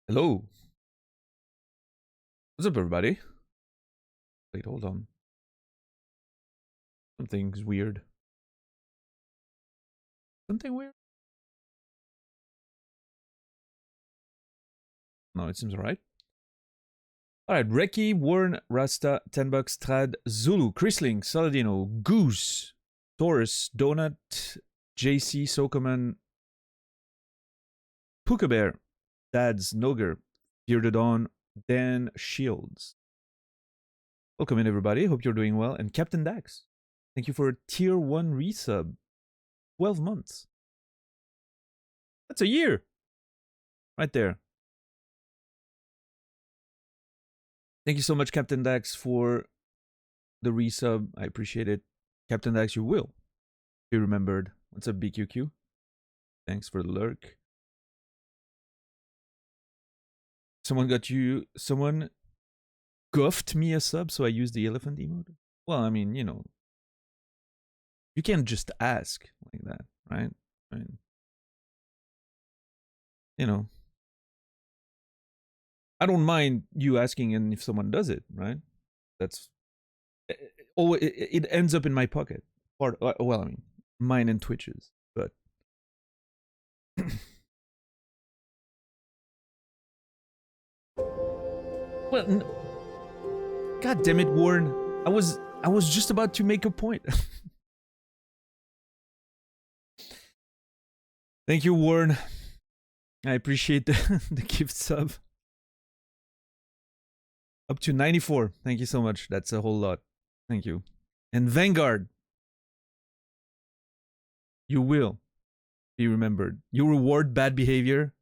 Hello. What's up, everybody? Wait, hold on. Something's weird. Something weird? No, it seems alright. Alright, Reki, Warren, Rasta, 10 bucks, Trad, Zulu, Chrisling, Saladino, Goose, Taurus, Donut, JC, Sokoman, Puka Bear, Dads, Noger, Bearded On, Dan, Shields. Welcome in, everybody. Hope you're doing well. And Captain Dax, thank you for a tier 1 resub. 12 months. That's a year. Right there. Thank you so much, Captain Dax, for the resub. I appreciate it. Captain Dax, you will be remembered. What's up, BQQ? Thanks for the lurk. Someone guffed me a sub, so I used the elephant emote. Well, I mean, you know, you can't just ask like that, right? I mean, you know, I don't mind you asking, and if someone does it, right? That's it ends up in my pocket. Well, I mean, mine and Twitch's, but well, God damn it, Warren! I was just about to make a point. Thank you, Warren. I appreciate the gift sub. Up to 94. Thank you so much. That's a whole lot. Thank you. And Vanguard, you will be remembered. You reward bad behavior.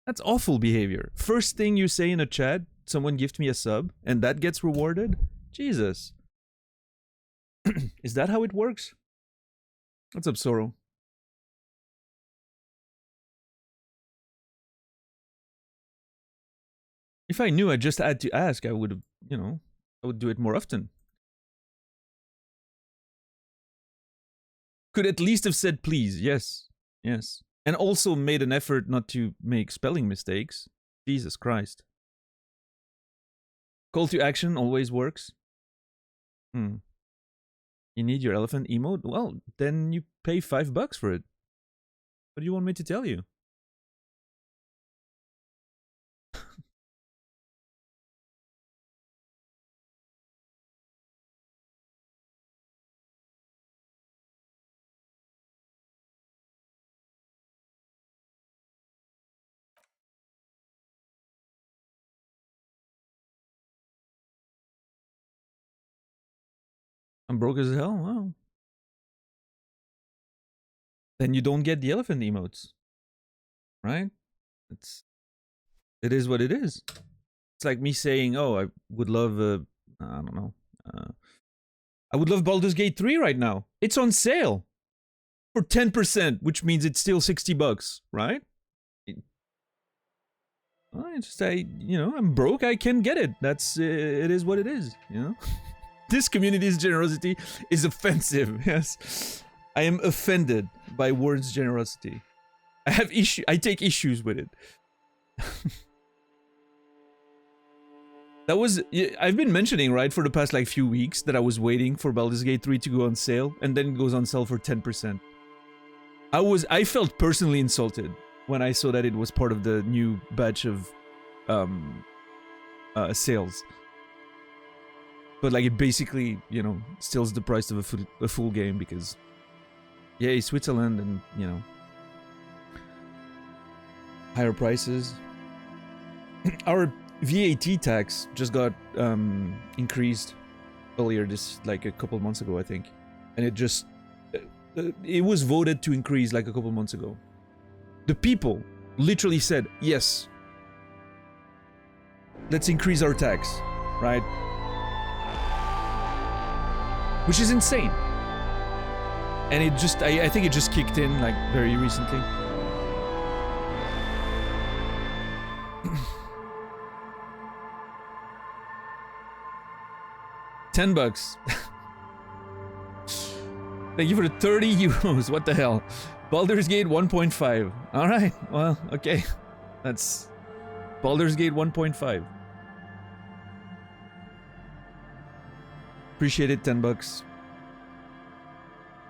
That's awful behavior. First thing you say in a chat, someone gift me a sub, and that gets rewarded? Jesus. Is that how it works? What's up, Soro? If I knew I just had to ask, I would have, you know, I would do it more often. Could at least have said please. Yes. Yes. And also made an effort not to make spelling mistakes. Jesus Christ. Call to action always works. You need your elephant emote? Well, then you pay $5 for it. What do you want me to tell you? I'm broke as hell? Well, then you don't get the elephant emotes. Right? It is what it is. It's like me saying, oh, I would love, I don't know. I would love Baldur's Gate 3 right now. It's on sale for 10%, which means it's still $60, right? I'm broke. I can get it. It is what it is, you know? This community's generosity is offensive, yes. I am offended by Warren's generosity. I take issues with it. I've been mentioning, right, for the past like few weeks that I was waiting for Baldur's Gate 3 to go on sale, and then it goes on sale for 10%. I felt personally insulted when I saw that it was part of the new batch of sales. But like it basically, you know, steals the price of a full game because, yay, Switzerland and, you know, higher prices. Our VAT tax just got increased earlier like a couple months ago, I think. And it was voted to increase like a couple months ago. The people literally said, yes, let's increase our tax, right? Which is insane. And I think it just kicked in like very recently. $10. Thank you for the 30 euros. What the hell? Baldur's Gate 1.5. Alright, well, okay. That's Baldur's Gate 1.5. Appreciate it, $10.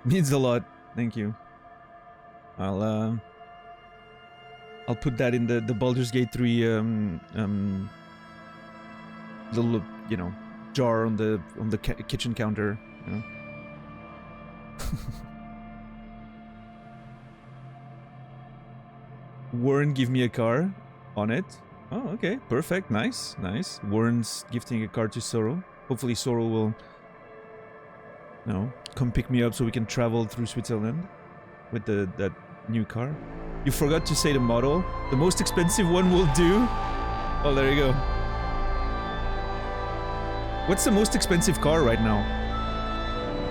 Means a lot. Thank you. I'll put that in the Baldur's Gate 3 little, you know, jar on the kitchen counter, you know. Warren give me a car on it. Oh, okay, perfect, nice. Warren's gifting a car to Sorrow. Hopefully Sorrow will, you know, come pick me up so we can travel through Switzerland with that new car. You forgot to say the model. The most expensive one will do. Oh, there you go. What's the most expensive car right now?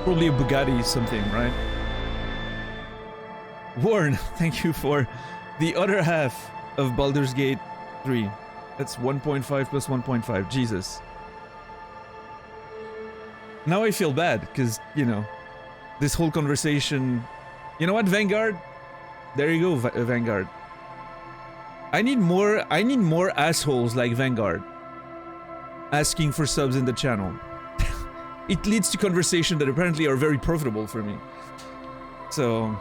Probably a Bugatti something, right? Warren, thank you for the other half of Baldur's Gate 3. That's 1.5 plus 1.5. Jesus. Now I feel bad, because, you know, this whole conversation... You know what, Vanguard? There you go, Vanguard. I need more assholes like Vanguard asking for subs in the channel. It leads to conversations that apparently are very profitable for me. So...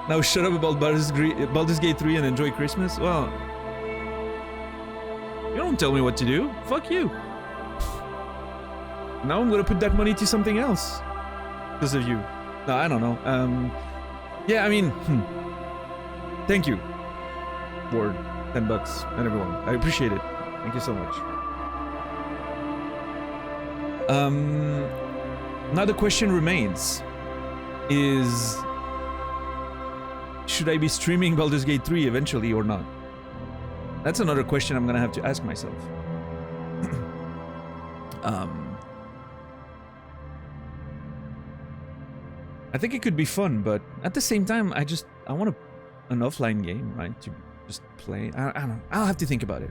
Now shut up about Baldur's Gate 3 and enjoy Christmas? Well... You don't tell me what to do. Fuck you. Now I'm gonna put that money to something else. Because of you. No, I don't know. Yeah, I mean... Thank you. Ward. $10 and everyone. I appreciate it. Thank you so much. Now the question remains. Is... Should I be streaming Baldur's Gate 3 eventually or not? That's another question I'm gonna have to ask myself. I think it could be fun, but at the same time, I want an offline game, right? To just play. I don't know. I'll have to think about it.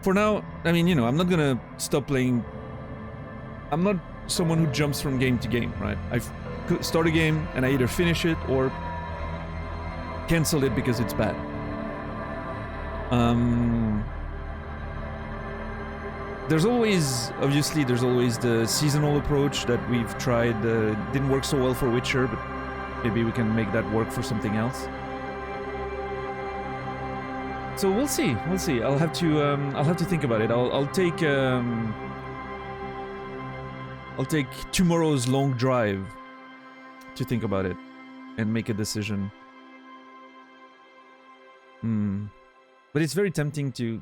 For now, I mean, you know, I'm not gonna stop playing. I'm not someone who jumps from game to game, right? I start a game and I either finish it or cancel it because it's bad. There's always the seasonal approach that we've tried. Didn't work so well for Witcher, but maybe we can make that work for something else. So we'll see. I'll have to think about it. I'll take tomorrow's long drive to think about it and make a decision. But it's very tempting to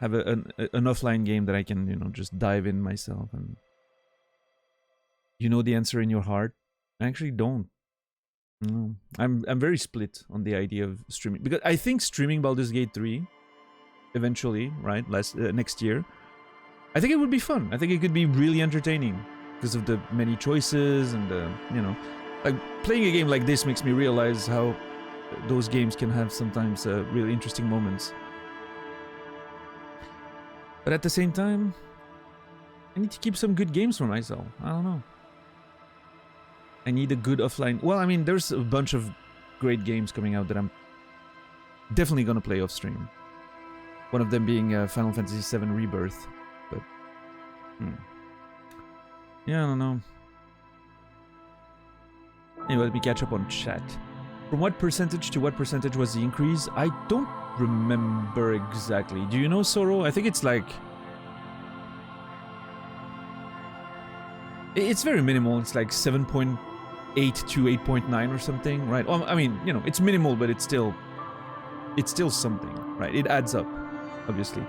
have an offline game that I can, you know, just dive in myself and... You know the answer in your heart? I actually don't. No. I'm very split on the idea of streaming. Because I think streaming Baldur's Gate 3, eventually, right, next year, I think it would be fun. I think it could be really entertaining because of the many choices and the, you know... Like, playing a game like this makes me realize how those games can have sometimes really interesting moments. But at the same time, I need to keep some good games for myself. I don't know. I need a good offline... Well, I mean, there's a bunch of great games coming out that I'm definitely gonna play off stream. One of them being Final Fantasy VII Rebirth. But... Yeah, I don't know. Anyway, let me catch up on chat. From what percentage to what percentage was the increase? I don't remember exactly. Do you know, Sorrow? I think it's like... It's very minimal. It's like 7.8 to 8.9 or something, right? Well, I mean, you know, it's minimal, but it's still something, right? It adds up, obviously.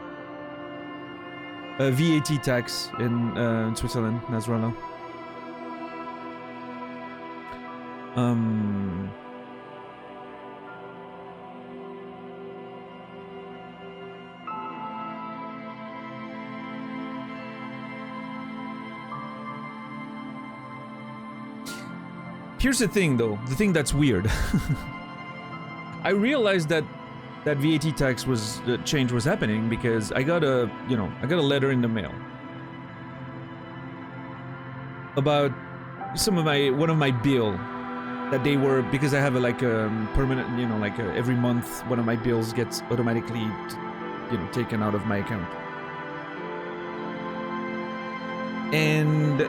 VAT tax in Switzerland, Nasrallah. Here's the thing, though. The thing that's weird. I realized that VAT tax change was happening because I got a letter in the mail about one of my bill that they were, because I have a like a permanent, you know, like every month one of my bills gets automatically, you know, taken out of my account. And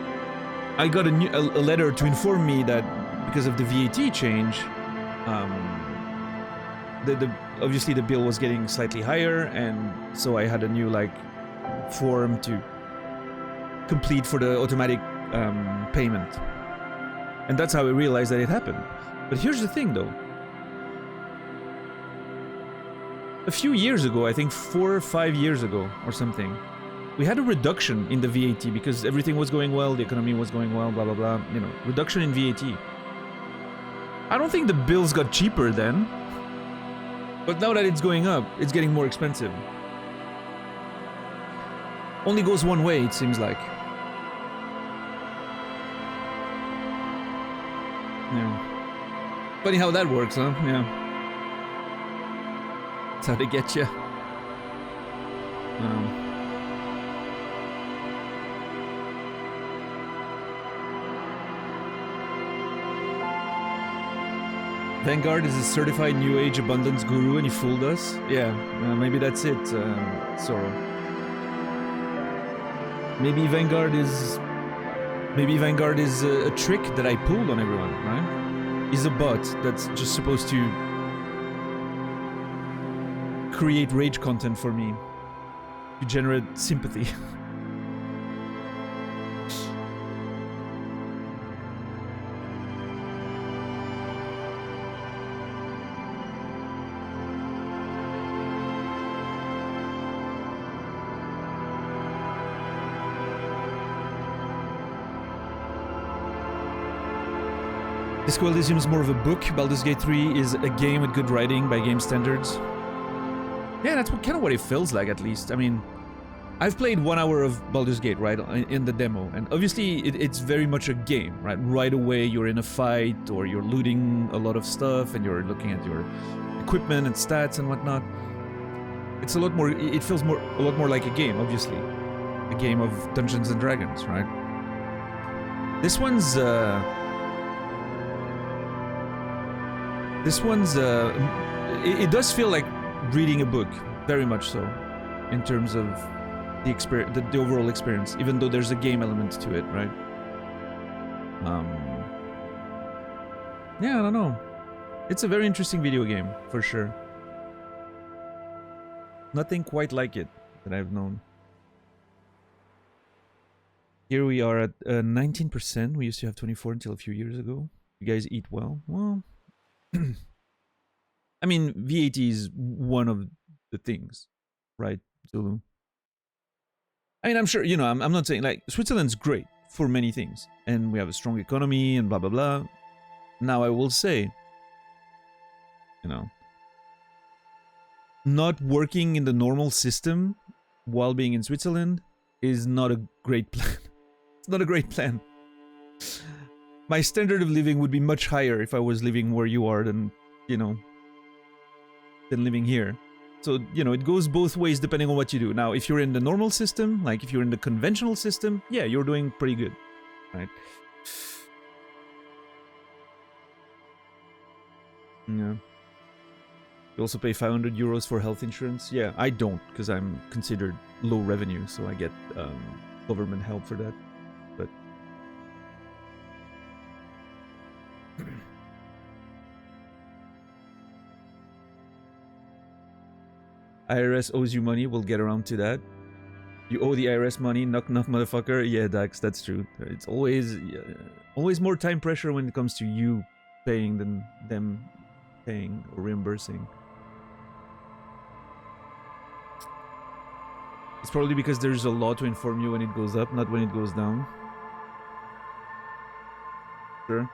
I got a letter to inform me that because of the VAT change, obviously the bill was getting slightly higher, and so I had a new like form to complete for the automatic payment. And that's how I realized that it happened. But here's the thing though. A few years ago, I think 4 or 5 years ago or something, we had a reduction in the VAT because everything was going well, the economy was going well, blah blah blah, you know, reduction in VAT. I don't think the bills got cheaper then. But now that it's going up, it's getting more expensive. Only goes one way, it seems like. Yeah. Funny how that works, huh? Yeah. That's how they get you. Vanguard is a certified New Age abundance guru and he fooled us? Yeah, maybe that's it, Sorrow. Maybe Vanguard is a trick that I pulled on everyone, right? He's a bot that's just supposed to create rage content for me to generate sympathy. Disco Elysium is more of a book. Baldur's Gate 3 is a game with good writing by game standards. Yeah, that's kind of what it feels like, at least. I mean, I've played 1 hour of Baldur's Gate, right, in the demo, and obviously it's very much a game, right? Right away you're in a fight, or you're looting a lot of stuff, and you're looking at your equipment and stats and whatnot. It's a lot more, it feels a lot more like a game, obviously. A game of Dungeons and Dragons, right? This one's, it does feel like reading a book, very much so, in terms of the experience, the overall experience, even though there's a game element to it, right? Yeah, I don't know. It's a very interesting video game, for sure. Nothing quite like it that I've known. Here we are at 19%. We used to have 24 until a few years ago. You guys eat well? Well... I mean, VAT is one of the things, right, Zulu? I mean, I'm sure, you know, I'm not saying, like, Switzerland's great for many things, and we have a strong economy and blah, blah, blah. Now, I will say, you know, not working in the normal system while being in Switzerland is not a great plan. It's not a great plan. My standard of living would be much higher if I was living where you are than, you know, than living here. So, you know, it goes both ways depending on what you do. Now, if you're in the normal system, like if you're in the conventional system, yeah, you're doing pretty good, right? Yeah. You also pay 500 euros for health insurance? Yeah, I don't, because I'm considered low revenue, so I get government help for that. But... IRS owes you money, we'll get around to that. You owe the IRS money, knock knock motherfucker. Yeah, Dax, that's true. It's always more time pressure when it comes to you paying than them paying or reimbursing. It's probably because there's a law to inform you when it goes up, not when it goes down. Sure.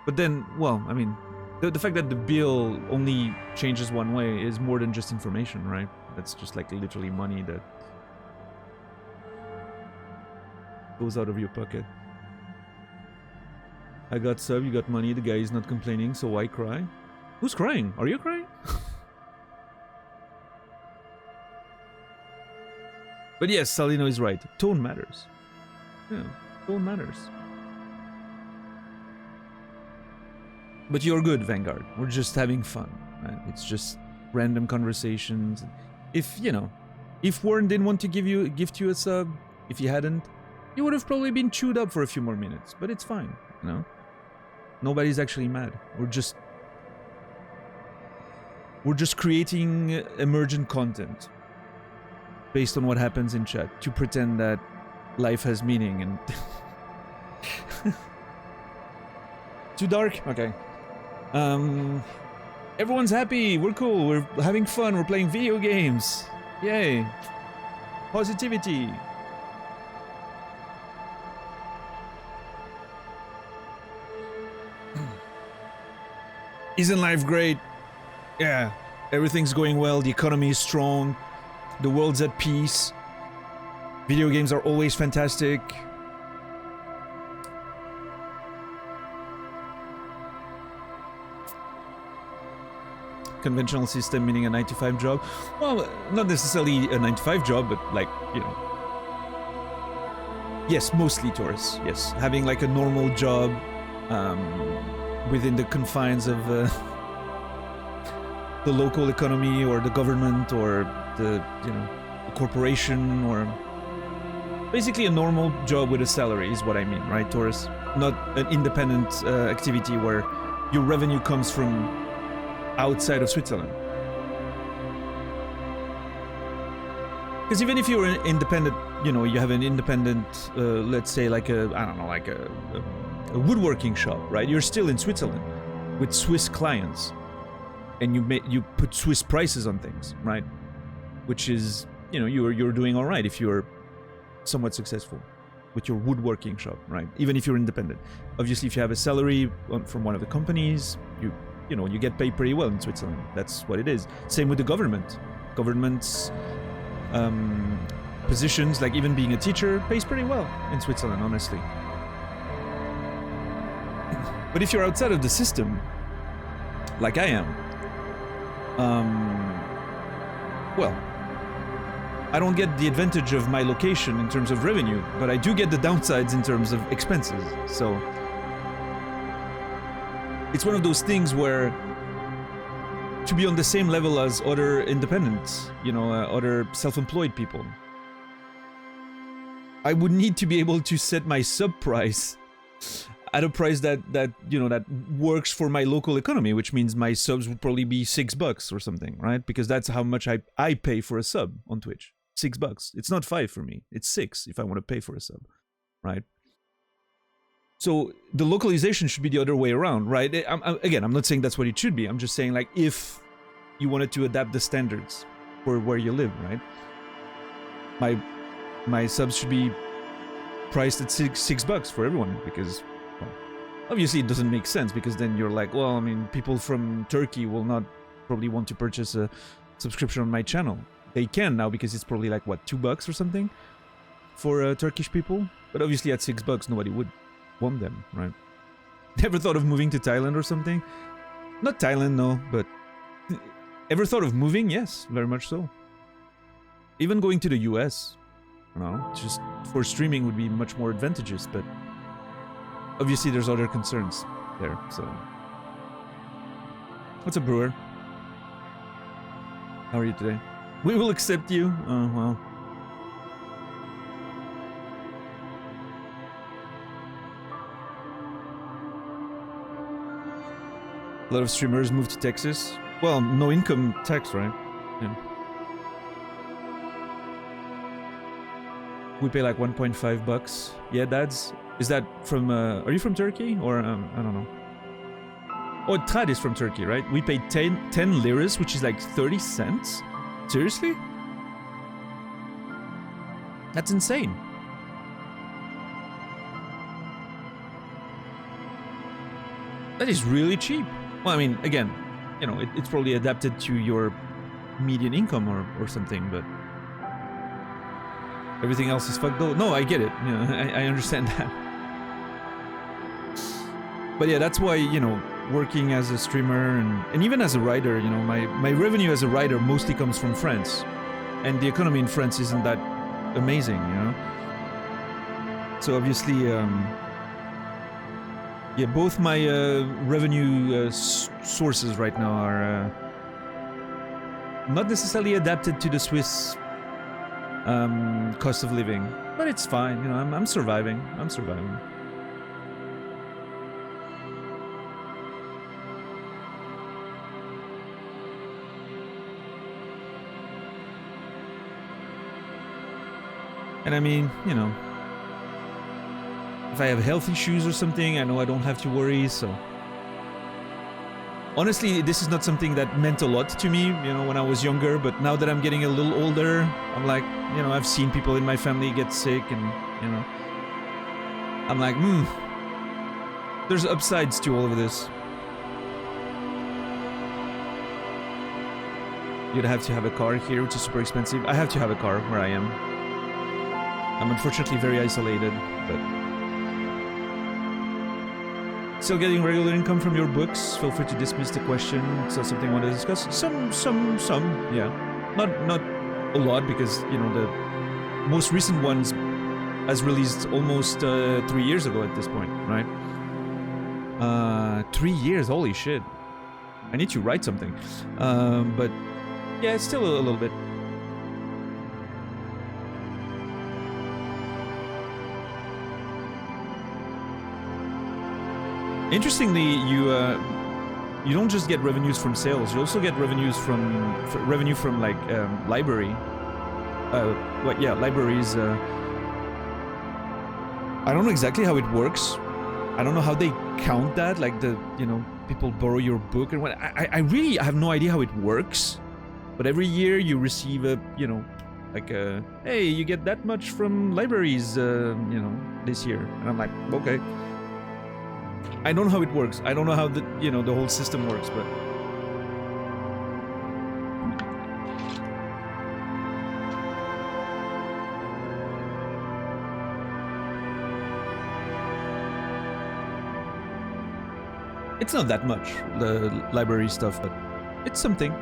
But then, well, I mean, the fact that the bill only changes one way is more than just information, right? That's just like literally money that goes out of your pocket. I got sub, you got money, the guy is not complaining, so why cry? Who's crying? Are you crying? But yes, Salino is right. Tone matters. Yeah, tone matters. But you're good, Vanguard. We're just having fun, right? It's just random conversations. If, you know, if Warren didn't want to gift you a sub, if he hadn't, you would have probably been chewed up for a few more minutes. But it's fine, you know? Nobody's actually mad. We're just creating emergent content based on what happens in chat to pretend that life has meaning and... Too dark? Okay. Everyone's happy. We're cool. We're having fun. We're playing video games. Yay. Positivity. Isn't life great? Yeah. Everything's going well. The economy is strong. The world's at peace. Video games are always fantastic. Conventional system meaning a 9-to-5 job. Well, not necessarily a 9-to-5 job, but like, you know. Yes, mostly Taurus. Yes, having like a normal job within the confines of the local economy or the government or the, you know, the corporation, or basically a normal job with a salary is what I mean, right, Taurus? Not an independent activity where your revenue comes from outside of Switzerland. Because even if you're an independent, you know, you have an independent, let's say like a, I don't know, like a woodworking shop, right? You're still in Switzerland with Swiss clients, and you put Swiss prices on things, right? Which is, you know, you're doing all right if you're somewhat successful with your woodworking shop, right? Even if you're independent. Obviously, if you have a salary from one of the companies, you know, you get paid pretty well in Switzerland. That's what it is. Same with the government. Government's positions, like even being a teacher, pays pretty well in Switzerland, honestly. But if you're outside of the system, like I am, well, I don't get the advantage of my location in terms of revenue, but I do get the downsides in terms of expenses. So it's one of those things where to be on the same level as other independents, you know, other self-employed people, I would need to be able to set my sub price at a price that you know, that works for my local economy, which means my subs would probably be $6 or something, right? Because that's how much I pay for a sub on Twitch. $6. It's not 5 for me. It's 6 if I want to pay for a sub, right? So the localization should be the other way around, right? Again, I'm not saying that's what it should be. I'm just saying, like, if you wanted to adapt the standards for where you live, right? My subs should be priced at $6 for everyone, because, well, obviously it doesn't make sense, because then you're like, well, I mean, people from Turkey will not probably want to purchase a subscription on my channel. They can now, because it's probably like, what, $2 or something for Turkish people? But obviously at $6 nobody would want them, right? Ever thought of moving to Thailand or something? Not Thailand, no, but ever thought of moving? Yes, very much so. Even going to the US, you know, just for streaming would be much more advantageous, but obviously there's other concerns there, so. What's up, Brewer? How are you today? We will accept you. Oh, well. A lot of streamers move to Texas. Well, no income tax, right? Yeah. We pay like $1.5. Yeah, is that from, are you from Turkey? Or, I don't know. Oh, Trad is from Turkey, right? We pay 10 liras, which is like 30 cents? Seriously? That's insane. That is really cheap. Well, I mean, again, you know, it's probably adapted to your median income or something, but everything else is fucked though. No, I get it. You know, I understand that. But yeah, that's why, you know, working as a streamer and even as a writer, you know, my revenue as a writer mostly comes from France. And the economy in France isn't that amazing, you know? So obviously, Yeah, both my revenue sources right now are not necessarily adapted to the Swiss cost of living, but it's fine. You know, I'm surviving. I'm surviving. And I mean, you know, if I have health issues or something, I know I don't have to worry, so... Honestly, this is not something that meant a lot to me, you know, when I was younger, but now that I'm getting a little older, I'm like, you know, I've seen people in my family get sick and, you know... I'm like, there's upsides to all of this. You'd have to have a car here, which is super expensive. I have to have a car where I am. I'm unfortunately very isolated, but... Still getting regular income from your books. Feel free to dismiss the question. Is that something I want to discuss? Some, yeah. Not a lot, because, you know, the most recent ones has released almost 3 years ago at this point, right? 3 years, holy shit. I need to write something. But yeah, it's still a little bit. Interestingly, you don't just get revenues from sales. You also get revenues from like library. Libraries. I don't know exactly how it works. I don't know how they count that. Like people borrow your book and what. I really have no idea how it works. But every year you receive a hey, you get that much from libraries this year, and I'm like, okay. I don't know how it works. I don't know how the whole system works, but it's not that much, the library stuff, but it's something.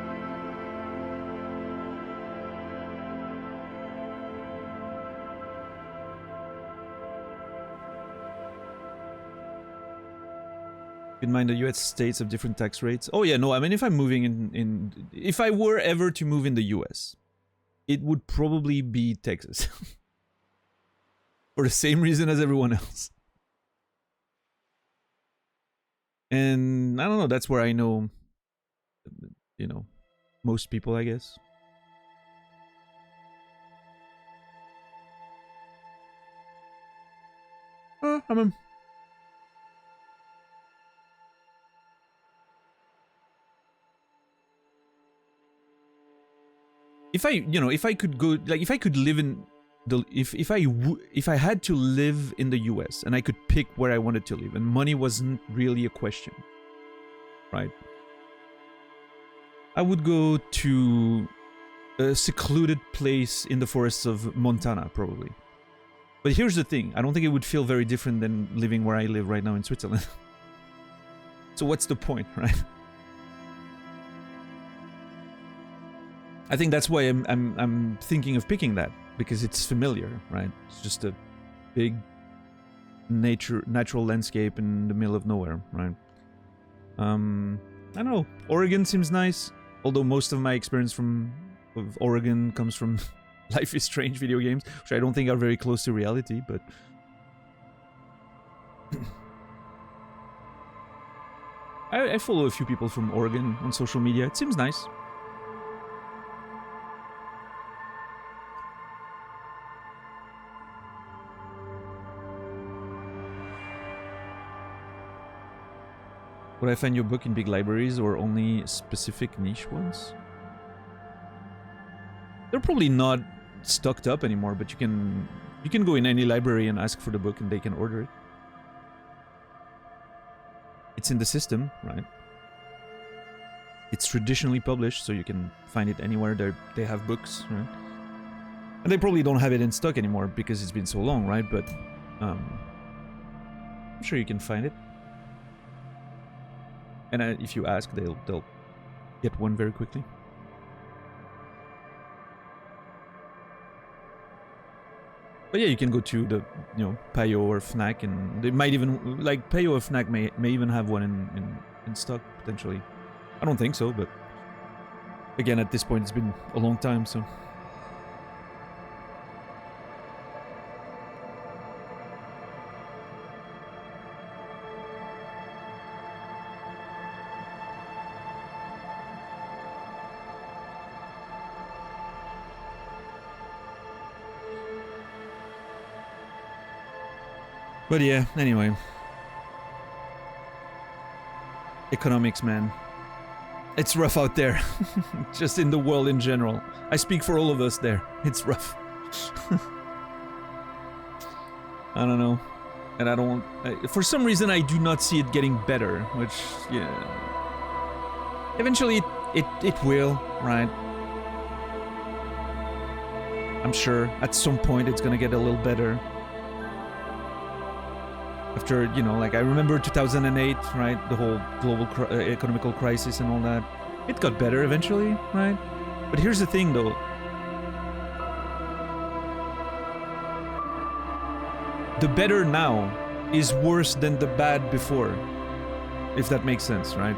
In mind, the US states have different tax rates. Oh yeah, no, I mean, if I'm moving if I were ever to move in the US, it would probably be Texas. For the same reason as everyone else. And I don't know, that's where I know, most people, I guess. I mean... If I could go, like, if I could live in the, if I had to live in the US and I could pick where I wanted to live and money wasn't really a question, right? I would go to a secluded place in the forests of Montana, probably. But here's the thing, I don't think it would feel very different than living where I live right now in Switzerland. So what's the point, right? I think that's why I'm thinking of picking that, because it's familiar, right? It's just a big natural landscape in the middle of nowhere, right? I don't know. Oregon seems nice, although most of my experience of Oregon comes from Life is Strange video games, which I don't think are very close to reality, but I follow a few people from Oregon on social media. It seems nice. Would I find your book in big libraries or only specific niche ones? They're probably not stocked up anymore, but you can go in any library and ask for the book and they can order it. It's in the system, right? It's traditionally published, so you can find it anywhere they have books, right? And they probably don't have it in stock anymore because it's been so long, right? But I'm sure you can find it. And if you ask, they'll get one very quickly. But yeah, you can go to the, you know, Payo or Fnac, and they might even, like, Payo or Fnac may even have one in stock, potentially. I don't think so, but again, at this point, it's been a long time, so... But yeah, anyway. Economics, man. It's rough out there. Just in the world in general. I speak for all of us there. It's rough. I don't know. And I don't... for some reason, I do not see it getting better. Which, yeah... Eventually, it will, right? I'm sure at some point it's gonna get a little better. After, you know, like, I remember 2008, right? The whole global economical crisis and all that. It got better eventually, right? But here's the thing, though. The better now is worse than the bad before. If that makes sense, right?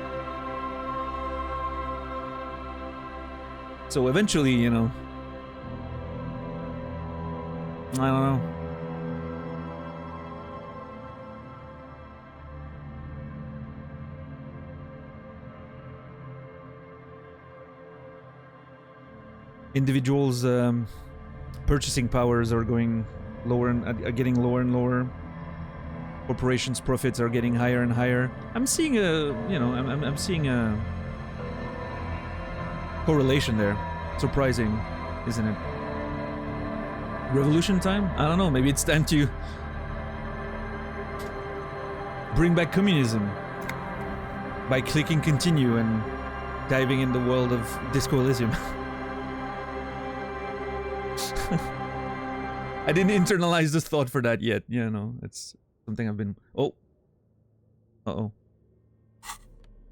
So eventually, you know... I don't know. Individuals' purchasing powers are going lower and are getting lower and lower. Corporations' profits are getting higher and higher. I'm seeing a, you know, I'm seeing a correlation there. Surprising, isn't it? Revolution time? I don't know. Maybe it's time to bring back communism by clicking continue and diving in the world of Disco Elysium. I didn't internalize this thought for that yet. Yeah, no, it's something I've been... Oh. Uh-oh.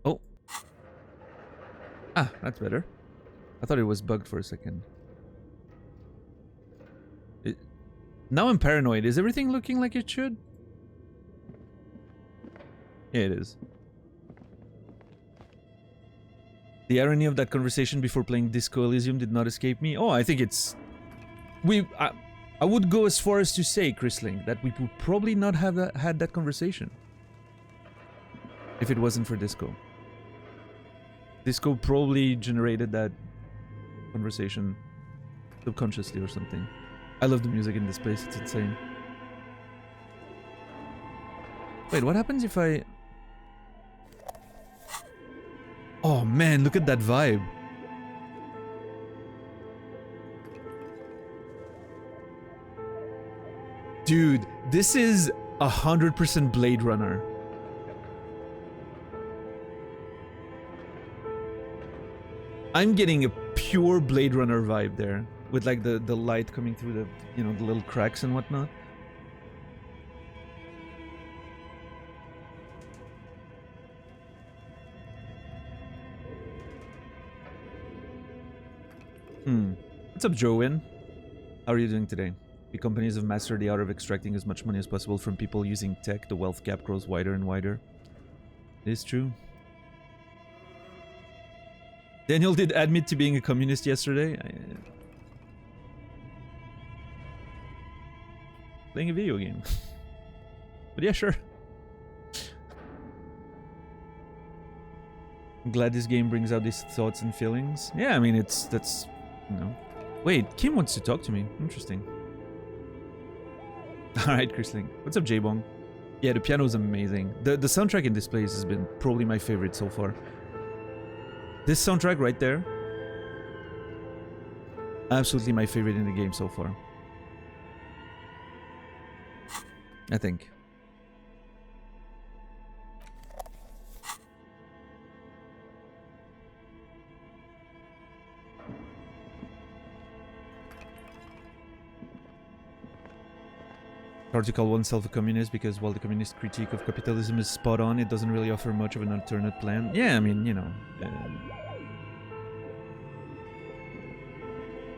Oh. Ah, that's better. I thought it was bugged for a second. Now I'm paranoid. Is everything looking like it should? Yeah, it is. The irony of that conversation before playing Disco Elysium did not escape me. Oh, I think it's... I would go as far as to say, Chrisling, that we would probably not have had that conversation if it wasn't for Disco. Disco probably generated that conversation subconsciously or something. I love the music in this place, it's insane. Wait, what happens if I... Oh man, look at that vibe. Dude, this is 100% Blade Runner. I'm getting a pure Blade Runner vibe there. With like the light coming through the, you know, the little cracks and whatnot. What's up, Joen? How are you doing today? The companies have mastered the art of extracting as much money as possible from people using tech. The wealth gap grows wider and wider. It is true. Daniel did admit to being a communist yesterday. Playing a video game. But yeah, sure. I'm glad this game brings out these thoughts and feelings. Yeah, I mean, that's, you know. Wait, Kim wants to talk to me. Interesting. Alright, Chrisling. What's up, J-Bong? Yeah, the piano's amazing. The soundtrack in this place has been probably my favorite so far. This soundtrack right there, absolutely my favorite in the game so far. I think. Hard to call oneself a communist because while the communist critique of capitalism is spot on, it doesn't really offer much of an alternate plan. Yeah, I mean, you know.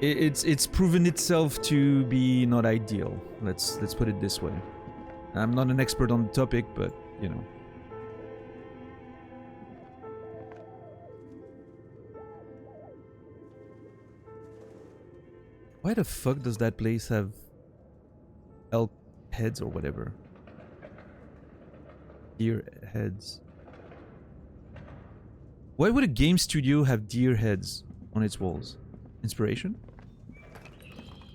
it's proven itself to be not ideal. Let's put it this way. I'm not an expert on the topic, but you know. Why the fuck does that place have elk heads or whatever? Deer heads. Why would a game studio have deer heads on its walls? Inspiration?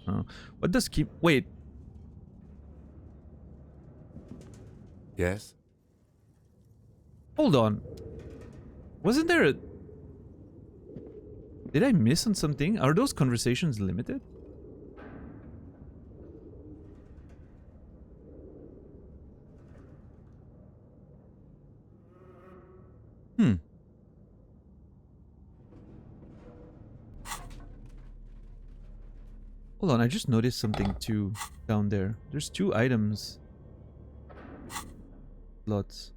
Oh. What does keep... Wait. Yes? Hold on. Wasn't there a... Did I miss on something? Are those conversations limited? Hmm. Hold on, I just noticed something too down there. There's 2 items. Lots.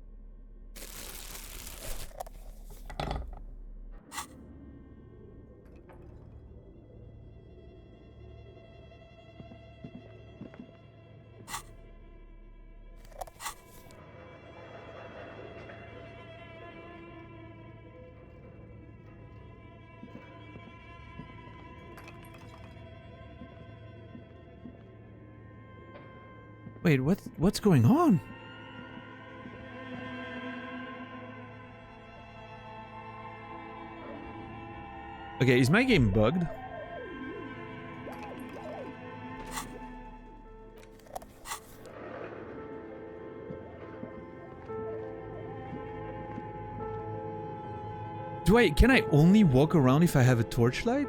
Wait, what's going on? Okay, is my game bugged? Can I only walk around if I have a torchlight?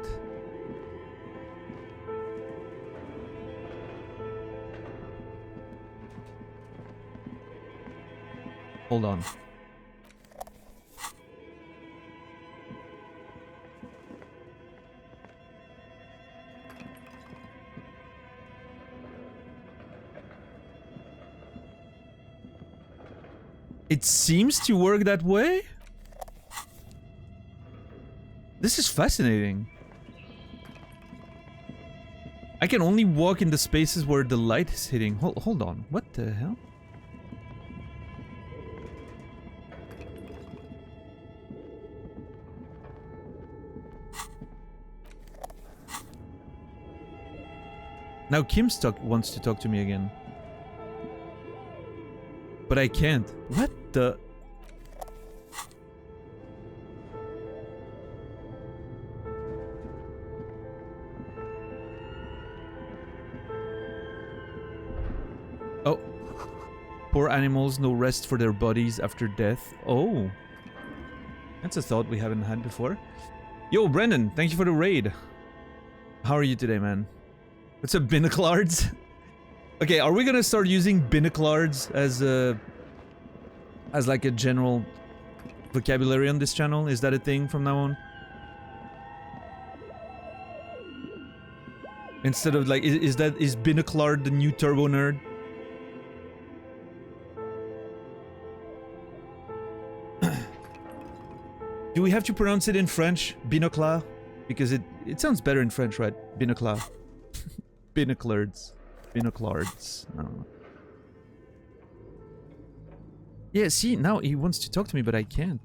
Hold on. It seems to work that way? This is fascinating. I can only walk in the spaces where the light is hitting. Hold on. What the hell? Now Kim wants to talk to me again. But I can't. What the... Oh. Poor animals, no rest for their bodies after death. Oh. That's a thought we haven't had before. Yo, Brendan, thank you for the raid. How are you today, man? What's up, binoclards? Okay, are we gonna start using binoclards as like a general vocabulary on this channel? Is that a thing from now on? Instead of like, is binoclard the new turbo nerd? Do we have to pronounce it in French? Binoclar? Because it sounds better in French, right? Binoclar. Binoclards. Binoclards. I don't know. Yeah, see, now he wants to talk to me, but I can't.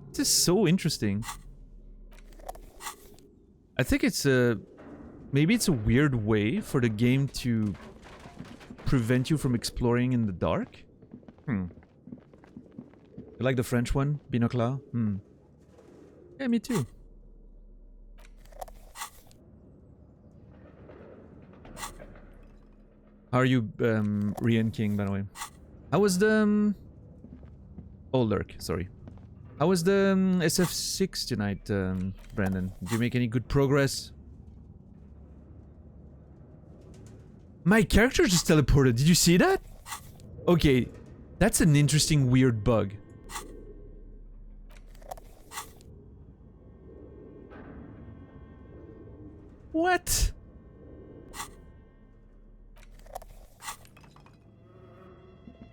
This is so interesting. I think it's a... Maybe it's a weird way for the game to prevent you from exploring in the dark? You like the French one? Binoclar? Yeah, me too. How are you, Rian King, by the way? How was the... Oh, Lurk, sorry. How was the SF6 tonight, Brandon? Did you make any good progress? My character just teleported. Did you see that? Okay, that's an interesting, weird bug. What?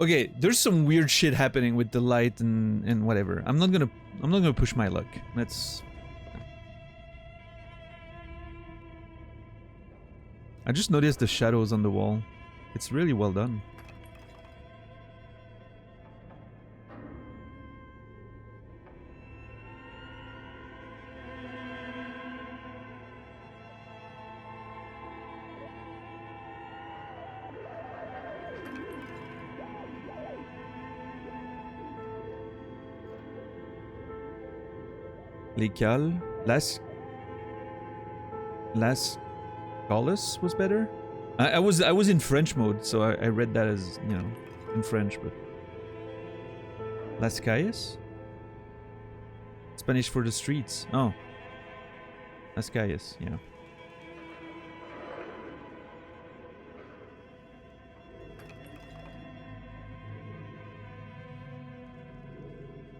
Okay, there's some weird shit happening with the light and whatever. I'm not gonna push my luck. Let's... I just noticed the shadows on the wall. It's really well done. Lecal. Las Gaulis was better. I was in French mode, so I read that as, you know, in French, but Las Calles? Spanish for the streets. Oh. Las Calles, yeah.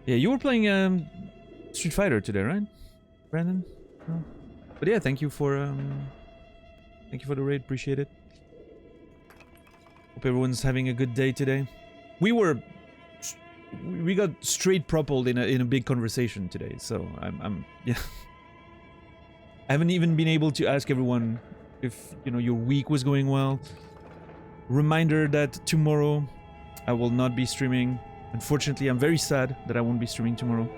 Yeah, you were playing Street Fighter today, right, Brandon? Oh. But yeah, thank you for the raid. Appreciate it. Hope everyone's having a good day today. We got straight propelled in a big conversation today, so I'm yeah. I haven't even been able to ask everyone if, you know, your week was going well. Reminder that tomorrow I will not be streaming. Unfortunately, I'm very sad that I won't be streaming tomorrow.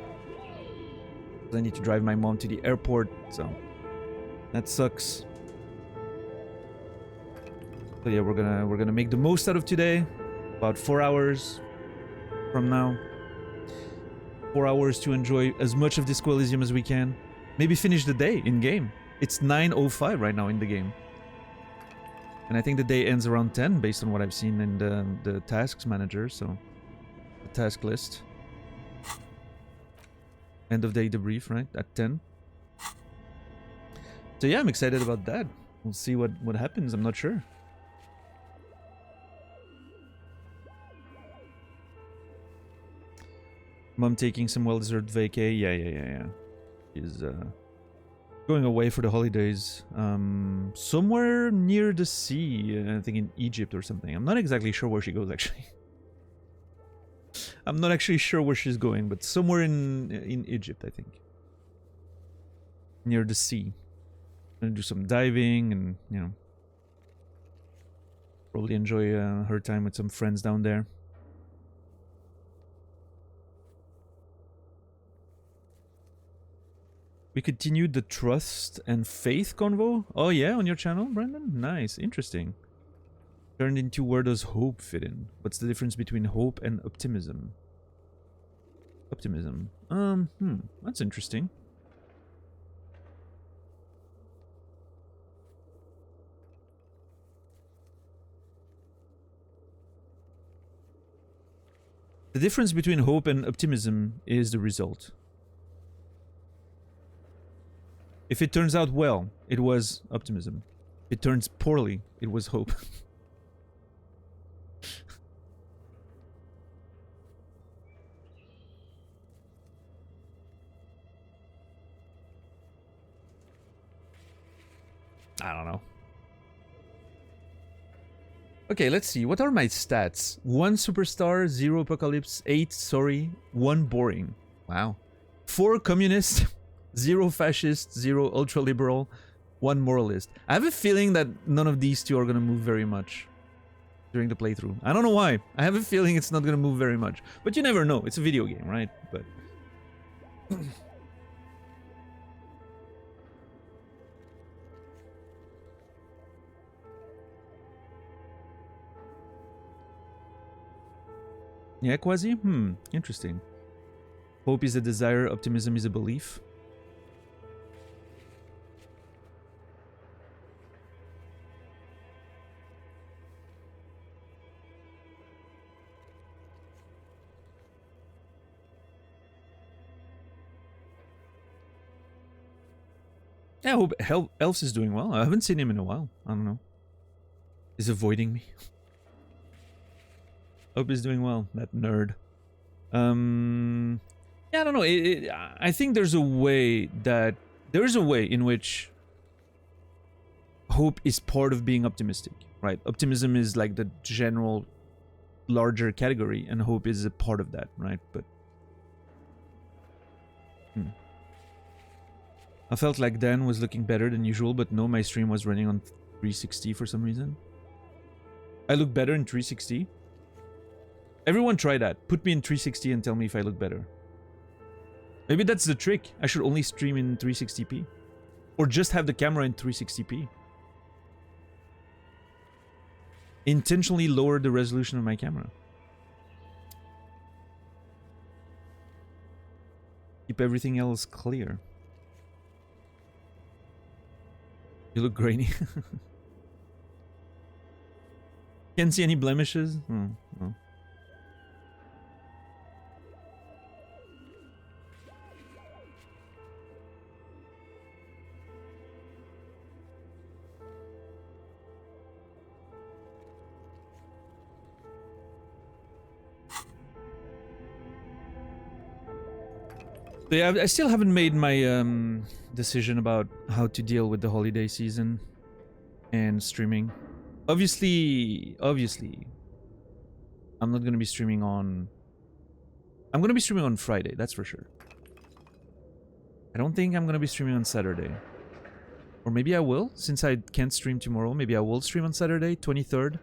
I need to drive my mom to the airport, so that sucks. So yeah, we're gonna make the most out of today. About 4 hours from now. 4 hours to enjoy as much of Disco Elysium as we can. Maybe finish the day in game. It's 9:05 right now in the game, and I think the day ends around 10 based on what I've seen in the tasks manager. So the task list. End of day debrief, right? At 10. So yeah, I'm excited about that. We'll see what happens. I'm not sure. Mom taking some well-deserved vacay. Yeah. She's going away for the holidays. Somewhere near the sea. I think in Egypt or something. I'm not exactly sure where she goes, actually. I'm not actually sure where she's going, but somewhere in Egypt, I think. Near the sea. Gonna do some diving and, you know, probably enjoy her time with some friends down there. We continued the trust and faith convo. Oh yeah, on your channel, Brandon? Nice, interesting. Turned into where does hope fit in? What's the difference between hope and optimism? Optimism. That's interesting. The difference between hope and optimism is the result. If it turns out well, it was optimism. If it turns poorly, it was hope. I don't know. Okay, let's see. What are my stats? 1 superstar, 0 apocalypse, 8 sorry, 1 boring. Wow. 4 communist, 0 fascist, 0 ultra-liberal, 1 moralist. I have a feeling that none of these two are gonna move very much during the playthrough. I don't know why. I have a feeling it's not gonna move very much. But you never know. It's a video game, right? But... yeah, Quasi? Interesting. Hope is a desire, optimism is a belief. Yeah, I hope Elves is doing well. I haven't seen him in a while. I don't know. He's avoiding me. Hope he's doing well, that nerd. Yeah, I don't know. I think there's a way in which hope is part of being optimistic, right? Optimism is like the general larger category, and hope is a part of that, right? But I felt like Dan was looking better than usual, but no, my stream was running on 360 for some reason. I look better in 360. Everyone try that. Put me in 360 and tell me if I look better. Maybe that's the trick. I should only stream in 360p. Or just have the camera in 360p. Intentionally lower the resolution of my camera. Keep everything else clear. You look grainy. Can't see any blemishes? Oh, no. So yeah, I still haven't made my decision about how to deal with the holiday season and streaming. Obviously, I'm not gonna be streaming on... I'm gonna be streaming on Friday, that's for sure. I don't think I'm gonna be streaming on Saturday. Or maybe I will, since I can't stream tomorrow. Maybe I will stream on Saturday, 23rd.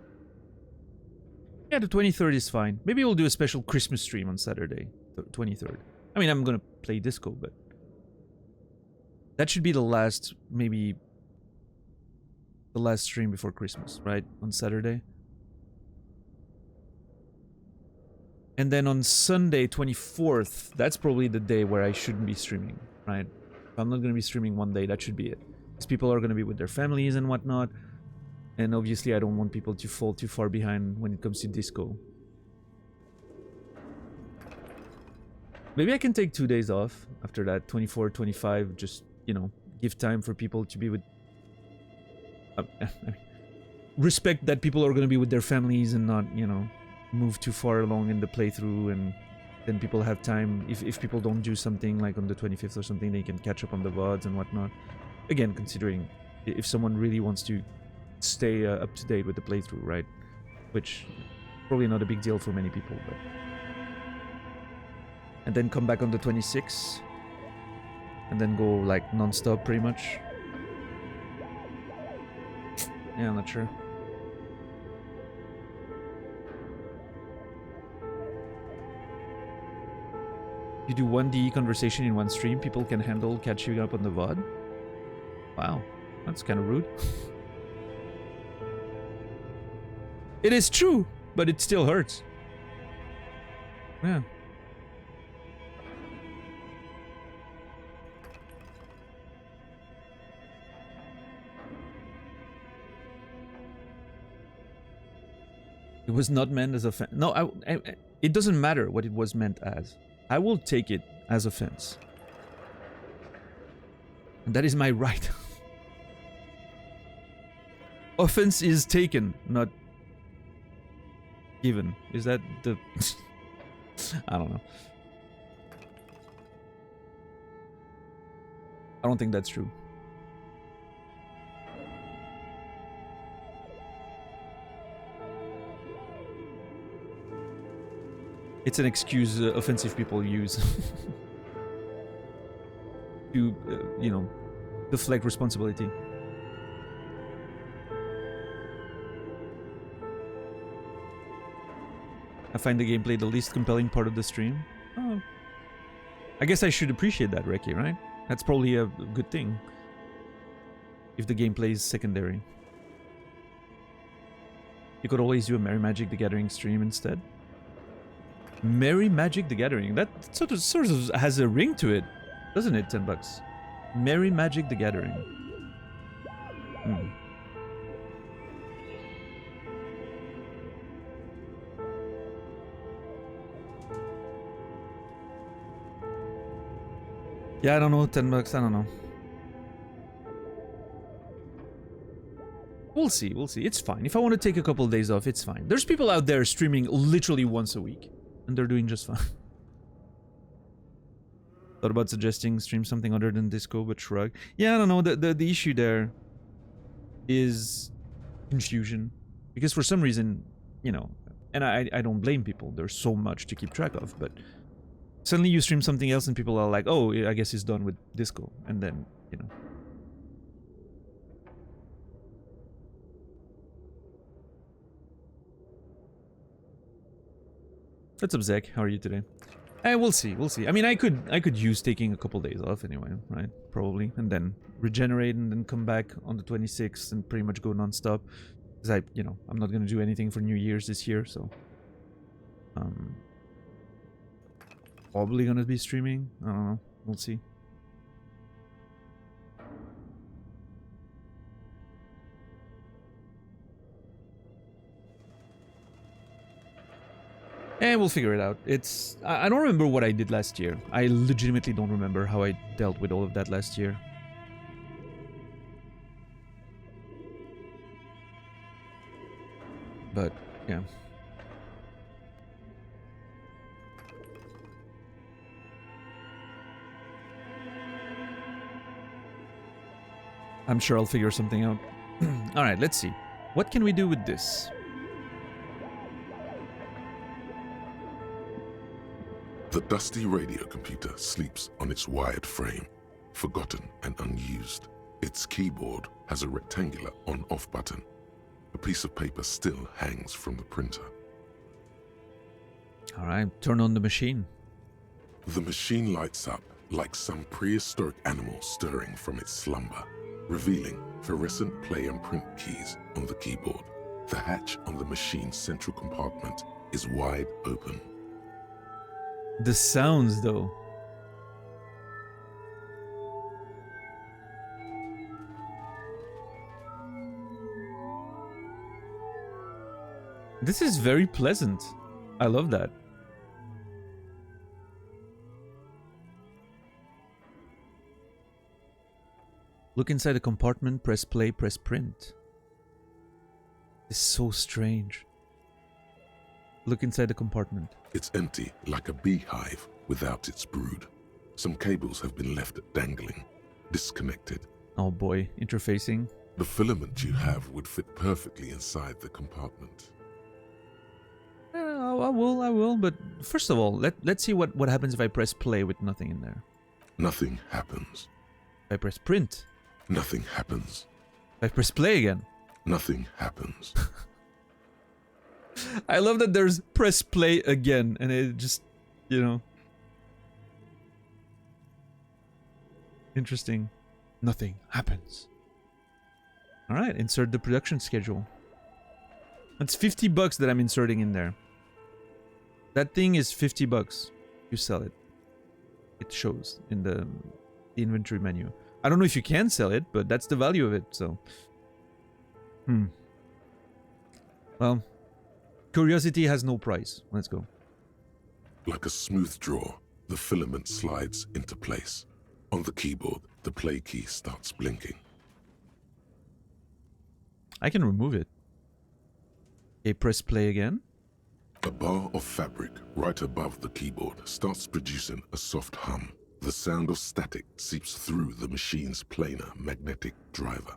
Yeah, the 23rd is fine. Maybe we'll do a special Christmas stream on Saturday, 23rd. I mean, I'm gonna play Disco, but... that should be the last, maybe... the last stream before Christmas, right? On Saturday. And then on Sunday, 24th, that's probably the day where I shouldn't be streaming, right? If I'm not gonna be streaming one day, that should be it. Because people are gonna be with their families and whatnot. And obviously I don't want people to fall too far behind when it comes to Disco. Maybe I can take 2 days off after that, 24, 25, just, you know, give time for people to be with... respect that people are going to be with their families and not, you know, move too far along in the playthrough, and then people have time. If people don't do something like on the 25th or something, they can catch up on the VODs and whatnot. Again, considering if someone really wants to stay up to date with the playthrough, right? Which probably not a big deal for many people, but... and then come back on the 26th. And then go like non-stop pretty much. Yeah, I'm not sure. You do one DE conversation in one stream, people can handle catching up on the VOD? Wow, that's kind of rude. It is true, but it still hurts. Yeah. It was not meant as offense. No, it doesn't matter what it was meant as. I will take it as offense. And that is my right. Offense is taken, not given. Is that the... I don't know. I don't think that's true. It's an excuse offensive people use to, you know, deflect responsibility. I find the gameplay the least compelling part of the stream. Oh. I guess I should appreciate that, Reki, right? That's probably a good thing. If the gameplay is secondary. You could always do a Merry Magic the Gathering stream instead. Merry Magic the Gathering. That sort of has a ring to it, doesn't it? $10. Merry Magic the Gathering. Hmm. Yeah, I don't know. $10. I don't know. We'll see. We'll see. It's fine. If I want to take a couple of days off, it's fine. There's people out there streaming literally once a week. And they're doing just fine. Thought about suggesting stream something other than Disco, but shrug. Yeah, I don't know. The issue there is confusion. Because for some reason, you know, and I don't blame people. There's so much to keep track of, but suddenly you stream something else and people are like, oh, I guess it's done with Disco. And then, you know. What's up, Zach? How are you today? We'll see. We'll see. I mean, I could use taking a couple days off anyway, right? Probably, and then regenerate, and then come back on the 26th and pretty much go non-stop. Because I'm not gonna do anything for New Year's this year, so probably gonna be streaming. I don't know. We'll see. And we'll figure it out. I don't remember what I did last year. I legitimately don't remember how I dealt with all of that last year. But, yeah. I'm sure I'll figure something out. Alright, let's see. What can we do with this? The dusty radio computer sleeps on its wired frame, forgotten and unused. Its keyboard has a rectangular on-off button. A piece of paper still hangs from the printer. Alright, turn on the machine. The machine lights up like some prehistoric animal stirring from its slumber, revealing fluorescent play and print keys on the keyboard. The hatch on the machine's central compartment is wide open. The sounds, though. This is very pleasant. I love that. Look inside the compartment, press play, press print. It's so strange. Look inside the compartment. It's empty, like a beehive without its brood. Some cables have been left dangling, disconnected. Oh boy, interfacing. The filament you have would fit perfectly inside the compartment. I will, but first of all, let's see what happens if I press play with nothing in there. Nothing happens. If I press print. Nothing happens. If I press play again. Nothing happens. I love that there's press play again, and it just, Interesting. Nothing happens. Alright, insert the production schedule. That's $50 that I'm inserting in there. That thing is $50. You sell it. It shows in the inventory menu. I don't know if you can sell it, but that's the value of it, so. Well, curiosity has no price. Let's go. Like a smooth draw, the filament slides into place. On the keyboard, the play key starts blinking. I can remove it. Okay, press play again. A bar of fabric right above the keyboard starts producing a soft hum. The sound of static seeps through the machine's planar magnetic driver.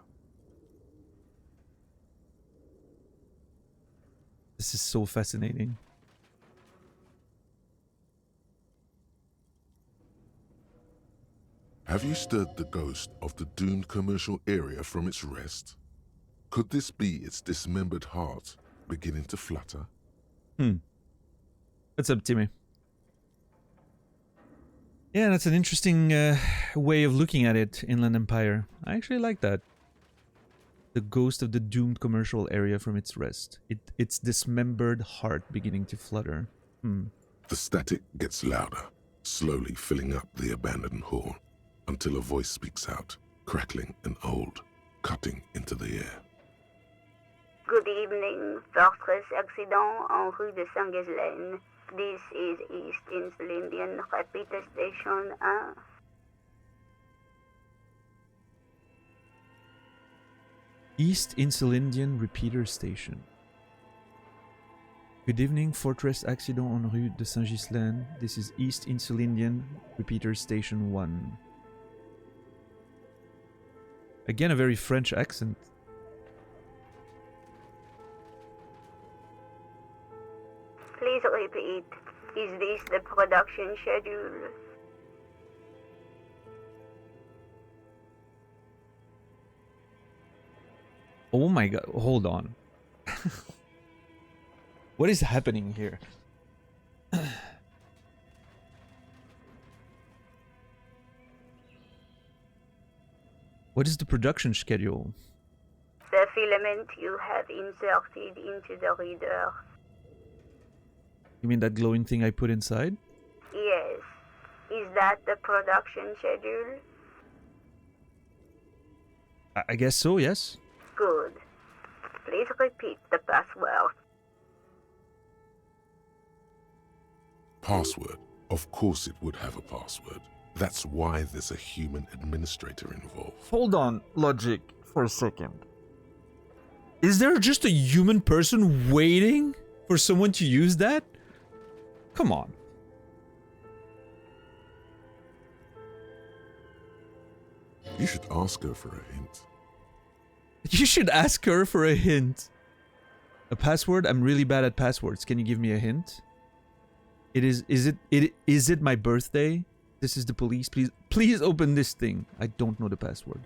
This is so fascinating. Have you stirred the ghost of the doomed commercial area from its rest? Could this be its dismembered heart beginning to flutter? What's up, Timmy? Yeah, that's an interesting way of looking at it, Inland Empire. I actually like that. The ghost of the doomed commercial area from its rest. Its dismembered heart beginning to flutter. The static gets louder, slowly filling up the abandoned hall, until a voice speaks out, crackling and old, cutting into the air. Good evening, Fortress Accident en rue de Saint-Ghislaine. This is East Insulindian Repeater Station 1. East Insulindian Repeater Station. Good evening, Fortress Accident en rue de Saint-Ghislaine. This is East Insulindian Repeater Station 1. Again, a very French accent. Please repeat. Is this the production schedule? Oh my god, hold on. What is happening here? What is the production schedule? The filament you have inserted into the reader. You mean that glowing thing I put inside? Yes. Is that the production schedule? I guess so, yes. Good. Please repeat the password. Password. Of course it would have a password. That's why there's a human administrator involved. Hold on, Logic, for a second. Is there just a human person waiting for someone to use that? Come on. You should ask her for a hint. You should ask her for a hint. A password? I'm really bad at passwords. Can you give me a hint? Is it my birthday? This is the police. Please open this thing. I don't know the password.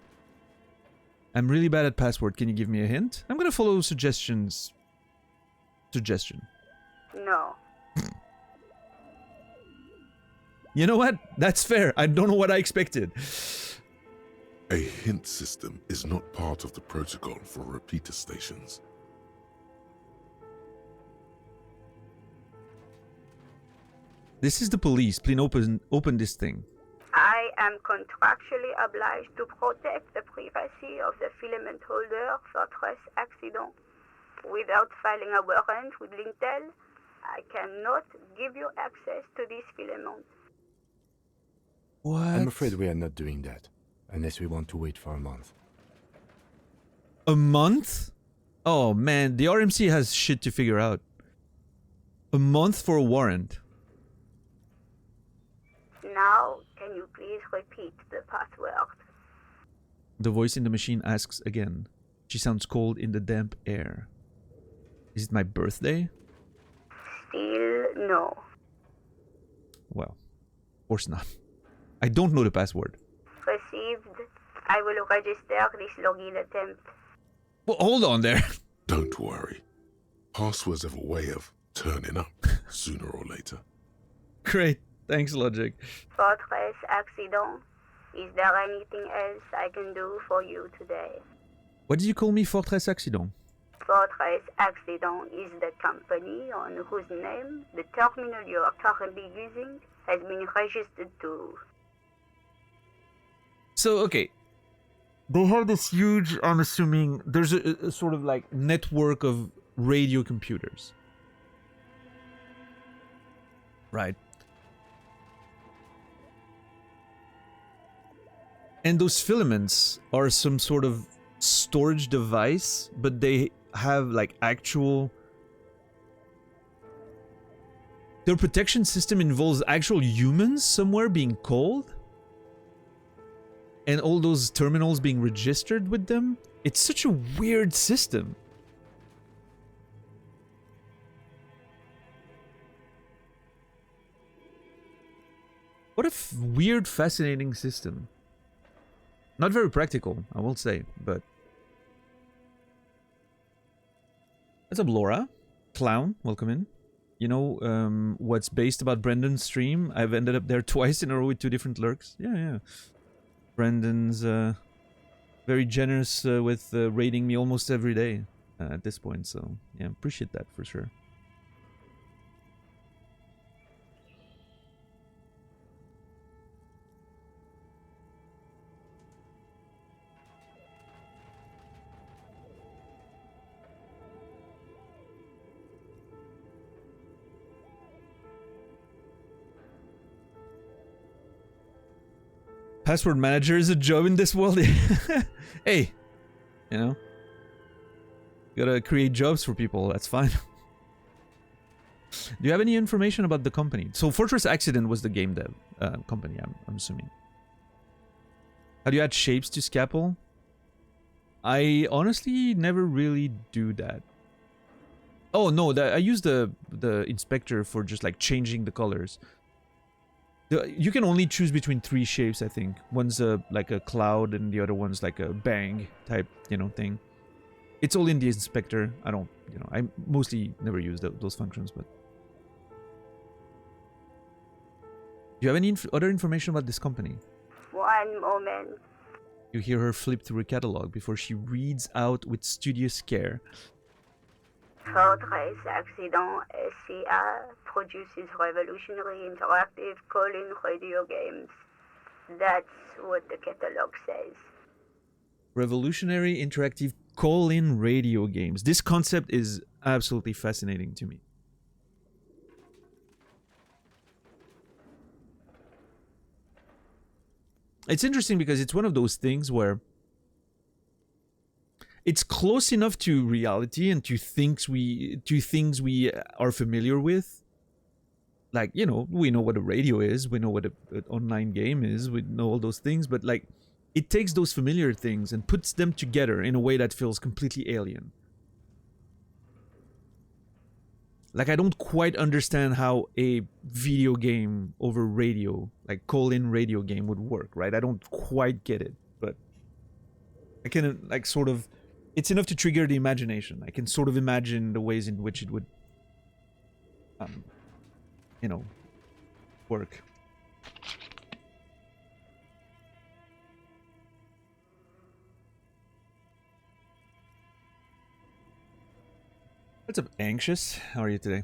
I'm really bad at password. Can you give me a hint? I'm gonna follow suggestions. Suggestion. No. You know what? That's fair. I don't know what I expected. A hint system is not part of the protocol for repeater stations. This is the police. Please open this thing. I am contractually obliged to protect the privacy of the filament holder for stress accident. Without filing a warrant with Lintel, I cannot give you access to this filament. What? I'm afraid we are not doing that, unless we want to wait for a month. A month? Oh man, the RMC has shit to figure out. A month for a warrant. Now, can you please repeat the password? The voice in the machine asks again. She sounds cold in the damp air. Is it my birthday? Still no. Well, of course not. I don't know the password. Received. I will register this login attempt. Well, hold on there. Don't worry. Passwords have a way of turning up sooner or later. Great. Thanks, Logic. Fortress Accident. Is there anything else I can do for you today? What did you call me, Fortress Accident? Fortress Accident is the company on whose name the terminal you are currently using has been registered to. So, okay. They have this huge, I'm assuming, there's a sort of like network of radio computers. Right. And those filaments are some sort of storage device, but they have like actual... Their protection system involves actual humans somewhere being called? And all those terminals being registered with them? It's such a weird system. What a weird, fascinating system. Not very practical, I will say, but... What's up, Laura? Clown, welcome in. You know what's based about Brendan's stream? I've ended up there twice in a row with 2 different lurks. Yeah. Brendan's very generous with raiding me almost every day at this point, so yeah, appreciate that for sure. Password manager is a job in this world. Hey, you know, gotta create jobs for people. That's fine. Do you have any information about the company? So Fortress Accident was the game dev company, I'm assuming. How do you add shapes to Scalpel? I honestly never really do that. Oh no, I use the inspector for just like changing the colors. You can only choose between 3 shapes, I think. One's like a cloud and the other one's like a bang type, you know, thing. It's all in the inspector. I don't, you know, I mostly never use those functions, but... Do you have any other information about this company? One moment. You hear her flip through a catalog before she reads out with studious care. Fortress Accident SCA produces revolutionary interactive call-in radio games. That's what the catalog says. Revolutionary interactive call-in radio games. This concept is absolutely fascinating to me. It's interesting because it's one of those things where it's close enough to reality and to things we are familiar with. Like, you know, we know what a radio is, we know what an online game is, we know all those things, but like, it takes those familiar things and puts them together in a way that feels completely alien. Like, I don't quite understand how a video game over radio, like call-in radio game, would work, right? I don't quite get it, but I can, like, sort of, it's enough to trigger the imagination. I can sort of imagine the ways in which it would, you know, work. What's up, Anxious? How are you today?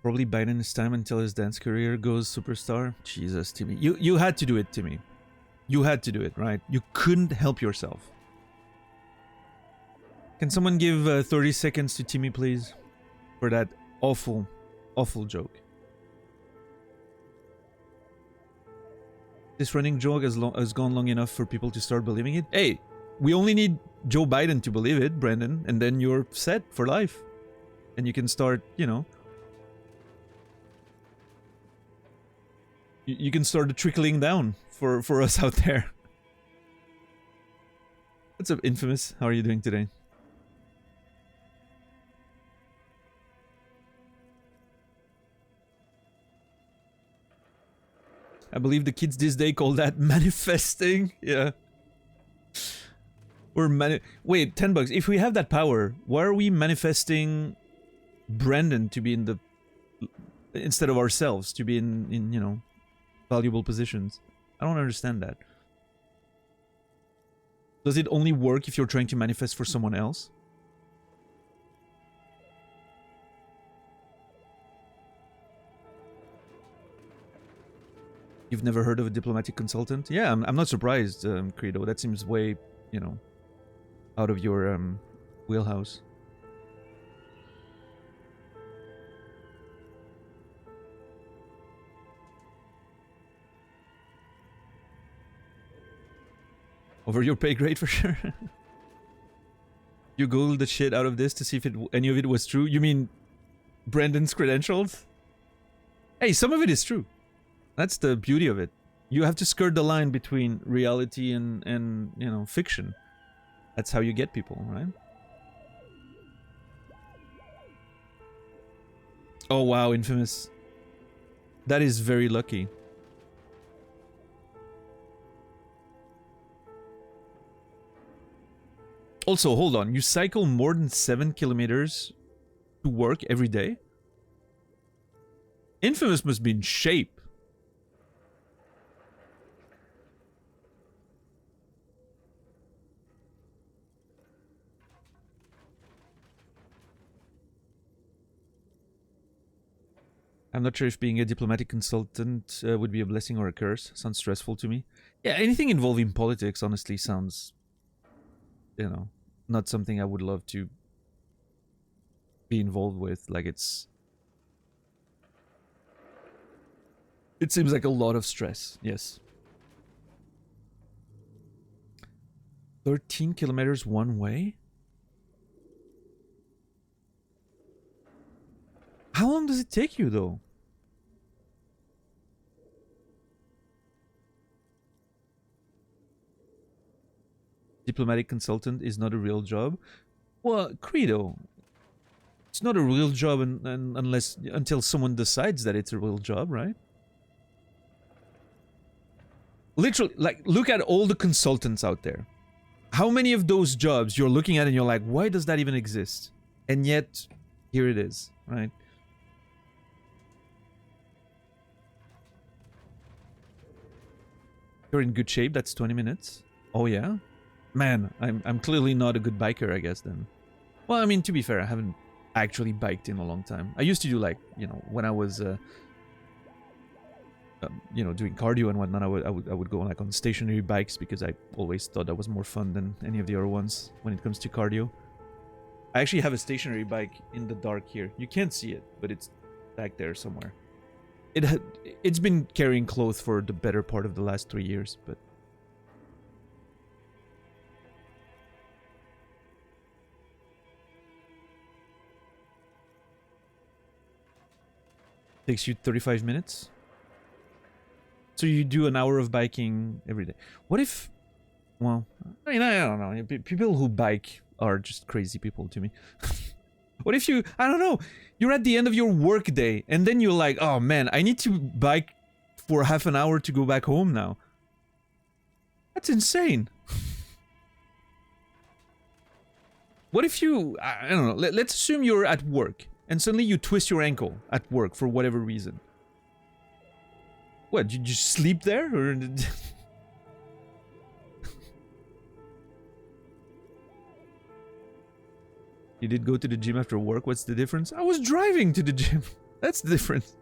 Probably biding his time until his dance career goes superstar. Jesus, Timmy. You had to do it, Timmy. You had to do it, right? You couldn't help yourself. Can someone give 30 seconds to Timmy, please? For that awful, awful joke. This running joke has gone long enough for people to start believing it. Hey, we only need Joe Biden to believe it, Brandon, and then you're set for life. And you can start, you know... You can start trickling down for us out there. What's up, Infamous? How are you doing today? I believe the kids this day call that manifesting. Yeah. We're wait, $10. If we have that power, why are we manifesting Brandon to be in the... instead of ourselves to be in you know, valuable positions? I don't understand that. Does it only work if you're trying to manifest for someone else? You've never heard of a diplomatic consultant? Yeah, I'm not surprised, Credo. That seems way, you know, out of your wheelhouse. Over your pay grade for sure. You googled the shit out of this to see if any of it was true. You mean Brandon's credentials? Hey, some of it is true. That's the beauty of it. You have to skirt the line between reality and you know, fiction. That's how you get people, right? Oh wow, Infamous. That is very lucky. Also, hold on. You cycle more than 7 kilometers to work every day? Infamous must be in shape. I'm not sure if being a diplomatic consultant would be a blessing or a curse. Sounds stressful to me. Yeah, anything involving politics honestly sounds, you know, not something I would love to be involved with. Like, it seems like a lot of stress. Yes. 13 kilometers one way? How long does it take you, though? Diplomatic consultant is not a real job. Well, Credo, it's not a real job until someone decides that it's a real job, right? Literally, like, look at all the consultants out there. How many of those jobs you're looking at and you're like, why does that even exist? And yet, here it is, right? You're in good shape. That's 20 minutes. Oh yeah? Man, I'm clearly not a good biker, I guess, then. Well, I mean, to be fair, I haven't actually biked in a long time. I used to do, like, you know, when I was, you know, doing cardio and whatnot, I would go, like, on stationary bikes because I always thought that was more fun than any of the other ones when it comes to cardio. I actually have a stationary bike in the dark here. You can't see it, but it's back there somewhere. It's been carrying clothes for the better part of the last 3 years, but... Takes you 35 minutes? So you do an hour of biking every day. What if... Well, I mean, I don't know. People who bike are just crazy people to me. What if you... I don't know. You're at the end of your work day, and then you're like, oh man, I need to bike for half an hour to go back home now. That's insane. What if you... I don't know. Let's assume you're at work, and suddenly you twist your ankle at work for whatever reason. What, you just sleep there? Or... You did go to the gym after work? What's the difference? I was driving to the gym. That's the difference.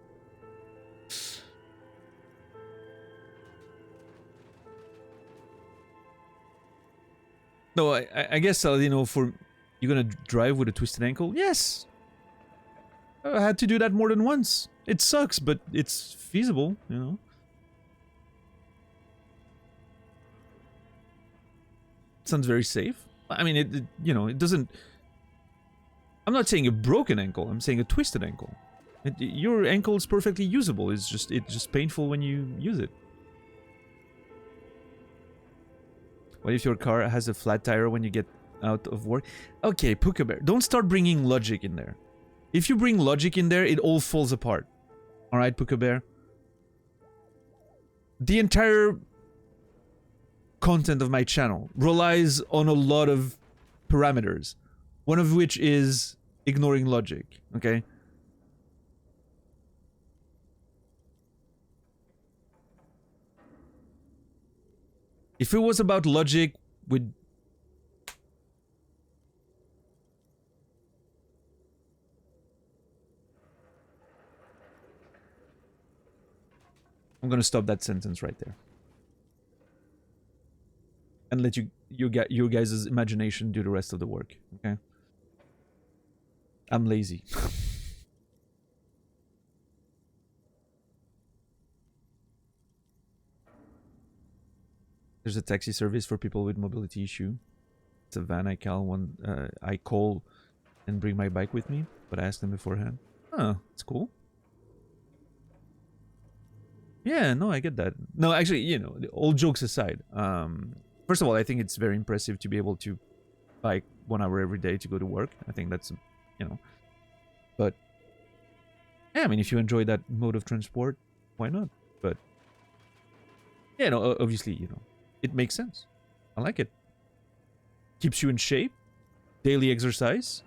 No, I guess, you know, for... You're gonna drive with a twisted ankle? Yes! I had to do that more than once. It sucks, but it's feasible, you know? Sounds very safe. I mean, it you know, it doesn't... I'm not saying a broken ankle, I'm saying a twisted ankle. Your ankle is perfectly usable, it's just painful when you use it. What if your car has a flat tire when you get out of work? Okay, Puka Bear, don't start bringing logic in there. If you bring logic in there, it all falls apart. Alright, Puka Bear? The entire content of my channel relies on a lot of parameters. One of which is ignoring logic, okay? If it was about logic, with... I'm gonna stop that sentence right there. And let your guys' imagination do the rest of the work, okay? I'm lazy. There's a taxi service for people with mobility issue. It's a van I call and bring my bike with me, but I ask them beforehand. Oh, it's cool. Yeah, no, I get that. No, actually, you know, all jokes aside, first of all, I think it's very impressive to be able to bike 1 hour every day to go to work. I think that's, you know, but yeah, I mean, if you enjoy that mode of transport, why not? But yeah, no, obviously, you know, it makes sense. I like it. Keeps you in shape. Daily exercise.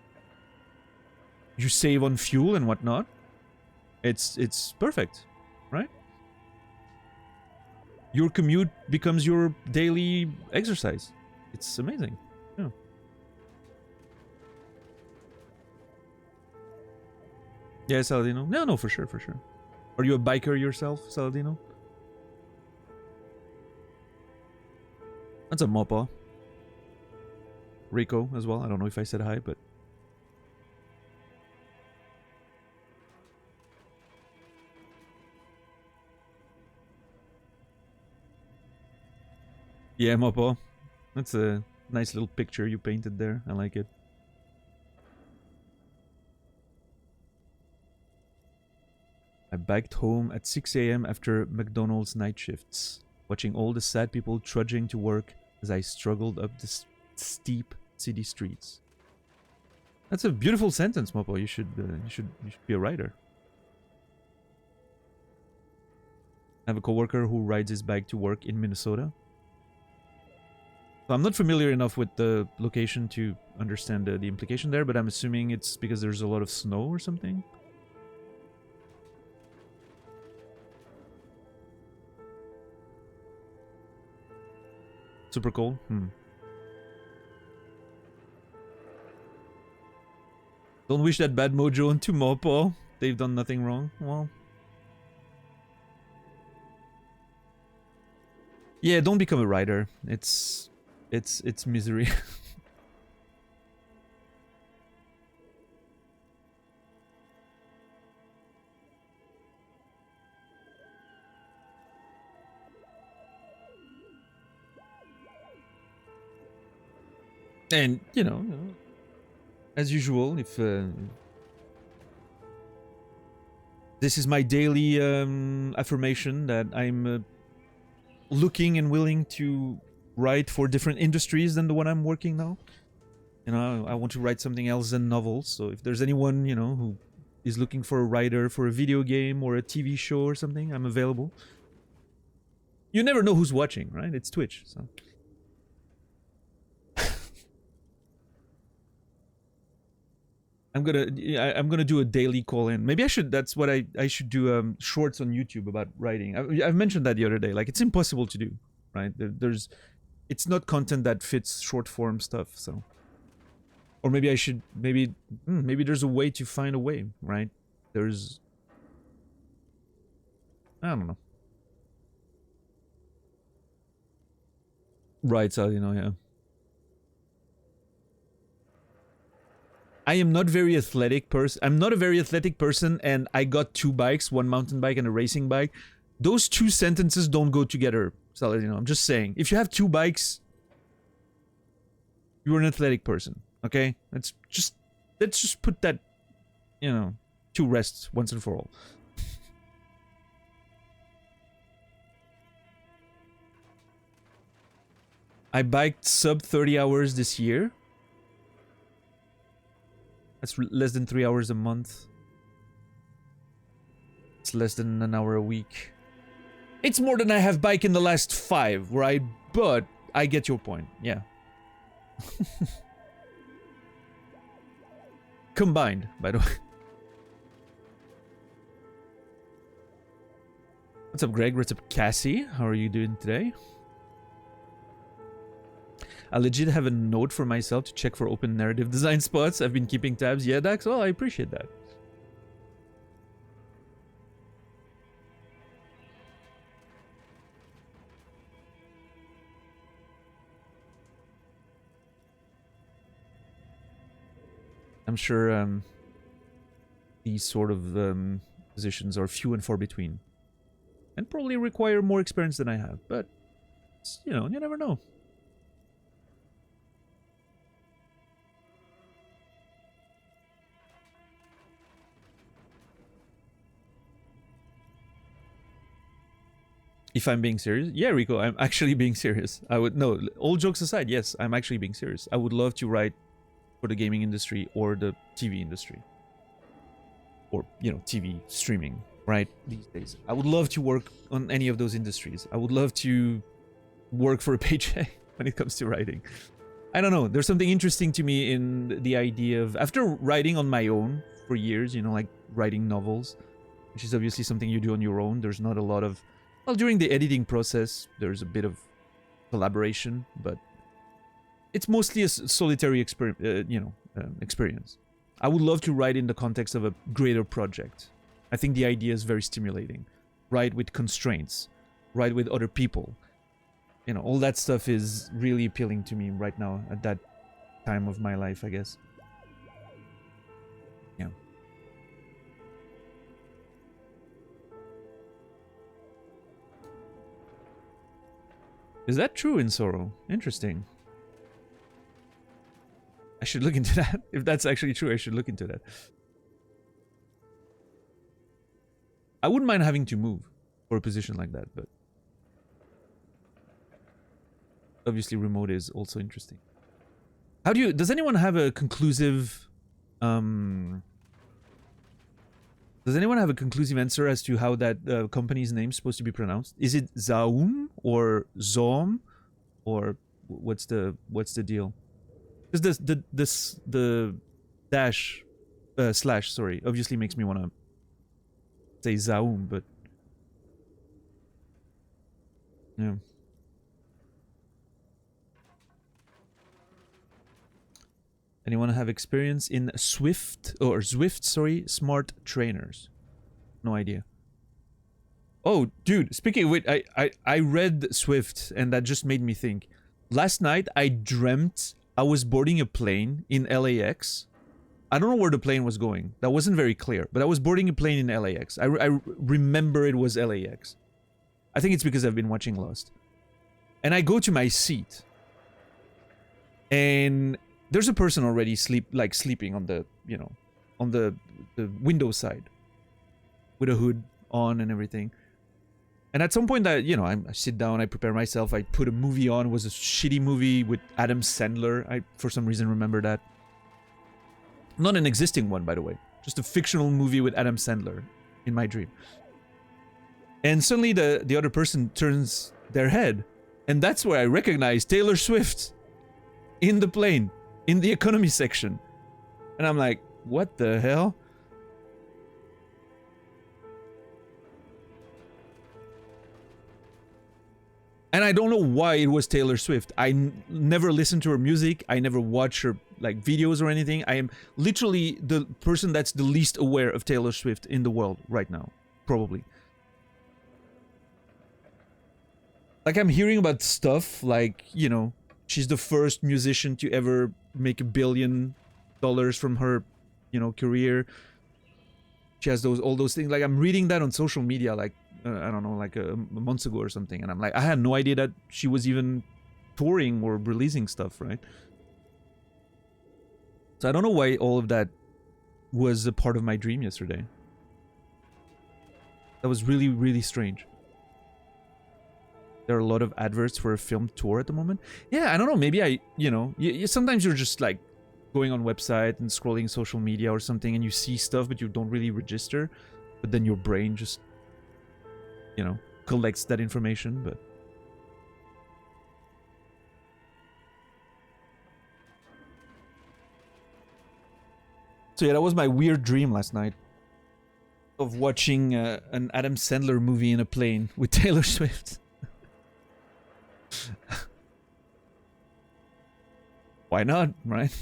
You save on fuel and whatnot. It's perfect, right? Your commute becomes your daily exercise. It's amazing. Yeah. Yeah, Saladino. No, for sure, for sure. Are you a biker yourself, Saladino? That's a Mopa. Rico as well. I don't know if I said hi, but... Yeah, Mopo. That's a nice little picture you painted there. I like it. I biked home at 6 AM after McDonald's night shifts, watching all the sad people trudging to work as I struggled up the steep city streets. That's a beautiful sentence, Mopo. You should be a writer. I have a coworker who rides his bike to work in Minnesota. So I'm not familiar enough with the location to understand the implication there, but I'm assuming it's because there's a lot of snow or something. Super cold? Don't wish that bad mojo onto Mopo. They've done nothing wrong. Well. Yeah, don't become a writer. It's misery. And, you know, as usual, if this is my daily affirmation that I'm looking and willing to write for different industries than the one I'm working now. You know, I want to write something else than novels. So if there's anyone, you know, who is looking for a writer for a video game or a TV show or something, I'm available. You never know who's watching, right? It's Twitch, so... I'm gonna do a daily call-in. Maybe I should. That's what I should do. Shorts on YouTube about writing. I've mentioned that the other day. Like, it's impossible to do, right? It's not content that fits short form stuff. So, or maybe I should. Maybe there's a way to find a way, right? I don't know. Right, so, you know, yeah. I am not very athletic person. I'm not a very athletic person, and I got 2 bikes, one mountain bike and a racing bike. Those 2 sentences don't go together. So, you know, I'm just saying, if you have 2 bikes, you're an athletic person. Okay, let's just put that, you know, to rest once and for all. I biked sub 30 hours this year. That's less than 3 hours a month. It's less than an hour a week. It's more than I have bike in the last 5, right? But I get your point. Yeah. Combined, by the way. What's up, Greg? What's up, Cassie? How are you doing today? I legit have a note for myself to check for open narrative design spots. I've been keeping tabs. Yeah, Dax? Well, I appreciate that. I'm sure these sort of positions are few and far between. And probably require more experience than I have. But, you know, you never know. If I'm being serious? Yeah, Rico, I'm actually being serious. No, all jokes aside, yes, I'm actually being serious. I would love to write for the gaming industry or the TV industry. Or, you know, TV streaming, right? These days. I would love to work on any of those industries. I would love to work for a paycheck when it comes to writing. I don't know. There's something interesting to me in the idea of, after writing on my own for years, you know, like writing novels, which is obviously something you do on your own. There's not a lot of... Well, during the editing process, there's a bit of collaboration, but it's mostly a solitary experience. I would love to write in the context of a greater project. I think the idea is very stimulating. Write with constraints. Write with other people. You know, all that stuff is really appealing to me right now at that time of my life, I guess. Yeah. Is that true in Sorrow? Interesting. I should look into that. If that's actually true, I should look into that. I wouldn't mind having to move for a position like that, but obviously remote is also interesting. Does anyone have a conclusive answer as to how that company's name is supposed to be pronounced? Is it Zaum or Zom, or what's the deal? Because the dash slash, sorry, obviously makes me want to say Zaum, but yeah. Anyone have experience in Zwift, sorry, smart trainers? No idea. Oh, dude, speaking of which, I read Swift, and that just made me think. Last night, I dreamt I was boarding a plane in LAX. I don't know where the plane was going. That wasn't very clear, but I was boarding a plane in LAX. I remember it was LAX. I think it's because I've been watching Lost. And I go to my seat, and there's a person already sleeping on the, you know, on the window side with a hood on and everything. And at some point, you know, I sit down, I prepare myself, I put a movie on. It was a shitty movie with Adam Sandler. I, for some reason, remember that. Not an existing one, by the way. Just a fictional movie with Adam Sandler in my dream. And suddenly the other person turns their head. And that's where I recognize Taylor Swift in the plane, in the economy section. And I'm like, what the hell? And I don't know why it was Taylor Swift. I never listened to her music. I never watched her like videos or anything. I am literally the person that's the least aware of Taylor Swift in the world right now. Probably. Like, I'm hearing about stuff like, you know, she's the first musician to ever make $1 billion from her, you know, career. She has all those things. Like, I'm reading that on social media, like, I don't know, like a month ago or something. And I'm like, I had no idea that she was even touring or releasing stuff, right? So I don't know why all of that was a part of my dream yesterday. That was really, really strange. There are a lot of adverts for a film tour at the moment. Yeah, I don't know. Maybe you know, sometimes you're just like going on website and scrolling social media or something, and you see stuff, but you don't really register. But then your brain just, you know, collects that information. But so yeah, that was my weird dream last night of watching an Adam Sandler movie in a plane with Taylor Swift. Why not, right?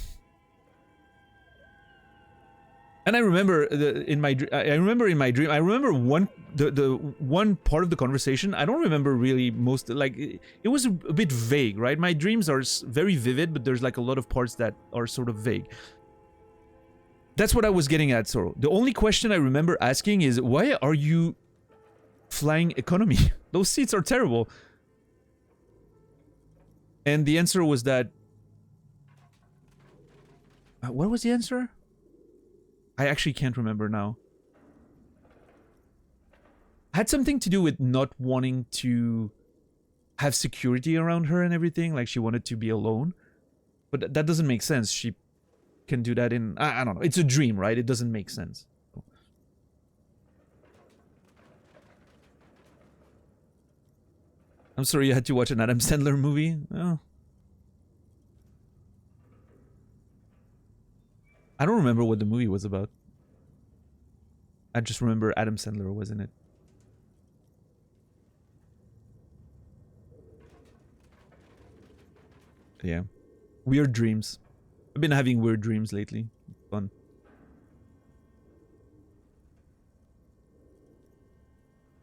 And I remember in my dream, I remember the one part of the conversation. I don't remember really most, like, it was a bit vague, right? My dreams are very vivid, but there's like a lot of parts that are sort of vague. That's what I was getting at, Soro. The only question I remember asking is, why are you flying economy? Those seats are terrible. And the answer was that... what was the answer? I actually can't remember now. Had something to do with not wanting to have security around her and everything. Like, she wanted to be alone. But that doesn't make sense. She can do that in... I don't know. It's a dream, right? It doesn't make sense. I'm sorry you had to watch an Adam Sandler movie. Oh. I don't remember what the movie was about. I just remember Adam Sandler was in it. Yeah. Weird dreams. I've been having weird dreams lately. Fun.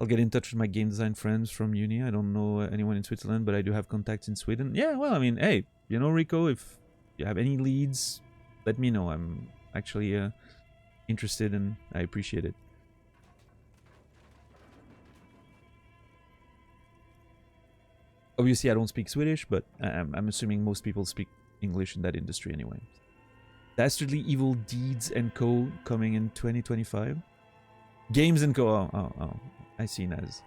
I'll get in touch with my game design friends from uni. I don't know anyone in Switzerland, but I do have contacts in Sweden. Yeah, well, I mean, hey, you know, Rico, if you have any leads, let me know. I'm actually interested and I appreciate it. Obviously, I don't speak Swedish, but I'm assuming most people speak English in that industry anyway. Dastardly Evil Deeds & Co. coming in 2025. Games & Co. Oh. I see Naz.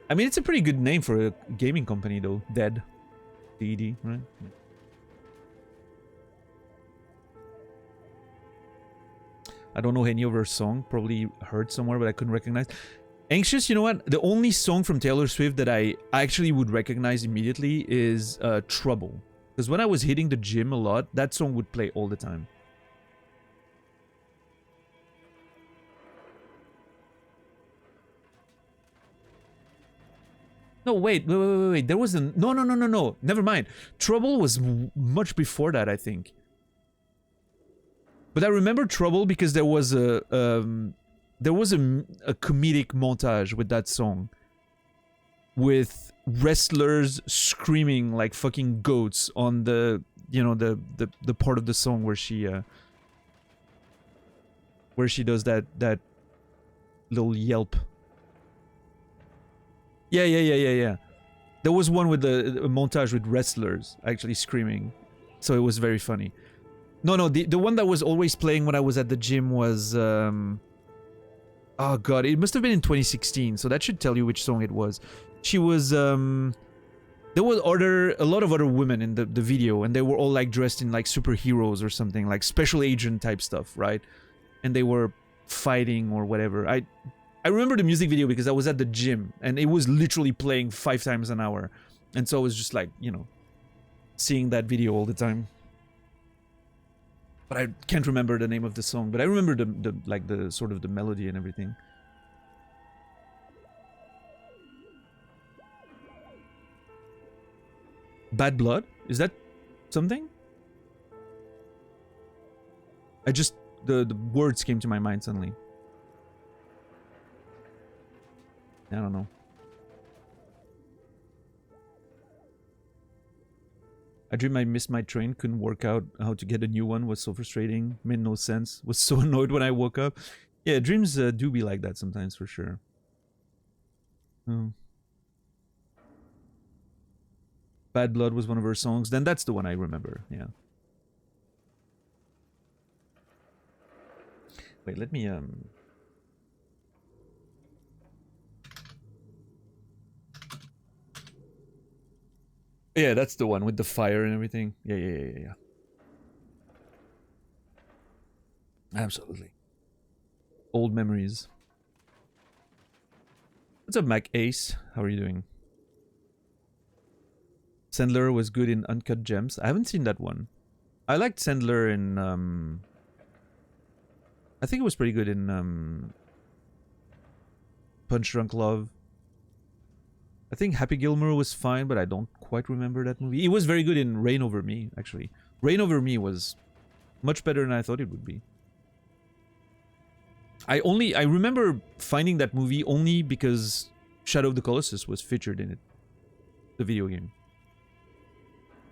I mean, it's a pretty good name for a gaming company, though. Dead. DED, right? I don't know any of her song. Probably heard somewhere, but I couldn't recognize. Anxious, you know what? The only song from Taylor Swift that I actually would recognize immediately is Trouble. Because when I was hitting the gym a lot, that song would play all the time. No, No, wait. There was a no. Never mind. Trouble was much before that, I think. But I remember Trouble because there was a comedic montage with that song, with wrestlers screaming like fucking goats on the the part of the song where she does that little yelp. Yeah. There was one with a montage with wrestlers actually screaming, so it was very funny. No, the one that was always playing when I was at the gym was oh god, it must have been in 2016, so that should tell you which song it was. She was there was a lot of other women in the video, and they were all like dressed in like superheroes or something, like special agent type stuff, right? And they were fighting or whatever. I remember the music video because I was at the gym and it was literally playing 5 times an hour, and so I was just like, seeing that video all the time. But I can't remember the name of the song, but I remember the sort of the melody and everything. Bad Blood? Is that something? The words came to my mind suddenly. I don't know. I dreamed I missed my train, couldn't work out how to get a new one, was so frustrating, made no sense, was so annoyed when I woke up. Yeah, dreams do be like that sometimes, for sure. Oh. Bad Blood was one of her songs, then that's the one I remember, yeah. Wait, let me, yeah, that's the one with the fire and everything. Yeah. Absolutely. Old memories. What's up, Mac Ace? How are you doing? Sandler was good in Uncut Gems. I haven't seen that one. I liked Sandler in, I think it was pretty good in, Punch Drunk Love. I think Happy Gilmore was fine, but I don't quite remember that movie. It was very good in Reign Over Me, actually. Reign Over Me was much better than I thought it would be. I remember finding that movie only because Shadow of the Colossus was featured in it. The video game.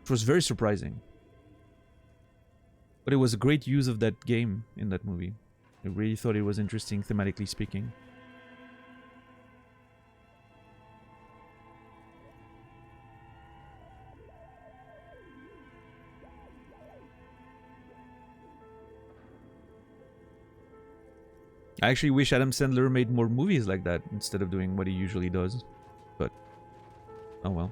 It was very surprising. But it was a great use of that game in that movie. I really thought it was interesting, thematically speaking. I actually wish Adam Sandler made more movies like that instead of doing what he usually does. But, oh well.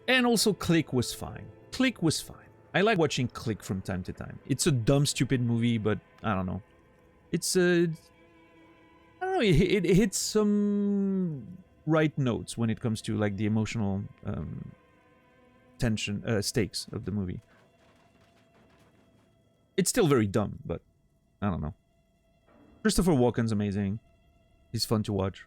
And also Click was fine. Click was fine. I like watching Click from time to time. It's a dumb, stupid movie, but I don't know. It's I don't know, it hits some right notes when it comes to like the emotional tension, stakes of the movie. It's still very dumb, but I don't know. Christopher Walken's amazing. He's fun to watch.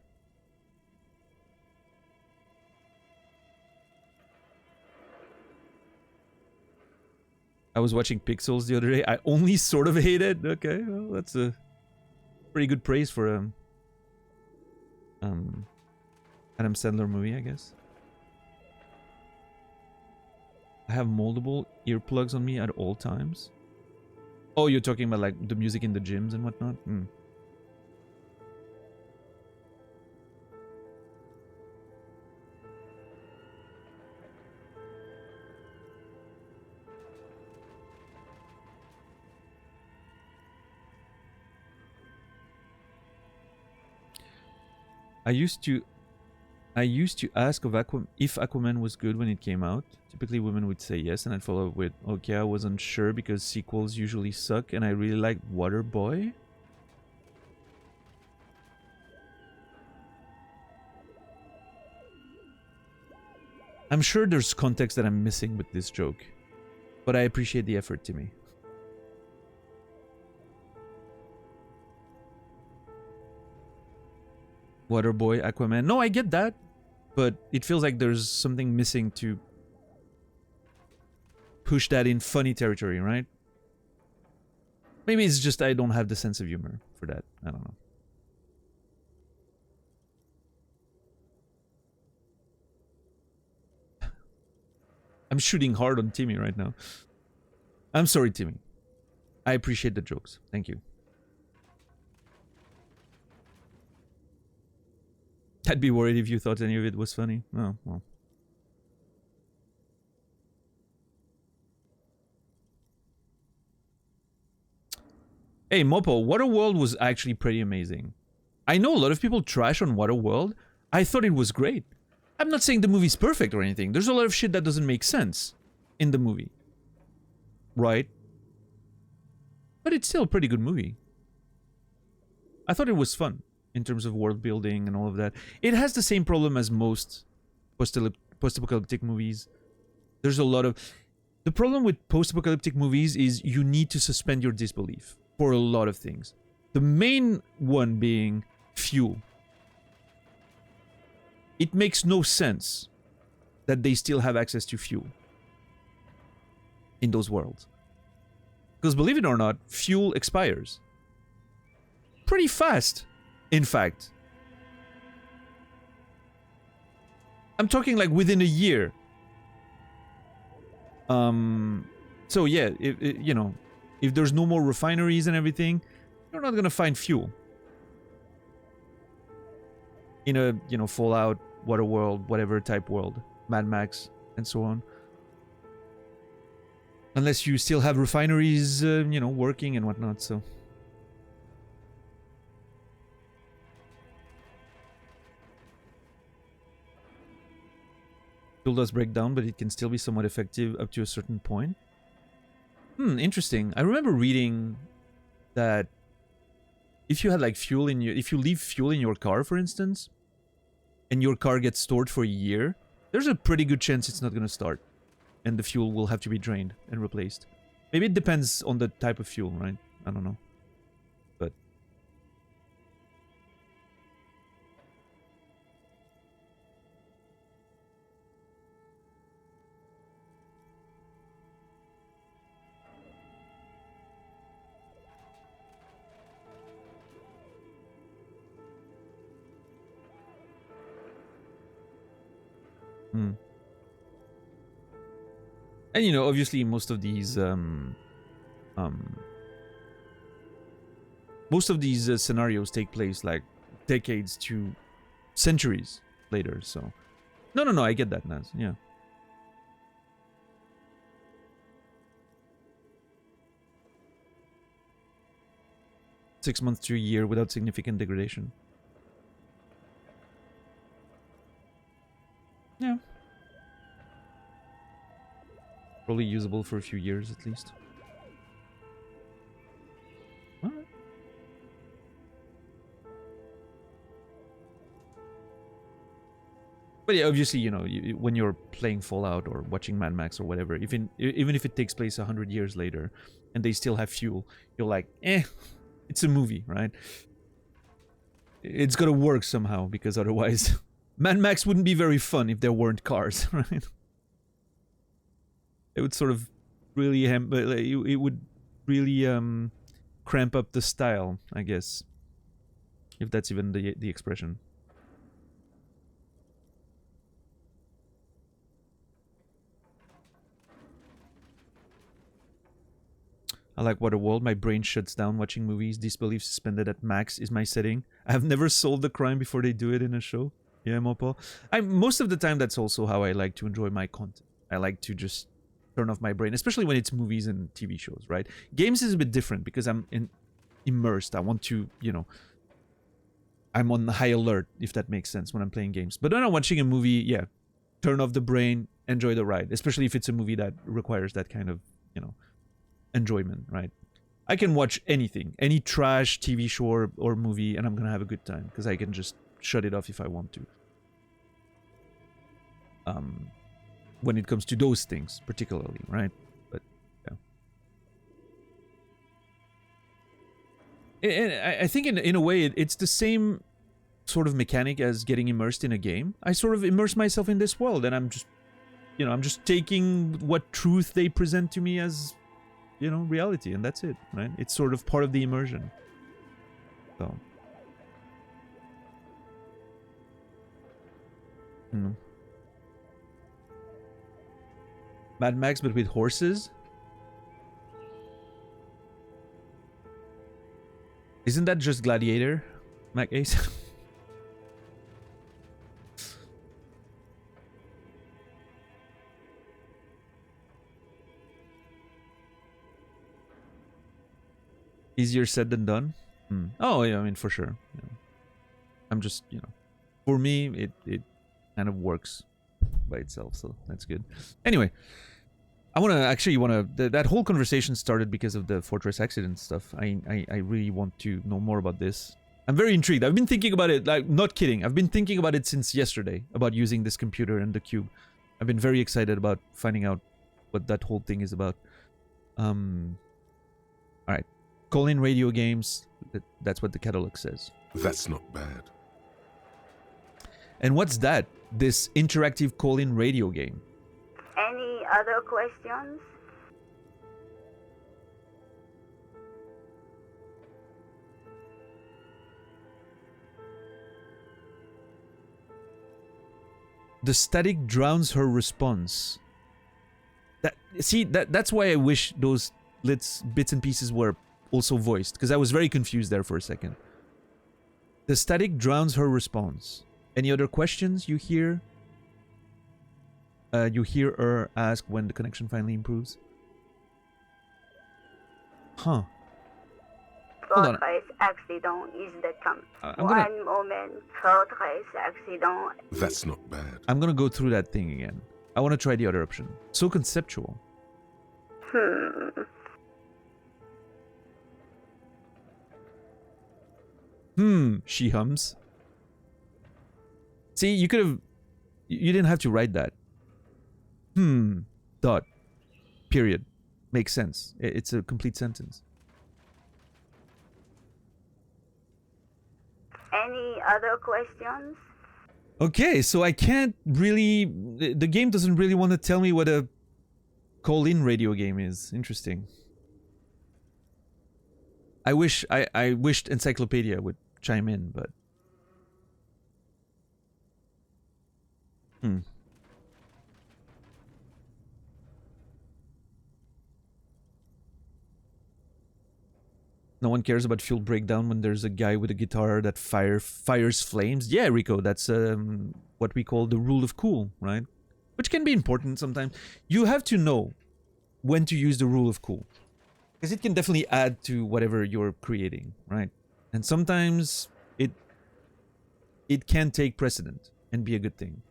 I was watching Pixels the other day. I only sort of hate it. Okay, well, that's a pretty good praise for Adam Sandler movie, I guess. I have moldable earplugs on me at all times. Oh, you're talking about like the music in the gyms and whatnot? Mm. I used to ask of if Aquaman was good when it came out. Typically women would say yes, and I'd follow up with, okay, I wasn't sure because sequels usually suck, and I really liked Waterboy. I'm sure there's context that I'm missing with this joke, but I appreciate the effort, Timmy. Waterboy, Aquaman. No, I get that, but it feels like there's something missing to push that in funny territory, right? Maybe it's just I don't have the sense of humor for that. I don't know. I'm shooting hard on Timmy right now. I'm sorry, Timmy. I appreciate the jokes. Thank you. I'd be worried if you thought any of it was funny. Oh, well. Hey, Mopo, Waterworld was actually pretty amazing. I know a lot of people trash on Waterworld. I thought it was great. I'm not saying the movie's perfect or anything. There's a lot of shit that doesn't make sense in the movie. Right? But it's still a pretty good movie. I thought it was fun in terms of world building and all of that. It has the same problem as most post-apocalyptic movies. There's a lot of... The problem with post-apocalyptic movies is you need to suspend your disbelief for a lot of things. The main one being fuel. It makes no sense that they still have access to fuel in those worlds. Because believe it or not, fuel expires. Pretty fast, in fact. I'm talking like within a year. So yeah, you know, if there's no more refineries and everything, you're not gonna find fuel. In a, you know, Fallout, Waterworld, whatever type world, Mad Max, and so on. Unless you still have refineries, you know, working and whatnot, so... Fuel does break down, but it can still be somewhat effective up to a certain point. Interesting. I remember reading that if you had like fuel in your... If you leave fuel in your car, for instance, and your car gets stored for a year, there's a pretty good chance it's not going to start. And the fuel will have to be drained and replaced. Maybe it depends on the type of fuel, right? I don't know. But... And, you know, obviously most of these scenarios take place like decades to centuries later, so... No, I get that, Naz, yeah. Six months to a year without significant degradation. Yeah. Probably usable for a few years at least. Alright. But yeah, obviously, you know, when you're playing Fallout or watching Mad Max or whatever, even if it takes place 100 years later and they still have fuel, you're like, it's a movie, right? It's gotta work somehow, because otherwise Mad Max wouldn't be very fun if there weren't cars, right? It would sort of really it would really cramp up the style, I guess, if that's even the expression. I like Waterworld. My brain shuts down watching movies. Disbelief suspended at max is my setting. I have never solved the crime before they do it in a show. Yeah, Mopo. Most of the time, that's also how I like to enjoy my content. I like to just turn off my brain, especially when it's movies and TV shows, right? Games is a bit different because I'm immersed. I want to, you know, I'm on high alert, if that makes sense, when I'm playing games. But when I'm watching a movie, yeah, turn off the brain, enjoy the ride, especially if it's a movie that requires that kind of, you know, enjoyment, right? I can watch anything, any trash TV show or movie, and I'm gonna have a good time because I can just shut it off if I want to. When it comes to those things, particularly, right? But yeah, and I think in a way it's the same sort of mechanic as getting immersed in a game. I sort of immerse myself in this world, and I'm just, I'm just taking what truth they present to me as, reality, and that's it, right? It's sort of part of the immersion. So. Mad Max, but with horses? Isn't that just Gladiator, Mac Ace? Easier said than done? Oh, yeah, I mean, for sure. Yeah. I'm just, for me, it kind of works by itself, so that's good. Anyway, that whole conversation started because of the Fortress accident stuff. I really want to know more about this. I'm very intrigued. I've been thinking about it, like, not kidding. I've been thinking about it since yesterday, about using this computer and the cube. I've been very excited about finding out what that whole thing is about. Alright. Call-in radio games. That's what the catalog says. That's not bad. And what's that? This interactive call-in radio game? Any other questions? The static drowns her response. That's why I wish those bits and pieces were also voiced, because I was very confused there for a second. The static drowns her response. Any other questions you hear? You hear her ask when the connection finally improves. Huh. Hold on. Fortress accident is the camp. One moment. Fortress accident. That's not bad. I'm gonna go through that thing again. I want to try the other option. So conceptual. She hums. See, you didn't have to write that. Dot. Period. Makes sense. It's a complete sentence. Any other questions? Okay, so I can't really... The game doesn't really want to tell me what a call-in radio game is. Interesting. I wished Encyclopedia would chime in, but... No one cares about fuel breakdown when there's a guy with a guitar that fires flames. Yeah, Rico, that's what we call the rule of cool, right? Which can be important sometimes. You have to know when to use the rule of cool, because it can definitely add to whatever you're creating, right? And sometimes it can take precedent and be a good thing.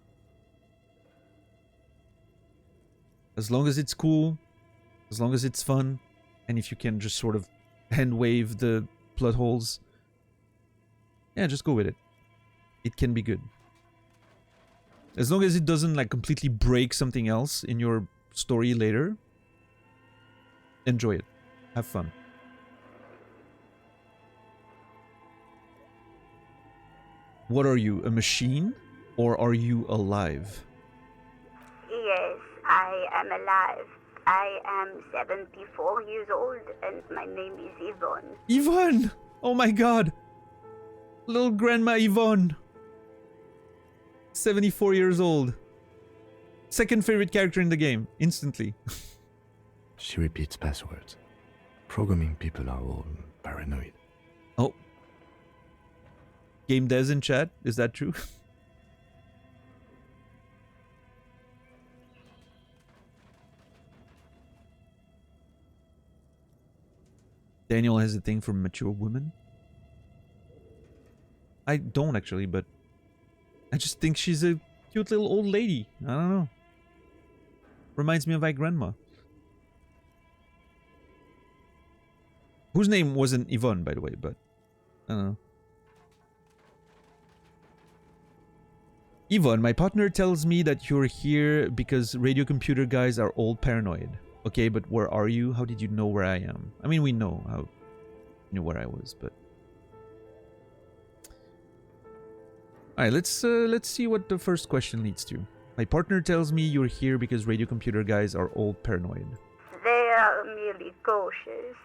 As long as it's cool, as long as it's fun, and if you can just sort of hand wave the plot holes, yeah, just go with it. It can be good. As long as it doesn't like completely break something else in your story later, enjoy it. Have fun. What are you, a machine? Or are you alive? Yes, I am alive. I am 74 years old and my name is Yvonne. Yvonne! Oh my god! Little Grandma Yvonne. 74 years old. Second favorite character in the game, instantly. She repeats passwords. Programming people are all paranoid. Oh. Game devs in chat, is that true? Daniel has a thing for mature women. I don't actually, but I just think she's a cute little old lady. I don't know. Reminds me of my grandma. Whose name wasn't Yvonne, by the way, but I don't know. Yvonne, my partner tells me that you're here because radio computer guys are all paranoid. Okay, but where are you? How did you know where I am? I mean, we know how you knew where I was, but... Alright, let's see what the first question leads to. My partner tells me you're here because radio computer guys are all paranoid. They are merely cautious.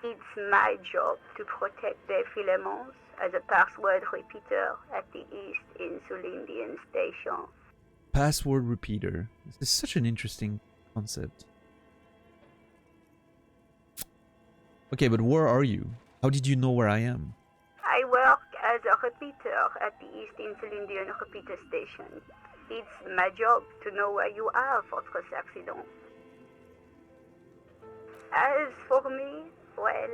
It's my job to protect their filaments as a password repeater at the East Insulindian Station. Password repeater. This is such an interesting concept. Okay, but where are you? How did you know where I am? I work as a repeater at the East Insulindian repeater station. It's my job to know where you are, Fortress Accident. As for me, well,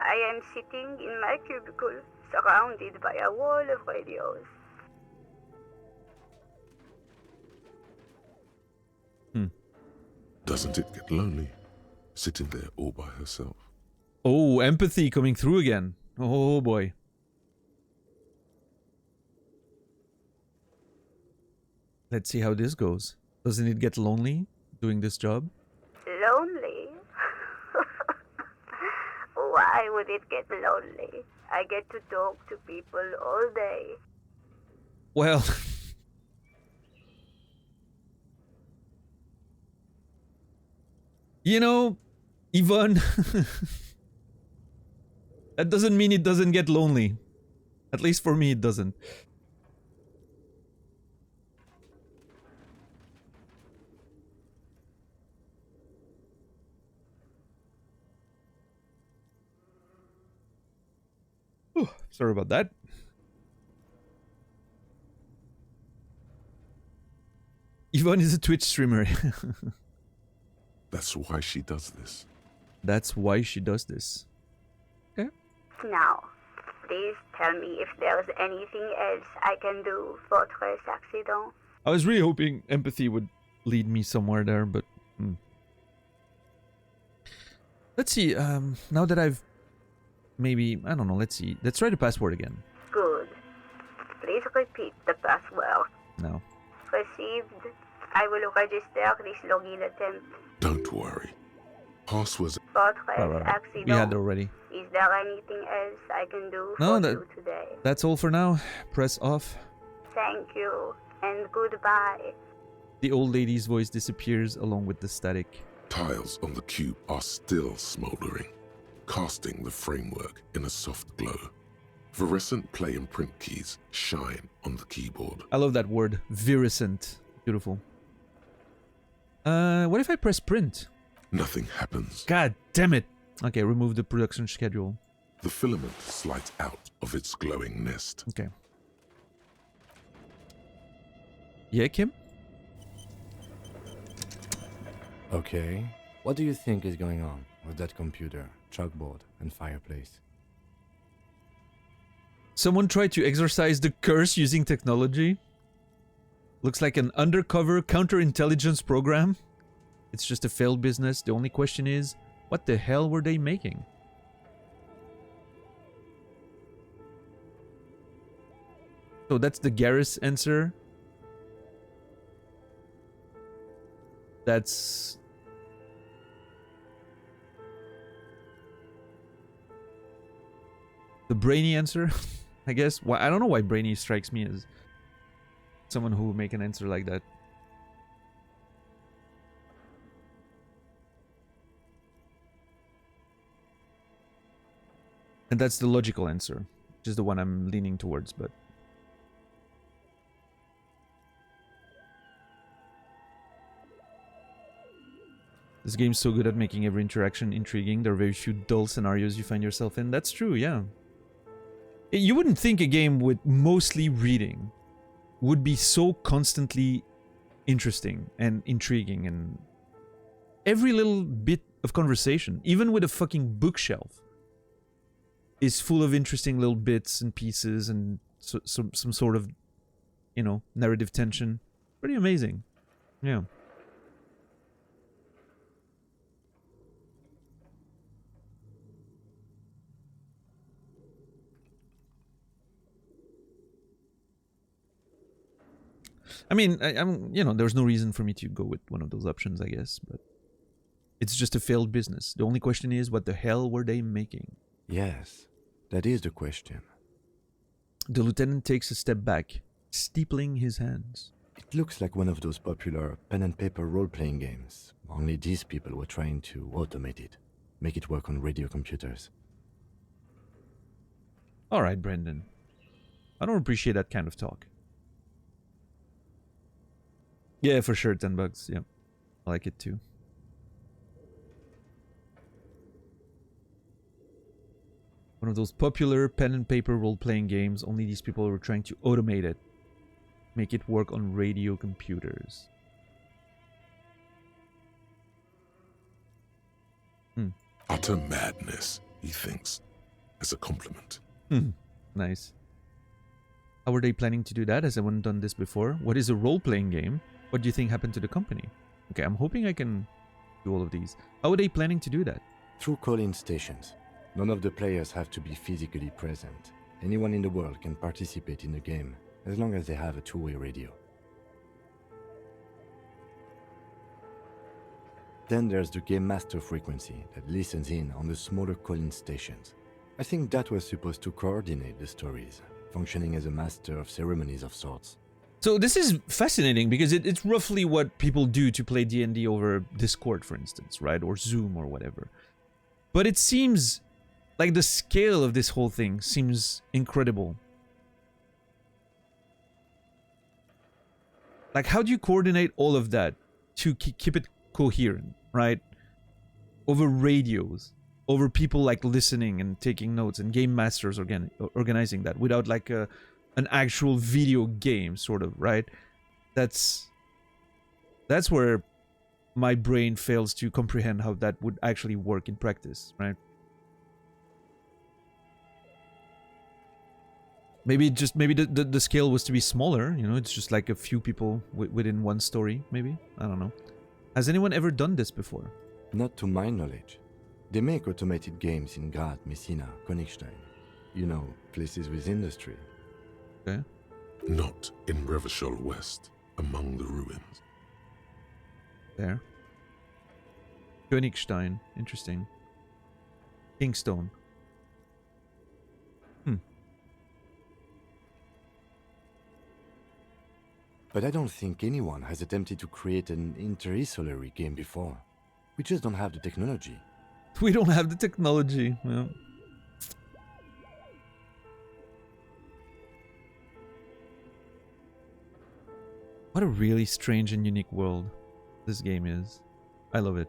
I am sitting in my cubicle, surrounded by a wall of radios. Doesn't it get lonely, sitting there all by herself? Oh, empathy coming through again. Oh boy. Let's see how this goes. Doesn't it get lonely doing this job? Lonely? Why would it get lonely? I get to talk to people all day. Well, you know, Yvonne, that doesn't mean it doesn't get lonely. At least for me, it doesn't. Whew, sorry about that. Yvonne is a Twitch streamer. That's why she does this. That's why she does this. Okay. Now, please tell me if there's anything else I can do, Fortress Accident. I was really hoping empathy would lead me somewhere there, but... Let's see, now that I've... Maybe, I don't know, let's see. Let's try the password again. Good. Please repeat the password. No. Received. I will register this login attempt. Don't worry. Passwords. Fortress Accident. We had it already. Is there anything else I can do No, for you today? That's all for now. Press off. Thank you, and goodbye. The old lady's voice disappears along with the static. Tiles on the cube are still smoldering, casting the framework in a soft glow. Virescent play and print keys shine on the keyboard. I love that word. Virescent. Beautiful. What if I press print? Nothing happens. God damn it. Okay, remove the production schedule. The filament slides out of its glowing nest. Okay. Yeah, Kim? Okay. What do you think is going on with that computer, chalkboard, and fireplace? Someone tried to exorcise the curse using technology. Looks like an undercover counterintelligence program. It's just a failed business. The only question is, what the hell were they making? So that's the Garrus answer. That's... the brainy answer, I guess. Why, I don't know why brainy strikes me as someone who would make an answer like that. And that's the logical answer, which is the one I'm leaning towards, but... This game's so good at making every interaction intriguing. There are very few dull scenarios you find yourself in. That's true, yeah. You wouldn't think a game with mostly reading would be so constantly interesting and intriguing, and every little bit of conversation, even with a fucking bookshelf, is full of interesting little bits and pieces and some sort of, you know, narrative tension. Pretty amazing. Yeah. I mean, I'm, you know, there's no reason for me to go with one of those options, I guess, but it's just a failed business. The only question is, what the hell were they making? Yes, that is the question. The lieutenant takes a step back. steepling his hands. It looks like one of those popular pen and paper role-playing games. Only these people were trying to automate it, make it work on radio computers. All right, Brendan. I don't appreciate that kind of talk. Yeah, for sure, $10. Yeah, I like it too. One of those popular pen and paper role-playing games. Only these people were trying to automate it, make it work on radio computers. Utter madness, he thinks, as a compliment. Nice. How are they planning to do that? Has anyone done this before? What is a role-playing game? What do you think happened to the company? Okay, I'm hoping I can do all of these. How are they planning to do that? Through call-in stations. None of the players have to be physically present. Anyone in the world can participate in the game, as long as they have a two-way radio. Then there's the Game Master frequency that listens in on the smaller call-in stations. I think that was supposed to coordinate the stories, functioning as a master of ceremonies of sorts. So this is fascinating because it's roughly what people do to play D&D over Discord, for instance, right? Or Zoom or whatever. But it seems like the scale of this whole thing seems incredible. Like, how do you coordinate all of that to keep it coherent, right? Over radios, over people like listening and taking notes, and game masters organizing that without like an actual video game, sort of, right? That's where my brain fails to comprehend how that would actually work in practice, right? Maybe the scale was to be smaller, you know, it's just like a few people within one story, maybe? I don't know. Has anyone ever done this before? Not to my knowledge. They make automated games in Graz, Messina, Königstein. You know, places with industry. Okay. Not in Revachol West, among the ruins. There. Königstein. Interesting. Kingstone. But I don't think anyone has attempted to create an inter-isolary game before. We just don't have the technology. We don't have the technology. Yeah. What a really strange and unique world this game is. I love it.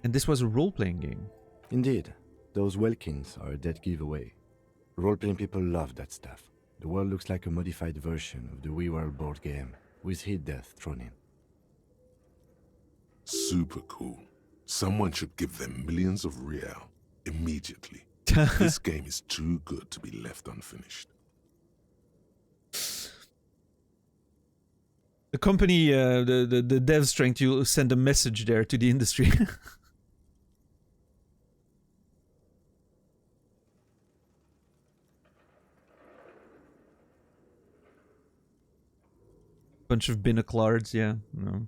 And this was a role-playing game. Indeed, those Welkins are a dead giveaway. Role-playing people love that stuff. The world looks like a modified version of the WeWorld board game, with hit death thrown in. Super cool. Someone should give them millions of real immediately. This game is too good to be left unfinished. The company, the devs trying to send a message there to the industry. Bunch of binoclards, yeah. No.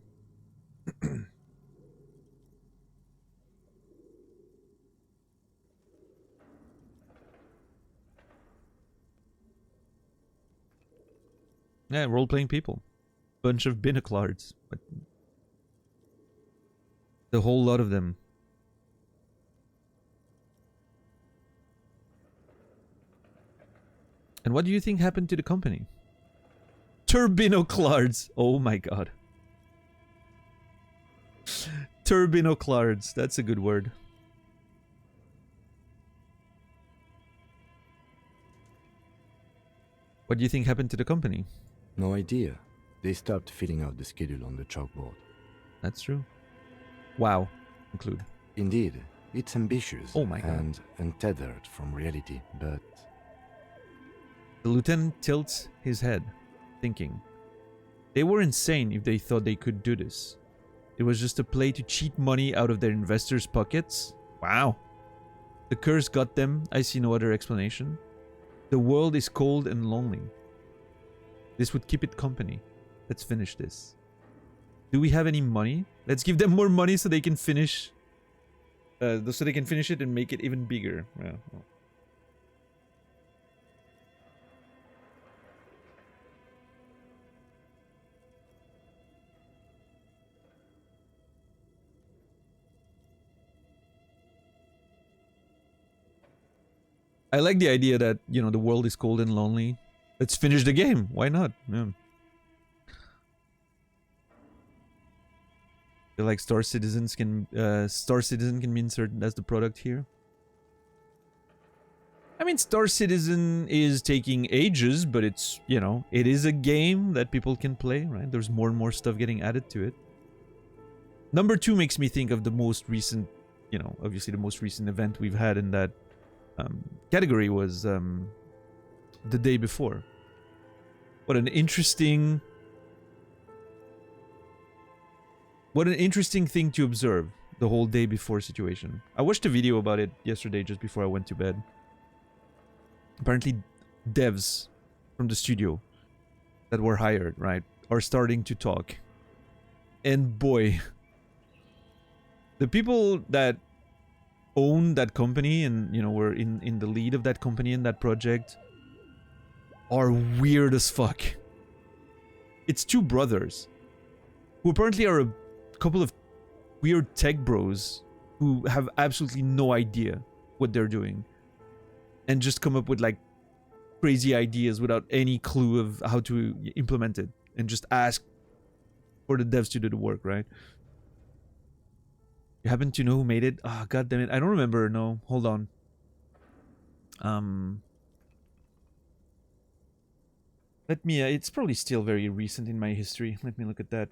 Yeah, role-playing people. Bunch of binoclards. But the whole lot of them. And what do you think happened to the company? Turbinoclards. Oh my god. Turbinoclards. That's a good word. What do you think happened to the company? No idea. They stopped filling out the schedule on the chalkboard. That's true. Wow. Include. Indeed, it's ambitious Oh my God. and untethered from reality, but The lieutenant tilts his head, thinking. They were insane if they thought they could do this. It was just a play to cheat money out of their investors' pockets? Wow. The curse got them. I see no other explanation. The world is cold and lonely. This would keep it company. Let's finish this. Do we have any money? Let's give them more money so they can finish. So they can finish it and make it even bigger. Yeah. I like the idea that, you know, the world is cold and lonely. Let's finish the game. Why not? Yeah. I feel like Star Citizen can be inserted as the product here. I mean, Star Citizen is taking ages, but it's, you know, it is a game that people can play, right? There's more and more stuff getting added to it. Number 2 makes me think of the most recent, you know, obviously the most recent event we've had in that category was the day before. What an interesting thing to observe, the whole day before situation. I watched a video about it yesterday just before I went to bed. Apparently devs from the studio that were hired, right, are starting to talk. And boy, the people that own that company and, you know, were in the lead of that company and that project are weird as fuck. It's 2 brothers who apparently are a couple of weird tech bros who have absolutely no idea what they're doing and just come up with like crazy ideas without any clue of how to implement it and just ask for the devs to do the work, right? You happen to know who made it? Ah, god damn it. I don't remember. No, hold on. Let me, it's probably still very recent in my history. Let me look at that.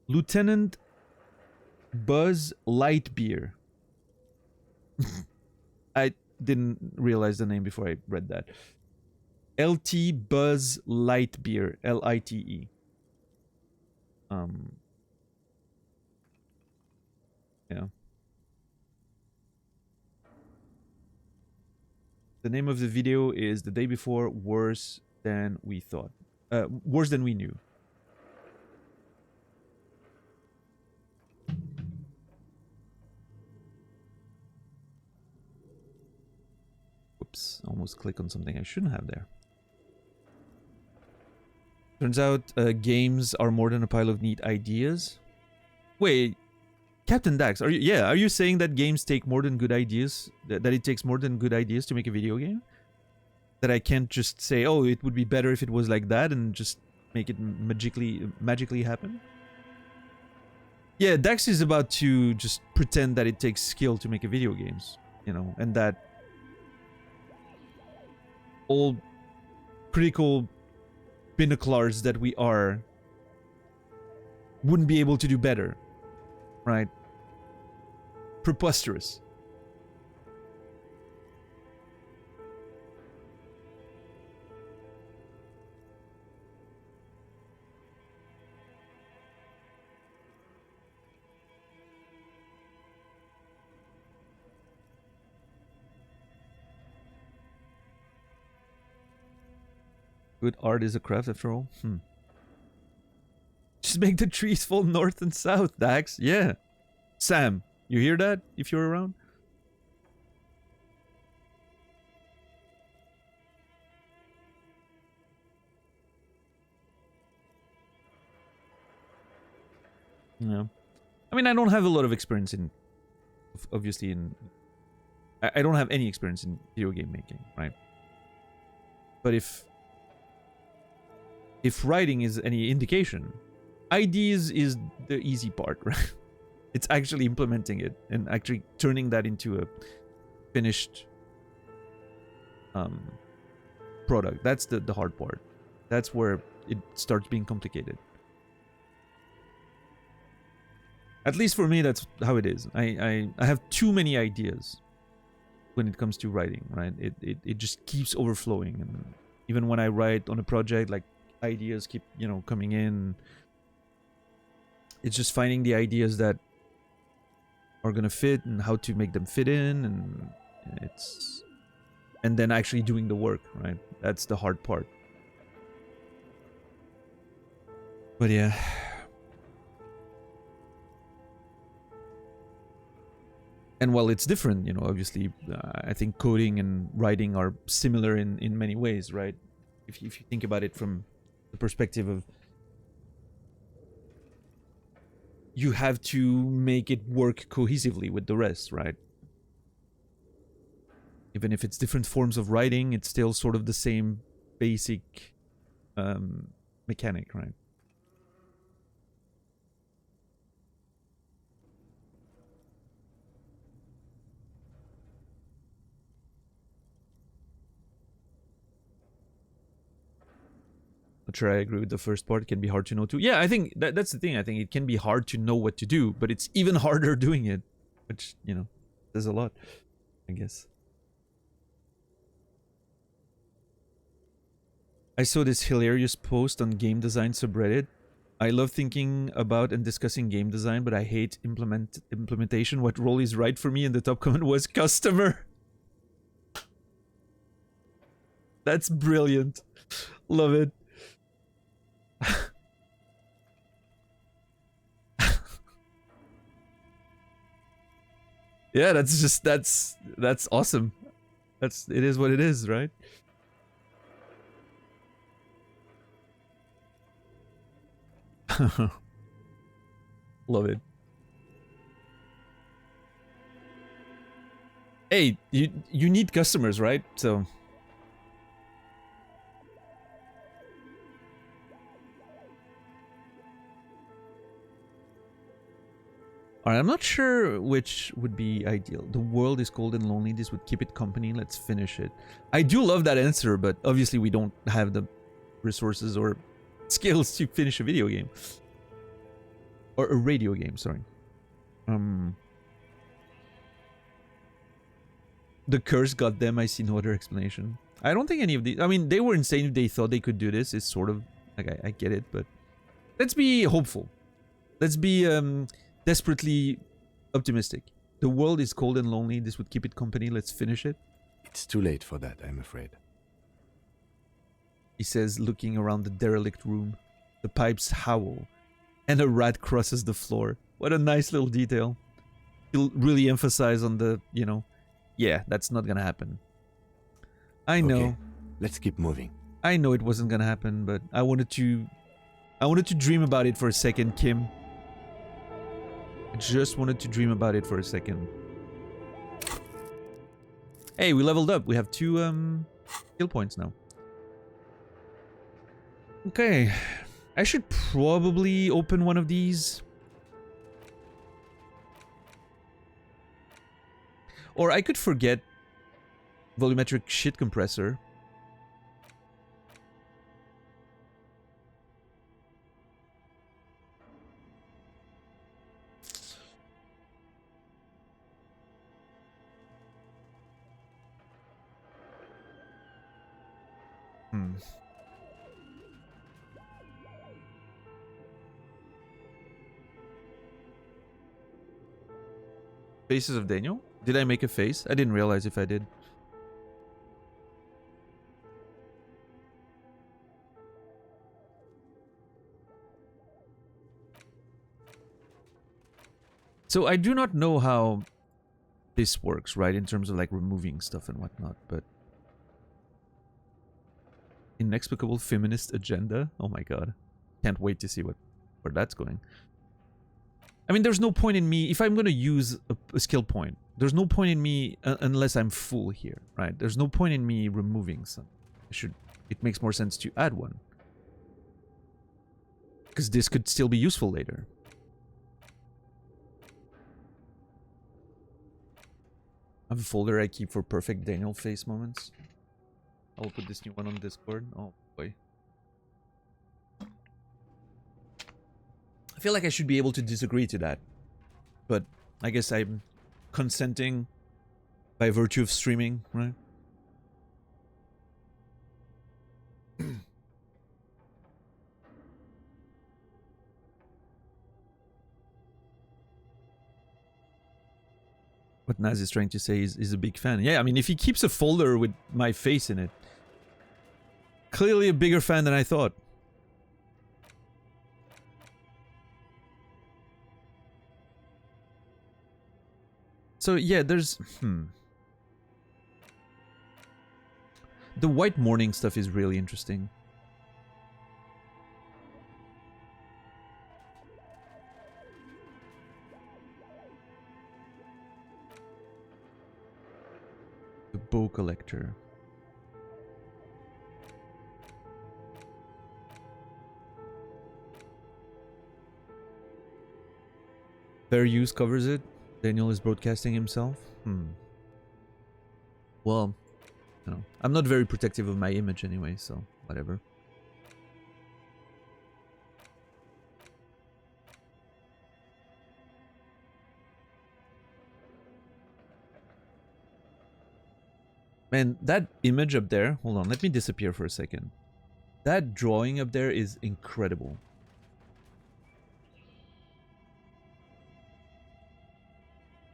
Lieutenant Buzz Lightbeer. I didn't realize the name before I read that. LT Buzz Lightbeer. L-I-T-E. Yeah. The name of the video is The Day Before Worse Than We Thought. Worse Than We Knew. Whoops, almost click on something I shouldn't have there. Turns out games are more than a pile of neat ideas. Wait, Captain Dax, are you saying that games take more than good ideas? That it takes more than good ideas to make a video game? That I can't just say, oh, it would be better if it was like that and just make it magically happen? Yeah, Dax is about to just pretend that it takes skill to make a video games, you know, and that all critical binoculars that we are wouldn't be able to do better, right? Preposterous. Good art is a craft after all. Just make the trees fall north and south, Dax. Yeah. Sam, you hear that if you're around? Yeah. I mean, I don't have a lot of experience in, obviously in, I don't have any experience in video game making, right? But if writing is any indication, ideas is the easy part, right? It's actually implementing it and actually turning that into a finished product. That's the hard part. That's where it starts being complicated. At least for me, that's how it is. I have too many ideas when it comes to writing, right? It just keeps overflowing, and even when I write on a project, like, ideas keep, you know, coming in. It's just finding the ideas that are gonna fit and how to make them fit in, and then actually doing the work, right? That's the hard part. But yeah. And while it's different, you know, obviously, I think coding and writing are similar in many ways, right? If you think about it from the perspective of you have to make it work cohesively with the rest, right? Even if it's different forms of writing, it's still sort of the same basic mechanic, right? Not sure I agree with the first part. It can be hard to know too. Yeah, I think that's the thing. I think it can be hard to know what to do, but it's even harder doing it, which, you know, says a lot, I guess. I saw this hilarious post on game design subreddit. I love thinking about and discussing game design, but I hate implementation. What role is right for me? And the top comment was customer. That's brilliant. Love it. Yeah, that's awesome. It is what it is, right? Love it. Hey, you need customers, right? So alright, I'm not sure which would be ideal. The world is cold and lonely. This would keep it company. Let's finish it. I do love that answer, but obviously we don't have the resources or skills to finish a video game. Or a radio game, sorry. The curse got them. I see no other explanation. I don't think any of these... I mean, they were insane if they thought they could do this. It's sort of... Like, I get it, but... Let's be hopeful. Let's be desperately optimistic. The world is cold and lonely. This would keep it company. Let's finish it. It's too late for that, I'm afraid. He says, looking around the derelict room. The pipes howl. And a rat crosses the floor. What a nice little detail. He'll really emphasize on the, you know... Yeah, that's not gonna happen. I know. Okay, let's keep moving. I know it wasn't gonna happen, but I wanted to dream about it for a second, Kim. I just wanted to dream about it for a second. Hey, we leveled up. We have 2 skill points now. Okay. I should probably open one of these. Or I could forget volumetric shit compressor. Faces of Daniel? Did I make a face? I didn't realize if I did. So I do not know how this works, right? In terms of like removing stuff and whatnot, but... Inexplicable feminist agenda? Oh my god. Can't wait to see where that's going. I mean, there's no point in me... If I'm going to use a skill point, there's no point in me unless I'm full here, right? There's no point in me removing some. It makes more sense to add one. Because this could still be useful later. I have a folder I keep for perfect Daniel face moments. I will put this new one on Discord. Oh boy. I feel like I should be able to disagree to that. But I guess I'm consenting by virtue of streaming, right? What Naz is trying to say is a big fan. Yeah, I mean, if he keeps a folder with my face in it, clearly a bigger fan than I thought. So yeah, there's... The white morning stuff is really interesting. bow collector. Fair use covers it. Daniel is broadcasting himself. Well, you know, I'm not very protective of my image anyway, so whatever. Man, that image up there, hold on, let me disappear for a second. That drawing up there is incredible.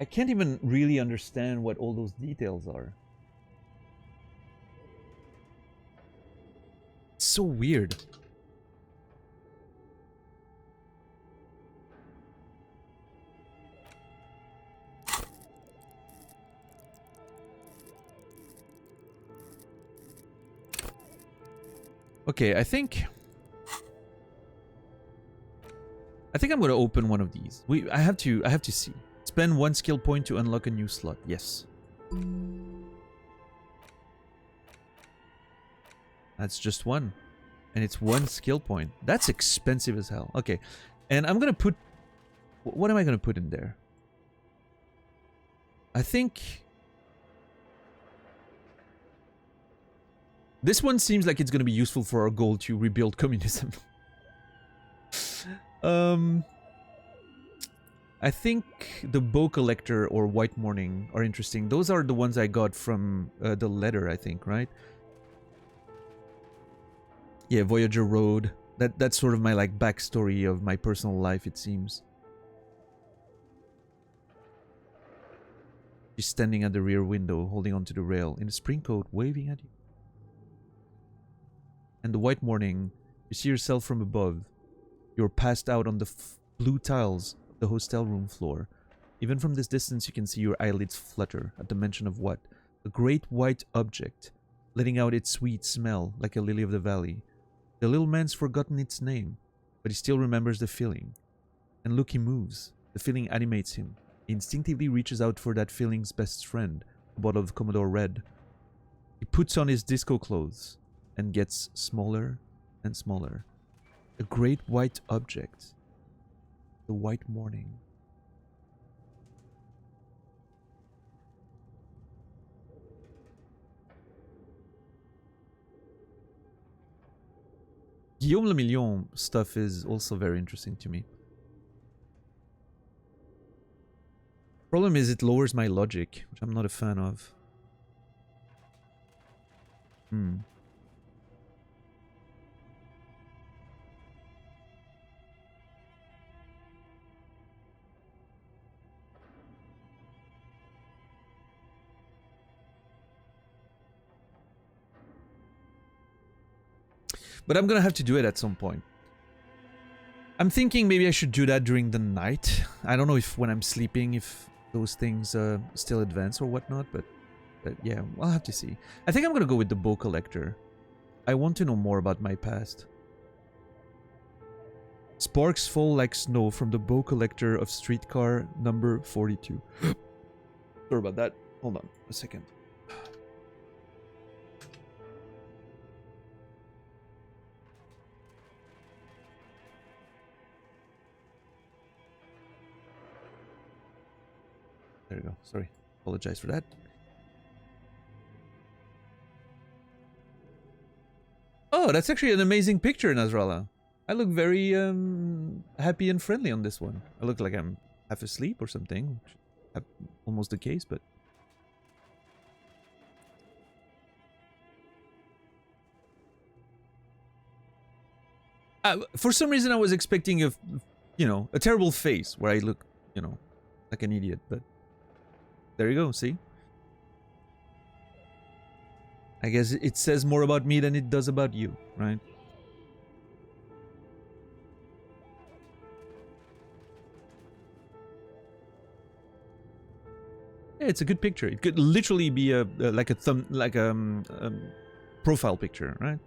I can't even really understand what all those details are. It's so weird. Okay, I think I'm gonna open one of these. I have to see. Spend 1 skill point to unlock a new slot. Yes. That's just one. And it's 1 skill point. That's expensive as hell. Okay. And I'm gonna put... What am I gonna put in there? I think... This one seems like it's gonna be useful for our goal to rebuild communism. I think the bow collector or white morning are interesting. Those are the ones I got from the letter, I think, right? Yeah, Voyager Road. That's sort of my like backstory of my personal life, it seems. She's standing at the rear window, holding onto the rail, in a spring coat, waving at you. And the white morning, you see yourself from above. You're passed out on the blue tiles of the hostel room floor. Even from this distance, you can see your eyelids flutter at the mention of what? A great white object, letting out its sweet smell like a lily of the valley. The little man's forgotten its name, but he still remembers the feeling. And look, he moves. The feeling animates him. He instinctively reaches out for that feeling's best friend, a bottle of Commodore Red. He puts on his disco clothes and gets smaller and smaller. A great white object. The white morning. Guillaume Le Million stuff is also very interesting to me. Problem is it lowers my logic, which I'm not a fan of. But I'm gonna have to do it at some point. I'm thinking maybe I should do that during the night. I don't know if when I'm sleeping, if those things still advance or whatnot, but yeah, I'll have to see. I think I'm gonna go with the bow collector. I want to know more about my past. Sparks fall like snow from the bow collector of streetcar number 42. Sorry about that. Hold on a second. There you go. Sorry. Apologize for that. Oh, that's actually an amazing picture, Nasrallah. I look very happy and friendly on this one. I look like I'm half asleep or something. Almost the case, but... for some reason I was expecting a, you know, a terrible face where I look, you know, like an idiot, but... There you go, see? I guess it says more about me than it does about you, right? Yeah, it's a good picture. It could literally be a like a profile picture, right?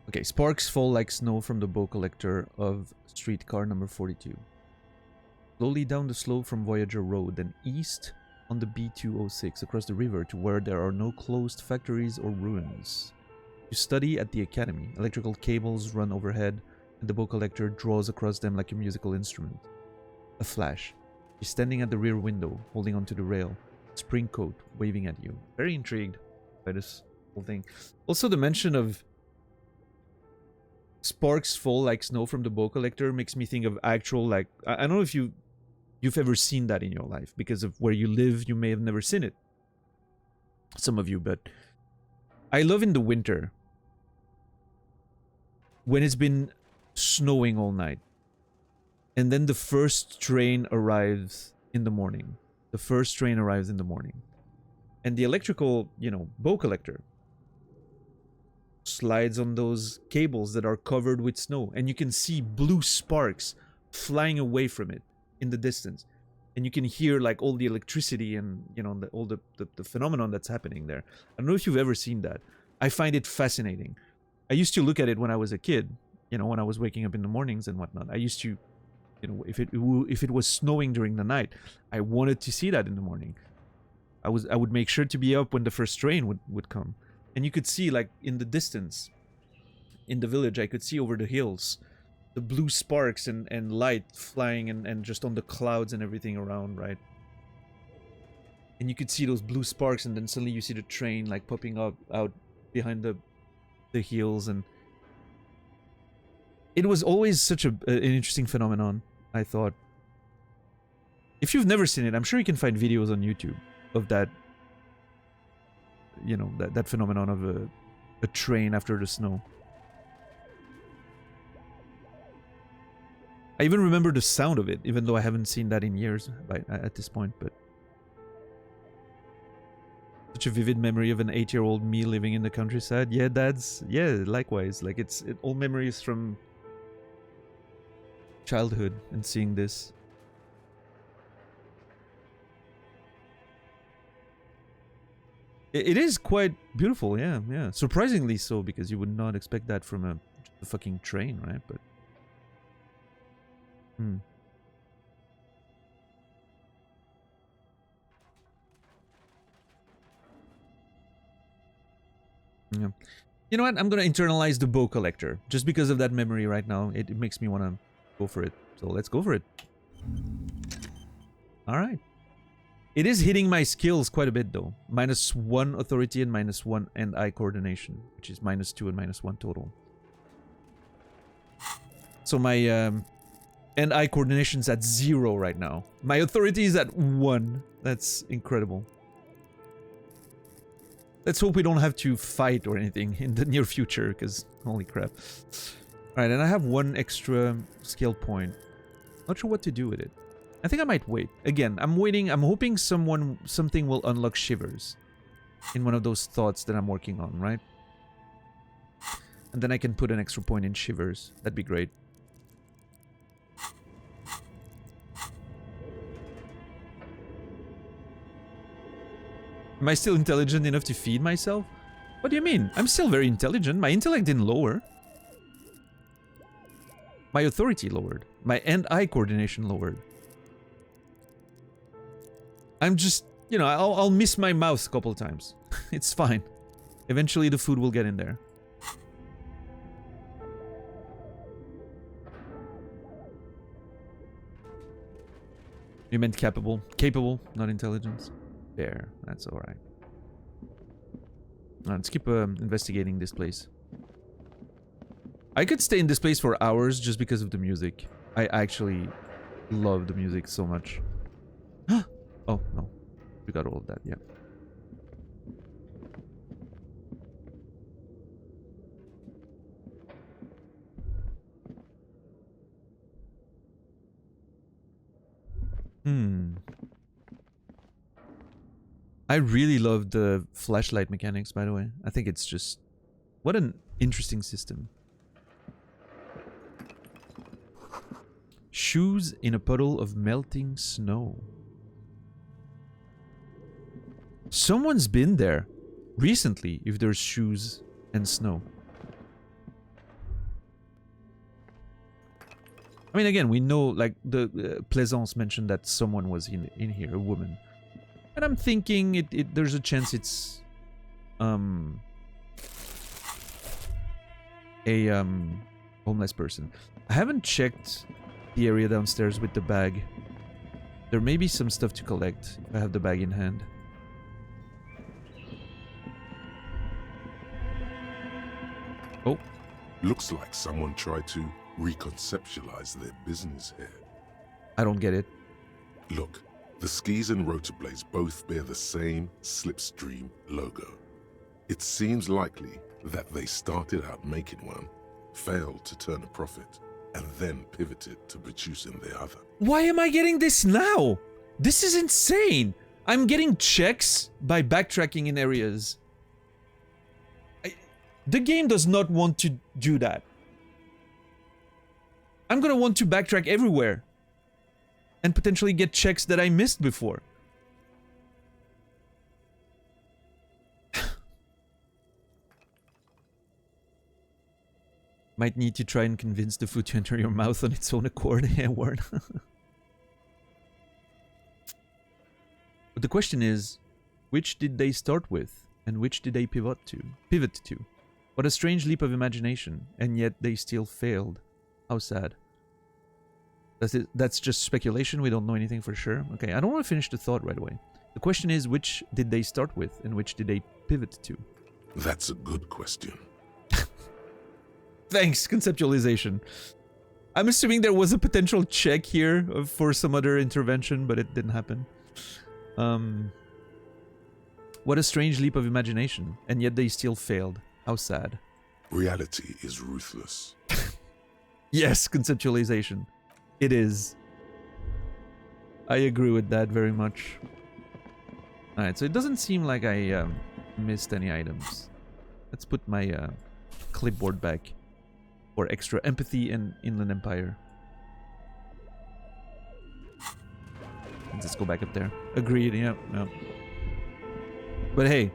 Okay, sparks fall like snow from the bow collector of streetcar number 42. Slowly down the slope from Voyager Road, then east on the B206 across the river to where there are no closed factories or ruins. You study at the academy. Electrical cables run overhead, and the bow collector draws across them like a musical instrument. A flash. She's standing at the rear window, holding onto the rail, spring coat waving at you. Very intrigued by this whole thing. Also, the mention of sparks fall like snow from the bow collector makes me think of actual, like, I don't know if you've ever seen that in your life. Because of where you live, you may have never seen it. Some of you, but I love in the winter when it's been snowing all night. And then the first train arrives in the morning. The first train arrives in the morning. And the electrical, bow collector slides on those cables that are covered with snow. And you can see blue sparks flying away from it in the distance. And you can hear like all the electricity and, all the phenomenon that's happening there. I don't know if you've ever seen that. I find it fascinating. I used to look at it when I was a kid, when I was waking up in the mornings and whatnot. I used to, if it was snowing during the night, I wanted to see that in the morning. I would make sure to be up when the first train would come. And you could see, like, in the distance, in the village, I could see over the hills, the blue sparks and light flying and just on the clouds and everything around, right? And you could see those blue sparks, and then suddenly you see the train, like, popping up out behind the hills. And it was always such an interesting phenomenon, I thought. If you've never seen it, I'm sure you can find videos on YouTube of that, that phenomenon of a train after the snow. I even remember the sound of it, even though I haven't seen that in years at this point, but such a vivid memory of an 8-year-old me living in the countryside. Yeah, likewise. Like, it's all memories from childhood and seeing this. It is quite beautiful, yeah. Surprisingly so, because you would not expect that from a fucking train, right? But yeah. You know what? I'm gonna internalize the bow collector just because of that memory right now. It makes me want to go for it. So let's go for it. All right. It is hitting my skills quite a bit, though. -1 authority and -1 hand-eye coordination, which is -2 and -1 total. So my hand-eye coordination's at 0 right now. My authority is at 1. That's incredible. Let's hope we don't have to fight or anything in the near future, because holy crap. Alright, and I have 1 extra skill point. Not sure what to do with it. I think I might wait. Again, I'm waiting. I'm hoping something will unlock shivers in one of those thoughts that I'm working on, right? And then I can put an extra point in shivers. That'd be great. Am I still intelligent enough to feed myself? What do you mean? I'm still very intelligent. My intellect didn't lower. My authority lowered. My hand-eye coordination lowered. I'm just, I'll miss my mouse a couple times. It's fine. Eventually the food will get in there. You meant capable. Capable, not intelligence. There, that's alright. Let's keep investigating this place. I could stay in this place for hours just because of the music. I actually love the music so much. Oh, no. We got all of that, yeah. I really love the flashlight mechanics, by the way. I think it's just... What an interesting system. Shoes in a puddle of melting snow. Someone's been there recently if there's shoes and snow. I mean, again, we know, like, the Plaisance mentioned that someone was in here, a woman. And I'm thinking there's a chance it's a homeless person. I haven't checked the area downstairs with the bag. There may be some stuff to collect if I have the bag in hand. Oh. Looks like someone tried to reconceptualize their business here. I don't get it. Look, the skis and rotor blades both bear the same Slipstream logo. It seems likely that they started out making one, failed to turn a profit, and then pivoted to producing the other. Why am I getting this now? This is insane. I'm getting checks by backtracking in areas. The game does not want to do that. I'm gonna want to backtrack everywhere and potentially get checks that I missed before. Might need to try and convince the food to enter your mouth on its own accord. Yeah, word. But the question is, which did they start with, and which did they pivot to? What a strange leap of imagination, and yet they still failed. How sad. That's just speculation, we don't know anything for sure. Okay, I don't want to finish the thought right away. The question is, which did they start with, and which did they pivot to? That's a good question. Thanks, conceptualization. I'm assuming there was a potential check here for some other intervention, but it didn't happen. What a strange leap of imagination, and yet they still failed. How sad. Reality is ruthless. Yes, conceptualization. It is. I agree with that very much. Alright, so it doesn't seem like I missed any items. Let's put my clipboard back for extra empathy in Inland Empire. Let's just go back up there. Agreed, yeah. But hey,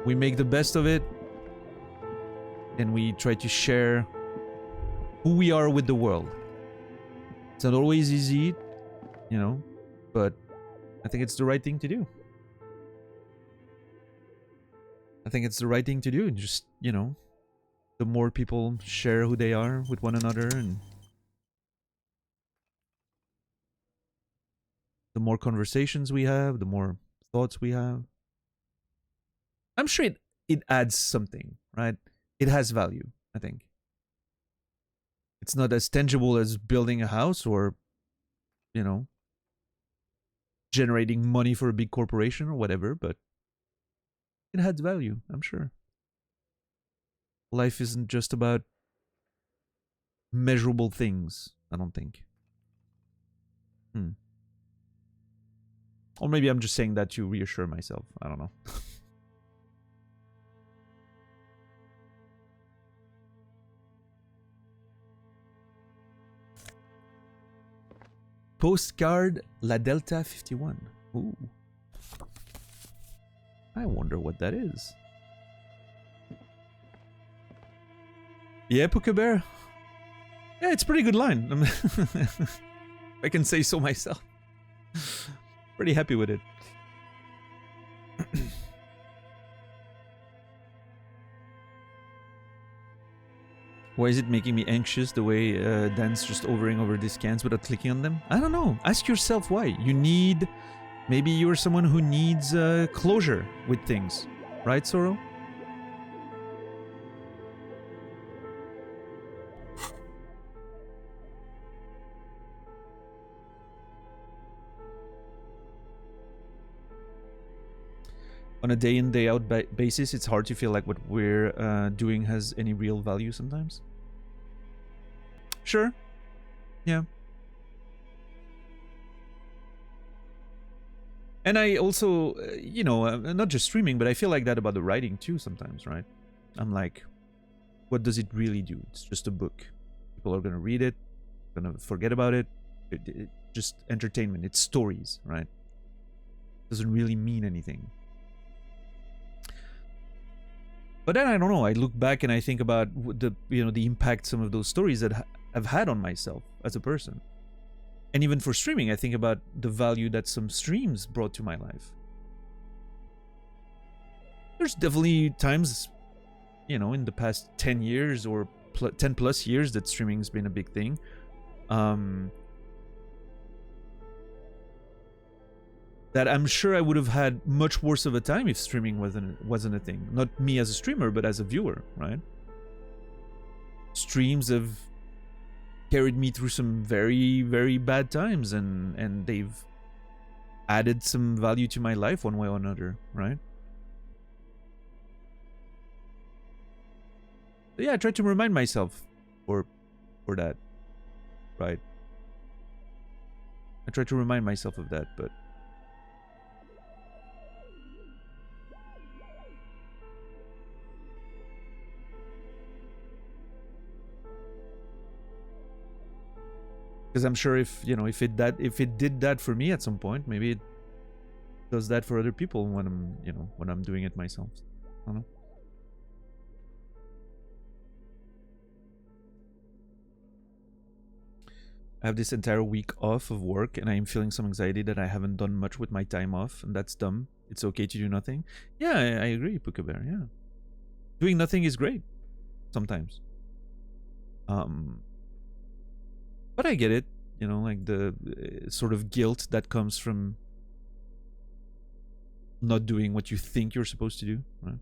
we make the best of it. And we try to share who we are with the world. It's not always easy, you know, but I think it's the right thing to do. I think it's the right thing to do. And just, you know, the more people share who they are with one another, and the more conversations we have, the more thoughts we have. I'm sure it adds something, right? It has value, I think. It's not as tangible as building a house or, you know, generating money for a big corporation or whatever, but it adds value, I'm sure. Life isn't just about measurable things, I don't think. Or maybe I'm just saying that to reassure myself. I don't know. Postcard La Delta 51. Ooh. I wonder what that is. Yeah, Puka Bear. Yeah, it's a pretty good line. I can say so myself. Pretty happy with it. Why is it making me anxious the way Dan's just hovering over these cans without clicking on them? I don't know. Ask yourself why. You need... Maybe you're someone who needs closure with things. Right, Soro? On a day in, day out basis, it's hard to feel like what we're doing has any real value sometimes. Sure. Yeah. And I also, you know, not just streaming, but I feel like that about the writing too sometimes, right? I'm like, what does it really do? It's just a book. People are going to read it, going to forget about it. Just entertainment. It's stories, right? It doesn't really mean anything. But then I don't know. I look back and I think about the, you know, the impact some of those stories that I've had on myself as a person. And even for streaming, I think about the value that some streams brought to my life. There's definitely times, you know, in the past 10 years or 10 plus years that streaming's been a big thing. That I'm sure I would have had much worse of a time if streaming wasn't a thing. Not me as a streamer, but as a viewer, right? Streams have carried me through some very, very bad times, and they've added some value to my life one way or another, right? So yeah, I try to remind myself for that, right? I try to remind myself of that, but because I'm sure if it did that for me at some point, maybe it does that for other people when I'm doing it myself. I don't know. I have this entire week off of work and I am feeling some anxiety that I haven't done much with my time off, and that's dumb. It's okay to do nothing. Yeah, I agree, Puka Bear. Yeah, doing nothing is great sometimes. But I get it, you know, like the sort of guilt that comes from not doing what you think you're supposed to do, right?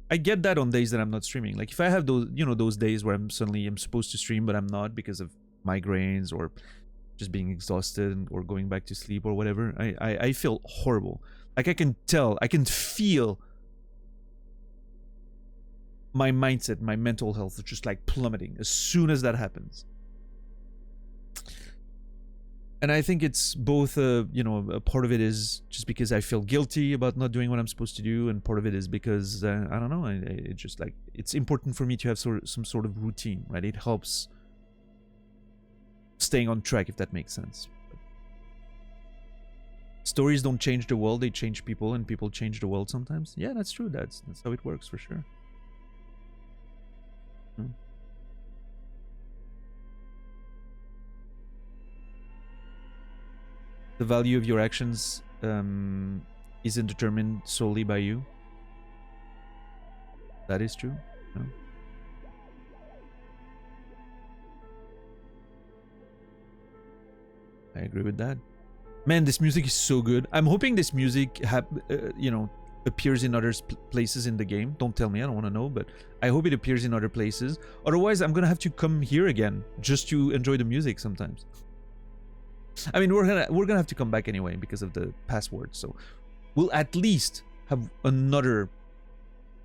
I get that on days that I'm not streaming. Like if I have those, you know, those days where I'm supposed to stream but I'm not because of migraines or just being exhausted or going back to sleep or whatever, I feel horrible. Like I can feel my mindset, my mental health is just like plummeting as soon as that happens. And I think it's both, a part of it is just because I feel guilty about not doing what I'm supposed to do, and part of it is because, I don't know, it just like, it's important for me to have some sort of routine, right? It helps staying on track, if that makes sense. But stories don't change the world, they change people, and people change the world sometimes. Yeah, that's true. That's how it works for sure. The value of your actions isn't determined solely by you. That is true. No? I agree with that. Man, this music is so good. I'm hoping this music appears in other places in the game. Don't tell me, I don't want to know, but I hope it appears in other places. Otherwise, I'm gonna have to come here again just to enjoy the music sometimes. I mean, we're gonna have to come back anyway because of the password, so we'll at least have another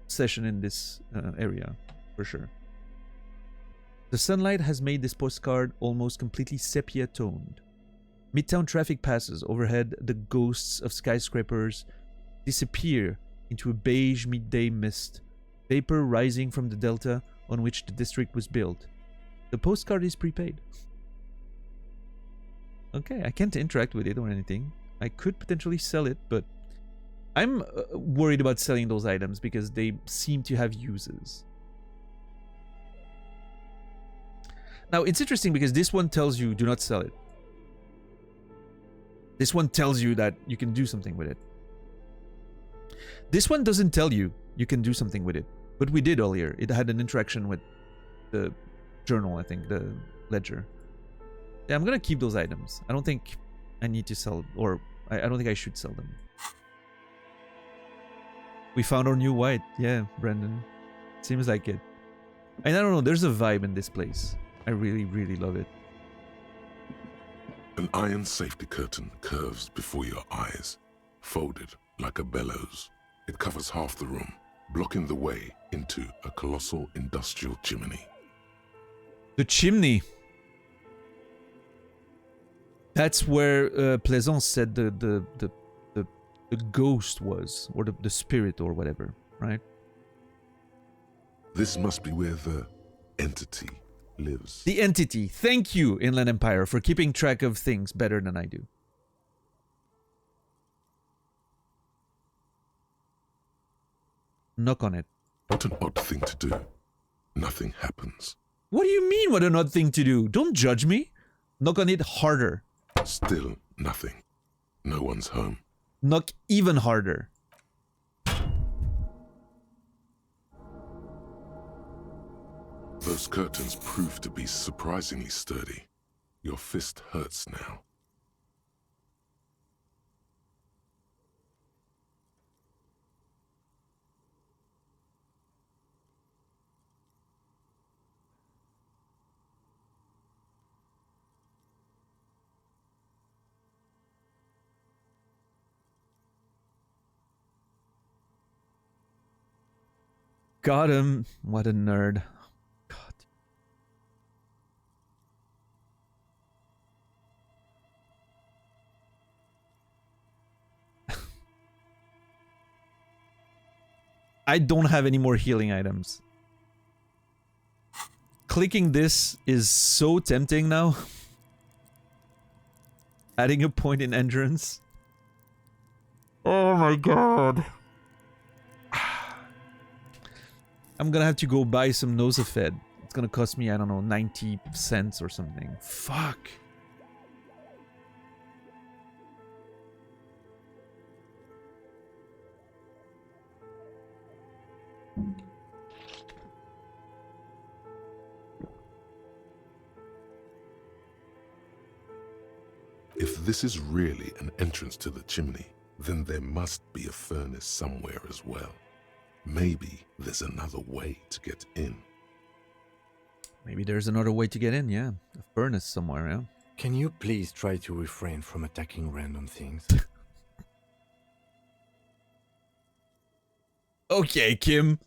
session in this area for sure. The sunlight has made this postcard almost completely sepia toned. Midtown traffic passes overhead. The ghosts of skyscrapers disappear into a beige midday mist, vapor rising from the delta on which the district was built. The postcard is prepaid. Okay, I can't interact with it or anything. I could potentially sell it, but I'm worried about selling those items because they seem to have uses. Now, it's interesting because this one tells you do not sell it. This one tells you that you can do something with it. This one doesn't tell you you can do something with it, but we did earlier. It had an interaction with the journal, I think, the ledger. Yeah, I'm gonna keep those items. I don't think I need to sell, or I don't think I should sell them. We found our new white. Yeah, Brandon. Seems like it. And I don't know, there's a vibe in this place. I really, really love it. An iron safety curtain curves before your eyes, folded like a bellows. It covers half the room, blocking the way into a colossal industrial chimney. The chimney. That's where Plaisance said the ghost was, or the spirit or whatever, right? This must be where the entity lives. The entity. Thank you, Inland Empire, for keeping track of things better than I do. Knock on it. What an odd thing to do. Nothing happens. What do you mean what an odd thing to do? Don't judge me. Knock on it harder. Still nothing. No one's home. Knock even harder. Those curtains prove to be surprisingly sturdy. Your fist hurts now. Got him. What a nerd. God. I don't have any more healing items. Clicking this is so tempting now. Adding a point in endurance. Oh my god. I'm gonna have to go buy some Nosafed. It's gonna cost me, I don't know, 90 cents or something. Fuck. If this is really an entrance to the chimney, then there must be a furnace somewhere as well. Maybe there's another way to get in. Maybe there's another way to get in, yeah. A furnace somewhere, yeah. Can you please try to refrain from attacking random things? Okay, Kim.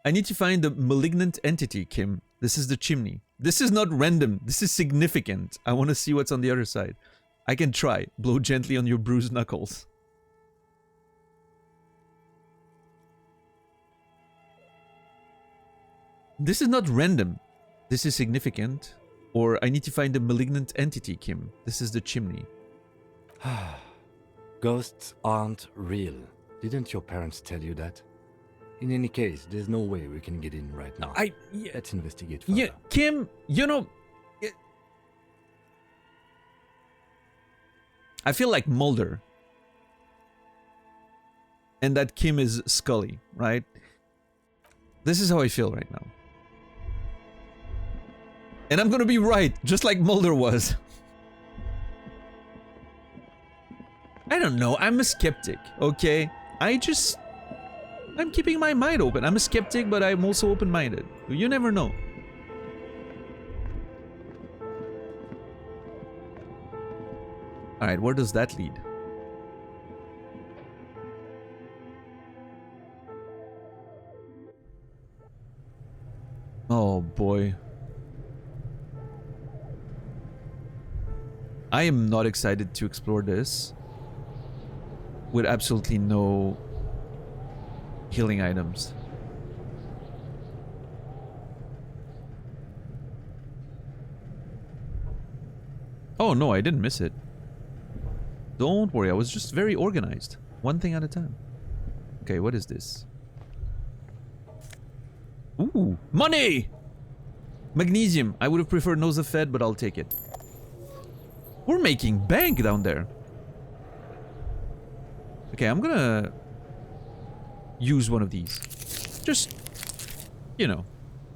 I need to find the malignant entity, Kim. This is the chimney. This is not random. This is significant. I want to see what's on the other side. I can try. Blow gently on your bruised knuckles. This is not random. This is significant. Or I need to find the malignant entity, Kim. This is the chimney. Ghosts aren't real. Didn't your parents tell you that? In any case, there's no way we can get in right now. Yeah, Let's investigate further. yeah, Kim, you know... I feel like Mulder. And that Kim is Scully, right? This is how I feel right now. And I'm gonna be right, just like Mulder was. I don't know, I'm a skeptic, okay? I'm keeping my mind open. I'm a skeptic, but I'm also open-minded. You never know. Alright, where does that lead? Oh boy. I am not excited to explore this. With absolutely no healing items. Oh no, I didn't miss it. Don't worry, I was just very organized. One thing at a time. Okay, what is this? Ooh, money! Magnesium. I would have preferred Nosafed, but I'll take it. We're making bank down there. Okay, I'm gonna use one of these. Just, you know,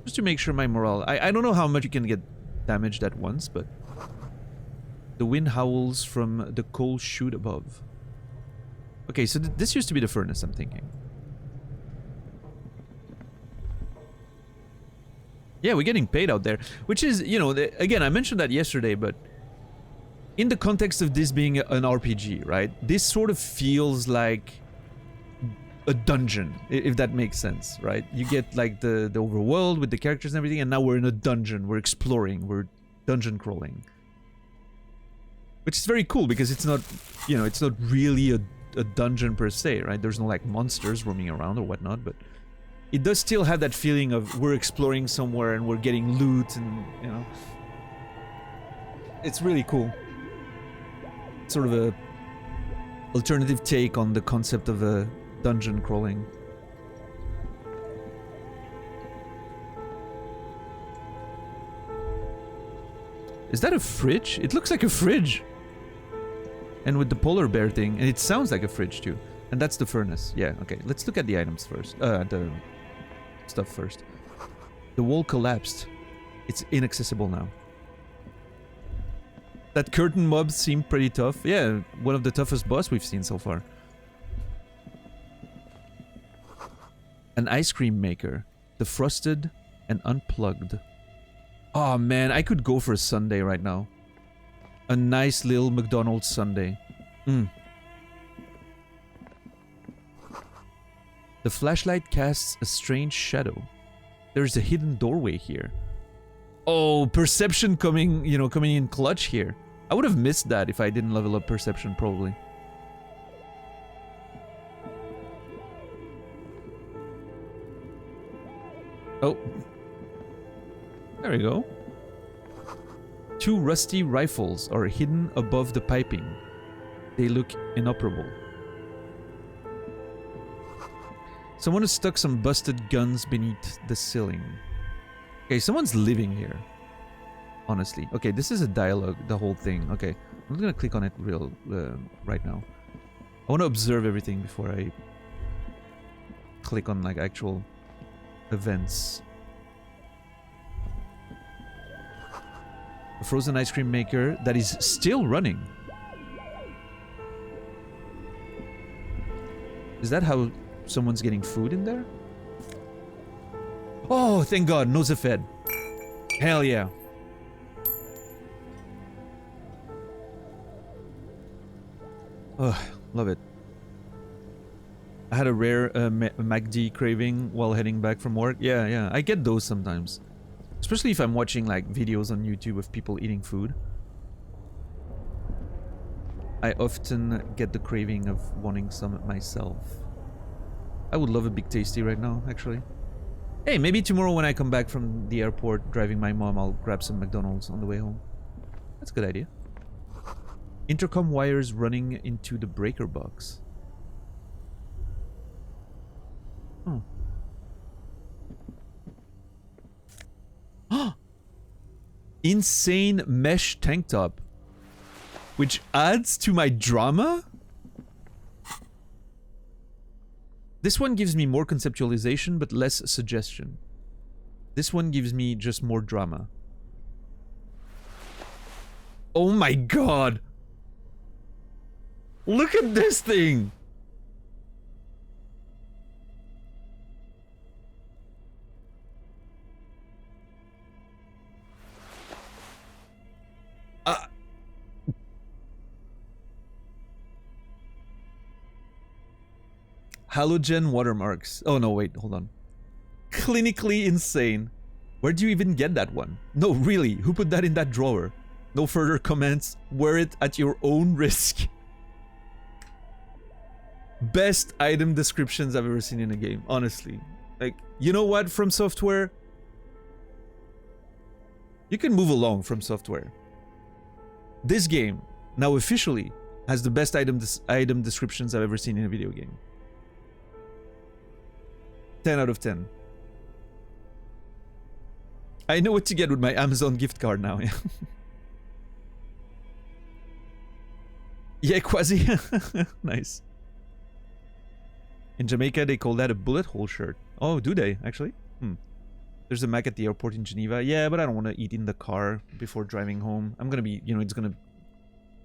just to make sure my morale... I don't know how much you can get damaged at once, but... The wind howls from the coal chute above. Okay, so this used to be the furnace, I'm thinking. Yeah, we're getting paid out there. Which is, you know, again, I mentioned that yesterday, but... In the context of this being an RPG, right? This sort of feels like a dungeon, if that makes sense, right? You get like the overworld with the characters and everything, and now we're in a dungeon. We're exploring. We're dungeon crawling. Which is very cool because it's not, you know, it's not really a dungeon per se, right? There's no like monsters roaming around or whatnot, but it does still have that feeling of we're exploring somewhere and we're getting loot and, you know. It's really cool. Sort of a alternative take on the concept of a dungeon crawling. Is that a fridge? It looks like a fridge. And with the polar bear thing, and it sounds like a fridge too. And that's the furnace. Yeah, okay. Let's look at the items first. The stuff first. The wall collapsed. It's inaccessible now. That curtain mob seemed pretty tough. Yeah, one of the toughest boss we've seen so far. An ice cream maker. Defrosted and unplugged. Oh man, I could go for a sundae right now. A nice little McDonald's sundae. The flashlight casts a strange shadow. There's a hidden doorway here. Oh, perception coming in clutch here. I would have missed that if I didn't level up perception, probably. Oh. There we go. 2 rusty rifles are hidden above the piping. They look inoperable. Someone has stuck some busted guns beneath the ceiling. Okay, someone's living here. Honestly. Okay, this is a dialogue, the whole thing. Okay, I'm gonna click on it right now. I want to observe everything before I click on like actual events. A frozen ice cream maker that is still running. Is that how someone's getting food in there? Oh, thank God, Nosefed. Hell yeah. Oh, love it. I had a rare MacD craving while heading back from work. Yeah, I get those sometimes. Especially if I'm watching like videos on YouTube of people eating food. I often get the craving of wanting some myself. I would love a Big Tasty right now, actually. Hey, maybe tomorrow when I come back from the airport driving my mom, I'll grab some McDonald's on the way home. That's a good idea. Intercom wires running into the breaker box. Oh. Insane mesh tank top. Which adds to my drama? This one gives me more conceptualization but less suggestion. This one gives me just more drama. Oh my God! Look at this thing! Halogen watermarks. Oh no, wait, hold on. Clinically insane. Where do you even get that one? No, really, who put that in that drawer? No further comments. Wear it at your own risk. Best item descriptions I've ever seen in a game, honestly. Like, you know what, From Software? You can move along, From Software. This game, now officially, has the best item descriptions I've ever seen in a video game. 10 out of 10. I know what to get with my Amazon gift card now, yeah. Yeah, Quasi. Nice. In Jamaica, they call that a bullet hole shirt. Oh, do they, actually? There's a Mac at the airport in Geneva. Yeah, but I don't want to eat in the car before driving home. I'm gonna be, it's gonna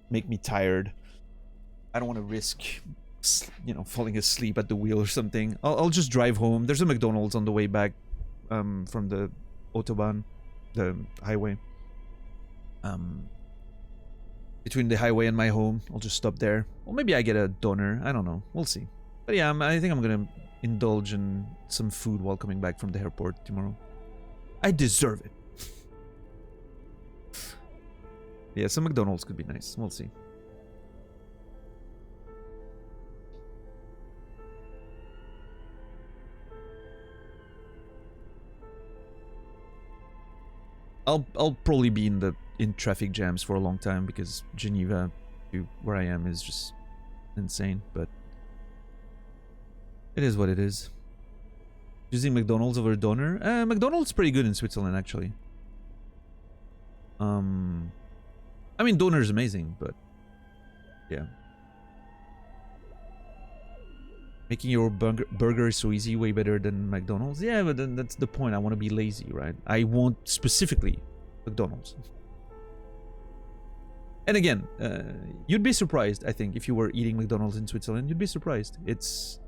make me tired. I don't want to risk, falling asleep at the wheel or something. I'll just drive home. There's a McDonald's on the way back from the Autobahn, the highway. Between the highway and my home, I'll just stop there. Or maybe I get a doner. I don't know. We'll see. But yeah, I think I'm gonna indulge in some food while coming back from the airport tomorrow. I deserve it. Yeah, some McDonald's could be nice. We'll see. I'll probably be in traffic jams for a long time because Geneva to where I am is just insane, but it is what it is. Using McDonald's over Doner? McDonald's pretty good in Switzerland, actually. I mean, Doner's amazing, but yeah. Making your burger is so easy, way better than McDonald's. Yeah, but then that's the point. I want to be lazy, right? I want specifically McDonald's. And again, you'd be surprised, I think, if you were eating McDonald's in Switzerland. You'd be surprised. It's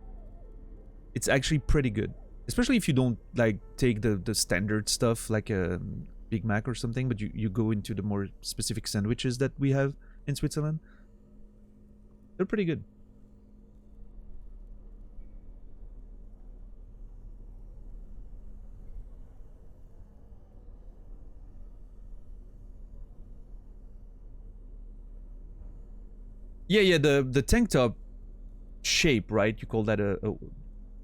actually pretty good. Especially if you don't like take the standard stuff like a Big Mac or something, but you go into the more specific sandwiches that we have in Switzerland. They're pretty good. Yeah, the tank top shape, right? You call that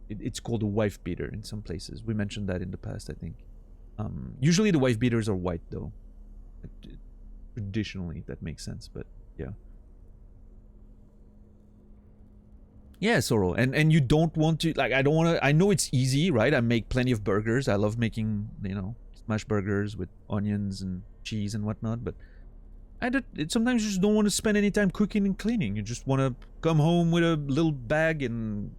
it's called a wife beater in some places. We mentioned that in the past, I think. Usually the wife beaters are white, though. Traditionally, that makes sense, but yeah. Yeah, Soro, and you don't want to, like, I don't want to, I know it's easy, right? I make plenty of burgers. I love making, you know, smash burgers with onions and cheese and whatnot, but sometimes you just don't want to spend any time cooking and cleaning. You just want to come home with a little bag and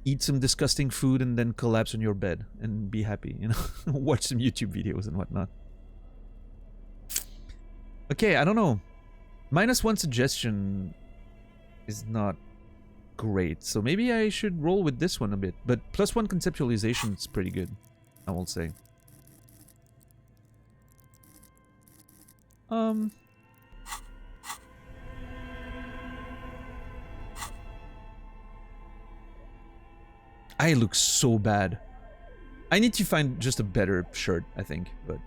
eat some disgusting food and then collapse on your bed and be happy, you know? Watch some YouTube videos and whatnot. Okay, I don't know. -1 suggestion is not great, so maybe I should roll with this one a bit. But +1 conceptualization is pretty good, I will say. I look so bad. I need to find just a better shirt, I think, but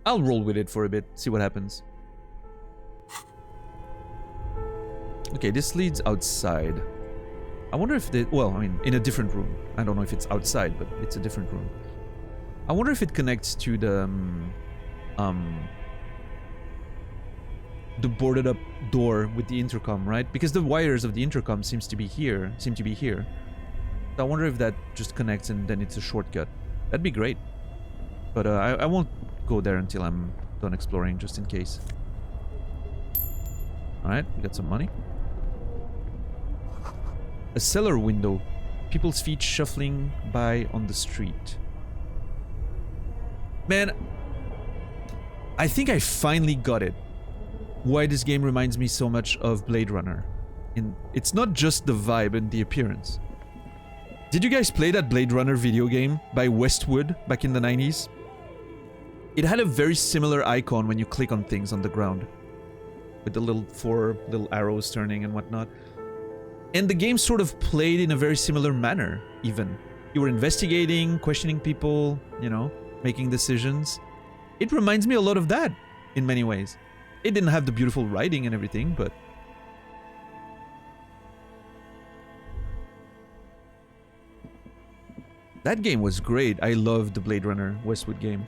I'll roll with it for a bit, see what happens. Okay, this leads outside. I wonder if they, well, I mean, in a different room. I don't know if it's outside, but it's a different room. I wonder if it connects to the boarded up door with the intercom, right? Because the wires of the intercom seem to be here. So I wonder if that just connects and then it's a shortcut. That'd be great. But I won't go there until I'm done exploring, just in case. Alright, we got some money. A cellar window. People's feet shuffling by on the street. Man, I think I finally got it. Why this game reminds me so much of Blade Runner. It's not just the vibe and the appearance. Did you guys play that Blade Runner video game by Westwood back in the 90s? It had a very similar icon when you click on things on the ground. With the four little arrows turning and whatnot. And the game sort of played in a very similar manner, even. You were investigating, questioning people, you know, making decisions. It reminds me a lot of that, in many ways. It didn't have the beautiful writing and everything, but... that game was great. I loved the Blade Runner Westwood game.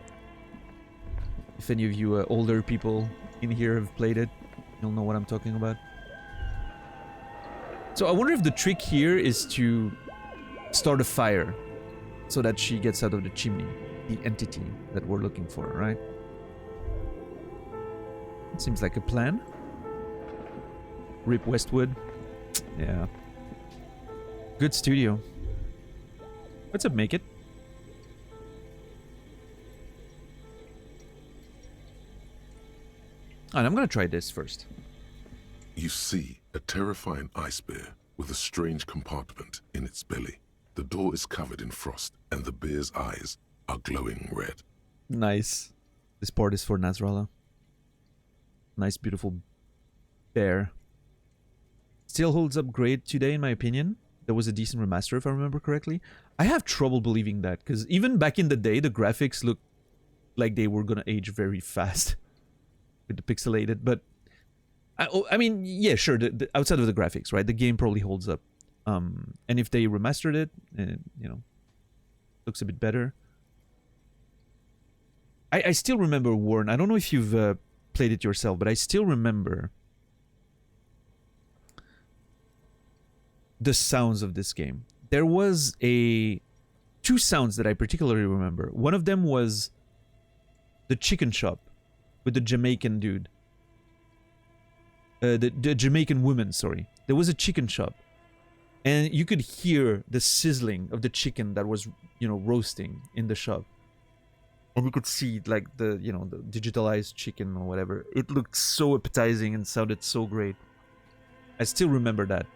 If any of you older people in here have played it, you'll know what I'm talking about. So I wonder if the trick here is to start a fire so that she gets out of the chimney. The entity that we're looking for, right? It seems like a plan. Rip Westwood. Yeah. Good studio. What's up, make it? And I'm gonna try this first. You see a terrifying ice bear with a strange compartment in its belly. The door is covered in frost, and the bear's eyes are glowing red. Nice. This part is for Nasrallah. Nice, beautiful bear. Still holds up great today, in my opinion. There was a decent remaster, if I remember correctly. I have trouble believing that, because even back in the day, the graphics looked like they were gonna age very fast. With the pixelated, but... I mean, yeah, sure, outside of the graphics, right? The game probably holds up. And if they remastered it, you know, looks a bit better. I still remember Warren. I don't know if you've played it yourself, but I still remember the sounds of this game. There was two sounds that I particularly remember. One of them was the chicken shop with the Jamaican dude. The Jamaican woman, sorry. There was a chicken shop. And you could hear the sizzling of the chicken that was, roasting in the shop. And you could see, like, the digitalized chicken or whatever. It looked so appetizing and sounded so great. I still remember that.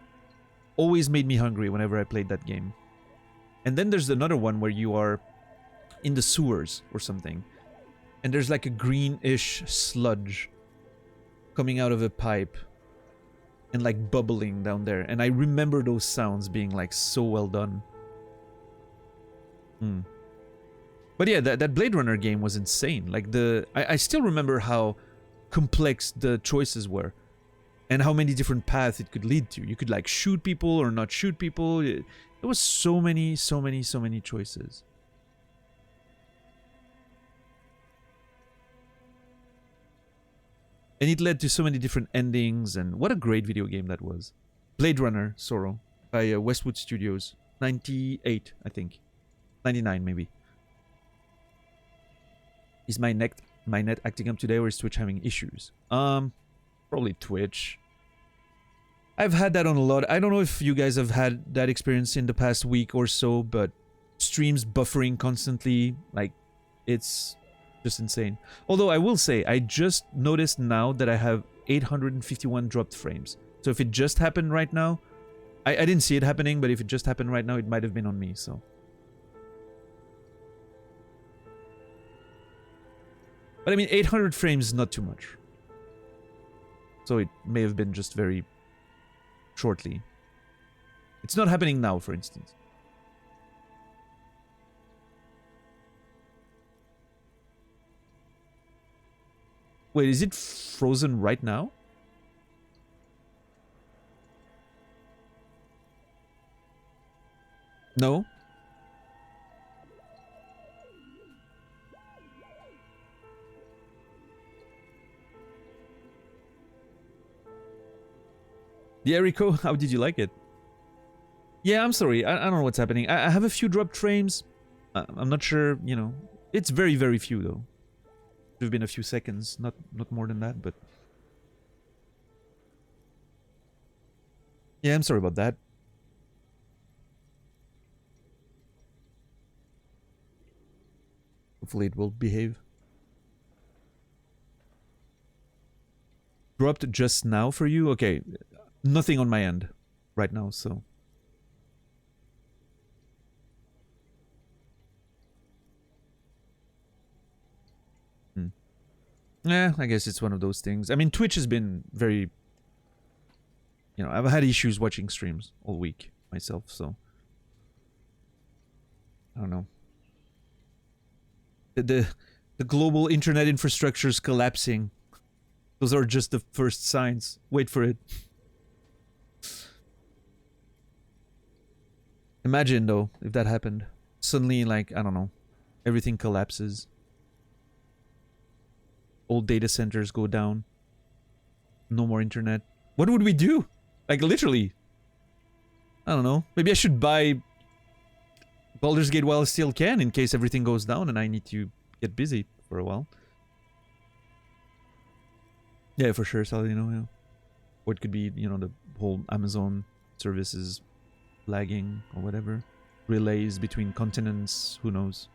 Always made me hungry whenever I played that game. And then there's another one where you are in the sewers or something. And there's like a greenish sludge coming out of a pipe. And like bubbling down there. And I remember those sounds being like so well done. But yeah, that Blade Runner game was insane. Like I still remember how complex the choices were. And how many different paths it could lead to. You could like shoot people or not shoot people. There was so many choices. And it led to so many different endings, and what a great video game that was. Blade Runner, Sorrow, by Westwood Studios. 98, I think. 99, maybe. Is my net acting up today, or is Twitch having issues? Probably Twitch. I've had that on a lot. I don't know if you guys have had that experience in the past week or so, but streams buffering constantly, like, it's just insane. Although I will say, I just noticed now that I have 851 dropped frames. So if it just happened right now, I didn't see it happening, but if it just happened right now, it might have been on me, so. But I mean, 800 frames is not too much. So it may have been just very shortly. It's not happening now, for instance. Wait, is it frozen right now? No? Yeah, Rico, how did you like it? Yeah, I'm sorry. I don't know what's happening. I have a few dropped frames. I'm not sure, you know. It's very, very few, though. There've been a few seconds, not more than that, but... Yeah, I'm sorry about that. Hopefully it will behave. Dropped just now for you? Okay. Nothing on my end right now, so... Yeah, I guess it's one of those things. I mean, Twitch has been very... You know, I've had issues watching streams all week myself, so... I don't know. The global internet infrastructure is collapsing. Those are just the first signs. Wait for it. Imagine, though, if that happened. Suddenly, like, I don't know. Everything collapses. All data centers go down. No more internet. What would we do? Like, literally. I don't know. Maybe I should buy Baldur's Gate while I still can, in case everything goes down and I need to get busy for a while. Yeah, for sure, Saladino, yeah. Or it could be, you know, the whole Amazon services lagging or whatever. Relays between continents, who knows.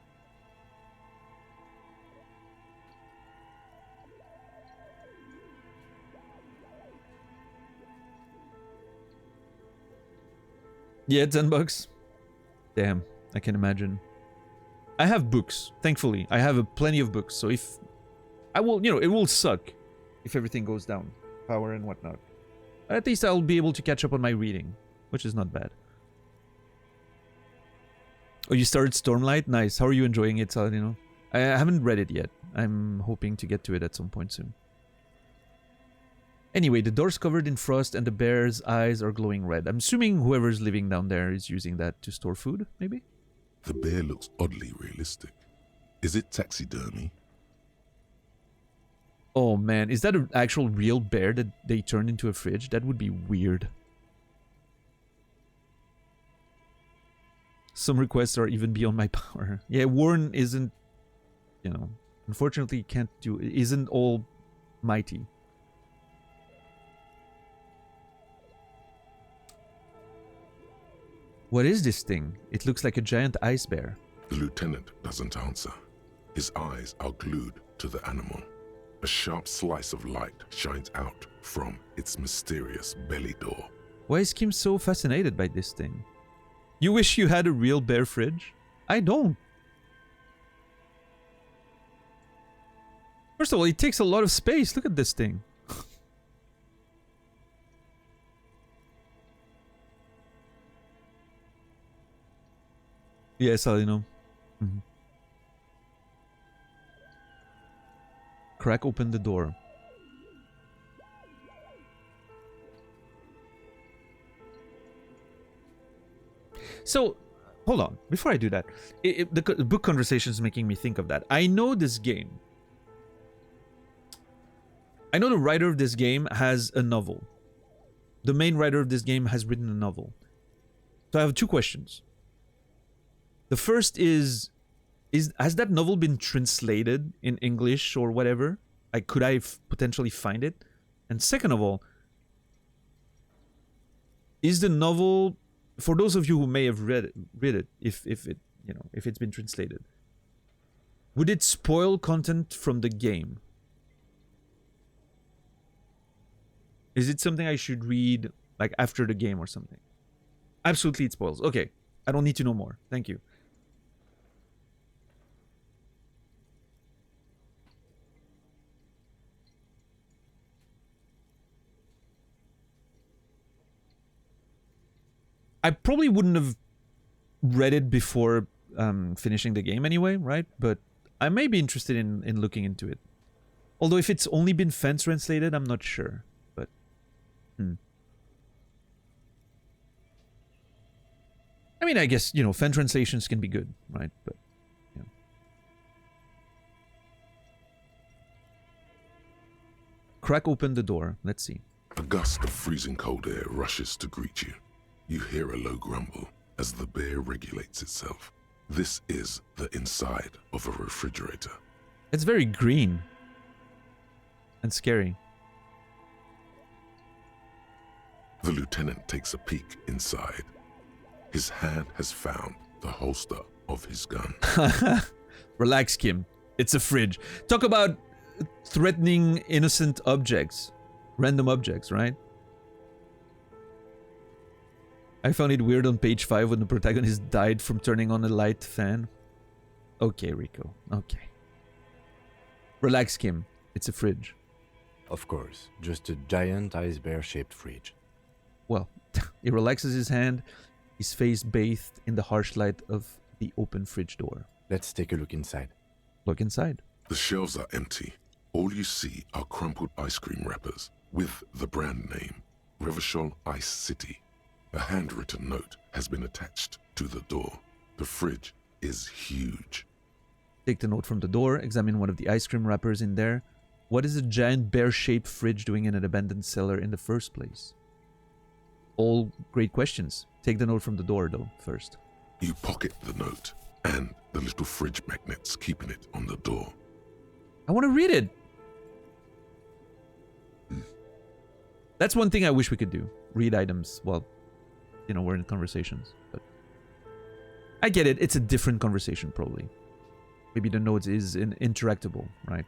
Yeah, $10. Damn, I can imagine. I have books, thankfully. I have plenty of books, so if... I will, you know, it will suck if everything goes down. Power and whatnot. But at least I'll be able to catch up on my reading, which is not bad. Oh, you started Stormlight? Nice. How are you enjoying it, Saladino? I haven't read it yet. I'm hoping to get to it at some point soon. Anyway, the door's covered in frost and the bear's eyes are glowing red. I'm assuming whoever's living down there is using that to store food, maybe? The bear looks oddly realistic. Is it taxidermy? Oh man, is that an actual real bear that they turned into a fridge? That would be weird. Some requests are even beyond my power. Yeah, Warren isn't, you know, unfortunately can't do, isn't all mighty. What is this thing? It looks like a giant ice bear. The lieutenant doesn't answer. His eyes are glued to the animal. A sharp slice of light shines out from its mysterious belly door. Why is Kim so fascinated by this thing? You wish you had a real bear fridge? I don't. First of all, it takes a lot of space. Look at this thing. Yes, I know. Mm-hmm. Crack open the door. So, hold on. Before I do that, the book conversation is making me think of that. I know this game. I know the writer of this game has a novel. The main writer of this game has written a novel. So I have two questions. The first is has that novel been translated in English or whatever? Like, could I potentially find it? And second of all, is the novel, for those of you who may have read it, if it, you know, if it's been translated, would it spoil content from the game? Is it something I should read like after the game or something? Absolutely, it spoils. Okay, I don't need to know more. Thank you. I probably wouldn't have read it before finishing the game anyway, right? But I may be interested in looking into it. Although if it's only been fan translated, I'm not sure. But I mean, I guess, you know, fan translations can be good, right? But yeah. Crack open the door. Let's see. A gust of freezing cold air rushes to greet you. You hear a low grumble as the bear regulates itself. This is the inside of a refrigerator. It's very green and scary. The lieutenant takes a peek inside. His hand has found the holster of his gun. Relax, Kim. It's a fridge. Talk about threatening innocent objects. Random objects, right? I found it weird on page 5 when the protagonist died from turning on a light fan. Okay, Rico. Okay. Relax, Kim. It's a fridge. Of course, just a giant ice bear-shaped fridge. Well, he relaxes his hand, his face bathed in the harsh light of the open fridge door. Let's take a look inside. Look inside. The shelves are empty. All you see are crumpled ice cream wrappers with the brand name, Revachol Ice City. A handwritten note has been attached to the door. The fridge is huge. Take the note from the door, examine one of the ice cream wrappers in there. What is a giant bear-shaped fridge doing in an abandoned cellar in the first place? All great questions. Take the note from the door, though, first. You pocket the note and the little fridge magnets keeping it on the door. I want to read it. That's one thing I wish we could do. Read items while, you know, we're in conversations. But I get it. It's a different conversation, probably. Maybe the notes is interactable, right?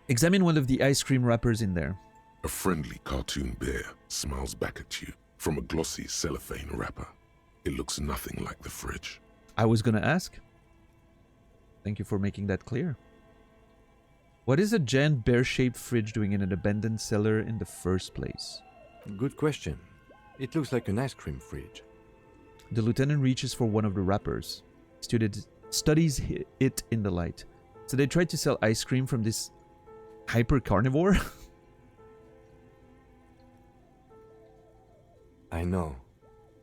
Examine one of the ice cream wrappers in there. A friendly cartoon bear smiles back at you from a glossy cellophane wrapper. It looks nothing like the fridge. I was gonna ask. Thank you for making that clear. What is a giant bear-shaped fridge doing in an abandoned cellar in the first place? Good question. It looks like an ice cream fridge. The lieutenant reaches for one of the wrappers. Studies it in the light. So they tried to sell ice cream from this hyper carnivore? I know.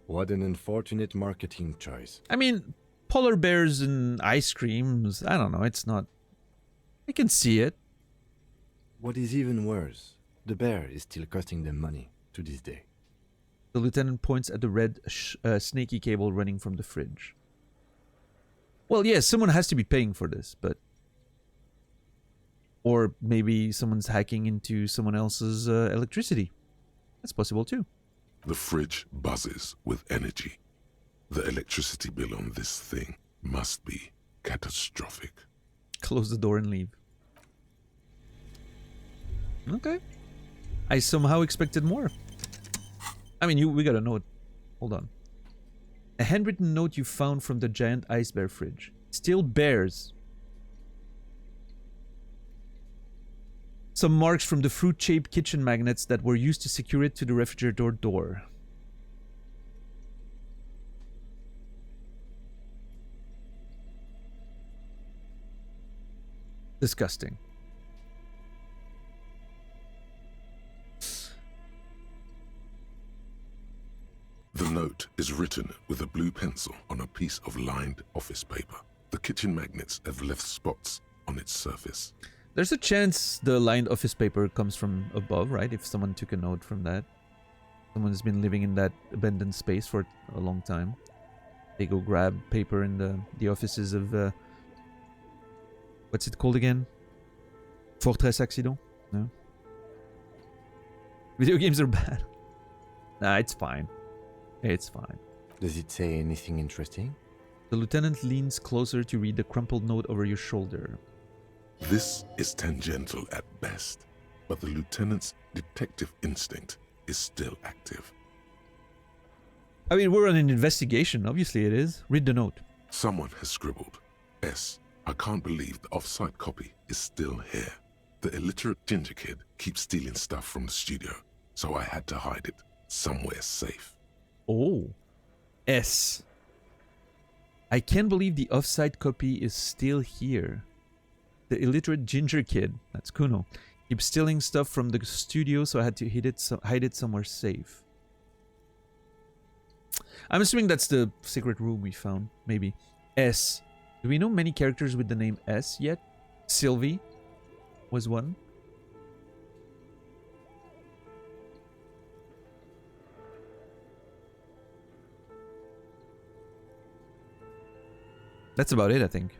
What an unfortunate marketing choice. I mean, polar bears and ice creams, I don't know, it's not I can see it. What is even worse, the bear is still costing them money to this day. The lieutenant points at the red, snaky cable running from the fridge. Well, yes, someone has to be paying for this, but... Or maybe someone's hacking into someone else's electricity. That's possible too. The fridge buzzes with energy. The electricity bill on this thing must be catastrophic. Close the door and leave. Okay. I somehow expected more. I mean, we got a note. Hold on. A handwritten note you found from the giant ice bear fridge. Still bears. Some marks from the fruit-shaped kitchen magnets that were used to secure it to the refrigerator door. Disgusting. The note is written with a blue pencil on a piece of lined office paper. The kitchen magnets have left spots on its surface. There's a chance the lined office paper comes from above, right? If someone took a note from that. Someone's been living in that abandoned space for a long time. They go grab paper in the offices of... what's it called again? Fortress Accident? No? Video games are bad. Nah, it's fine. It's fine. Does it say anything interesting? The lieutenant leans closer to read the crumpled note over your shoulder. This is tangential at best, but the lieutenant's detective instinct is still active. I mean, we're on an investigation. Obviously it is. Read the note. Someone has scribbled, S. I can't believe the off-site copy is still here. The illiterate ginger kid keeps stealing stuff from the studio, so I had to hide it somewhere safe. Oh. S. I can't believe the off-site copy is still here. The illiterate ginger kid, that's Kuno, keeps stealing stuff from the studio, so I had to hide it somewhere safe. I'm assuming that's the secret room we found, maybe. S. Do we know many characters with the name S yet? Sylvie was one. That's about it, I think.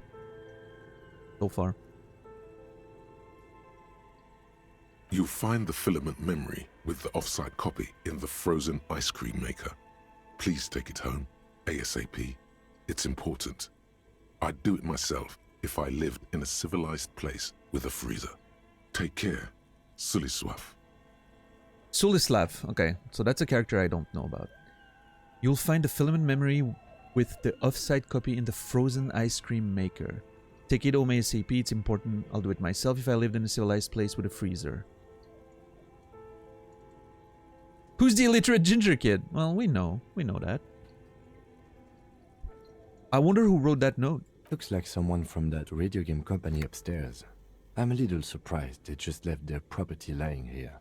So far. You find the filament memory with the off-site copy in the frozen ice cream maker. Please take it home, ASAP. It's important. I'd do it myself if I lived in a civilized place with a freezer. Take care, Suliswaf. Sulislav. Okay, so that's a character I don't know about. You'll find the filament memory with the off-site copy in the frozen ice cream maker. Take it home ASAP, it's important. I'll do it myself if I lived in a civilized place with a freezer. Who's the illiterate ginger kid? Well, we know that. I wonder who wrote that note. Looks like someone from that radio game company upstairs. I'm a little surprised they just left their property lying here.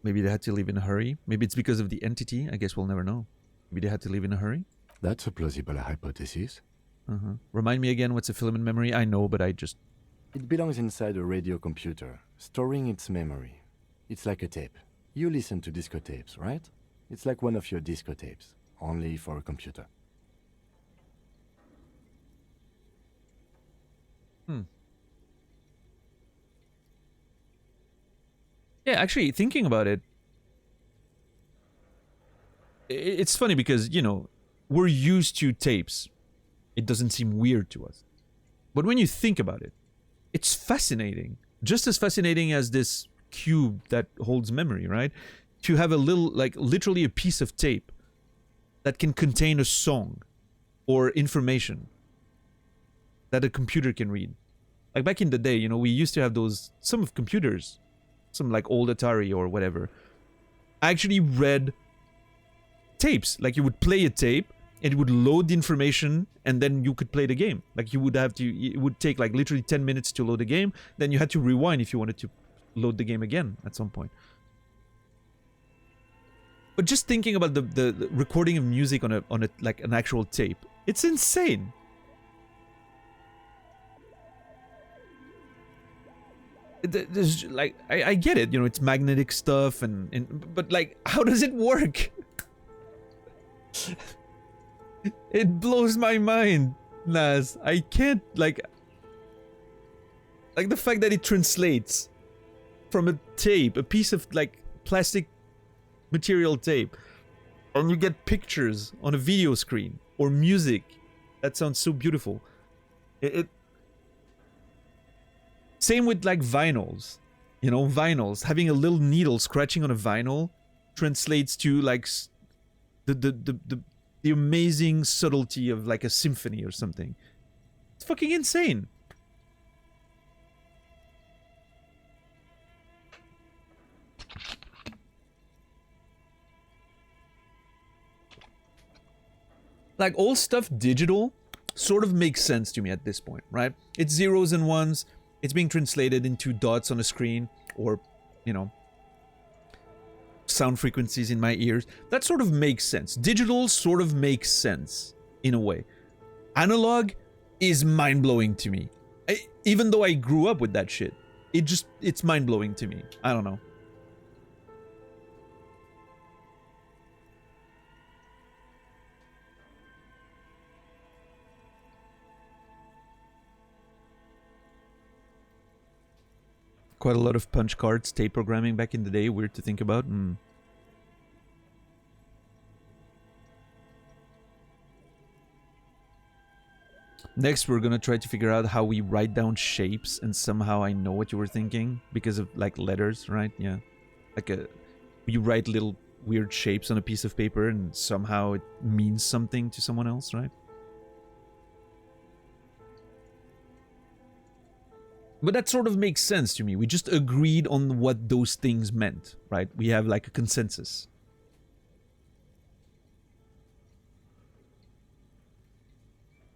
Maybe they had to leave in a hurry. Maybe it's because of the entity. I guess we'll never know. Maybe they had to leave in a hurry. That's a plausible hypothesis. Remind me again, what's a filament memory? I know, but I just... It belongs inside a radio computer, storing its memory. It's like a tape. You listen to disco tapes, right? It's like one of your disco tapes, only for a computer. Yeah, actually, thinking about it, it's funny because, you know, we're used to tapes. It doesn't seem weird to us. But when you think about it, it's fascinating. Just as fascinating as this cube that holds memory, right? To have a little, like, literally a piece of tape that can contain a song or information that a computer can read. Like back in the day, you know, we used to have those, some of computers, some like old Atari or whatever, actually read tapes. Like you would play a tape, and it would load the information, and then you could play the game. Like you would have to, it would take like literally 10 minutes to load the game, then you had to rewind if you wanted to load the game again at some point. But just thinking about the recording of music on a like an actual tape, it's insane. There's like I get it, you know, it's magnetic stuff and but like how does it work? It blows my mind, Naz. I can't like the fact that it translates from a tape, a piece of like plastic material tape, and you get pictures on a video screen or music. That sounds so beautiful. It same with like vinyls, you know, vinyls. Having a little needle scratching on a vinyl translates to like the amazing subtlety of like a symphony or something. It's fucking insane. Like all stuff digital sort of makes sense to me at this point, right? It's zeros and ones. It's being translated into dots on a screen or, you know, sound frequencies in my ears. That sort of makes sense. Digital sort of makes sense in a way. Analog is mind-blowing to me. Even though I grew up with that shit, it's mind-blowing to me. I don't know. Quite a lot of punch cards, tape programming back in the day. Weird to think about. Next, we're gonna try to figure out how we write down shapes, and somehow I know what you were thinking because of like letters, right? Yeah, like you write little weird shapes on a piece of paper, and somehow it means something to someone else, right? But that sort of makes sense to me. We just agreed on what those things meant, right? We have like a consensus.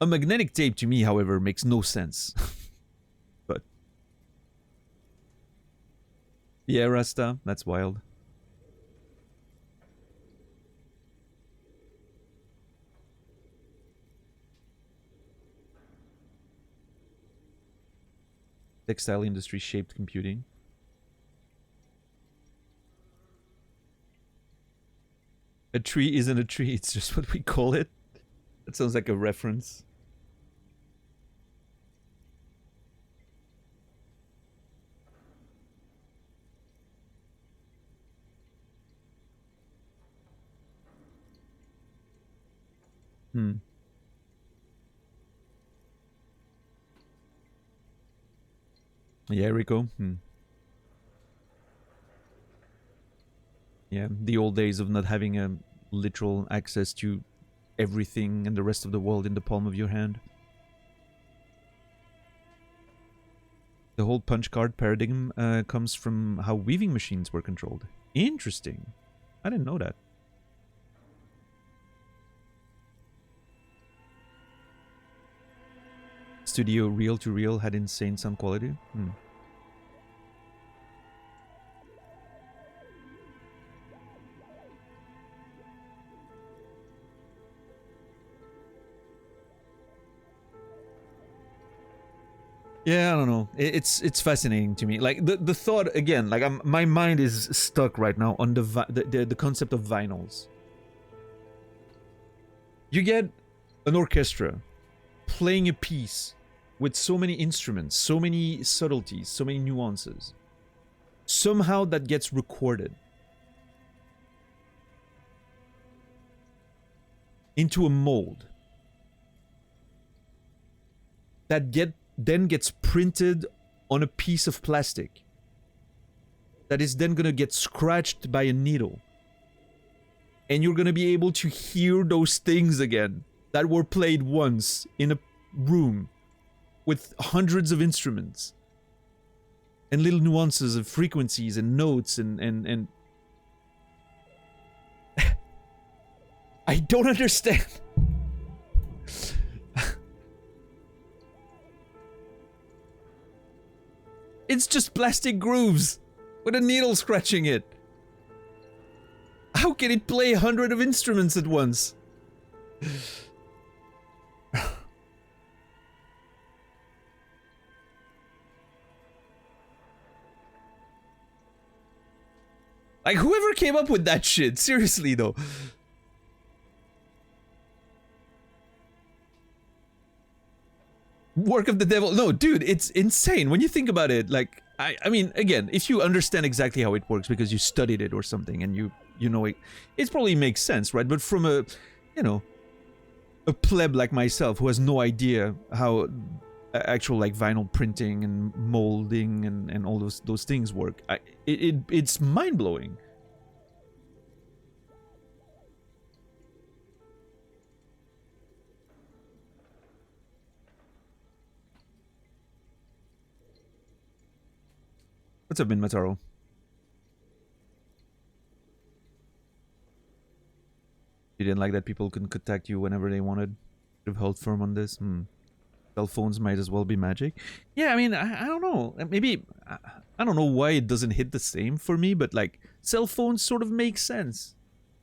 A magnetic tape to me, however, makes no sense. But yeah, Rasta, that's wild. Textile industry shaped computing. A tree isn't a tree, it's just what we call it. That sounds like a reference. Yeah, Rico. Yeah, the old days of not having a literal access to everything and the rest of the world in the palm of your hand. The whole punch card paradigm comes from how weaving machines were controlled. Interesting. I didn't know that. Studio reel-to-reel had insane sound quality. Yeah, I don't know. It's fascinating to me. Like the thought again. Like my mind is stuck right now on the concept of vinyls. You get an orchestra playing a piece with so many instruments, so many subtleties, so many nuances. Somehow that gets recorded into a mold that then gets printed on a piece of plastic that is then gonna get scratched by a needle, and you're gonna be able to hear those things again that were played once in a room with hundreds of instruments and little nuances of frequencies and notes and I don't understand. It's just plastic grooves with a needle scratching it. How can it play 100 of instruments at once? Like, whoever came up with that shit, seriously though. Work of the devil. No, dude, it's insane when you think about it. Like, I mean, again, if you understand exactly how it works because you studied it or something and you know it probably makes sense, right? But from a, you know, a pleb like myself who has no idea how actual like vinyl printing and molding and all those things work, it's mind-blowing. What's up, Minmataro? You didn't like that people couldn't contact you whenever they wanted? Should have held firm on this. Cell phones might as well be magic. Yeah, I mean, I don't know. Maybe, I don't know why it doesn't hit the same for me, but like, cell phones sort of make sense.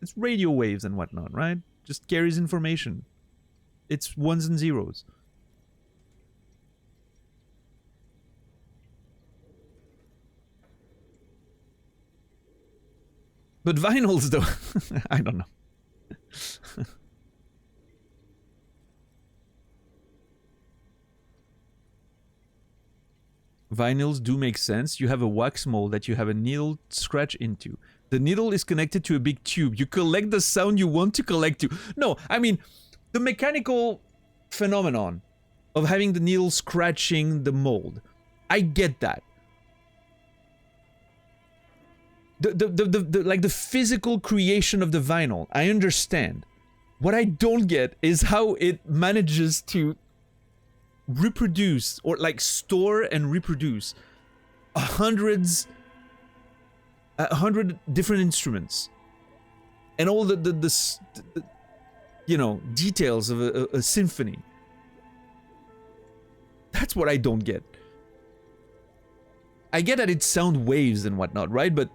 It's radio waves and whatnot, right? Just carries information. It's ones and zeros. But vinyls, though, I don't know. Vinyls do make sense. You have a wax mold that you have a needle scratch into. The needle is connected to a big tube. You collect the sound you want to collect to. No, I mean, the mechanical phenomenon of having the needle scratching the mold. I get that. Like the physical creation of the vinyl, I understand. What I don't get is how it manages to reproduce or like store and reproduce hundred different instruments and all the you know, details of a symphony. That's what I don't get. I get that it's sound waves and whatnot, right? But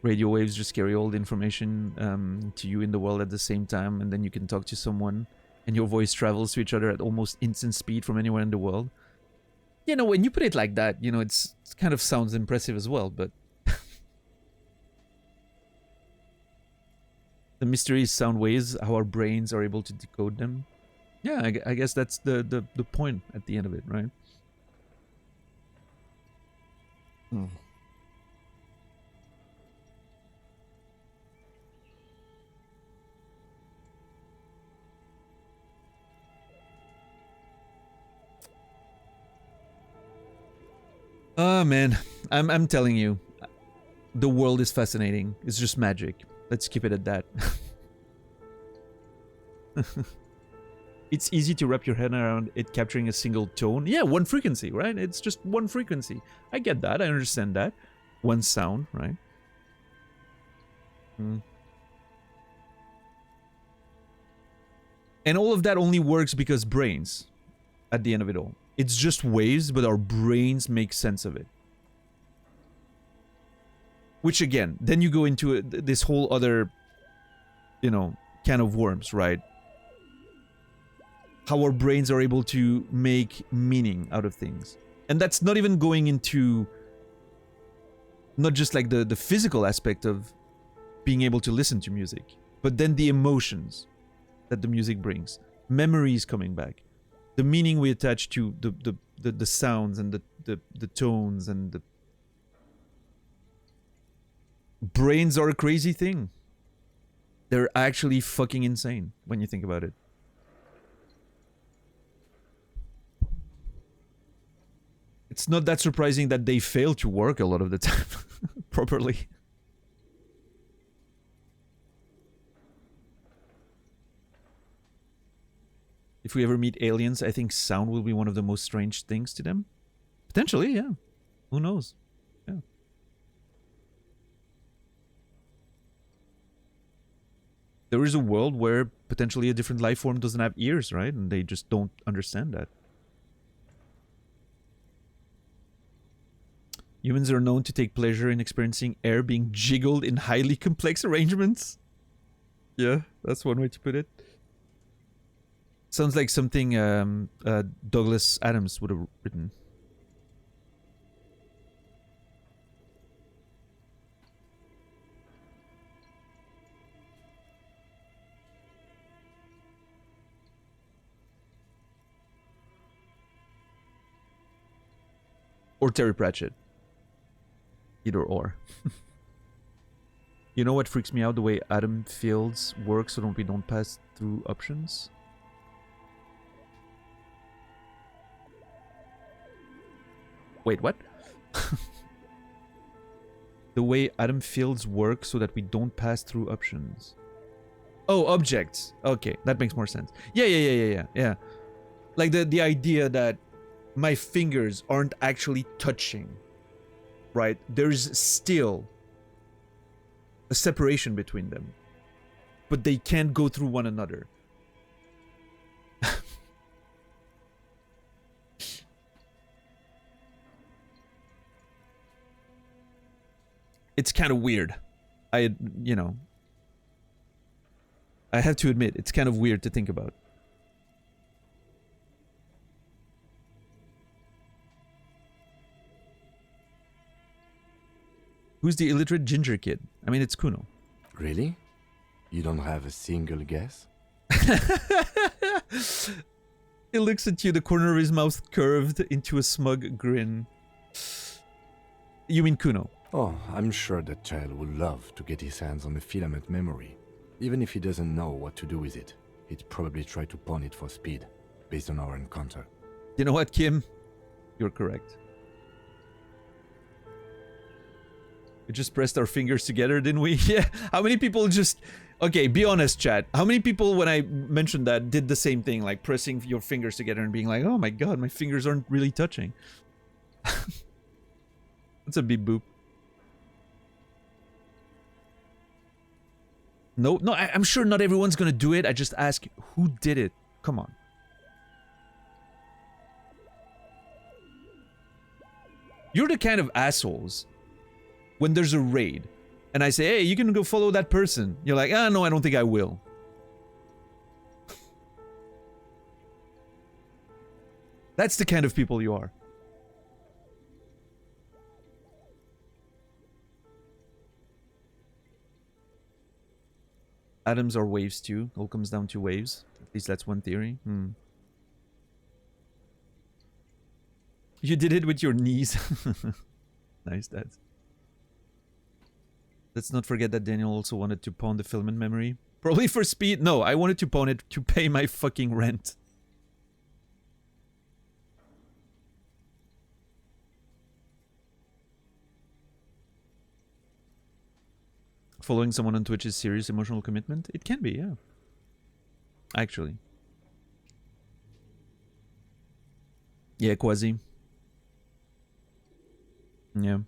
radio waves just carry all the information to you in the world at the same time, and then you can talk to someone and your voice travels to each other at almost instant speed from anywhere in the world. You know, when you put it like that, you know, it kind of sounds impressive as well, but the mystery is sound waves, how our brains are able to decode them. Yeah, I guess that's the point at the end of it, right? Oh man, I'm telling you, the world is fascinating. It's just magic. Let's keep it at that. It's easy to wrap your head around it capturing a single tone. Yeah, one frequency, right? It's just one frequency. I get that. I understand that. One sound, right? And all of that only works because brains, at the end of it all. It's just waves, but our brains make sense of it. Which again, then you go into this whole other, you know, can of worms, right? How our brains are able to make meaning out of things. And that's not even going into not just like the physical aspect of being able to listen to music, but then the emotions that the music brings. Memories coming back. The meaning we attach to the sounds and the tones and the... Brains are a crazy thing. They're actually fucking insane when you think about it. It's not that surprising that they fail to work a lot of the time properly. If we ever meet aliens, I think sound will be one of the most strange things to them. Potentially, yeah. Who knows? Yeah. There is a world where potentially a different life form doesn't have ears, right? And they just don't understand that. Humans are known to take pleasure in experiencing air being jiggled in highly complex arrangements. Yeah, that's one way to put it. Sounds like something Douglas Adams would have written. Or Terry Pratchett. Either or. You know what freaks me out? The way Adam Fields works so that we don't pass through options. Wait, what? The way Adam Fields works so that we don't pass through options. Oh, objects. Okay, that makes more sense. Yeah. Like the idea that my fingers aren't actually touching, right? There's still a separation between them, but they can't go through one another. It's kind of weird. I have to admit, it's kind of weird to think about. Who's the illiterate ginger kid? I mean, it's Kuno. Really? You don't have a single guess? He looks at you, the corner of his mouth curved into a smug grin. You mean Kuno? Oh, I'm sure that child would love to get his hands on a filament memory. Even if he doesn't know what to do with it, he'd probably try to pawn it for speed, based on our encounter. You know what, Kim? You're correct. We just pressed our fingers together, didn't we? Yeah. How many people just... Okay, be honest, chat. How many people, when I mentioned that, did the same thing? Like pressing your fingers together and being like, oh my god, my fingers aren't really touching. That's a beep boop. No, I'm sure not everyone's gonna do it. I just ask, who did it? Come on. You're the kind of assholes when there's a raid and I say, hey, you can go follow that person. You're like, ah, no, I don't think I will. That's the kind of people you are. Atoms are waves too. All comes down to waves. At least that's one theory. You did it with your knees. Nice, Dad. Let's not forget that Daniel also wanted to pawn the filament memory. Probably for speed. No, I wanted to pawn it to pay my fucking rent. Following someone on Twitch is serious emotional commitment? It can be, yeah. Actually. Yeah, Quasi. Yeah.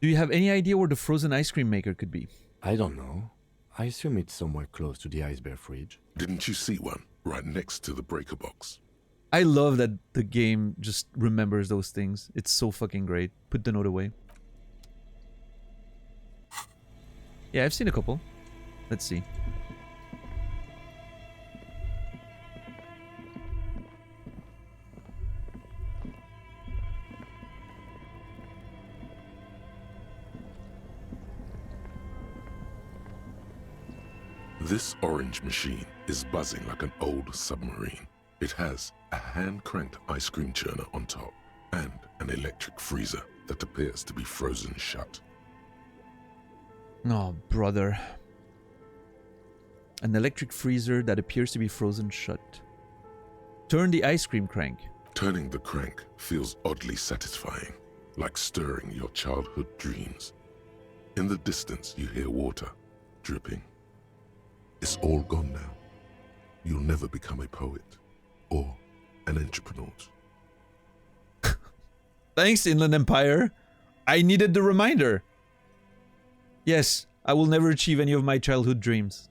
Do you have any idea where the frozen ice cream maker could be? I don't know. I assume it's somewhere close to the ice bear fridge. Didn't you see one right next to the breaker box? I love that the game just remembers those things. It's so fucking great. Put the note away. Yeah, I've seen a couple. Let's see. This orange machine is buzzing like an old submarine. It has a hand-cranked ice cream churner on top and an electric freezer that appears to be frozen shut. Oh, brother. An electric freezer that appears to be frozen shut. Turn the ice cream crank. Turning the crank feels oddly satisfying, like stirring your childhood dreams. In the distance, you hear water dripping. It's all gone now. You'll never become a poet or an entrepreneur. Thanks, Inland Empire. I needed the reminder. Yes, I will never achieve any of my childhood dreams.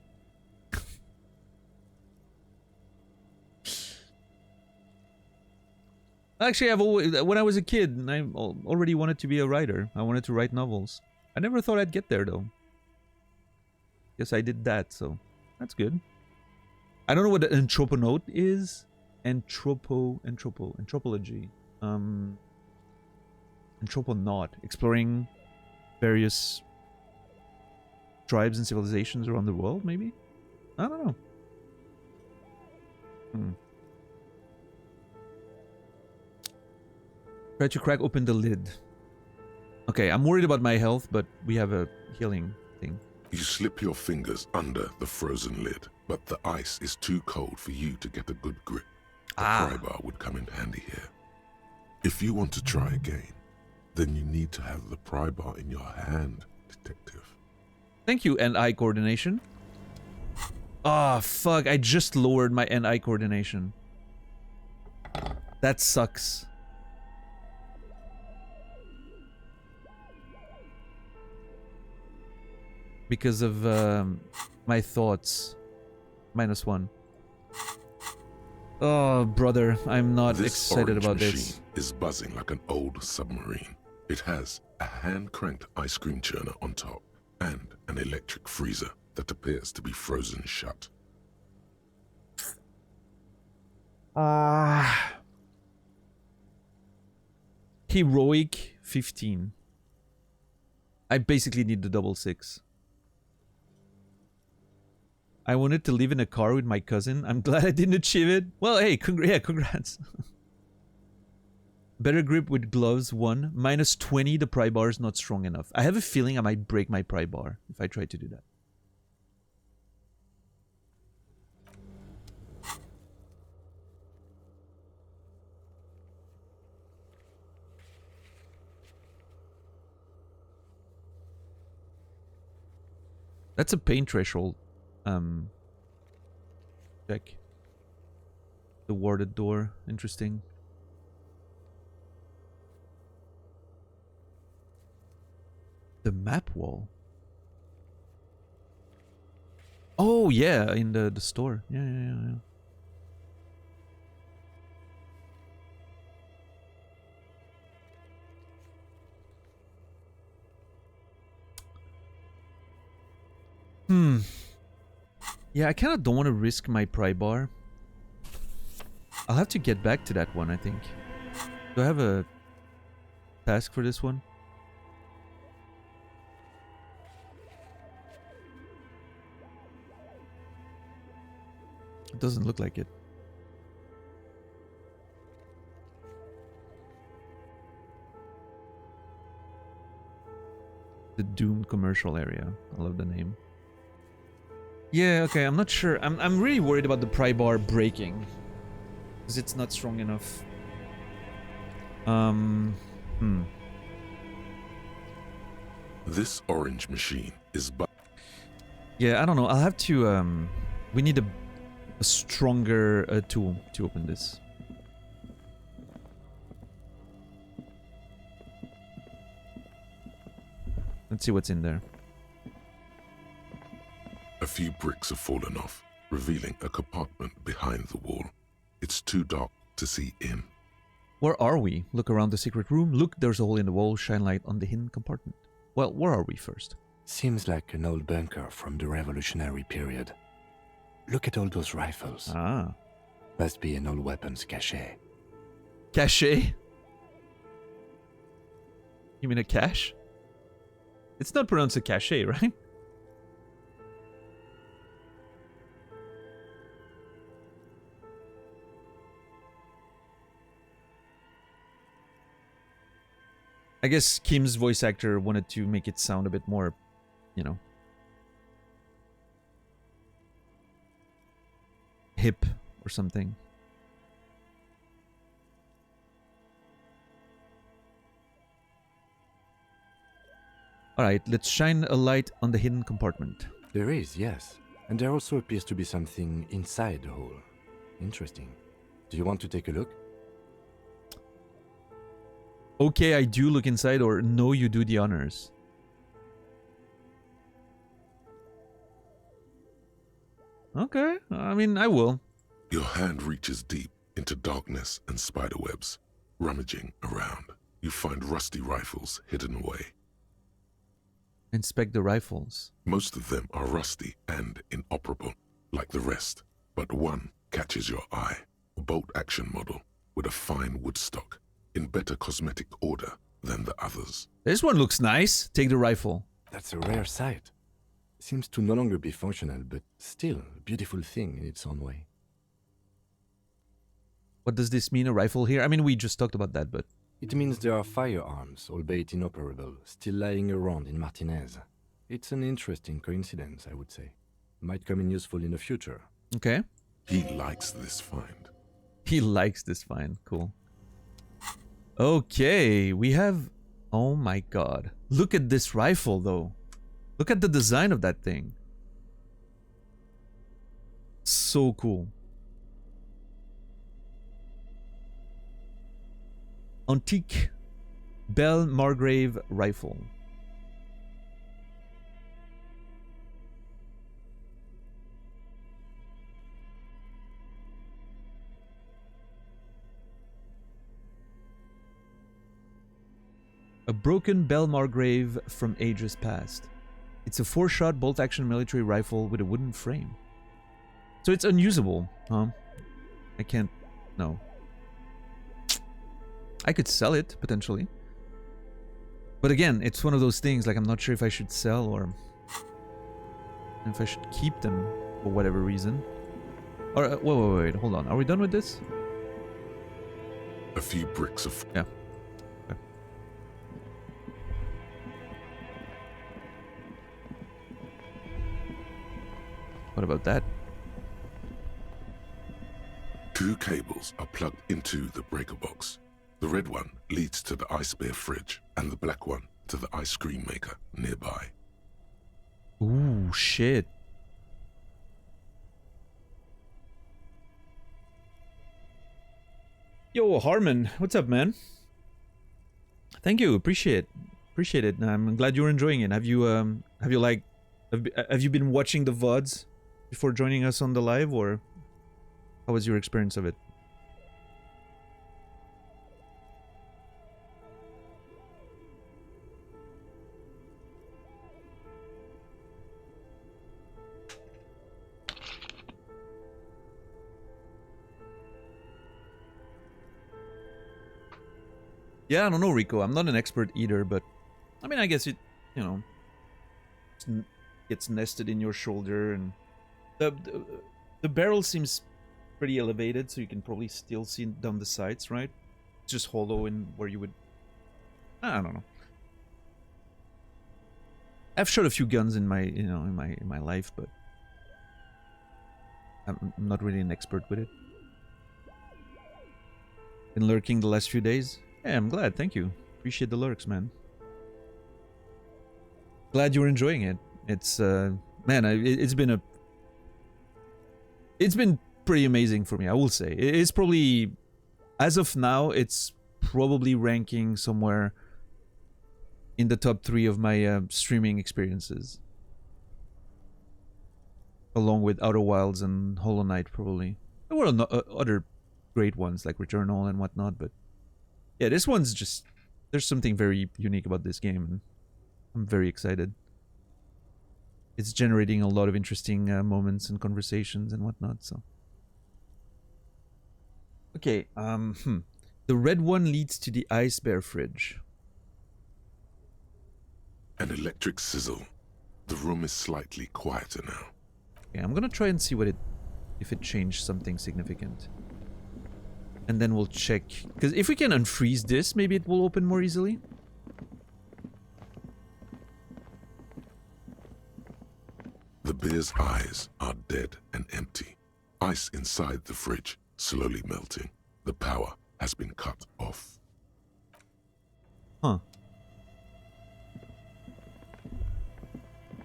Actually, I've always, when I was a kid, I already wanted to be a writer. I wanted to write novels. I never thought I'd get there though. Guess I did that, so that's good. I don't know what an anthroponaut is. Anthropology. Anthroponaut, exploring various tribes and civilizations around the world, maybe? I don't know. Try to crack open the lid. Okay, I'm worried about my health, but we have a healing thing. You slip your fingers under the frozen lid, but the ice is too cold for you to get a good grip. The pry bar would come in handy here. If you want to try again, then you need to have the pry bar in your hand, detective. Thank you, hand-eye coordination. Ah, fuck, I just lowered my hand-eye coordination. That sucks. Because of my thoughts. -1. Oh, brother, I'm not excited about this. This machine is buzzing like an old submarine. It has a hand-cranked ice cream churner on top and an electric freezer that appears to be frozen shut. Heroic 15. I basically need the double 6. I wanted to live in a car with my cousin. I'm glad I didn't achieve it. Well, hey, congrats. Better grip with gloves, 1. -20, the pry bar is not strong enough. I have a feeling I might break my pry bar if I try to do that. That's a pain threshold. Check. The warded door. Interesting. The map wall. Oh yeah, in the store. Yeah. Yeah, I kind of don't want to risk my pry bar. I'll have to get back to that one, I think. Do I have a task for this one? It doesn't look like it. The Doomed commercial area. I love the name. Yeah, okay, I'm not sure. I'm really worried about the pry bar breaking. Because it's not strong enough. This orange machine is yeah, I don't know. I'll have to we need a stronger tool to open this. Let's see what's in there. A few bricks have fallen off, revealing a compartment behind the wall. It's too dark to see in. Where are we? Look around the secret room. Look, there's a hole in the wall. Shine light on the hidden compartment. Well, where are we first? Seems like an old bunker from the revolutionary period. Look at all those rifles. Ah. Must be an old weapons cache. Cache? You mean a cache? It's not pronounced a cache, right? I guess Kim's voice actor wanted to make it sound a bit more, you know, hip or something. Alright, let's shine a light on the hidden compartment. There is, yes. And there also appears to be something inside the hole. Interesting. Do you want to take a look? Okay, I do look inside, or no, you do the honors. Okay, I mean, I will. Your hand reaches deep into darkness and spiderwebs. Rummaging around, you find rusty rifles hidden away. Inspect the rifles. Most of them are rusty and inoperable, like the rest, but one catches your eye. A bolt-action model with a fine wood stock, in better cosmetic order than the others. This one looks nice. Take the rifle. That's a rare sight. Seems to no longer be functional, but still a beautiful thing in its own way. What does this mean, a rifle here? I mean, we just talked about that, but... It means there are firearms, albeit inoperable, still lying around in Martinez. It's an interesting coincidence, I would say. Might come in useful in the future. Okay. He likes this find. He likes this find. Cool. Okay, we have... Oh my god. Look at this rifle, though. Look at the design of that thing. So cool. Antique Belle Margrave rifle. A broken Belle Margrave from ages past. It's a 4-shot bolt-action military rifle with a wooden frame. So it's unusable, huh? I can't... No. I could sell it, potentially. But again, it's one of those things, like, I'm not sure if I should sell or... if I should keep them for whatever reason. Or, wait, hold on. Are we done with this? A few bricks of... Yeah. What about that? 2 cables are plugged into the breaker box. The red one leads to the ice bear fridge, and the black one to the ice cream maker nearby. Ooh, shit. Yo, Harmon, what's up, man? Thank you, appreciate it. I'm glad you're enjoying it. Have you been watching the VODs before joining us on the live, or how was your experience of it? Yeah, I don't know, Rico. I'm not an expert either, but I mean, I guess it, you know, gets nested in your shoulder, and the barrel seems pretty elevated, so you can probably still see down the sides, right? It's just hollow in where you would... I don't know. I've shot a few guns in my, you know, in my life, but I'm not really an expert with it. Been lurking the last few days. Yeah, I'm glad. Thank you. Appreciate the lurks, man. Glad you're enjoying it. It's man, it's been pretty amazing for me, I will say. It's probably, as of now, it's probably ranking somewhere in the top 3 of my streaming experiences, along with Outer Wilds and Hollow Knight, probably. There were other great ones like Returnal and whatnot, but yeah, this one's just, there's something very unique about this game, and I'm very excited. It's generating a lot of interesting moments and conversations and whatnot, so. Okay, the red one leads to the ice bear fridge. An electric sizzle. The room is slightly quieter now. Okay, I'm gonna try and see what if it changed something significant. And then we'll check, because if we can unfreeze this, maybe it will open more easily. The bear's eyes are dead and empty. Ice inside the fridge slowly melting. The power has been cut off. Huh.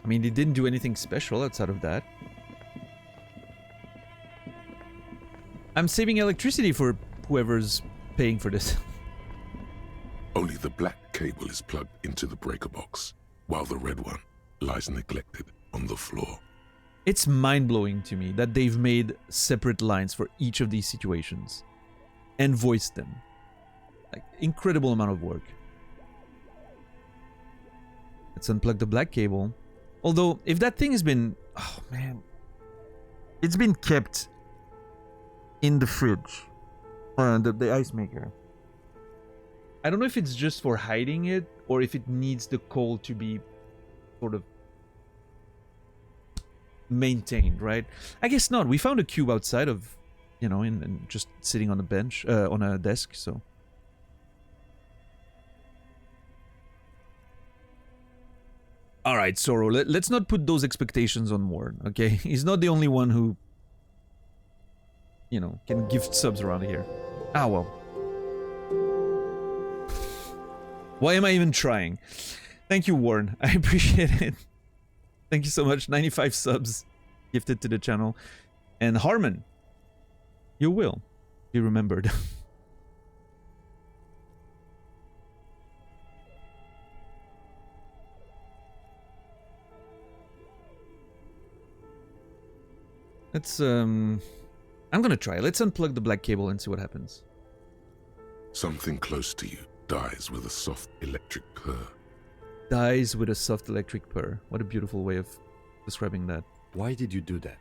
I mean, they didn't do anything special outside of that. I'm saving electricity for whoever's paying for this. Only the black cable is plugged into the breaker box, while the red one lies neglected on the floor. It's mind-blowing to me that they've made separate lines for each of these situations and voiced them. Like, incredible amount of work. Let's unplug the black cable. Although, if that thing has been... Oh, man. It's been kept in the fridge. The ice maker. I don't know if it's just for hiding it, or if it needs the coal to be sort of maintained, right? I guess not. We found a cube outside of, you know, and just sitting on a bench, on a desk, so... Alright, Sorrow, let's not put those expectations on Warren, okay? He's not the only one who, you know, can gift subs around here. Ah, well. Why am I even trying? Thank you, Warren. I appreciate it. Thank you so much. 95 subs gifted to the channel. And Harmon, you will be remembered. Let's, I'm gonna try. Let's unplug the black cable and see what happens. Something close to you dies with a soft electric purr. Dies with a soft electric purr. What a beautiful way of describing that. Why did you do that?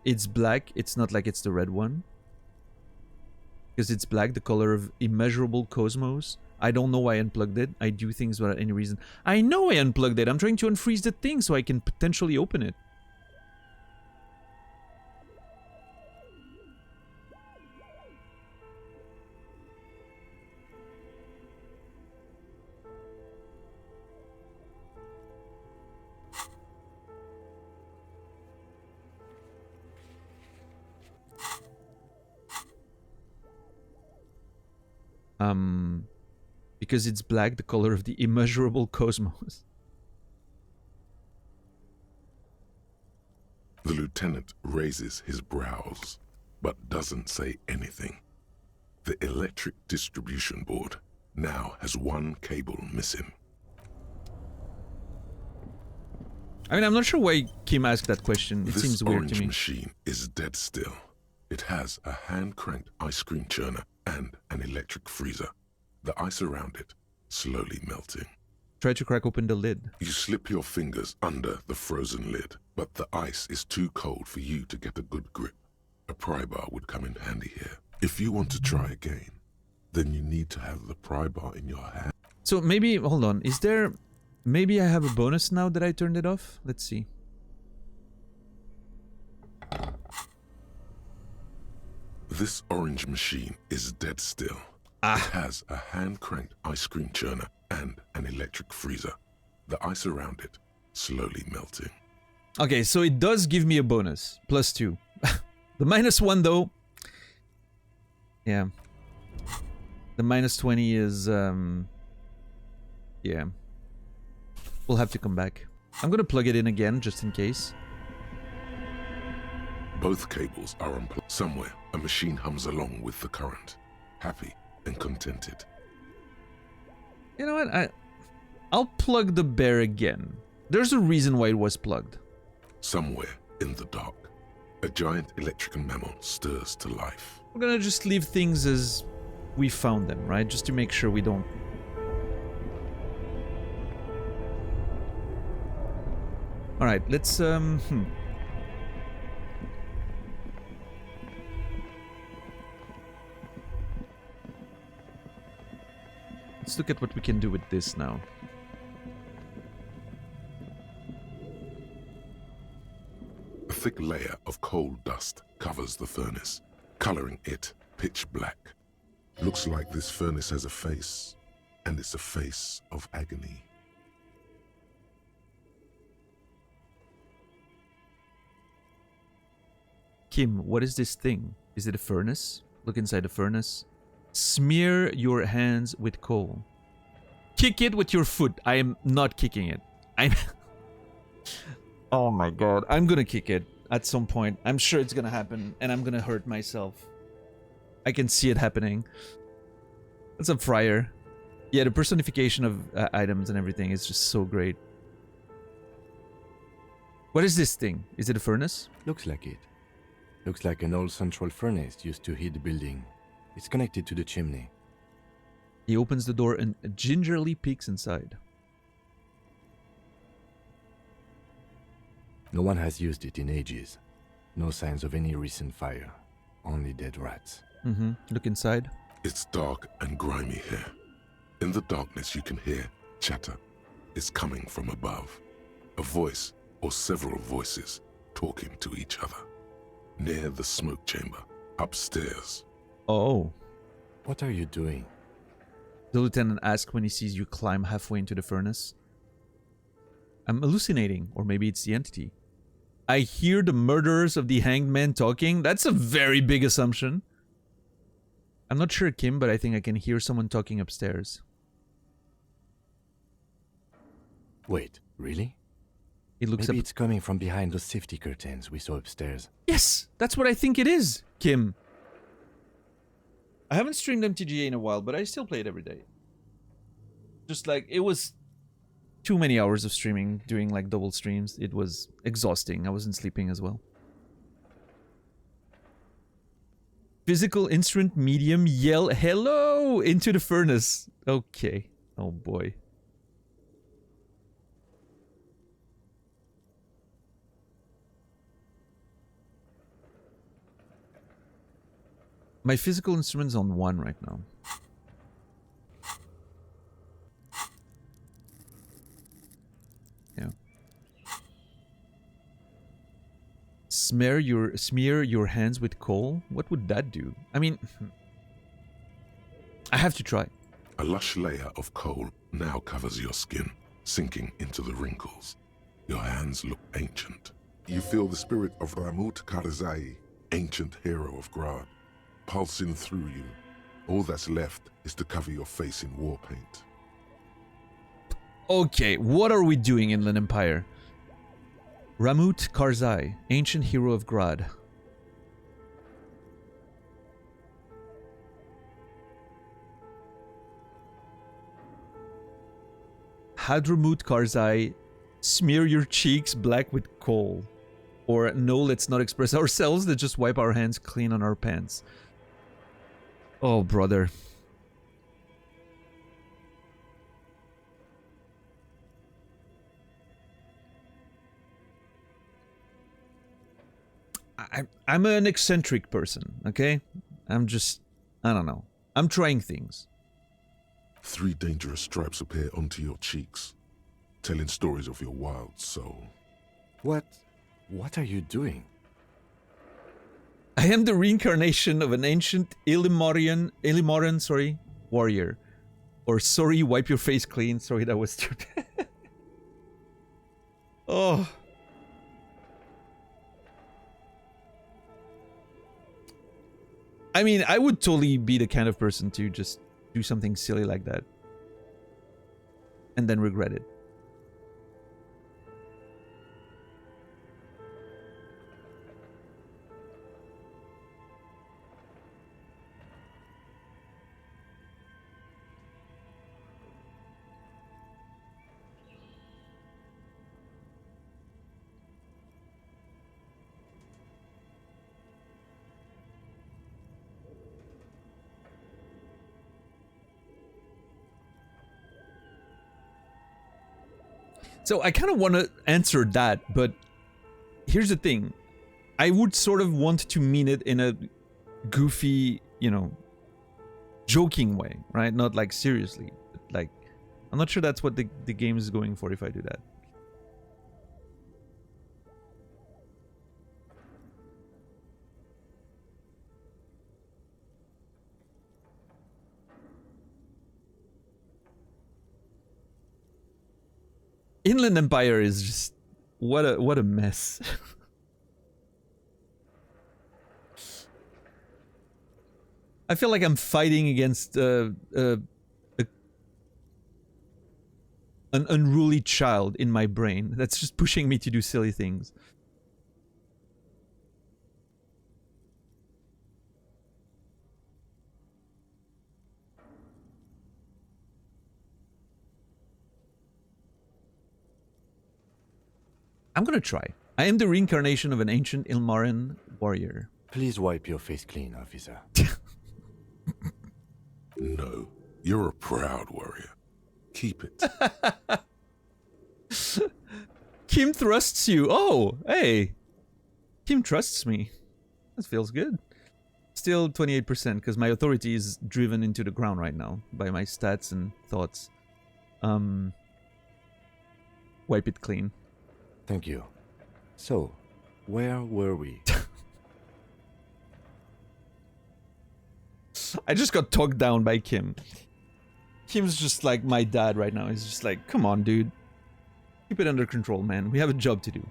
It's black. It's not like it's the red one. Because it's black, the color of immeasurable cosmos. I don't know why I unplugged it. I do things without any reason. I know I unplugged it. I'm trying to unfreeze the thing so I can potentially open it. Because it's black, the color of the immeasurable cosmos. The lieutenant raises his brows, but doesn't say anything. The electric distribution board now has one cable missing. I mean, I'm not sure why Kim asked that question. It This seems weird orange to me. machine is dead still. It has a hand-cranked ice cream churner and an electric freezer. The ice around it slowly melting. Try to crack open the lid. You slip your fingers under the frozen lid, but the ice is too cold for you to get a good grip. A pry bar would come in handy here. If you want to try again, then you need to have the pry bar in your hand. So maybe, hold on, is there... Maybe I have a bonus now that I turned it off? Let's see. This orange machine is dead still. It has a hand-cranked ice cream churner and an electric freezer. The ice around it slowly melting. Okay, so it does give me a bonus. +2. The -1 though... Yeah. The -20 is... Yeah. We'll have to come back. I'm gonna plug it in again, just in case. Both cables are unplugged. Somewhere, a machine hums along with the current, happy and contented. You know what? I'll plug the bear again. There's a reason why it was plugged. Somewhere in the dark, a giant electrical mammal stirs to life. We're gonna just leave things as we found them, right? Just to make sure we don't... Alright, let's, Let's look at what we can do with this now. A thick layer of coal dust covers the furnace, coloring it pitch black. Looks like this furnace has a face, and it's a face of agony. Kim, what is this thing? Is it a furnace? Look inside the furnace. Smear your hands with coal. Kick it with your foot. I am not kicking it. I'm... Oh my god. I'm gonna kick it at some point. I'm sure it's gonna happen, and I'm gonna hurt myself. I can see it happening. That's a fryer. Yeah, the personification of items and everything is just so great. What is this thing? Is it a furnace? Looks like it. Looks like an old central furnace used to heat the building. It's connected to the chimney. He opens the door and gingerly peeks inside. No one has used it in ages. No signs of any recent fire. Only dead rats. Look inside. It's dark and grimy here. In the darkness you can hear chatter. It's coming from above. A voice or several voices talking to each other. Near the smoke chamber, upstairs. Oh. What are you doing? The lieutenant asks when he sees you climb halfway into the furnace. I'm hallucinating, or maybe it's the entity. I hear the murderers of the hanged man talking. That's a very big assumption. I'm not sure, Kim, but I think I can hear someone talking upstairs. Wait, really? He looks Maybe up. it's coming from behind those safety curtains we saw upstairs. Yes, that's what I think it is, Kim. I haven't streamed MTGA in a while, but I still play it every day. Just like, it was too many hours of streaming, doing like double streams. It was exhausting. I wasn't sleeping as well. Physical instrument medium yell hello into the furnace. Okay. Oh boy. My physical instrument's on 1 right now. Yeah. Smear your hands with coal? What would that do? I mean, I have to try. A lush layer of coal now covers your skin, sinking into the wrinkles. Your hands look ancient. You feel the spirit of Ramut Karzai, ancient hero of Grad, pulsing through you. All that's left is to cover your face in war paint. Okay, what are we doing, Inland Empire? Ramut Karzai, ancient hero of Grad. Hadramut Karzai, smear your cheeks black with coal. Or no, let's not express ourselves, let's just wipe our hands clean on our pants. Oh, brother. I'm an eccentric person, okay? I don't know. I'm trying things. 3 dangerous stripes appear onto your cheeks, telling stories of your wild soul. What are you doing? I am the reincarnation of an ancient Illimoran, warrior. Or sorry, wipe your face clean. Sorry, that was stupid. Oh. I mean, I would totally be the kind of person to just do something silly like that. And then regret it. So I kind of want to answer that, but here's the thing. I would sort of want to mean it in a goofy, you know, joking way, right? Not like seriously. Like, I'm not sure that's what the game is going for if I do that. Inland Empire is just what a mess. I feel like I'm fighting against an unruly child in my brain that's just pushing me to do silly things. I'm gonna try. I am the reincarnation of an ancient Ilmarin warrior. Please wipe your face clean, officer. No, you're a proud warrior. Keep it. Kim trusts you. Oh, hey. Kim trusts me. That feels good. Still 28% because my authority is driven into the ground right now by my stats and thoughts. Wipe it clean. Thank you. So, where were we? I just got talked down by Kim. Kim's just like my dad right now. He's just like, come on, dude. Keep it under control, man. We have a job to do.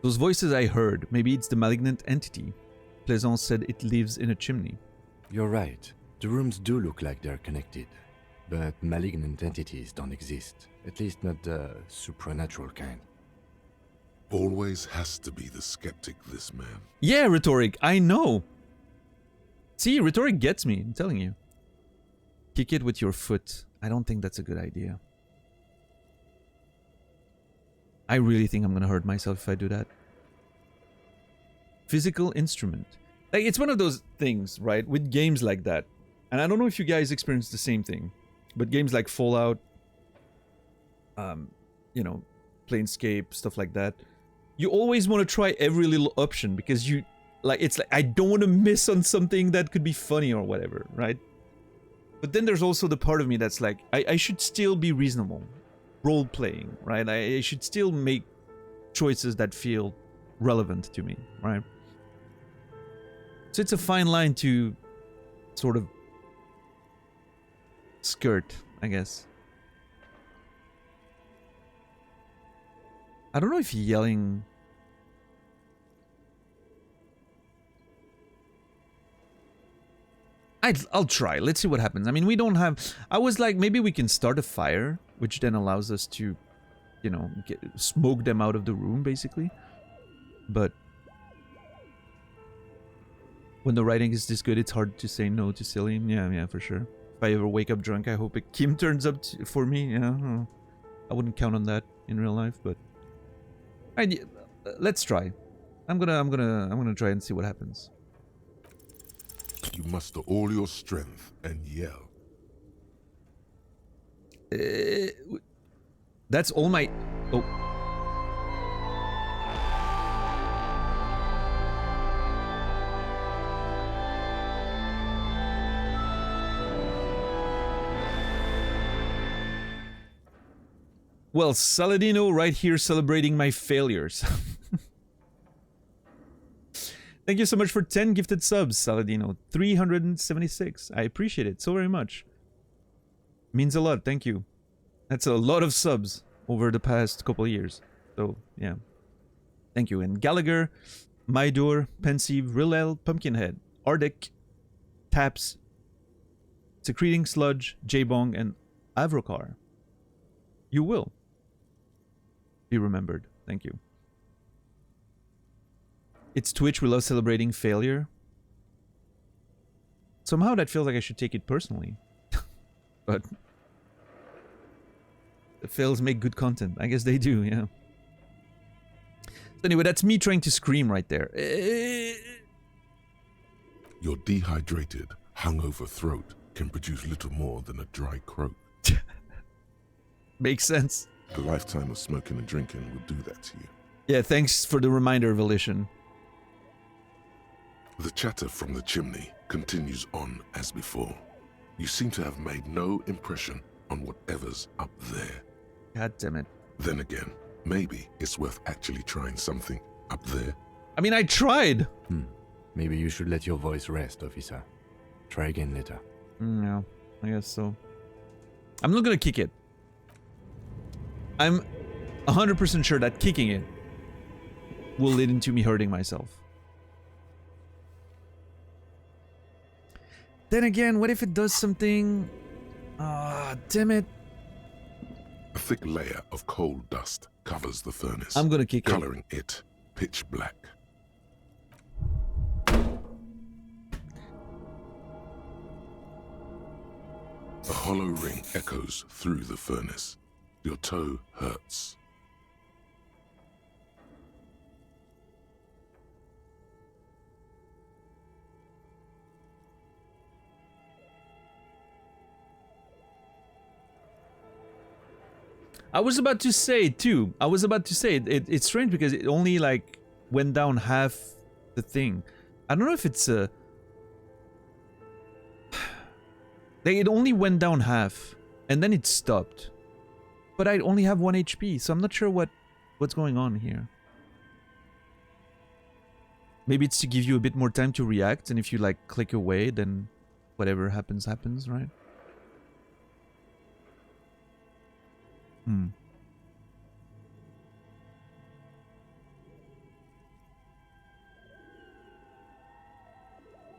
Those voices I heard, maybe it's the malignant entity. Plaisance said it lives in a chimney. You're right. The rooms do look like they're connected. But malignant entities don't exist. At least not the supernatural kind. Always has to be the skeptic, this man. Yeah, Rhetoric, I know. See, Rhetoric gets me, I'm telling you. Kick it with your foot. I don't think that's a good idea. I really think I'm gonna hurt myself if I do that. Physical instrument. Like, it's one of those things, right? With games like that. And I don't know if you guys experience the same thing. But games like Fallout, you know, Planescape, stuff like that. You always want to try every little option because you, like, it's like, I don't want to miss on something that could be funny or whatever, right? But then there's also the part of me that's like, I should still be reasonable. Role-playing, right? I should still make choices that feel relevant to me, right? So it's a fine line to sort of skirt, I guess. I don't know if yelling... I'll try. Let's see what happens. I mean, we don't have... I was like, maybe we can start a fire, which then allows us to, you know, smoke them out of the room, basically. But when the writing is this good, it's hard to say no to silly. Yeah, for sure. If I ever wake up drunk, I hope Kim turns up for me. Yeah, I wouldn't count on that in real life, but let's try. I'm gonna try and see what happens. You muster all your strength and yell. That's all my... Oh. Well, Saladino right here celebrating my failures. Thank you so much for 10 gifted subs, Saladino. 376. I appreciate it so very much. Means a lot, thank you. That's a lot of subs over the past couple of years. So, yeah. Thank you. And Gallagher, Maidur, Pensive, Rilel, Pumpkinhead, Ardic, Taps, Secreting Sludge, J-Bong, and Avrokar. You will be remembered. Thank you. It's Twitch, we love celebrating failure. Somehow that feels like I should take it personally. But the fails make good content. I guess they do, yeah. So anyway, that's me trying to scream right there. Your dehydrated, hungover throat can produce little more than a dry croak. Makes sense. A lifetime of smoking and drinking will do that to you. Yeah, thanks for the reminder, Volition. The chatter from the chimney continues on as before. You seem to have made no impression on whatever's up there. God damn it. Then again, maybe it's worth actually trying something up there. I mean, I tried. Maybe you should let your voice rest, officer. Try again later. No, I guess so. I'm not gonna kick it. I'm 100% sure that kicking it will lead into me hurting myself. Then again, what if it does something? Ah, damn it. A thick layer of coal dust covers the furnace, I'm gonna kick it. coloring it pitch black. A hollow ring echoes through the furnace. Your toe hurts. I was about to say too. It's strange because it only like went down half the thing. I don't know if it's a like it only went down half and then it stopped. But I only have 1 HP, so I'm not sure what's going on here. Maybe it's to give you a bit more time to react, and if you like click away, then whatever happens, right?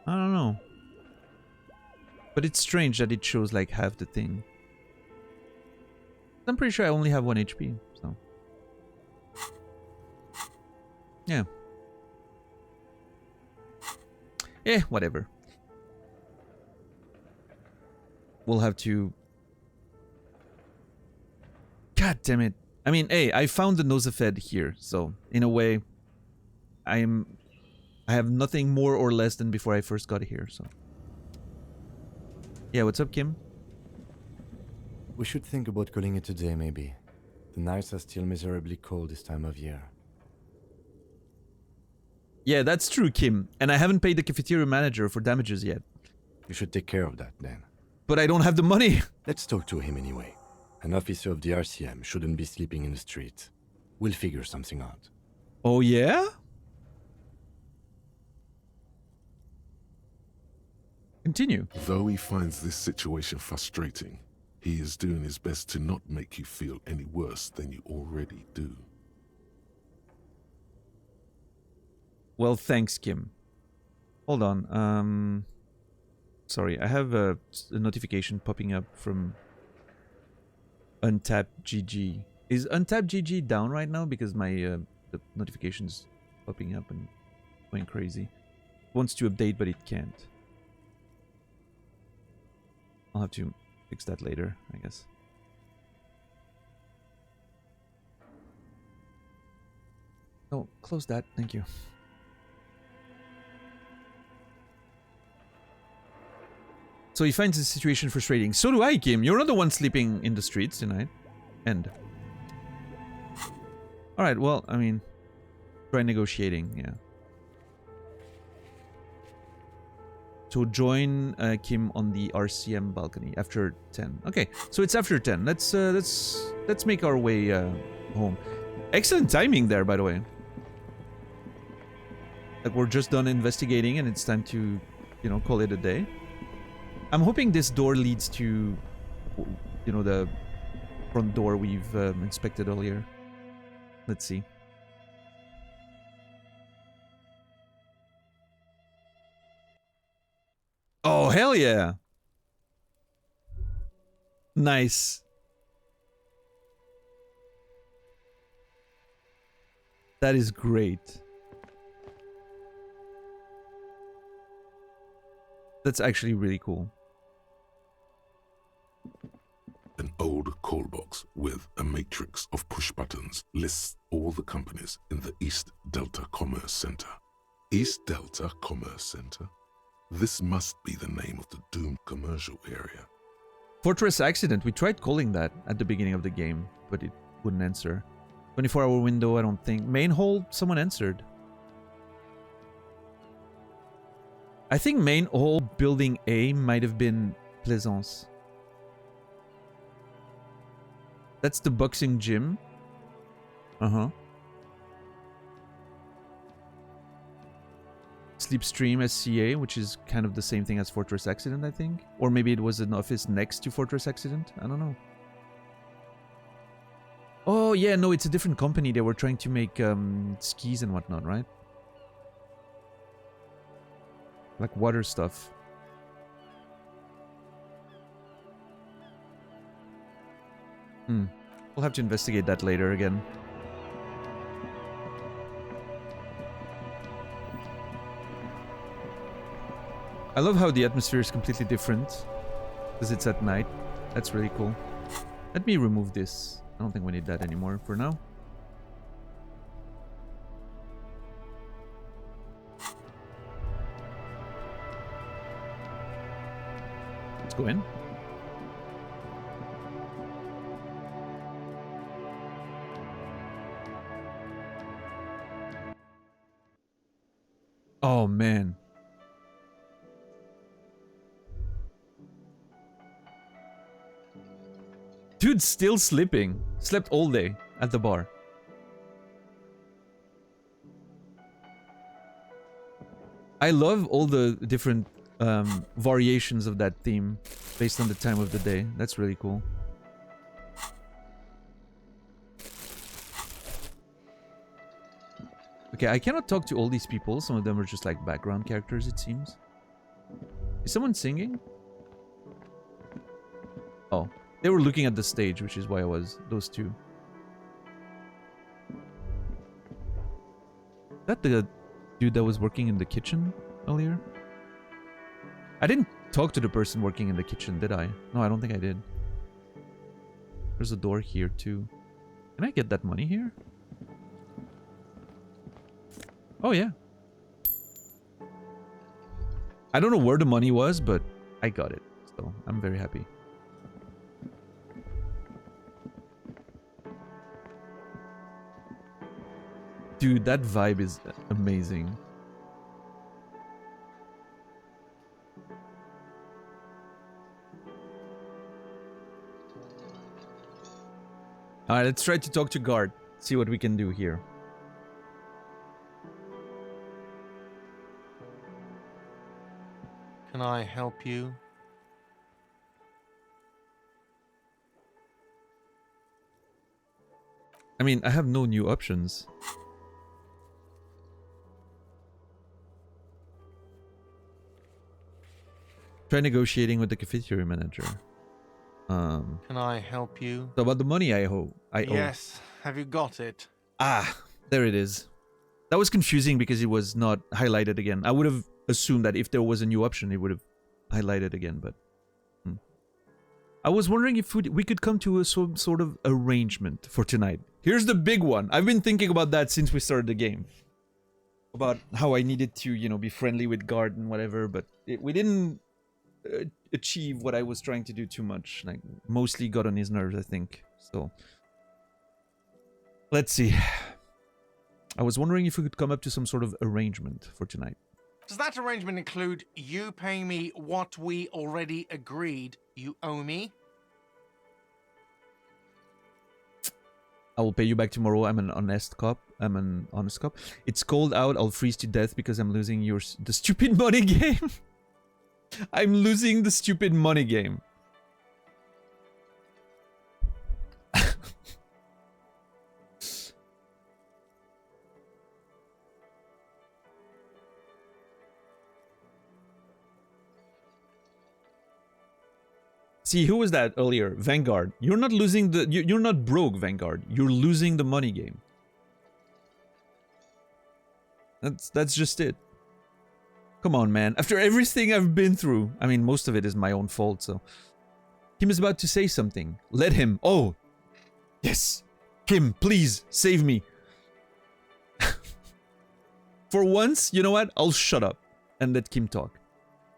I don't know. But it's strange that it shows like half the thing. I'm pretty sure I only have 1 HP, so. Yeah. Whatever. We'll have to... God damn it. I mean, hey, I found the Nosafed here, so in a way, I have nothing more or less than before I first got here, so. Yeah, what's up, Kim? We should think about calling it a day, maybe. The nights are still miserably cold this time of year. Yeah, that's true, Kim. And I haven't paid the cafeteria manager for damages yet. You should take care of that, then. But I don't have the money. Let's talk to him anyway. An officer of the RCM shouldn't be sleeping in the street. We'll figure something out. Oh, yeah? Continue. Though he finds this situation frustrating, he is doing his best to not make you feel any worse than you already do. Well, thanks, Kim. Hold on. Sorry, I have a notification popping up from Untapped GG. Is Untapped GG down right now? Because my the notification's popping up and going crazy. It wants to update, but it can't. I'll have to fix that later, I guess. Oh, close that. Thank you. So he finds the situation frustrating. So do I, Kim. You're not the one sleeping in the streets tonight. End. Alright, well, I mean... try negotiating, yeah. So join Kim on the RCM balcony after 10. Okay, so it's after 10. Let's make our way home. Excellent timing there, by the way. Like, we're just done investigating and it's time to, you know, call it a day. I'm hoping this door leads to, you know, the front door we've inspected earlier. Let's see. Oh, hell yeah! Nice. That is great. That's actually really cool. An old call box with a matrix of push buttons lists all the companies in the East Delta Commerce Center. East Delta Commerce Center? This must be the name of the doomed commercial area. Fortress Accident. We tried calling that at the beginning of the game, but it wouldn't answer. 24-hour window, I don't think. Main hall, someone answered. I think main hall building A might have been Plaisance. That's the boxing gym. Uh-huh. Sleepstream SCA, which is kind of the same thing as Fortress Accident, I think. Or maybe it was an office next to Fortress Accident. I don't know. Oh, yeah, no, it's a different company. They were trying to make skis and whatnot, right? Like water stuff. We'll have to investigate that later again. I love how the atmosphere is completely different. because it's at night. That's really cool. Let me remove this. I don't think we need that anymore for now. Let's go in. Oh, man. Dude's still sleeping. Slept all day at the bar. I love all the different variations of that theme based on the time of the day. That's really cool. Okay, I cannot talk to all these people. Some of them are just like background characters, it seems. Is someone singing? Oh, they were looking at the stage, which is why I was those two. Is that the dude that was working in the kitchen earlier? I didn't talk to the person working in the kitchen, did I? No, I don't think I did. There's a door here too. Can I get that money here? Oh yeah. I don't know where the money was, but I got it. So I'm very happy. Dude, that vibe is amazing. Alright, let's try to talk to guard. See what we can do here. Can I help you? I mean, I have no new options. Try negotiating with the cafeteria manager. Can I help you? So about the money I owe. Yes. Have you got it? Ah, there it is. That was confusing because it was not highlighted again. I would have assumed that if there was a new option, it would have highlighted again, but... I was wondering if we could come to a sort of arrangement for tonight. Here's the big one. I've been thinking about that since we started the game. About how I needed to, you know, be friendly with guard and whatever, but we didn't achieve what I was trying to do too much. Like, mostly got on his nerves, I think. So, let's see. I was wondering if we could come up to some sort of arrangement for tonight. Does that arrangement include you paying me what we already agreed you owe me? I will pay you back tomorrow. I'm an honest cop. I'm an honest cop. It's cold out. I'll freeze to death because I'm losing the stupid money game. I'm losing the stupid money game. See, who was that earlier? Vanguard. You're not losing the... You're not broke, Vanguard. You're losing the money game. That's just it. Come on, man. After everything I've been through... I mean, most of it is my own fault, so... Kim is about to say something. Let him. Oh! Yes! Kim, please, save me. For once, you know what? I'll shut up and let Kim talk.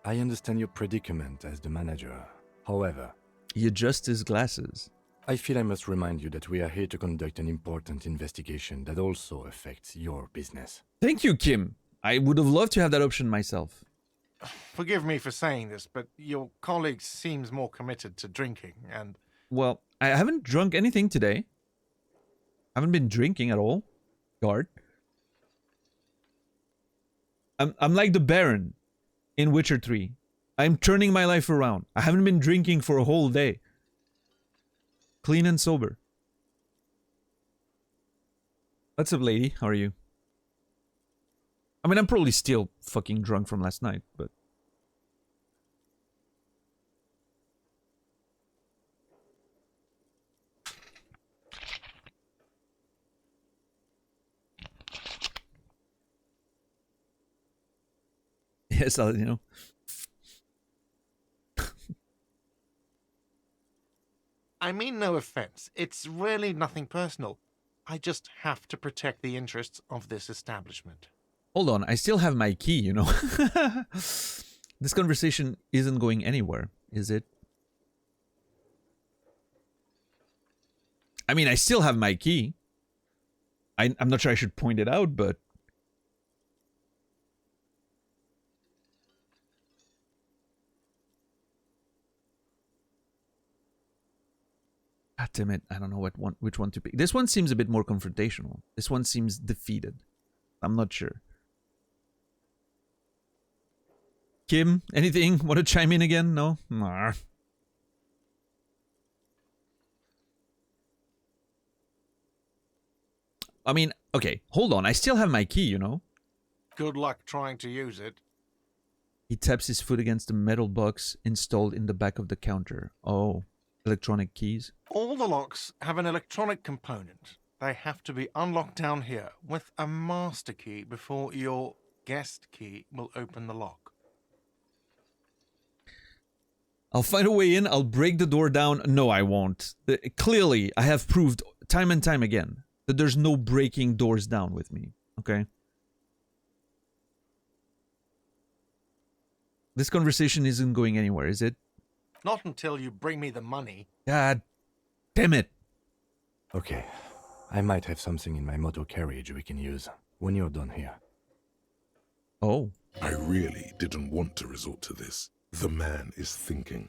I understand your predicament as the manager. However, he adjusts his glasses. I feel I must remind you that we are here to conduct an important investigation that also affects your business. Thank you, Kim. I would have loved to have that option myself. Forgive me for saying this, but your colleague seems more committed to drinking and... Well, I haven't drunk anything today. I haven't been drinking at all. Guard. I'm like the Baron in Witcher 3. I'm turning my life around. I haven't been drinking for a whole day. Clean and sober. What's up, lady? How are you? I mean, I'm probably still fucking drunk from last night, but... Yes, you know... I mean no offense. It's really nothing personal. I just have to protect the interests of this establishment. Hold on, I still have my key, you know. This conversation isn't going anywhere, is it? I mean, I still have my key. I'm not sure I should point it out, but... God damn it, I don't know which one to pick. This one seems a bit more confrontational. This one seems defeated. I'm not sure. Kim, anything? Want to chime in again? No? Nah. I mean, okay, hold on. I still have my key, you know? Good luck trying to use it. He taps his foot against the metal box installed in the back of the counter. Oh, electronic keys. All the locks have an electronic component. They have to be unlocked down here with a master key before your guest key will open the lock. I'll find a way in. I'll break the door down. No, I won't. Clearly, I have proved time and time again that there's no breaking doors down with me. Okay? This conversation isn't going anywhere, is it? Not until you bring me the money. God damn it. Okay, I might have something in my motor carriage we can use when you're done here. Oh. I really didn't want to resort to this. The man is thinking.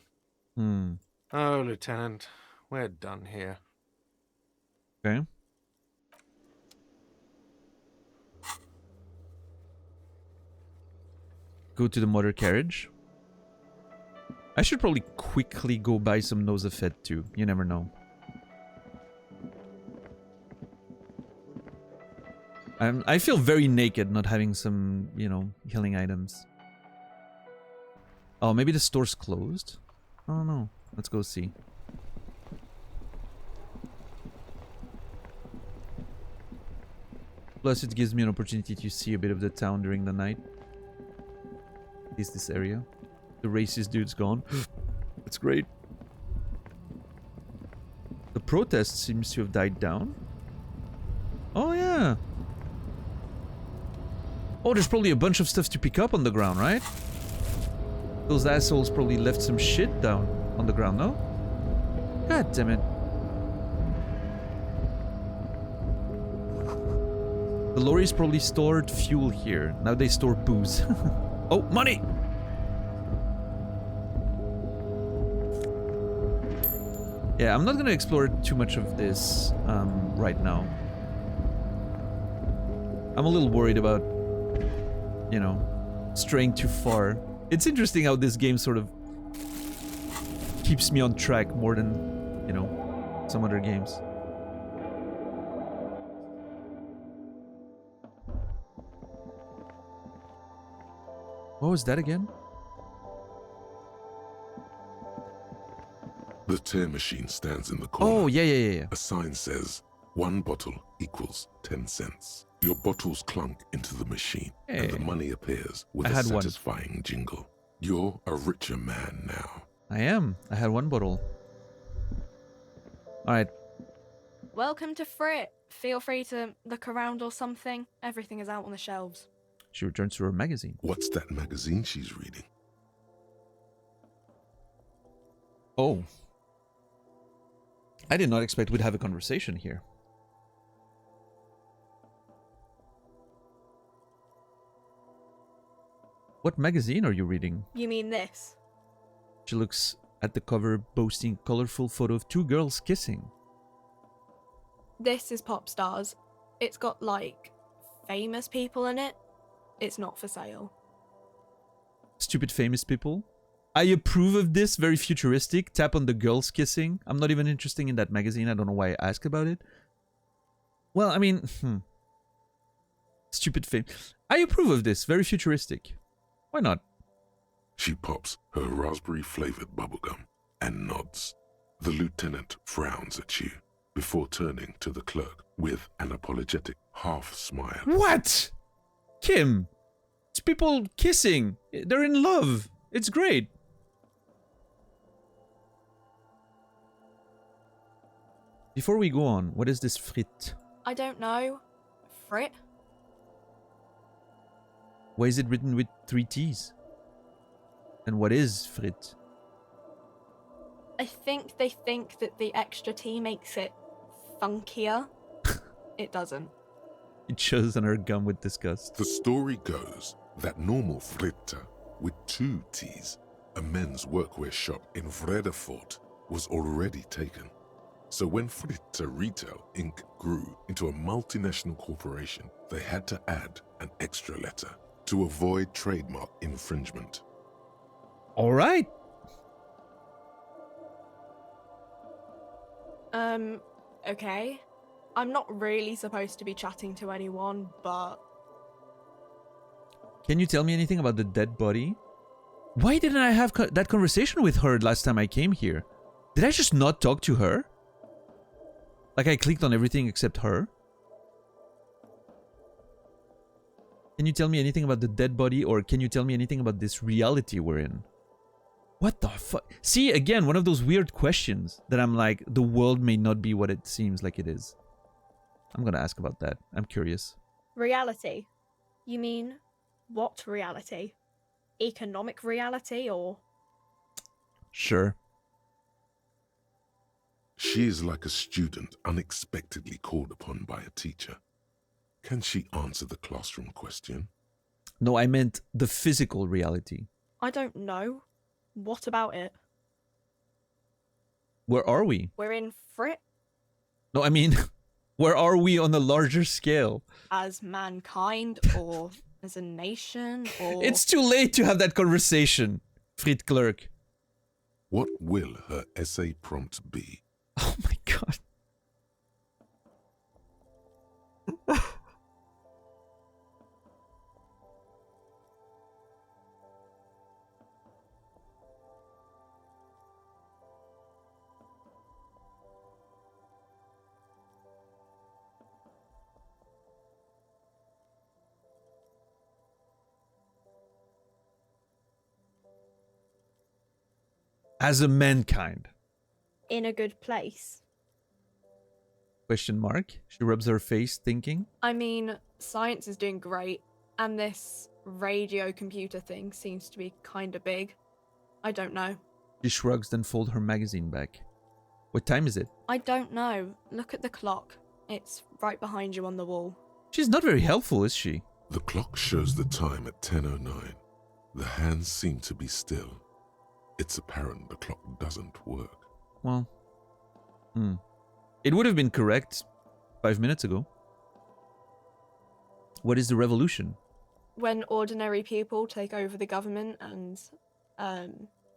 Oh, Lieutenant, we're done here. Okay. Go to the motor carriage. I should probably quickly go buy some Nosafed too. You never know. I feel very naked not having some, you know, healing items. Oh, maybe the store's closed? I don't know. Let's go see. Plus, it gives me an opportunity to see a bit of the town during the night. Is this area? The racist dude's gone. That's great. The protest seems to have died down. Oh, yeah. Oh, there's probably a bunch of stuff to pick up on the ground, right? Those assholes probably left some shit down on the ground, no? God damn it. The lorries probably stored fuel here. Now they store booze. Oh, money! Yeah, I'm not gonna explore too much of this right now. I'm a little worried about, you know, straying too far. It's interesting how this game sort of keeps me on track more than, you know, some other games. What was that again? The tear machine stands in the corner. Oh, yeah. A sign says, 1 bottle equals 10 cents. Your bottles clunk into the machine, and the money appears with a satisfying jingle. You're a richer man now. I am. I had 1 bottle. Alright. Welcome to Frit. Feel free to look around or something. Everything is out on the shelves. She returns to her magazine. What's that magazine she's reading? Oh. I did not expect we'd have a conversation here. What magazine are you reading? You mean this? She looks at the cover, boasting a colorful photo of 2 girls kissing. This is Pop Stars. It's got, like, famous people in it. It's not for sale. Stupid famous people. I approve of this. Very futuristic. Tap on the girls kissing. I'm not even interested in that magazine. I don't know why I asked about it. Well, I mean... Stupid fame. I approve of this. Very futuristic. Why not? She pops her raspberry-flavored bubblegum and nods. The lieutenant frowns at you before turning to the clerk with an apologetic half-smile. What? Kim, it's people kissing. They're in love. It's great. Before we go on, what is this frit? I don't know. Frit? Why is it written with 3 T's? And what is frit? I think they think that the extra T makes it funkier. It doesn't. It shows on her gum with disgust. The story goes that normal fritta with 2 T's, a men's workwear shop in Vredefort, was already taken. So when Fritta Retail Inc. grew into a multinational corporation, they had to add an extra letter to avoid trademark infringement. All right. Okay. I'm not really supposed to be chatting to anyone, but... Can you tell me anything about the dead body? Why didn't I have that conversation with her last time I came here? Did I just not talk to her? Like I clicked on everything except her? Can you tell me anything about the dead body, or can you tell me anything about this reality we're in? What the fuck? See, again, one of those weird questions that I'm like, the world may not be what it seems like it is. I'm gonna ask about that. I'm curious. Reality? You mean, what reality? Economic reality, or...? Sure. She is like a student unexpectedly called upon by a teacher. Can she answer the classroom question? No, I meant the physical reality. I don't know. What about it? Where are we? We're in Frit No, I mean, where are we on a larger scale? as mankind, or as a nation, or... It's too late to have that conversation, Frit Clerk. What will her essay prompt be? Oh my god. As a mankind. in a good place. Question mark. She rubs her face thinking. I mean, science is doing great, and this radio computer thing seems to be kinda big. I don't know. She shrugs, then folds her magazine back. What time is it? I don't know. Look at the clock. It's right behind you on the wall. She's not very helpful, is she? The clock shows the time at 10:09. The hands seem to be still. It's apparent the clock doesn't work. Well, it would have been correct 5 minutes ago. What is the revolution? When ordinary people take over the government and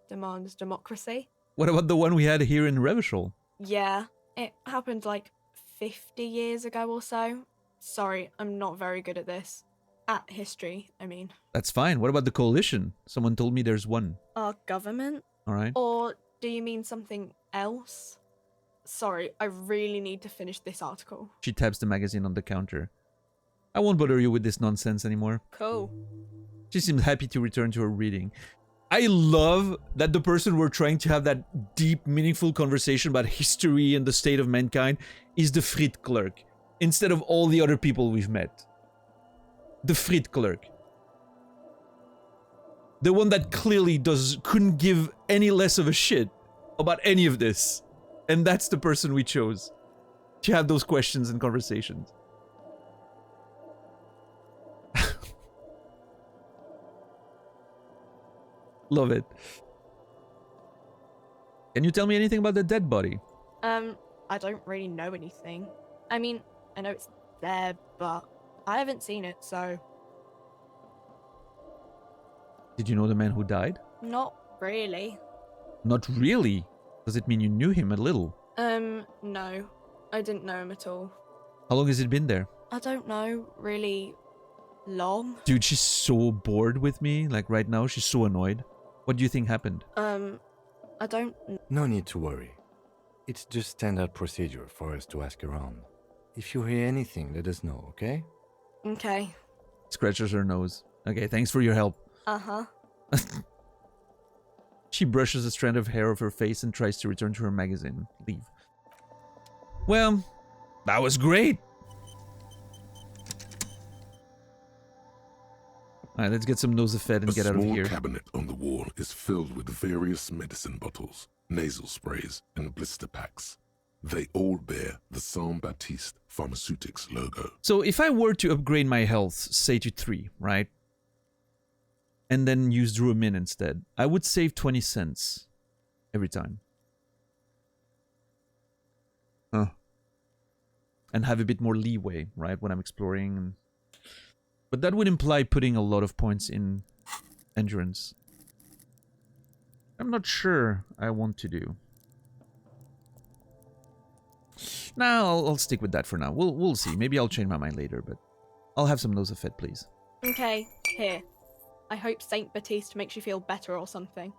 demand democracy. What about the one we had here in Revachol? Yeah, it happened like 50 years ago or so. Sorry, I'm not very good at this. At history, I mean. That's fine. What about the coalition? Someone told me there's one. Our government? All right. Or do you mean something else? Sorry, I really need to finish this article. She taps the magazine on the counter. I won't bother you with this nonsense anymore. Cool. She seems happy to return to her reading. I love that the person we're trying to have that deep, meaningful conversation about history and the state of mankind is the Frit clerk, instead of all the other people we've met. The Frit clerk. The one that clearly couldn't give any less of a shit about any of this. And that's the person we chose to have those questions and conversations. Love it. Can you tell me anything about the dead body? I don't really know anything. I mean, I know it's there, but I haven't seen it, so... Did you know the man who died? Not really. Not really. Does it mean you knew him a little? No. I didn't know him at all. How long has it been there? I don't know, really long. Dude, she's so bored with me. Like right now, she's so annoyed. What do you think happened? I don't... No need to worry. It's just standard procedure for us to ask around. If you hear anything, let us know, okay? Okay. Scratches her nose. Okay, thanks for your help. Uh-huh. She brushes a strand of hair off her face and tries to return to her magazine. Leave. Well, that was great. Alright, let's get some Nosafed and get out of A here. small cabinet on the wall is filled with various medicine bottles, nasal sprays, and blister packs. They all bear the Saint Baptiste Pharmaceutics logo. So if I were to upgrade my health, say to 3, right? And then use Druamin instead, I would save 20 cents every time. Huh. And have a bit more leeway, right, when I'm exploring. But that would imply putting a lot of points in endurance. I'm not sure I want to do. Nah, I'll stick with that for now. We'll see. Maybe I'll change my mind later, but I'll have some Nosafed, please. Okay, here. I hope Saint Baptiste makes you feel better or something.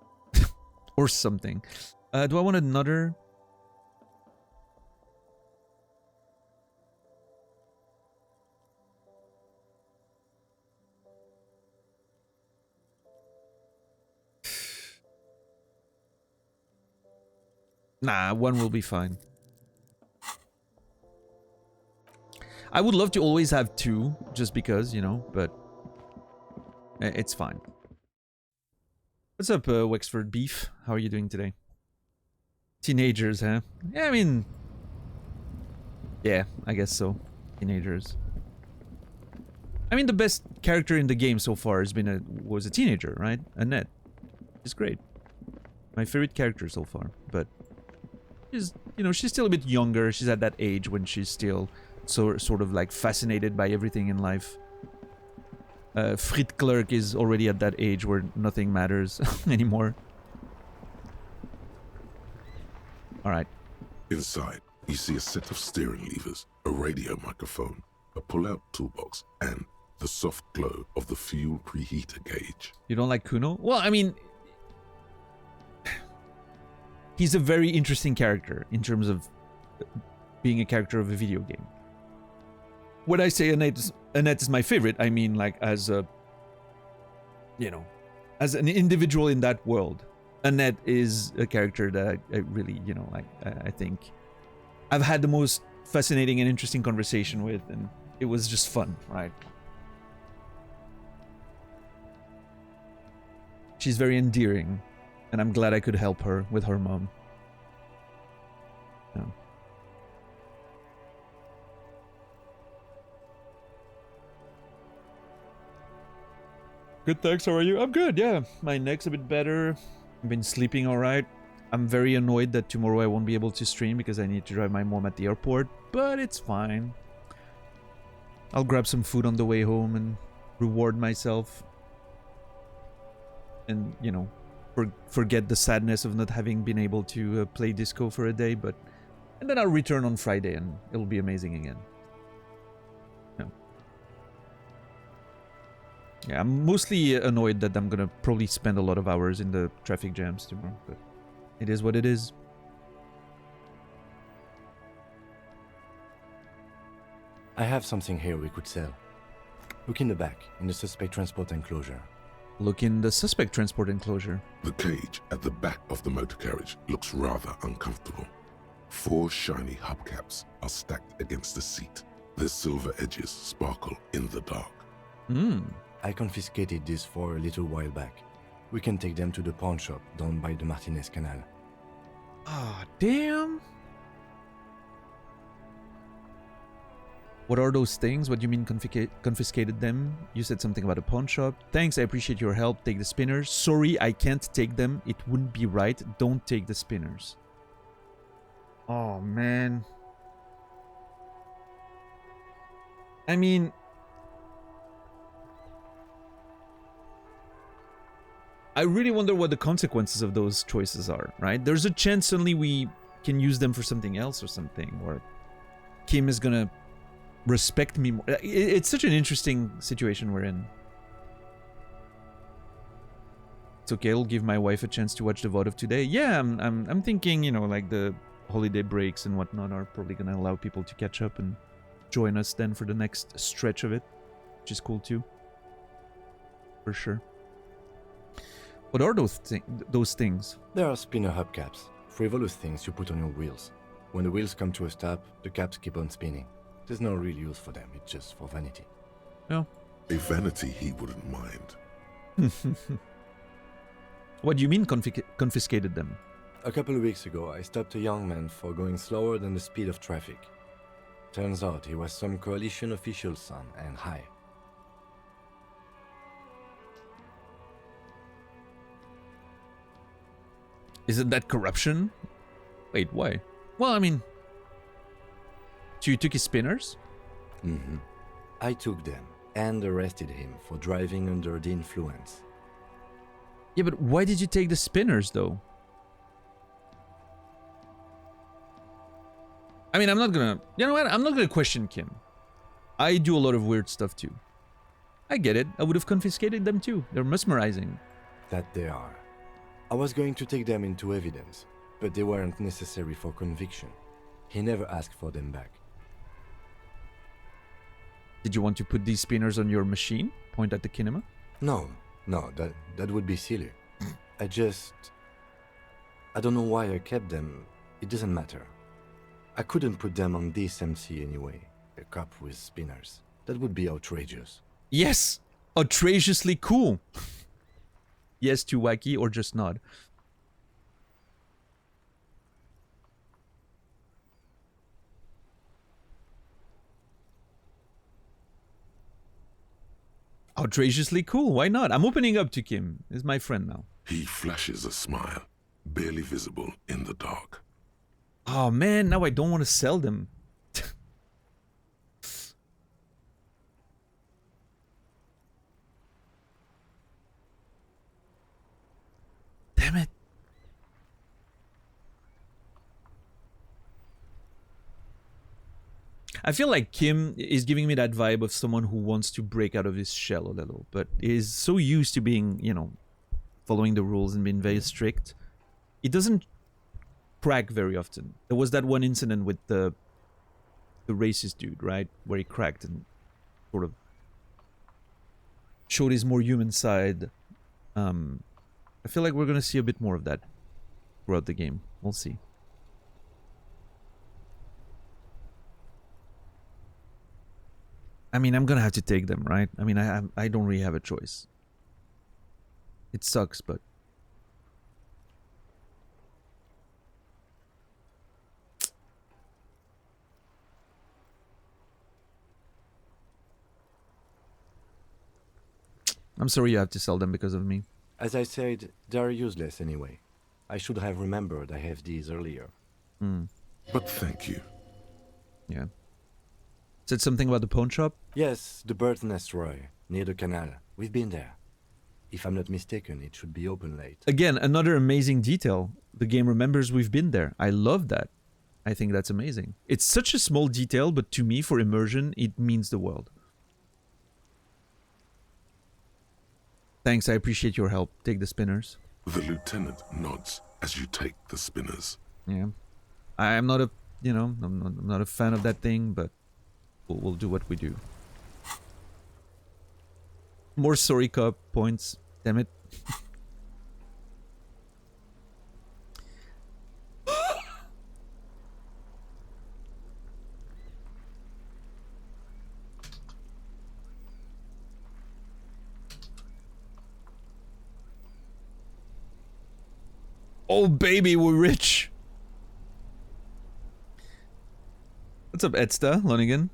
Or something. Do I want another? Nah, one will be fine. I would love to always have 2, just because, you know, but it's fine. What's up, Wexford Beef? How are you doing today? Teenagers, huh? Yeah, I mean... yeah, I guess so. Teenagers. I mean, the best character in the game so far was a teenager, right? Annette. She's great. My favorite character so far, but... she's, you know, she's still a bit younger. She's at that age when she's still sort of like fascinated by everything in life. Frit Clerk is already at that age where nothing matters anymore. Alright. Inside, you see a set of steering levers, a radio microphone, a pull-out toolbox, and the soft glow of the fuel preheater gauge. You don't like Kuno? Well, I mean... he's a very interesting character in terms of being a character of a video game. When I say Annette is my favorite, I mean like as a, you know, as an individual in that world. Annette is a character that I really, you know, like I think I've had the most fascinating and interesting conversation with, and it was just fun, right? She's very endearing, and I'm glad I could help her with her mom. Yeah. Good, thanks. How are you? I'm good, yeah. My neck's a bit better. I've been sleeping alright. I'm very annoyed that tomorrow I won't be able to stream because I need to drive my mom at the airport, but it's fine. I'll grab some food on the way home and reward myself. And, you know, forget the sadness of not having been able to play Disco for a day, but... and then I'll return on Friday and it'll be amazing again. Yeah, I'm mostly annoyed that I'm gonna probably spend a lot of hours in the traffic jams tomorrow, but it is what it is. I have something here we could sell. Look in the back, in the suspect transport enclosure. Look in the suspect transport enclosure. The cage at the back of the motor carriage looks rather uncomfortable. 4 shiny hubcaps are stacked against the seat. Their silver edges sparkle in the dark. I confiscated these 4 a little while back. We can take them to the pawn shop down by the Martinez Canal. Ah, damn. What are those things? What do you mean confiscated them? You said something about a pawn shop. Thanks, I appreciate your help. Take the spinners. Sorry, I can't take them. It wouldn't be right. Don't take the spinners. Oh, man. I mean... I really wonder what the consequences of those choices are, right? There's a chance suddenly we can use them for something else or something, or Kim is gonna respect me more. It's such an interesting situation we're in. It's okay, I'll give my wife a chance to watch the VOD of today. Yeah, I'm thinking, you know, like the holiday breaks and whatnot are probably gonna allow people to catch up and join us then for the next stretch of it, which is cool too. For sure. What are those things? There are spinner hubcaps, frivolous things you put on your wheels. When the wheels come to a stop, the caps keep on spinning. There's no real use for them, it's just for vanity. No. A vanity he wouldn't mind. What do you mean confiscated them? A couple of weeks ago, I stopped a young man for going slower than the speed of traffic. Turns out he was some coalition official's son and high. Isn't that corruption? Wait, why? Well, I mean... So you took his spinners? Mm-hmm. I took them and arrested him for driving under the influence. Yeah, but why did you take the spinners, though? I mean, I'm not gonna... You know what? I'm not gonna question Kim. I do a lot of weird stuff, too. I get it. I would have confiscated them, too. They're mesmerizing. That they are. I was going to take them into evidence, but they weren't necessary for conviction. He never asked for them back. Did you want to put these spinners on your machine? Point at the kinema? No, that would be silly. I don't know why I kept them. It doesn't matter. I couldn't put them on this MC anyway. A cop with spinners. That would be outrageous. Yes! Outrageously cool! Yes, too wacky, or just nod. Outrageously cool, why not? I'm opening up to Kim. He's my friend now. He flashes a smile, barely visible in the dark. Oh man, now I don't want to sell them. Damn it. I feel like Kim is giving me that vibe of someone who wants to break out of his shell a little, but is so used to being, you know, following the rules and being very strict. It doesn't crack very often. There was that one incident with the racist dude, right? Where he cracked and sort of showed his more human side. I feel like we're gonna see a bit more of that throughout the game. We'll see. I mean, I'm gonna have to take them, right? I mean, I don't really have a choice. It sucks, but... I'm sorry you have to sell them because of me. As I said, they're useless anyway. I should have remembered I have these earlier. But thank you. Yeah. Said something about the pawn shop? Yes, the Bird's Nest Roy, near the canal. We've been there. If I'm not mistaken, it should be open late. Again, another amazing detail. The game remembers we've been there. I love that. I think that's amazing. It's such a small detail, but to me, for immersion, it means the world. Thanks, I appreciate your help. Take the spinners. The lieutenant nods as you take the spinners. Yeah. I'm not a, you know, I'm not a fan of that thing, but we'll do what we do. More sorry cup points. Damn it. Oh baby, we're rich. What's up, Edsta, Lonigan?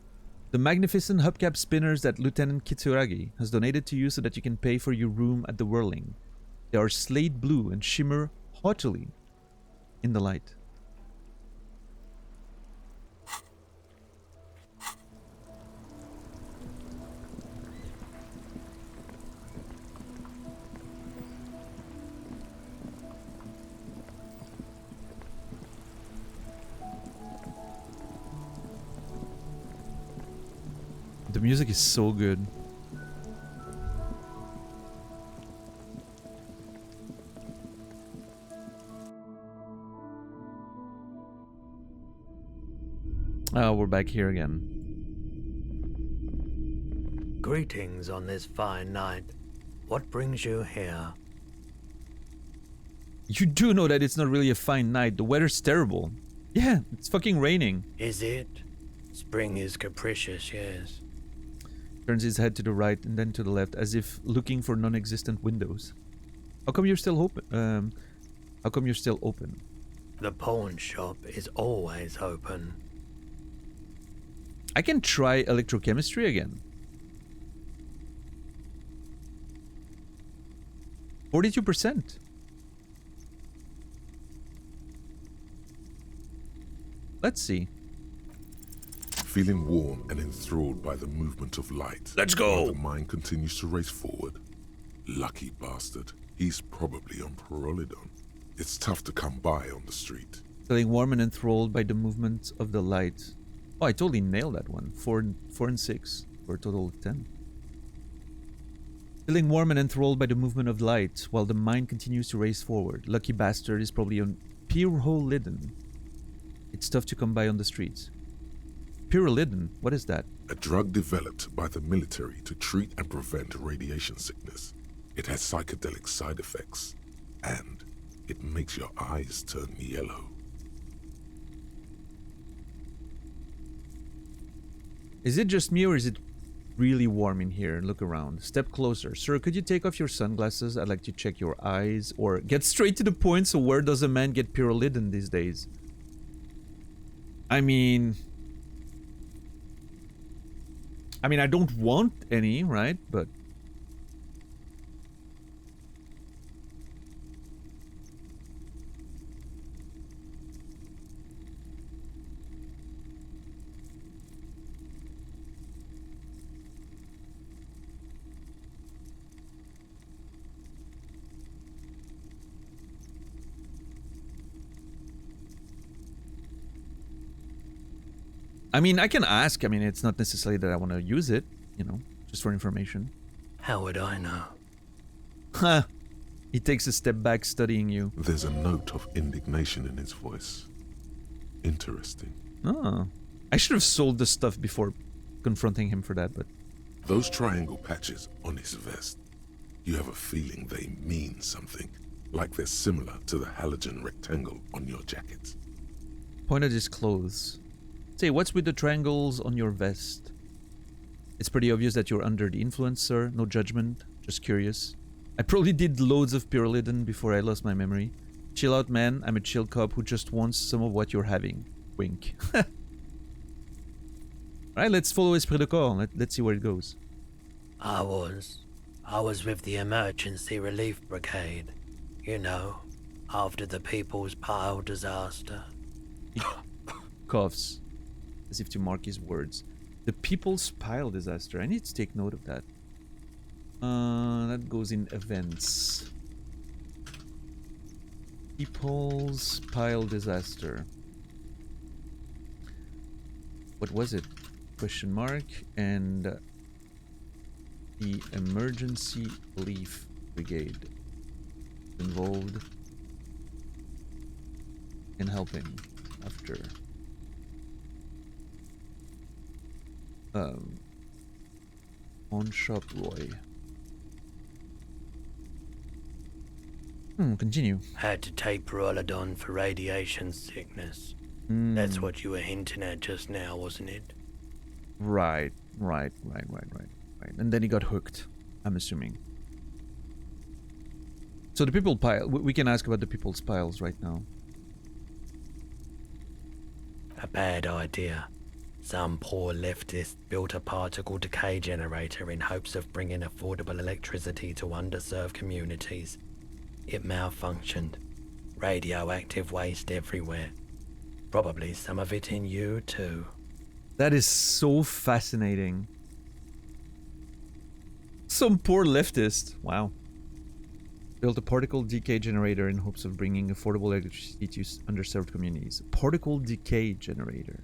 The magnificent hubcap spinners that Lieutenant Kitsuragi has donated to you so that you can pay for your room at the Whirling. They are slate blue and shimmer haughtily in the light. The music is so good. Oh, we're back here again. Greetings on this fine night. What brings you here? You do know that it's not really a fine night. The weather's terrible. Yeah, it's fucking raining. Is it? Spring is capricious, yes. Turns his head to the right and then to the left, as if looking for non-existent windows. How come you're still open? How come you're still open? The pawn shop is always open. I can try electrochemistry again. 42%. Let's see. Feeling warm and enthralled by the movement of light. Let's go! While the mind continues to race forward. Lucky bastard. He's probably on Pyrrolidon. It's tough to come by on the street. Feeling warm and enthralled by the movement of the light. Oh, I totally nailed that one. 4 and 6 for a total of 10. Feeling warm and enthralled by the movement of light while the mind continues to race forward. Lucky bastard is probably on Pyrrolidon. It's tough to come by on the streets. Pyrrolidon, what is that? A drug developed by the military to treat and prevent radiation sickness. It has psychedelic side effects, and it makes your eyes turn yellow. Is it just me or is it really warm in here? Look around. Step closer. Sir, could you take off your sunglasses? I'd like to check your eyes. Or get straight to the point, so where does a man get Pyrrolidon these days? I mean, I don't want any, right? But I mean, I can ask. I mean, it's not necessarily that I want to use it, you know, just for information. How would I know? Huh. He takes a step back, studying you. There's a note of indignation in his voice. Interesting. Oh. I should have sold the stuff before confronting him for that, but... Those triangle patches on his vest, you have a feeling they mean something. Like they're similar to the halogen rectangle on your jacket. Point at his clothes. Say, what's with the triangles on your vest? It's pretty obvious that you're under the influence, sir. No judgment. Just curious. I probably did loads of Pyrrolidon before I lost my memory. Chill out, man. I'm a chill cop who just wants some of what you're having. Wink. Alright, let's follow Esprit de Corps. Let's see where it goes. I was with the emergency relief brigade. You know, after the People's Pile disaster. Coughs. As if to mark his words. The People's Pile disaster. I need to take note of that. That goes in events. People's Pile disaster. What was it? Question mark. And the emergency relief brigade involved in helping after on shop Roy. Continue. Had to take Pyrrolidon for radiation sickness. That's what you were hinting at just now, wasn't it? Right. And then he got hooked, I'm assuming. So the People Pile, we can ask about the People's Piles right now. A bad idea. Some poor leftist built a particle decay generator in hopes of bringing affordable electricity to underserved communities. It malfunctioned. Radioactive waste everywhere. Probably some of it in you too. That is so fascinating. Some poor leftist. Wow. Built a particle decay generator in hopes of bringing affordable electricity to underserved communities. Particle decay generator.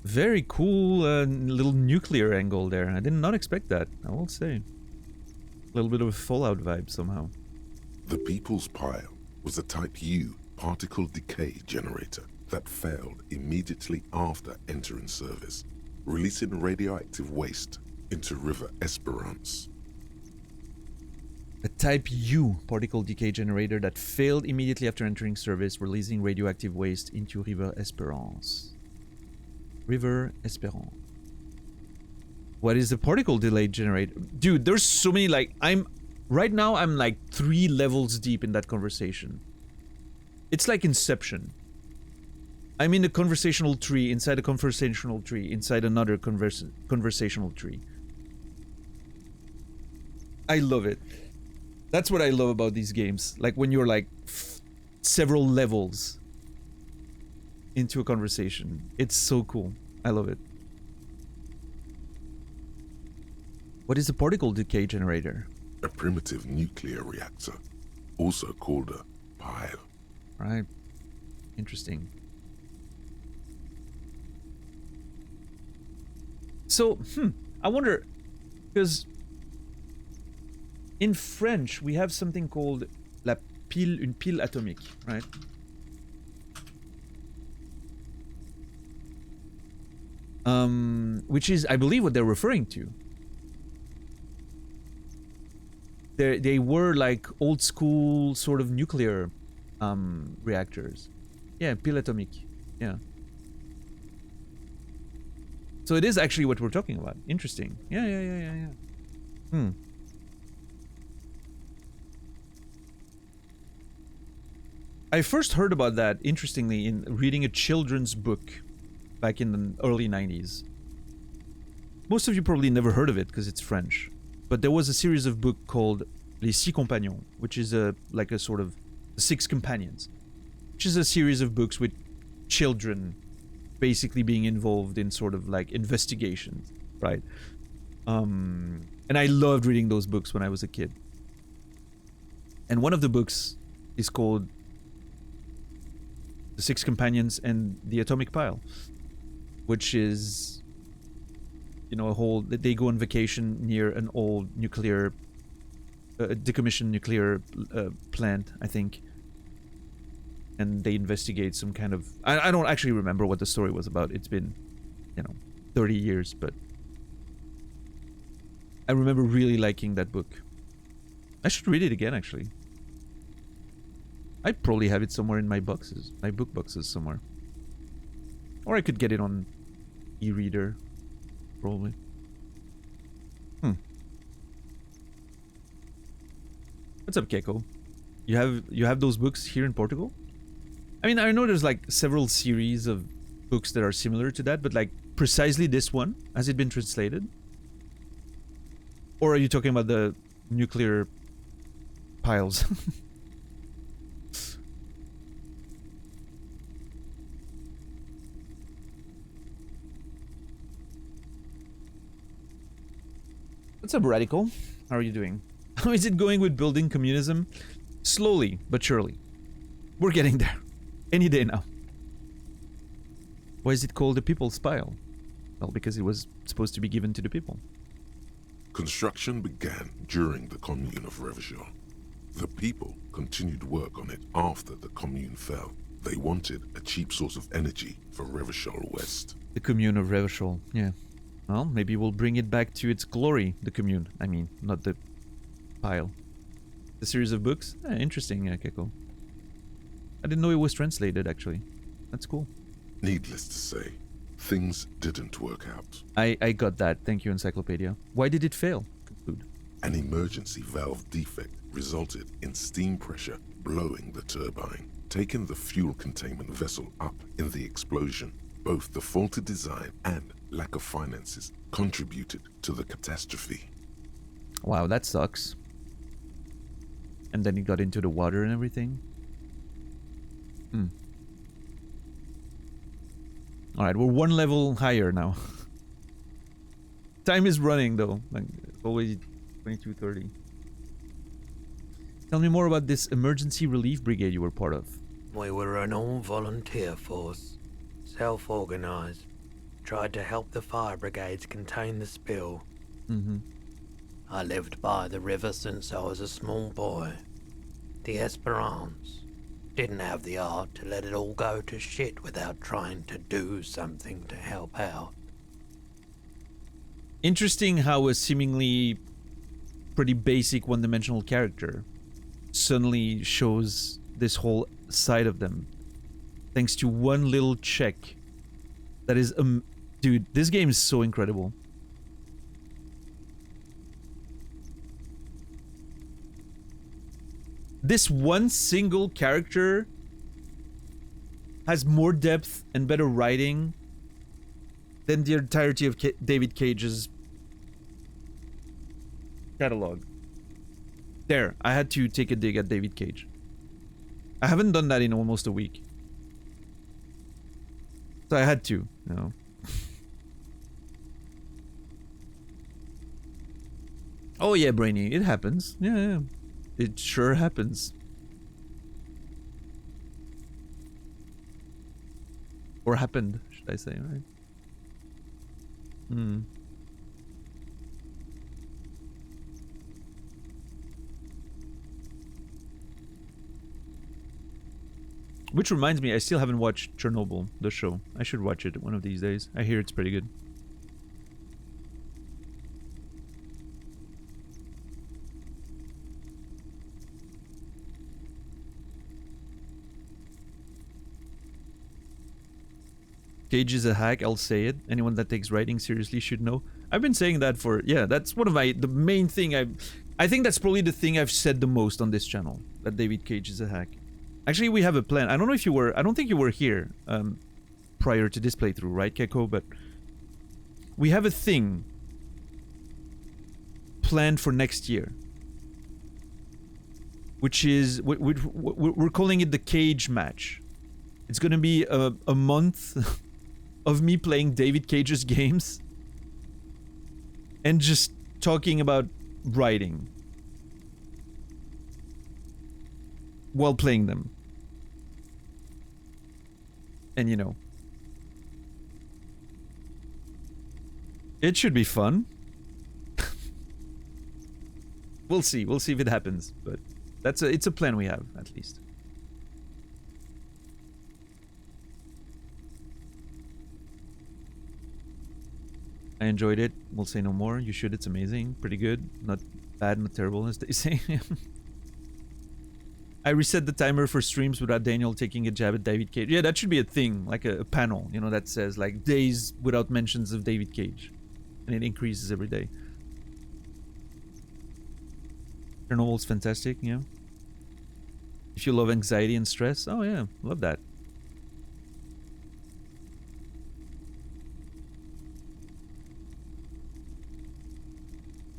Very cool little nuclear angle there. I did not expect that, I will say. A little bit of a Fallout vibe somehow. The People's Pile was a Type U particle decay generator that failed immediately after entering service, releasing radioactive waste into River Esperance. A Type U particle decay generator that failed immediately after entering service, releasing radioactive waste into River Esperance. River Esperance. What is the particle delay generator? Dude, there's so many, like, right now I'm like 3 levels deep in that conversation. It's like Inception. I'm in a conversational tree, inside a conversational tree, inside another conversational tree. I love it. That's what I love about these games. Like when you're like several levels into a conversation. It's so cool. I love it. What is a particle decay generator? A primitive nuclear reactor, also called a pile. Right. Interesting. So, I wonder, because in French we have something called une pile atomique, right? Which is, I believe, what they're referring to. They were like old school sort of nuclear reactors. Yeah, pile atomique. Yeah. So it is actually what we're talking about. Interesting. Yeah. I first heard about that, interestingly, in reading a children's book back in the early 90s. Most of you probably never heard of it because it's French. But there was a series of books called Les Six Compagnons, which is like a sort of Six Companions, which is a series of books with children basically being involved in sort of like investigations, right? And I loved reading those books when I was a kid. And one of the books is called The Six Companions and the Atomic Pile, which is, you know, they go on vacation near an old nuclear, decommissioned nuclear plant, I think. And they investigate some kind of... I don't actually remember what the story was about. It's been, 30 years, but... I remember really liking that book. I should read it again, actually. I probably have it somewhere in my boxes. My book boxes somewhere. Or I could get it on e-reader. Probably. What's up, Keiko? You have those books here in Portugal? I mean, I know there's like several series of books that are similar to that, but like precisely this one, has it been translated? Or are you talking about the nuclear piles? What's up, Radical? How are you doing? How is it going with building communism? Slowly, but surely. We're getting there. Any day now. Why is it called the People's Pile? Well, because it was supposed to be given to the people. Construction began during the Commune of Revachol. The people continued work on it after the Commune fell. They wanted a cheap source of energy for Revachol West. The Commune of Revachol, yeah. Well, maybe we'll bring it back to its glory, the Commune. I mean, not the pile. The series of books? Interesting, Keiko. I didn't know it was translated, actually. That's cool. Needless to say, things didn't work out. I got that. Thank you, Encyclopedia. Why did it fail? Conclude. An emergency valve defect resulted in steam pressure blowing the turbine, taking the fuel containment vessel up in the explosion. Both the faulty design and lack of finances contributed to the catastrophe. Wow, that sucks. And then it got into the water and everything? Alright, we're one level higher now. Time is running though. Like, it's always 22:30. Tell me more about this emergency relief brigade you were part of. We were an all-volunteer force, self-organized. Tried to help the fire brigades contain the spill. I lived by the river since I was a small boy. The Esperance. Didn't have the art to let it all go to shit without trying to do something to help out. Interesting how a seemingly pretty basic one-dimensional character suddenly shows this whole side of them thanks to one little check that is dude, this game is so incredible. This one single character has more depth and better writing than the entirety of David Cage's catalog. There, I had to take a dig at David Cage. I haven't done that in almost a week. So I had to, you know. Oh yeah, Brainy, it happens. Yeah. It sure happens. Or happened, should I say, right? Hmm. Which reminds me, I still haven't watched Chernobyl, the show. I should watch it one of these days. I hear it's pretty good. Cage is a hack, I'll say it. Anyone that takes writing seriously should know. I've been saying that for, yeah, that's one of the main thing I think that's probably the thing I've said the most on this channel, that David Cage is a hack. Actually, we have a plan. I don't know if you were, I don't think you were here prior to this playthrough, right, Keko? But we have a thing planned for next year, which is, we're calling it the Cage match. It's gonna be a month of me playing David Cage's games and just talking about writing while playing them. And you know, it should be fun. We'll see if it happens, but it's a plan we have, at least. I enjoyed it. We'll say no more. You should. It's amazing. Pretty good. Not bad, not terrible, as they say. I reset the timer for streams without Daniel taking a jab at David Cage. Yeah, that should be a thing. Like a panel, you know, that says like days without mentions of David Cage. And it increases every day. Chernobyl's fantastic, yeah. If you love anxiety and stress, oh yeah, love that.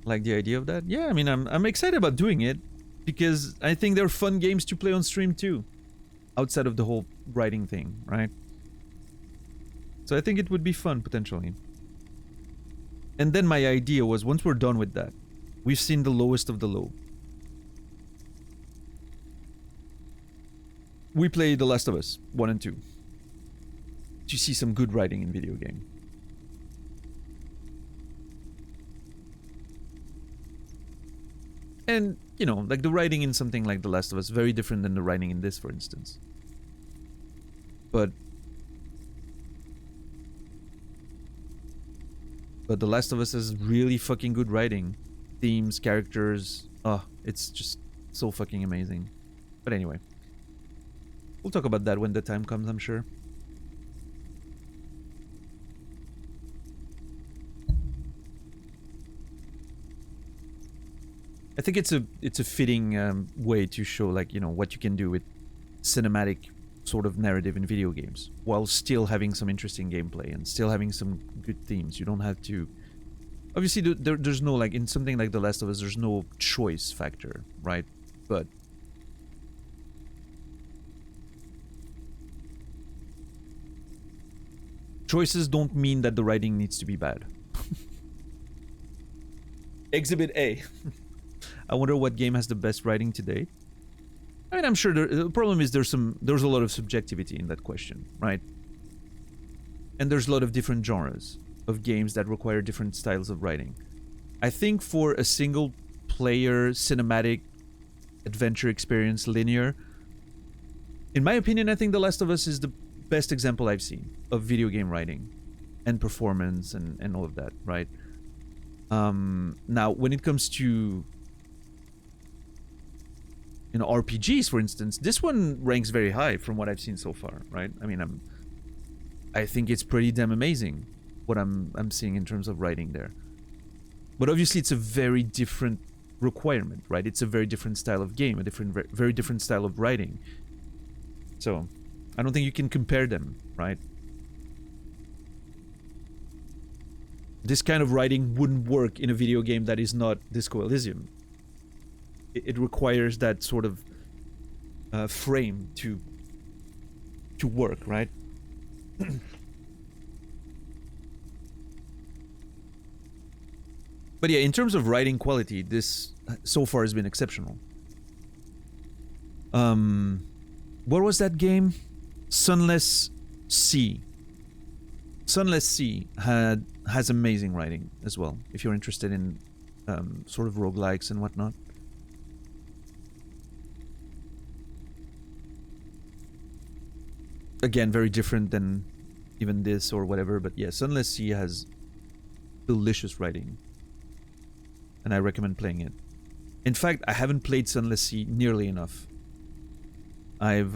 Like the idea of that? Yeah, I mean, I'm excited about doing it because I think they're fun games to play on stream too, outside of the whole writing thing, right? So I think it would be fun potentially. And then my idea was, once we're done with that, we've seen the lowest of the low. We play The Last of Us 1 and 2 to see some good writing in video game. And, you know, like the writing in something like The Last of Us, very different than the writing in this, for instance. But The Last of Us has really fucking good writing. Themes, characters, it's just so fucking amazing. But anyway. We'll talk about that when the time comes, I'm sure. I think it's a fitting way to show, like, you know, what you can do with cinematic sort of narrative in video games while still having some interesting gameplay and still having some good themes. You don't have to, obviously there's no, like in something like The Last of Us, there's no choice factor, right? But choices don't mean that the writing needs to be bad. Exhibit A. I wonder what game has the best writing to date. I mean, I'm sure the problem is there's a lot of subjectivity in that question, right? And there's a lot of different genres of games that require different styles of writing. I think for a single player cinematic adventure experience, linear, in my opinion, I think The Last of Us is the best example I've seen of video game writing and performance and all of that, right? Now, when it comes to RPGs, for instance, this one ranks very high from what I've seen so far, right? I mean, I think it's pretty damn amazing what I'm seeing in terms of writing there. But obviously, it's a very different requirement, right? It's a very different style of game, a very different style of writing. So, I don't think you can compare them, right? This kind of writing wouldn't work in a video game that is not Disco Elysium. It requires that sort of frame to work, right? But yeah, in terms of writing quality, this so far has been exceptional. What was that game? Sunless Sea. Sunless Sea has amazing writing as well, if you're interested in sort of roguelikes and whatnot. Again, very different than even this or whatever, but yeah, Sunless Sea has delicious writing. And I recommend playing it. In fact, I haven't played Sunless Sea nearly enough. I've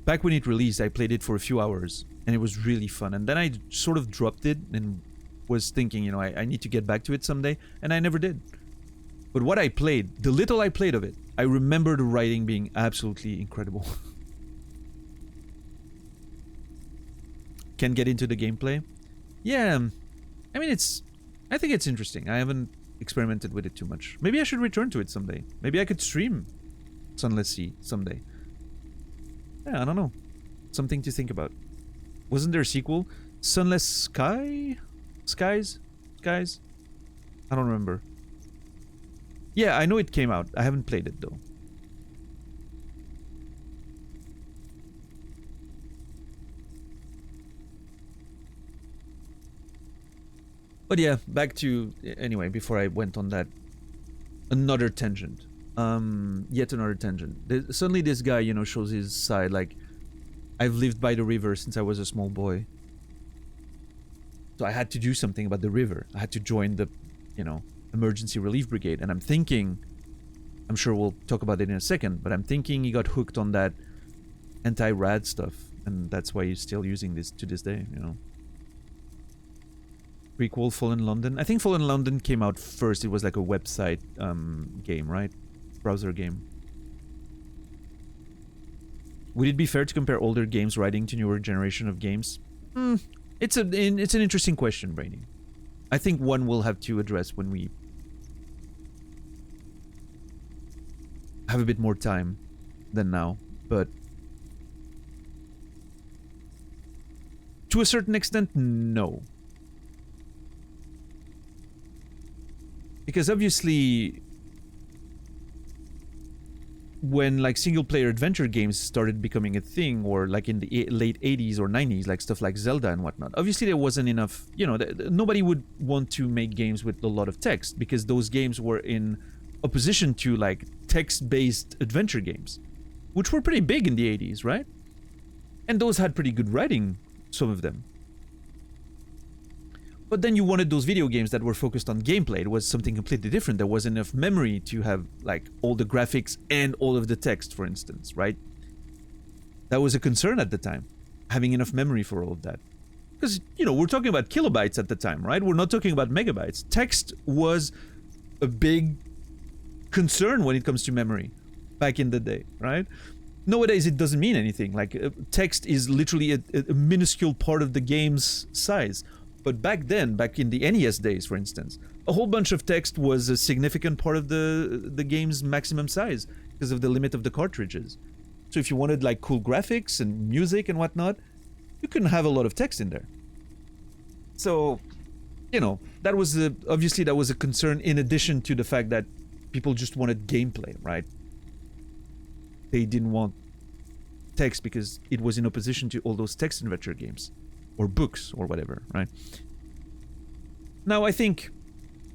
back when it released, I played it for a few hours, and it was really fun. And then I sort of dropped it and was thinking, I need to get back to it someday, and I never did. But what I played, the little I played of it, I remember the writing being absolutely incredible. Can get into the gameplay. Yeah, I mean, I think it's interesting. I haven't experimented with it too much. Maybe I should return to it someday. Maybe I could stream Sunless Sea someday. Yeah, I don't know. Something to think about. Wasn't there a sequel? Sunless Skies? I don't remember. Yeah, I know it came out. I haven't played it though. But yeah, back to... Anyway, before I went on that... Another tangent. Yet another tangent. Suddenly this guy, shows his side, like... I've lived by the river since I was a small boy. So I had to do something about the river. I had to join the, emergency relief brigade. And I'm thinking... I'm sure we'll talk about it in a second, but I'm thinking he got hooked on that anti-rad stuff. And that's why he's still using this to this day, Prequel Fallen London. I think Fallen London came out first. It was like a website game, right? Browser game. Would it be fair to compare older games writing to newer generation of games? It's an interesting question, Brainy. I think one we'll have to address when we have a bit more time than now. But to a certain extent, no. Because obviously, when like single-player adventure games started becoming a thing, or like in the late 80s or 90s, like stuff like Zelda and whatnot, obviously there wasn't enough, nobody would want to make games with a lot of text, because those games were in opposition to like text-based adventure games, which were pretty big in the 80s, right? And those had pretty good writing, some of them. But then you wanted those video games that were focused on gameplay. It was something completely different. There wasn't enough memory to have like all the graphics and all of the text, for instance, right? That was a concern at the time, having enough memory for all of that. Because, we're talking about kilobytes at the time, right? We're not talking about megabytes. Text was a big concern when it comes to memory back in the day, right? Nowadays, it doesn't mean anything. Like, text is literally a minuscule part of the game's size. But back then, back in the NES days, for instance, a whole bunch of text was a significant part of the game's maximum size because of the limit of the cartridges. So if you wanted like cool graphics and music and whatnot, you couldn't have a lot of text in there. So, that was obviously that was a concern in addition to the fact that people just wanted gameplay, right? They didn't want text because it was in opposition to all those text adventure games. Or books, or whatever, right? Now, I think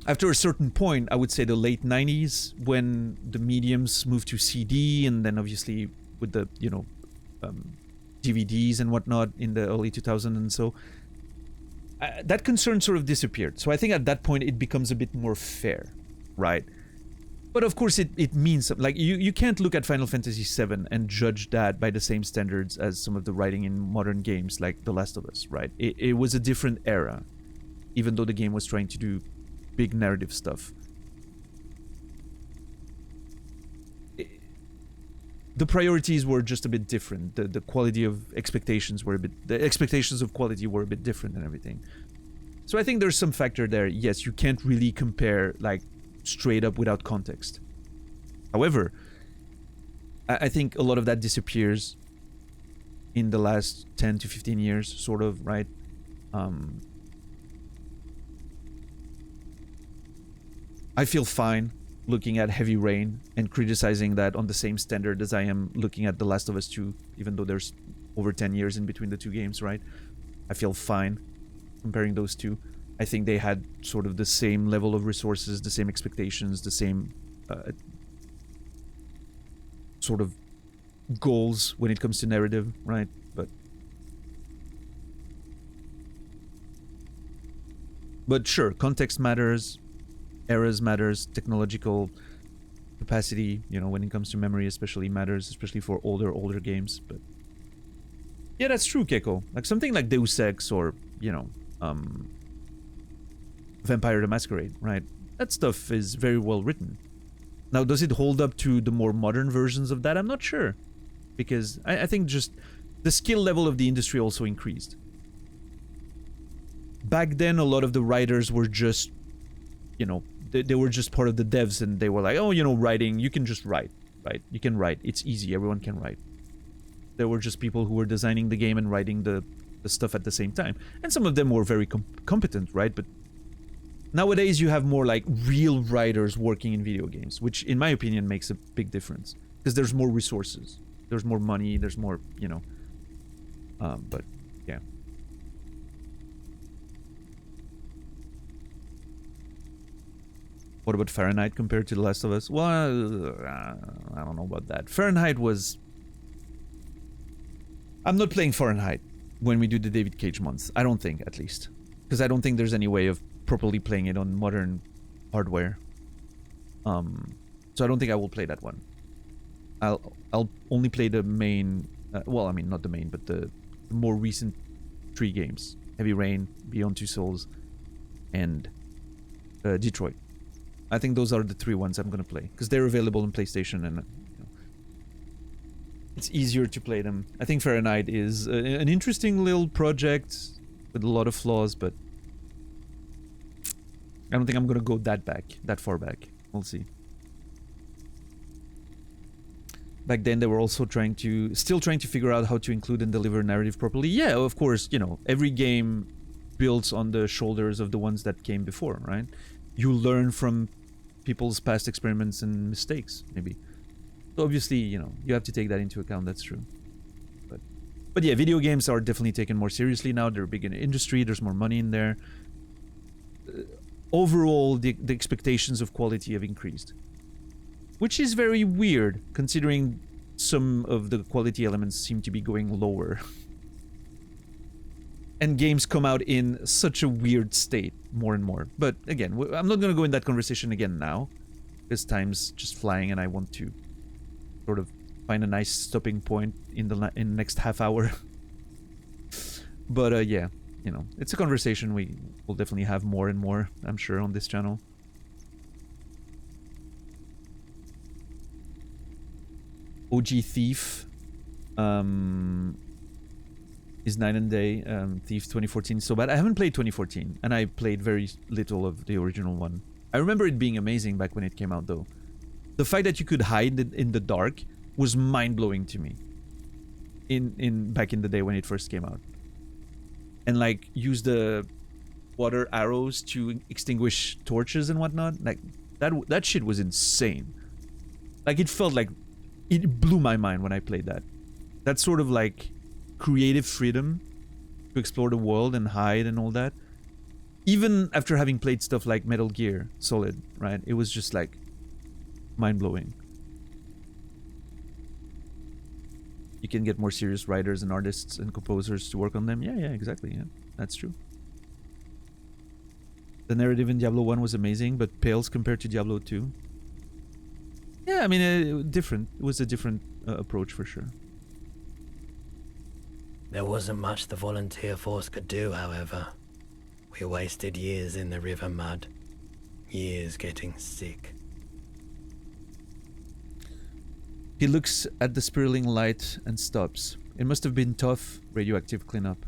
after a certain point, I would say the late 90s, when the mediums moved to CD, and then obviously with the, DVDs and whatnot in the early 2000s and so, that concern sort of disappeared. So I think at that point, it becomes a bit more fair, right? But of course, it means like you can't look at Final Fantasy VII and judge that by the same standards as some of the writing in modern games like The Last of Us, right? It was a different era, even though the game was trying to do big narrative stuff. The priorities were just a bit different. The quality of expectations were the expectations of quality were a bit different and everything. So I think there's some factor there. Yes, you can't really compare like straight up without context. However, I think a lot of that disappears in the last 10 to 15 years, sort of, right? I feel fine looking at Heavy Rain and criticizing that on the same standard as I am looking at The Last of Us 2, even though there's over 10 years in between the two games, right? I feel fine comparing those two. I think they had sort of the same level of resources, the same expectations, the same sort of goals when it comes to narrative, right? But sure, context matters, eras matters, technological capacity, you know, when it comes to memory especially matters, especially for older games. But yeah, that's true, Keiko. Like something like Deus Ex or, you know, Vampire the Masquerade, right? That stuff is very well written. Now, does it hold up to the more modern versions of that? I'm not sure. Because I think just the skill level of the industry also increased. Back then, a lot of the writers were just, you know, they were just part of the devs and they were like, oh, you know, writing, you can just write, right? You can write. It's easy. Everyone can write. There were just people who were designing the game and writing the stuff at the same time. And some of them were very competent, right? But nowadays, you have more like real writers working in video games, which in my opinion makes a big difference. Because there's more resources. There's more money. There's more, you know. But, yeah. What about Fahrenheit compared to The Last of Us? Well, I don't know about that. Fahrenheit was... I'm not playing Fahrenheit when we do the David Cage month. I don't think, at least. Because I don't think there's any way of properly playing it on modern hardware. So I don't think I will play that one. I'll only play the main... well, I mean, not the main, but the more recent 3 games. Heavy Rain, Beyond Two Souls, and Detroit. I think those are the 3 ones I'm gonna play because they're available on PlayStation and you know, it's easier to play them. I think Fahrenheit is an interesting little project with a lot of flaws, but I don't think I'm gonna go that far back. We'll see. Back then, they were also still trying to figure out how to include and deliver narrative properly. Yeah, of course, you know, every game builds on the shoulders of the ones that came before, right? You learn from people's past experiments and mistakes, maybe. So obviously, you know, you have to take that into account, that's true. But yeah, video games are definitely taken more seriously now. They're big in the industry, there's more money in there. Overall, the expectations of quality have increased. Which is very weird, considering some of the quality elements seem to be going lower. And games come out in such a weird state, more and more. But again, I'm not going to go in that conversation again now. Because time's just flying and I want to sort of find a nice stopping point in the next half hour. But yeah, you know, it's a conversation we will definitely have more and more, I'm sure, on this channel. OG Thief is night and day. Thief 2014 is so bad. I haven't played 2014, and I played very little of the original one. I remember it being amazing back when it came out, though. The fact that you could hide in the dark was mind-blowing to me. Back in the day when it first came out. And like use the water arrows to extinguish torches and whatnot. Like that shit was insane. Like it felt like it blew my mind when I played that. That sort of like creative freedom to explore the world and hide and all that. Even after having played stuff like Metal Gear Solid, right? It was just like mind-blowing. You can get more serious writers and artists and composers to work on them. Yeah, exactly. Yeah, that's true. The narrative in Diablo 1 was amazing, but pales compared to Diablo 2. Yeah, I mean, different. It was a different approach for sure. There wasn't much the volunteer force could do, however. We wasted years in the river mud. Years getting sick. He looks at the spiraling light and stops. It must have been tough, radioactive cleanup.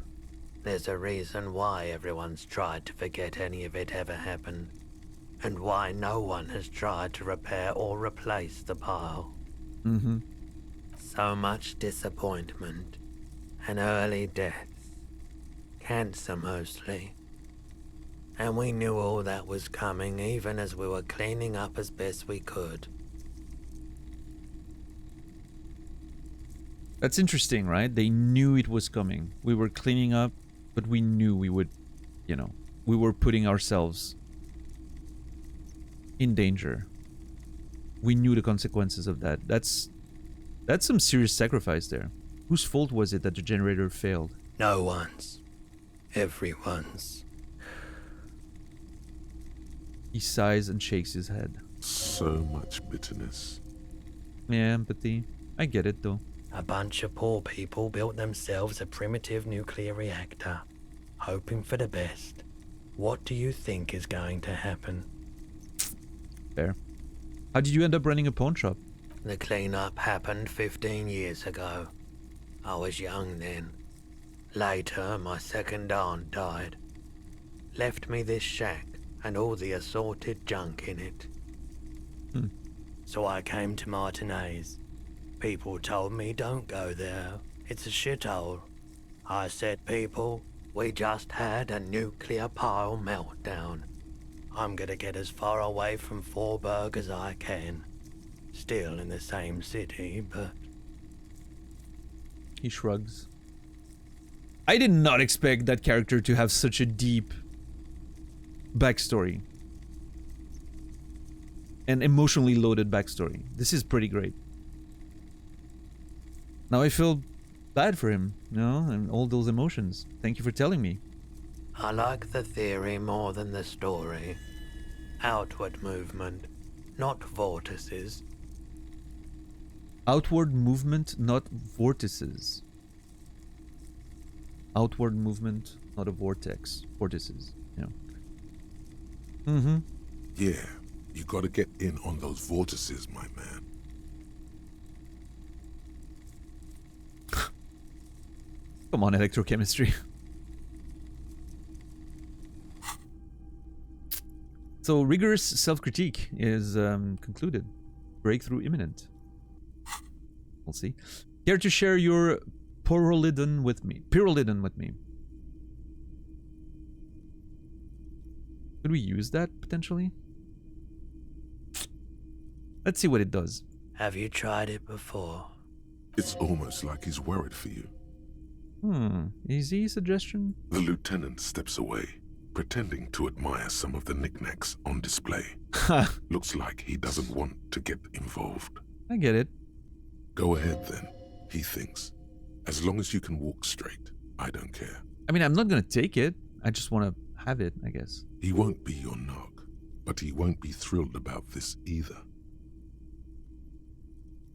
There's a reason why everyone's tried to forget any of it ever happened. And why no one has tried to repair or replace the pile. Mm-hmm. So much disappointment. And early deaths. Cancer mostly. And we knew all that was coming even as we were cleaning up as best we could. That's interesting, right? They knew it was coming. We were cleaning up, but we knew we would, you know, we were putting ourselves in danger. We knew the consequences of that. That's some serious sacrifice there. Whose fault was it that the generator failed? No one's. Everyone's. He sighs and shakes his head. So much bitterness. Yeah, empathy. I get it though. A bunch of poor people built themselves a primitive nuclear reactor, hoping for the best. What do you think is going to happen? Fair. How did you end up running a pawn shop? The cleanup happened 15 years ago. I was young then. Later, my second aunt died. Left me this shack and all the assorted junk in it. So I came to Martinez. People told me don't go there. It's a shithole. I said, people, we just had a nuclear pile meltdown. I'm gonna get as far away from Forburg as I can. Still in the same city, but... He shrugs. I did not expect that character to have such a deep backstory. An emotionally loaded backstory. This is pretty great. Now I feel bad for him, you know, and all those emotions. Thank you for telling me. I like the theory more than the story. Outward movement, not vortices. Outward movement, not vortices. Outward movement, not a vortex. Vortices, yeah. Mm-hmm. Yeah, you gotta get in on those vortices, my man. Come on, electrochemistry. So, rigorous self-critique is concluded. Breakthrough imminent. We'll see. Care to share your pyrrolidon with me? Could we use that, potentially? Let's see what it does. Have you tried it before? It's almost like he's worried for you. Easy suggestion? The lieutenant steps away, pretending to admire some of the knickknacks on display. Looks like he doesn't want to get involved. I get it. Go ahead then, he thinks. As long as you can walk straight, I don't care. I mean, I'm not gonna take it. I just want to have it, I guess. He won't be your knock, but he won't be thrilled about this either.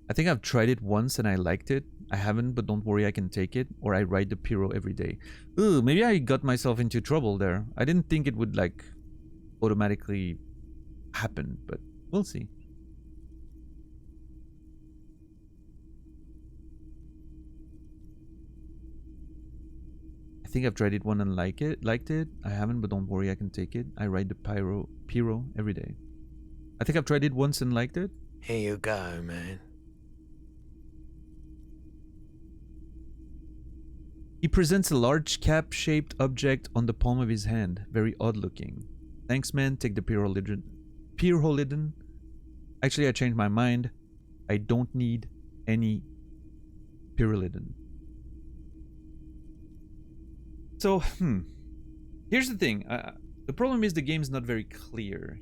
I think I've tried it once and I liked it. I haven't, but don't worry, I can take it. Or I ride the Pyro every day. Ooh, maybe I got myself into trouble there. I didn't think it would, like, automatically happen, but we'll see. I think I've tried it one and liked it. I haven't, but don't worry, I can take it. I ride the Pyro every day. I think I've tried it once and liked it. Here you go, man. He presents a large cap-shaped object on the palm of his hand. Very odd-looking. Thanks, man. Take the pyrrolidon. Actually, I changed my mind. I don't need any pyrrolidon. So, here's the thing. The problem is the game's not very clear.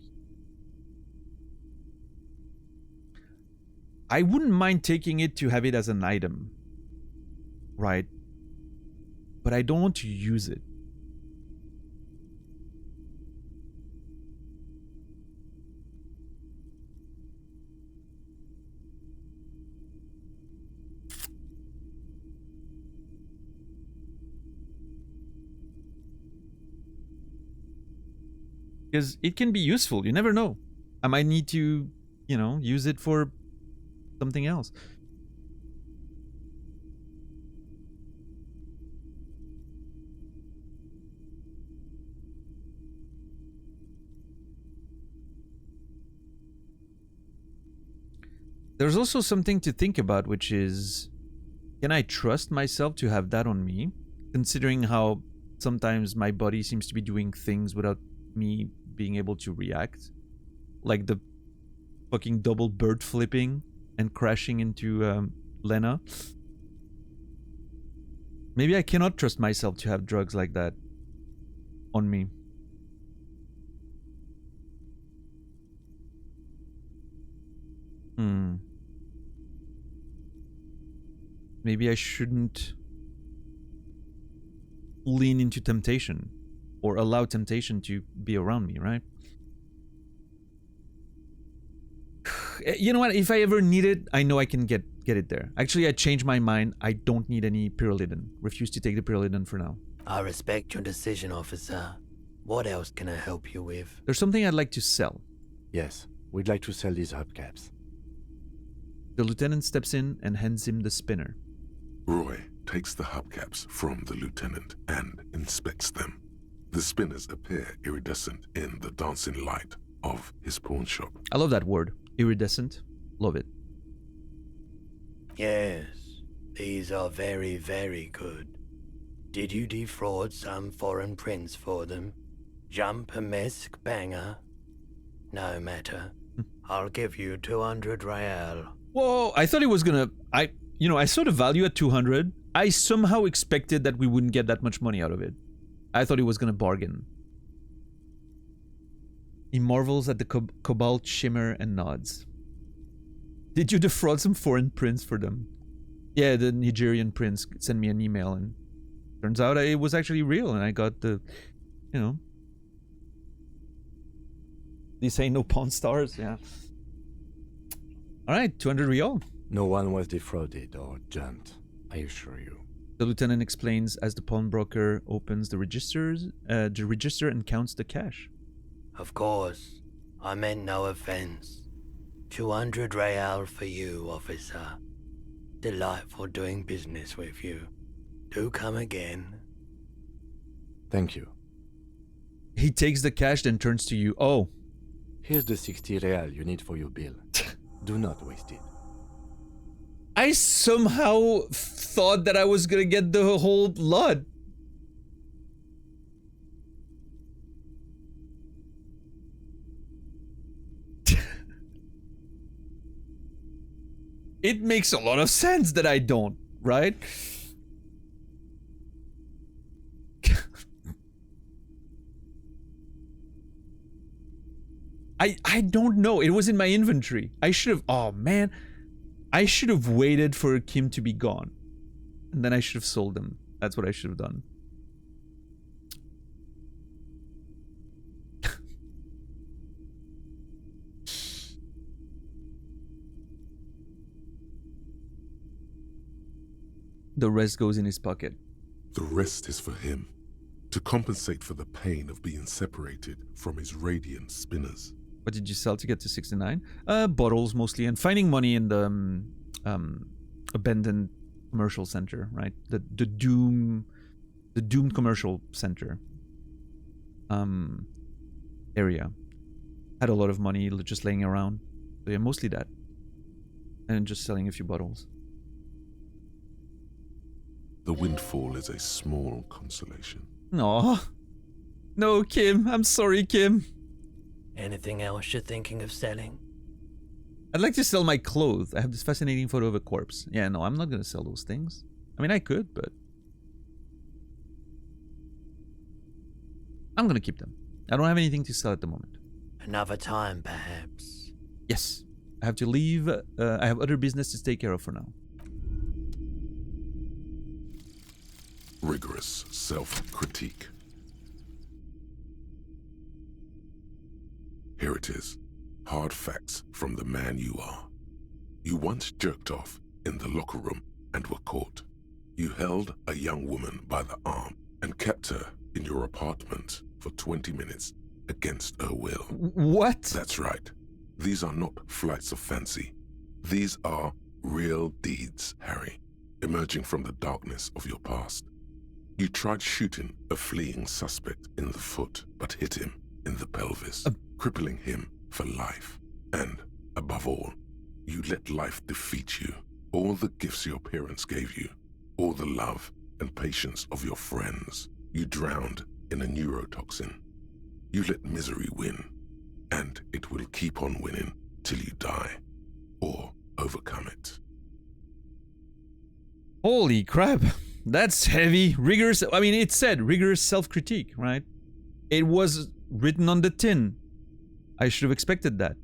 I wouldn't mind taking it to have it as an item. Right? But I don't want to use it. Because it can be useful. You never know. I might need to, you know, use it for something else. There's also something to think about, which is, can I trust myself to have that on me? Considering how sometimes my body seems to be doing things without me being able to react. Like the fucking double bird flipping and crashing into Lena. Maybe I cannot trust myself to have drugs like that on me. Maybe I shouldn't lean into temptation or allow temptation to be around me, right? You know what? If I ever need it, I know I can get it there. Actually, I changed my mind. I don't need any Pyrrolidin. Refuse to take the Pyrrolidin for now. I respect your decision, officer. What else can I help you with? There's something I'd like to sell. Yes, we'd like to sell these hubcaps. The lieutenant steps in and hands him the spinner. Roy takes the hubcaps from the lieutenant and inspects them. The spinners appear iridescent in the dancing light of his pawn shop. I love that word. Iridescent. Love it. Yes, these are very, very good. Did you defraud some foreign prince for them? Jump-a-mesque banger? No matter. I'll give you 200 real. Whoa, I thought he was gonna... I saw the value at 200. I somehow expected that we wouldn't get that much money out of it. I thought he was gonna bargain. He marvels at the cobalt shimmer and nods. Did you defraud some foreign prince for them? Yeah, the Nigerian prince sent me an email and turns out it was actually real and I got the, you know... These ain't no Pawn Stars, yeah. Alright, 200 real. No one was defrauded or jumped, I assure you. The lieutenant explains as the pawnbroker opens the register and counts the cash. Of course, I meant no offense. 200 real for you, officer. Delightful doing business with you. Do come again. Thank you. He takes the cash, then turns to you. Oh. Here's the 60 real you need for your bill. Do not waste it. I somehow thought that I was gonna get the whole lot. It makes a lot of sense that I don't, right? I don't know. It was in my inventory. I should have... Oh, man. I should have waited for Kim to be gone. And then I should have sold them. That's what I should have done. The rest goes in his pocket. The rest is for him, to compensate for the pain of being separated from his radiant spinners. What did you sell to get to 69? Bottles mostly, and finding money in the abandoned commercial center, right? The doomed commercial center area. Had a lot of money just laying around. So yeah, mostly that. And just selling a few bottles. The windfall is a small consolation. No. No, Kim. I'm sorry, Kim. Anything else you're thinking of selling? I'd like to sell my clothes. I have this fascinating photo of a corpse. Yeah, no, I'm not going to sell those things. I mean, I could, but... I'm going to keep them. I don't have anything to sell at the moment. Another time, perhaps. Yes. I have to leave. I have other business to take care of for now. Rigorous self-critique. Here it is. Hard facts from the man you are. You once jerked off in the locker room and were caught. You held a young woman by the arm and kept her in your apartment for 20 minutes against her will. What? That's right. These are not flights of fancy. These are real deeds, Harry, emerging from the darkness of your past. You tried shooting a fleeing suspect in the foot, but hit him in the pelvis, crippling him for life. And, above all, you let life defeat you. All the gifts your parents gave you, all the love and patience of your friends, you drowned in a neurotoxin. You let misery win, and it will keep on winning till you die, or overcome it. Holy crap. That's heavy. Rigorous. I mean, it said rigorous self-critique, right? It was written on the tin. I should have expected that.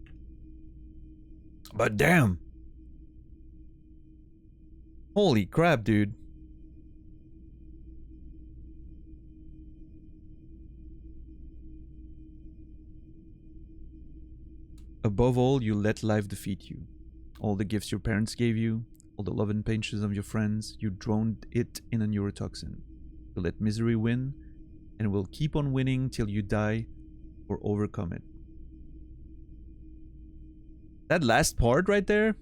But damn. Holy crap, dude. Above all, you let life defeat you. All the gifts your parents gave you, all the love and patience of your friends, you drowned it in a neurotoxin. You let misery win, and will keep on winning till you die or overcome it. That last part right there?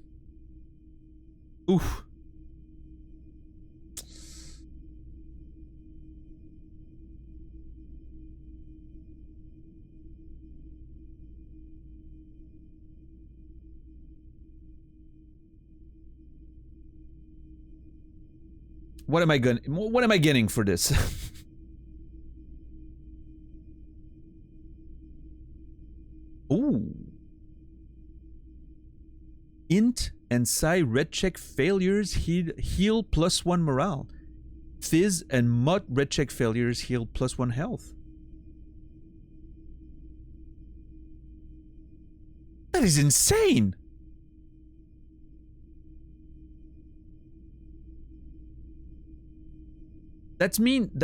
Oof. What am I getting for this? Ooh. Int and Psi red check failures heal +1 morale. Fizz and Mutt red check failures heal +1 health. That is insane.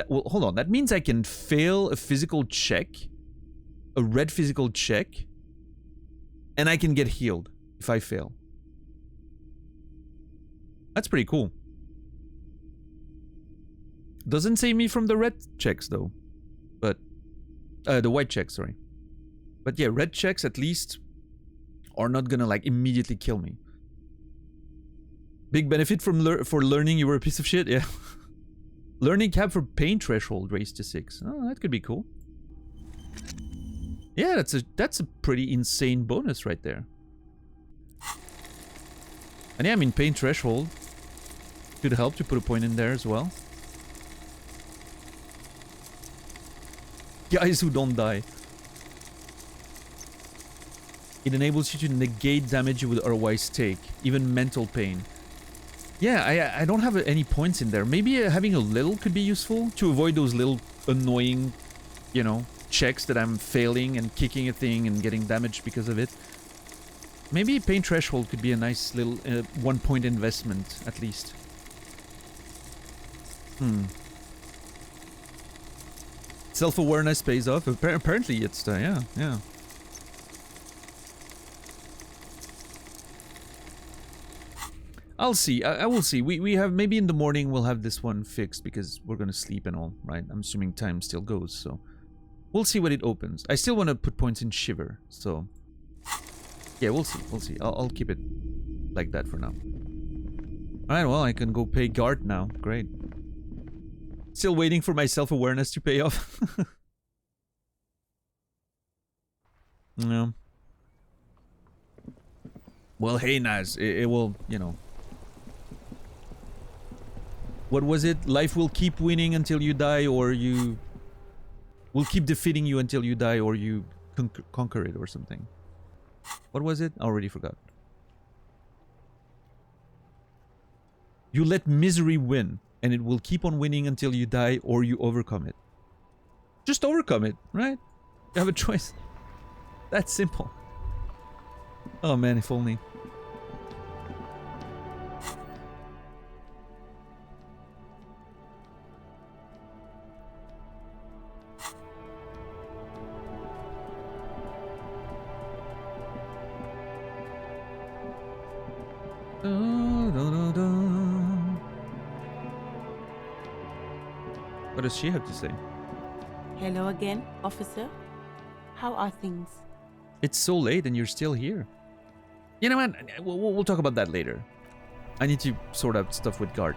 Well, hold on. That means I can fail a physical check, a red physical check, and I can get healed if I fail. That's pretty cool. Doesn't save me from the red checks though, but the white checks, sorry. But yeah, red checks at least are not gonna like immediately kill me. Big benefit from for learning you were a piece of shit. Yeah. Learning cap for pain threshold raised to 6. Oh, that could be cool. Yeah, that's a pretty insane bonus right there. And yeah, I mean, pain threshold could help to put a point in there as well. Guys who don't die. It enables you to negate damage you would otherwise take, even mental pain. Yeah, I don't have any points in there. Maybe having a little could be useful to avoid those little annoying, you know, checks that I'm failing and kicking a thing and getting damaged because of it. Maybe pain threshold could be a nice little 1 point investment, at least. Self-awareness pays off. Apparently it's, yeah. I'll see. I will see. We have, maybe in the morning we'll have this one fixed because we're gonna sleep and all, right? I'm assuming time still goes, so we'll see when it opens. I still want to put points in Shiver, so yeah, we'll see. We'll see. I'll keep it like that for now. Alright, well, I can go pay guard now. Great. Still waiting for my self-awareness to pay off. Yeah. Well, hey, Naz, it will, you know. What was it? Life will keep winning until you die, or you will keep defeating you until you die, or you conquer it, or something. What was it? I already forgot. You let misery win, and it will keep on winning until you die, or you overcome it. Just overcome it, right? You have a choice. That's simple. Oh man, if only. What does she have to say? Hello again, officer. How are things? It's so late and you're still here. You know what? We'll talk about that later. I need to sort out stuff with Guard.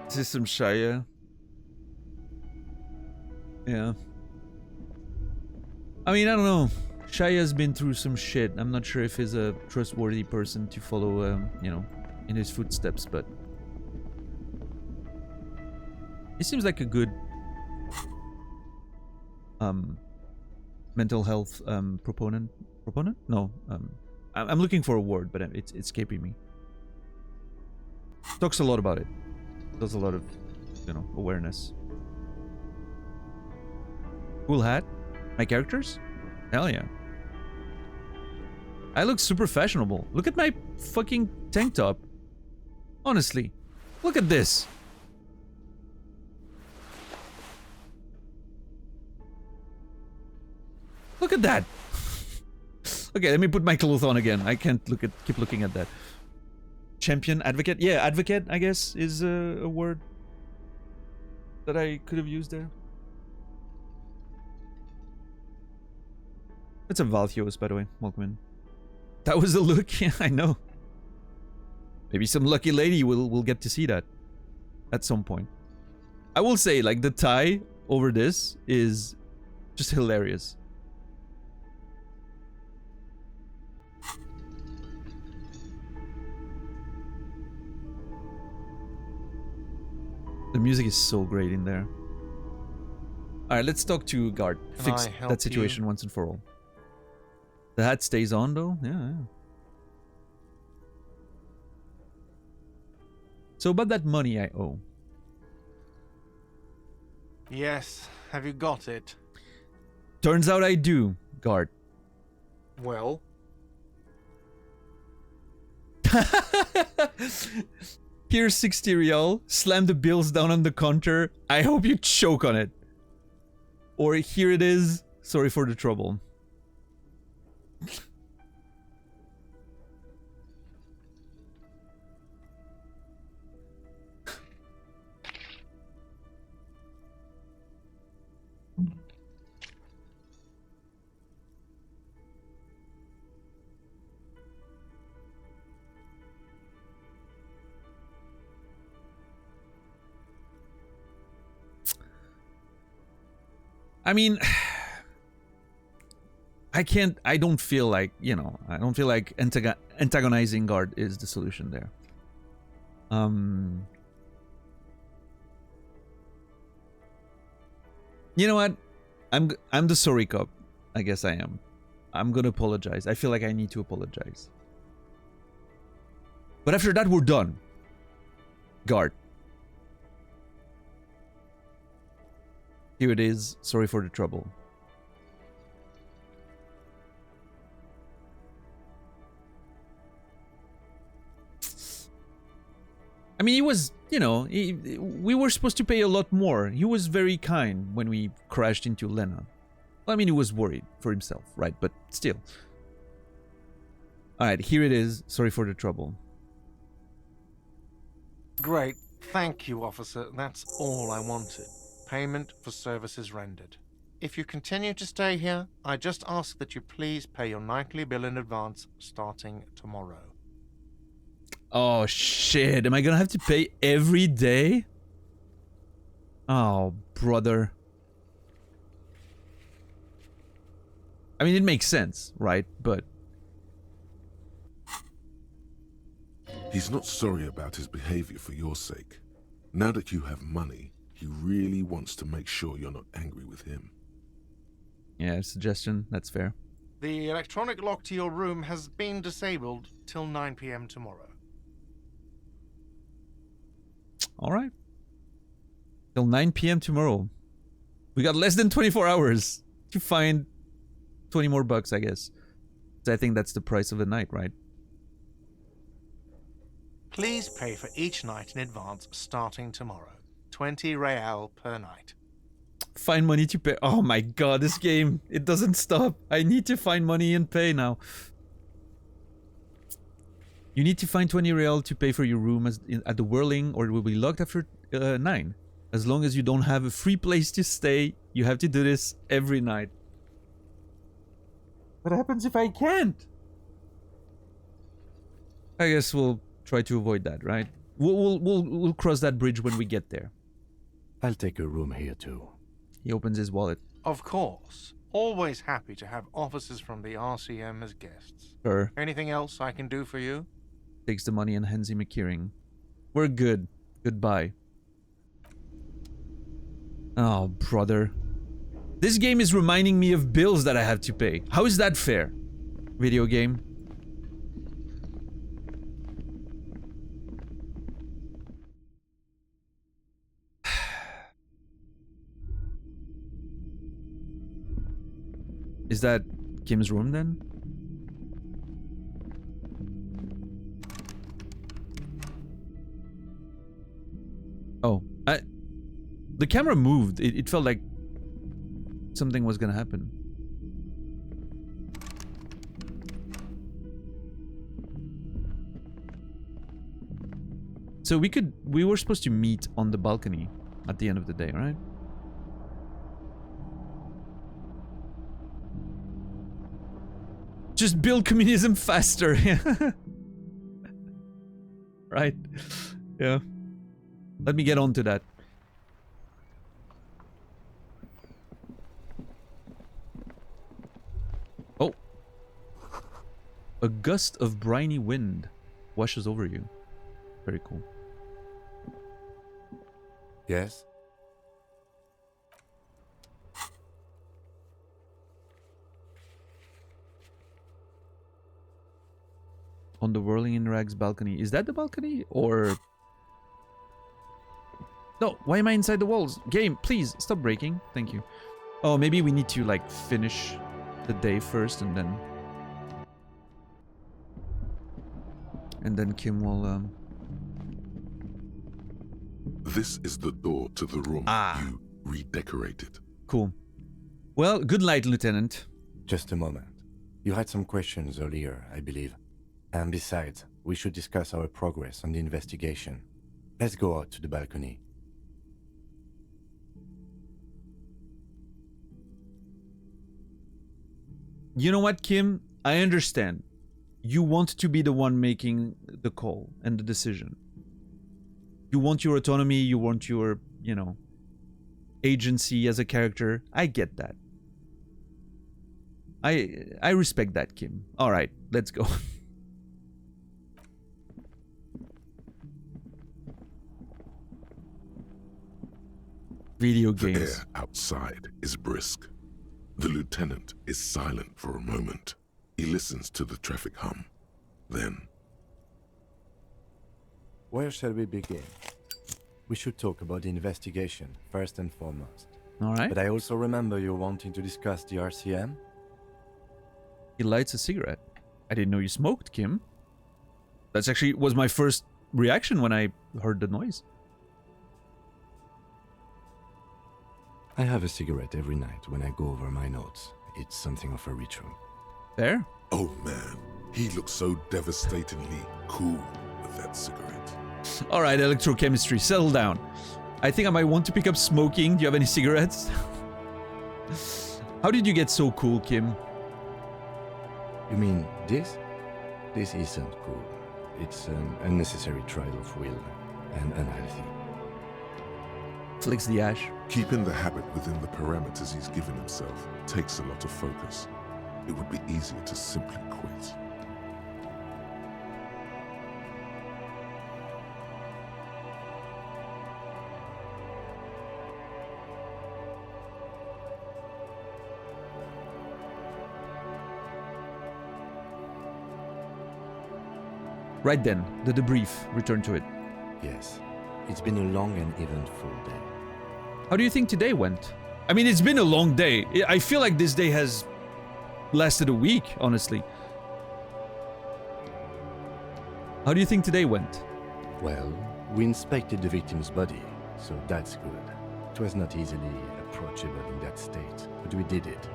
This is some Shia. Yeah. I mean, I don't know. Shia's been through some shit. I'm not sure if he's a trustworthy person to follow, you know, in his footsteps, but he seems like a good mental health proponent. No, I'm looking for a word, but it's escaping me. Talks a lot about it. Does a lot of, you know, awareness. Cool hat. My characters? Hell yeah. I look super fashionable. Look at my fucking tank top. Honestly, look at this. Look at that. Okay, let me put my clothes on again. I can't keep looking at that. Champion, advocate. Yeah, advocate, I guess, is a word that I could have used there. It's a Valthios, by the way. Welcome in. That was the look. Yeah, I know. Maybe some lucky lady will get to see that at some point. I will say, like, the tie over this is just hilarious. The music is so great in there. Alright, let's talk to Guard. Fix that situation once and for all. The hat stays on though? Yeah. So about that money I owe. Yes, have you got it? Turns out I do, Guard. Well? Here's 60 real, slam the bills down on the counter, I hope you choke on it. Or here it is, sorry for the trouble. I mean, I don't feel like, you know, I don't feel like antagonizing Guard is the solution there. You know what? I'm the sorry cop. I guess I am. I'm gonna apologize. I feel like I need to apologize. But after that, we're done. Guard. Here it is. Sorry for the trouble. I mean, he was, you know, we were supposed to pay a lot more. He was very kind when we crashed into Lena. Well, I mean, he was worried for himself, right? But still. Alright, here it is. Sorry for the trouble. Great. Thank you, officer. That's all I wanted. Payment for services rendered. If you continue to stay here, I just ask that you please pay your nightly bill in advance starting tomorrow. Oh shit, am I gonna have to pay every day? Oh, brother. I mean, it makes sense, right? But He's not sorry about his behavior for your sake. Now that you have money, he really wants to make sure you're not angry with him. yeah, suggestion, that's fair. The electronic lock to your room has been disabled till 9 p.m. tomorrow. Alright. Till 9 p.m. tomorrow. We got less than 24 hours to find 20 more bucks, I guess. I think that's the price of the night, right? Please pay for each night in advance starting tomorrow. 20 real per night. Find money to pay. Oh my god, this game, it doesn't stop. I need to find money and pay now. You need to find 20 real to pay for your room at the Whirling, or it will be locked after 9. As long as you don't have a free place to stay, you have to do this every night. What happens if I can't? I guess we'll try to avoid that, right? We'll cross that bridge when we get there. I'll take a room here too. He opens his wallet. Of course. Always happy to have officers from the RCM as guests. Sure. Anything else I can do for you? Takes the money and hands him a keyring. We're good. Goodbye. Oh, brother. This game is reminding me of bills that I have to pay. How is that fair? Video game. Is that Kim's room then? Oh, the camera moved. It felt like something was gonna happen. So we were supposed to meet on the balcony at the end of the day, right? Just build communism faster. Right? Yeah. Let me get on to that. Oh. A gust of briny wind washes over you. Very cool. Yes? On the Whirling in Rags balcony. Is that the balcony? Or... No, why am I inside the walls? Game, please, stop breaking. Thank you. Oh, maybe we need to, like, finish the day first and then... And then Kim will, This is the door to the room you redecorated. Cool. Well, good night, Lieutenant. Just a moment. You had some questions earlier, I believe. And besides, we should discuss our progress on the investigation. Let's go out to the balcony. You know what, Kim? I understand. You want to be the one making the call and the decision. You want your autonomy, you want your, you know, agency as a character. I get that. I respect that, Kim. Alright, let's go. Video games. The air outside is brisk. The lieutenant is silent for a moment. He listens to the traffic hum. Then... Where shall we begin? We should talk about the investigation, first and foremost. Alright. But I also remember you wanting to discuss the RCM. He lights a cigarette. I didn't know you smoked, Kim. That's actually was my first reaction when I heard the noise. I have a cigarette every night when I go over my notes. It's something of a ritual. There? Oh man, he looks so devastatingly cool with that cigarette. Alright, electrochemistry, settle down. I think I might want to pick up smoking. Do you have any cigarettes? How did you get so cool, Kim? You mean this? This isn't cool. It's an unnecessary trial of will and unhealthy. Flicks the ash. Keeping the habit within the parameters he's given himself takes a lot of focus. It would be easier to simply quit. Right then, the debrief. Return to it. Yes, it's been a long and eventful day. How do you think today went? I mean, it's been a long day. I feel like this day has lasted a week, honestly. How do you think today went? Well, we inspected the victim's body, so that's good. It was not easily approachable in that state, but we did it.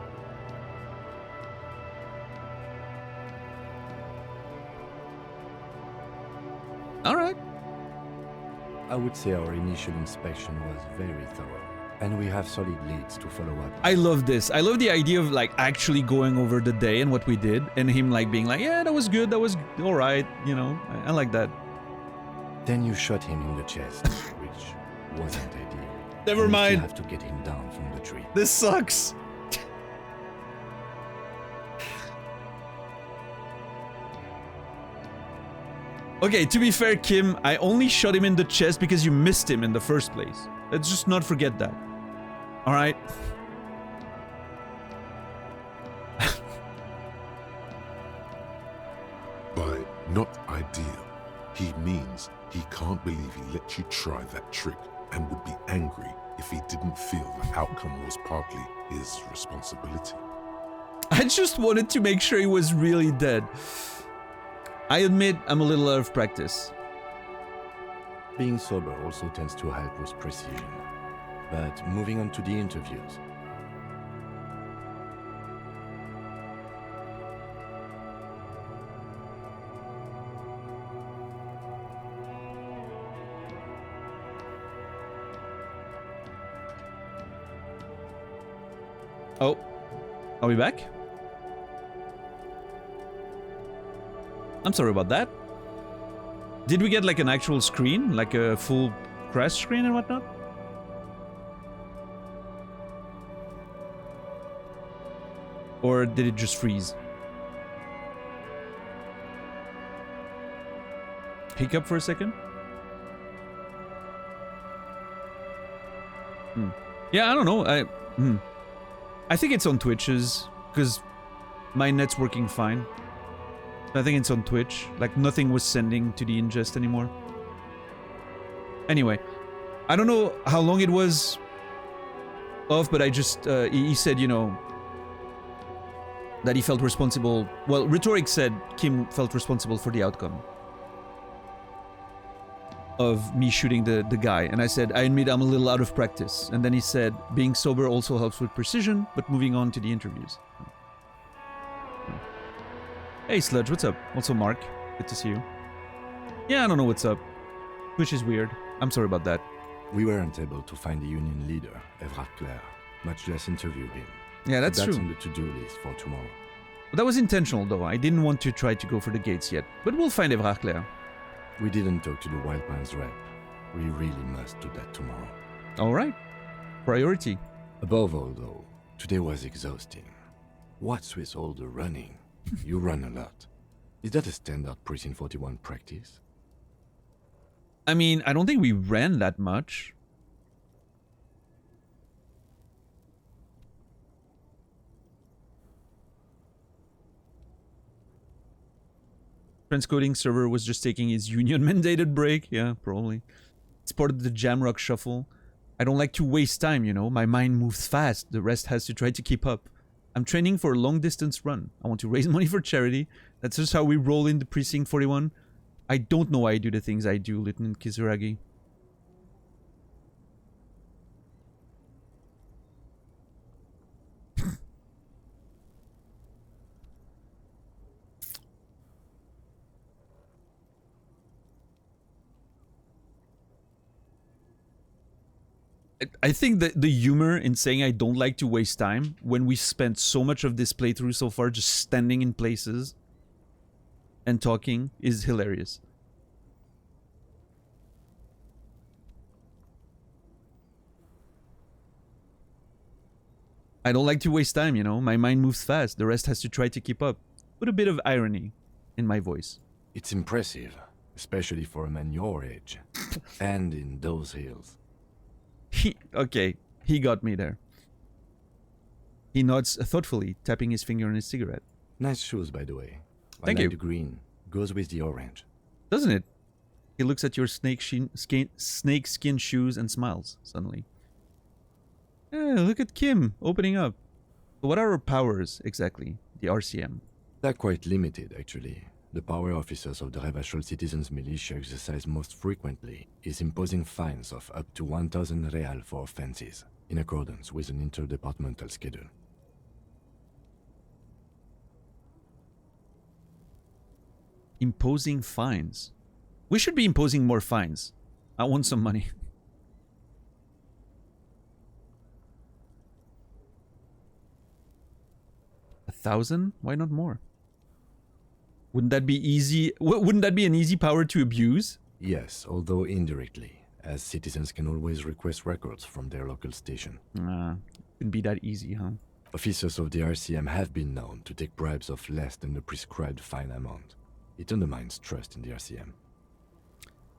I would say our initial inspection was very thorough, and we have solid leads to follow up. I love this. I love the idea of like actually going over the day and what we did, and him like being like, yeah, that was good, that was all right, you know. I like that. Then you shot him in the chest, which wasn't ideal. Never And we mind. still have to get him down from the tree. This sucks. Okay, to be fair, Kim, I only shot him in the chest because you missed him in the first place. Let's just not forget that. Alright? By not ideal, he means he can't believe he let you try that trick and would be angry if he didn't feel the outcome was partly his responsibility. I just wanted to make sure he was really dead. I admit I'm a little out of practice. Being sober also tends to help with precision. But moving on to the interviews. Oh, are we back? I'm sorry about that. Did we get like an actual screen? Like a full crash screen and whatnot? Or did it just freeze? Hiccup for a second? Yeah, I don't know. I think it's on Twitch's, because my net's working fine. I think it's on Twitch. Like, nothing was sending to the ingest anymore. Anyway, I don't know how long it was off, but I just, he said, you know, that he felt responsible. Well, Rhetoric said Kim felt responsible for the outcome of me shooting the guy. And I said, I admit I'm a little out of practice. And then he said, being sober also helps with precision, but moving on to the interviews. Hey Sludge, what's up? Also Mark, good to see you. Yeah, I don't know what's up. Which is weird. I'm sorry about that. We weren't able to find the union leader, Evrard Claire, much less interview him. Yeah, that's That's true. on the to-do list for tomorrow. But that was intentional though. I didn't want to try to go for the gates yet. But we'll find Evrard Claire. We didn't talk to the Wild Pines rep. We really must do that tomorrow. Alright. Priority. Above all, though, today was exhausting. What's with all the running? You run a lot. Is that a standard Precinct 41 practice? I mean, I don't think we ran that much. Transcoding server was just taking his union mandated break. Yeah, probably. It's part of the Jamrock shuffle. I don't like to waste time, you know. My mind moves fast. The rest has to try to keep up. I'm training for a long distance run. I want to raise money for charity. That's just how we roll in the Precinct 41. I don't know why I do the things I do, Lieutenant Kizuragi. I think that the humor in saying I don't like to waste time when we spent so much of this playthrough so far just standing in places and talking is hilarious. I don't like to waste time, you know. My mind moves fast. The rest has to try to keep up. Put a bit of irony in my voice. It's impressive, especially for a man your age. And in those hills. Okay, he got me there. He nods thoughtfully, tapping his finger on his cigarette. Nice shoes, by the way. Thank I like you. the green. Goes with the orange. Doesn't it? He looks at your snake skin shoes and smiles, suddenly. Look at Kim, opening up. So what are her powers, exactly? The RCM. They're quite limited, actually. The power officers of the Revachol Citizens Militia exercise most frequently is imposing fines of up to 1,000 real for offenses, in accordance with an interdepartmental schedule. Imposing fines. We should be imposing more fines. I want some money. $1,000? Why not more? Wouldn't that be easy? Wouldn't that be an easy power to abuse? Yes, although indirectly, as citizens can always request records from their local station. Couldn't be that easy, huh? Officers of the RCM have been known to take bribes of less than the prescribed fine amount. It undermines trust in the RCM.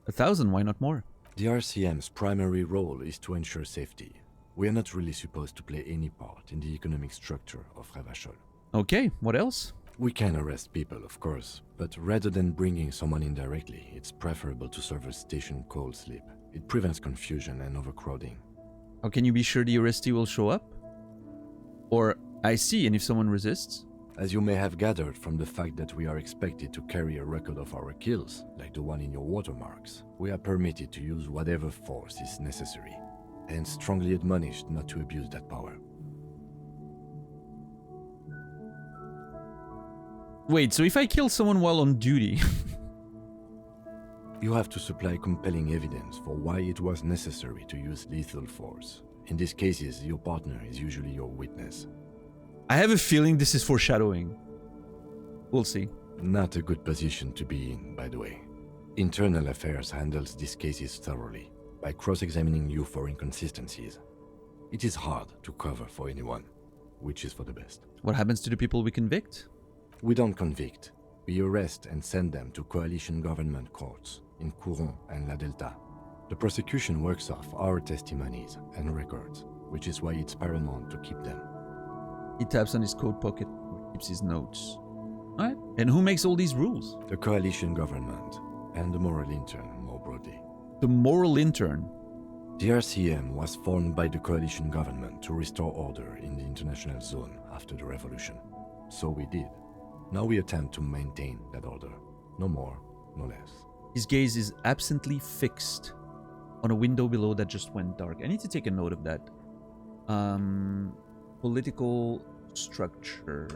1,000? Why not more? The RCM's primary role is to ensure safety. We are not really supposed to play any part in the economic structure of Revachol. Okay, what else? We can arrest people, of course, but rather than bringing someone in directly, it's preferable to serve a station cold sleep. It prevents confusion and overcrowding. How can you be sure the arrestee will show up? Or, I see, and if someone resists? As you may have gathered from the fact that we are expected to carry a record of our kills, like the one in your watermarks, we are permitted to use whatever force is necessary, and strongly admonished not to abuse that power. Wait, so if I kill someone while on duty... You have to supply compelling evidence for why it was necessary to use lethal force. In these cases, your partner is usually your witness. I have a feeling this is foreshadowing. We'll see. Not a good position to be in, by the way. Internal Affairs handles these cases thoroughly, by cross-examining you for inconsistencies. It is hard to cover for anyone, which is for the best. What happens to the people we convict? We don't convict. We arrest and send them to coalition government courts in Couron and La Delta. The prosecution works off our testimonies and records, which is why it's paramount to keep them. He taps on his coat pocket, keeps his notes. Alright, and who makes all these rules? The coalition government, and the moral intern more broadly. The moral intern. The RCM was formed by the coalition government to restore order in the international zone after the revolution. So we did. Now we attempt to maintain that order. No more, no less. His gaze is absently fixed on a window below that just went dark. I need to take a note of that. Political structure.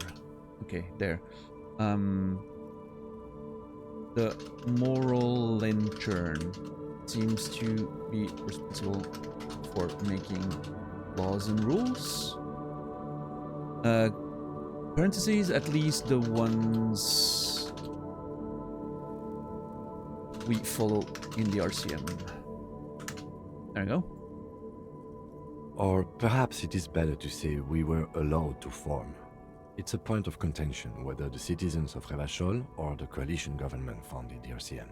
Okay, there. The moral intern seems to be responsible for making laws and rules. Parentheses, at least the ones we follow in the RCM. There you go. Or perhaps it is better to say we were allowed to form. It's a point of contention whether the citizens of Revachol or the coalition government founded the RCM.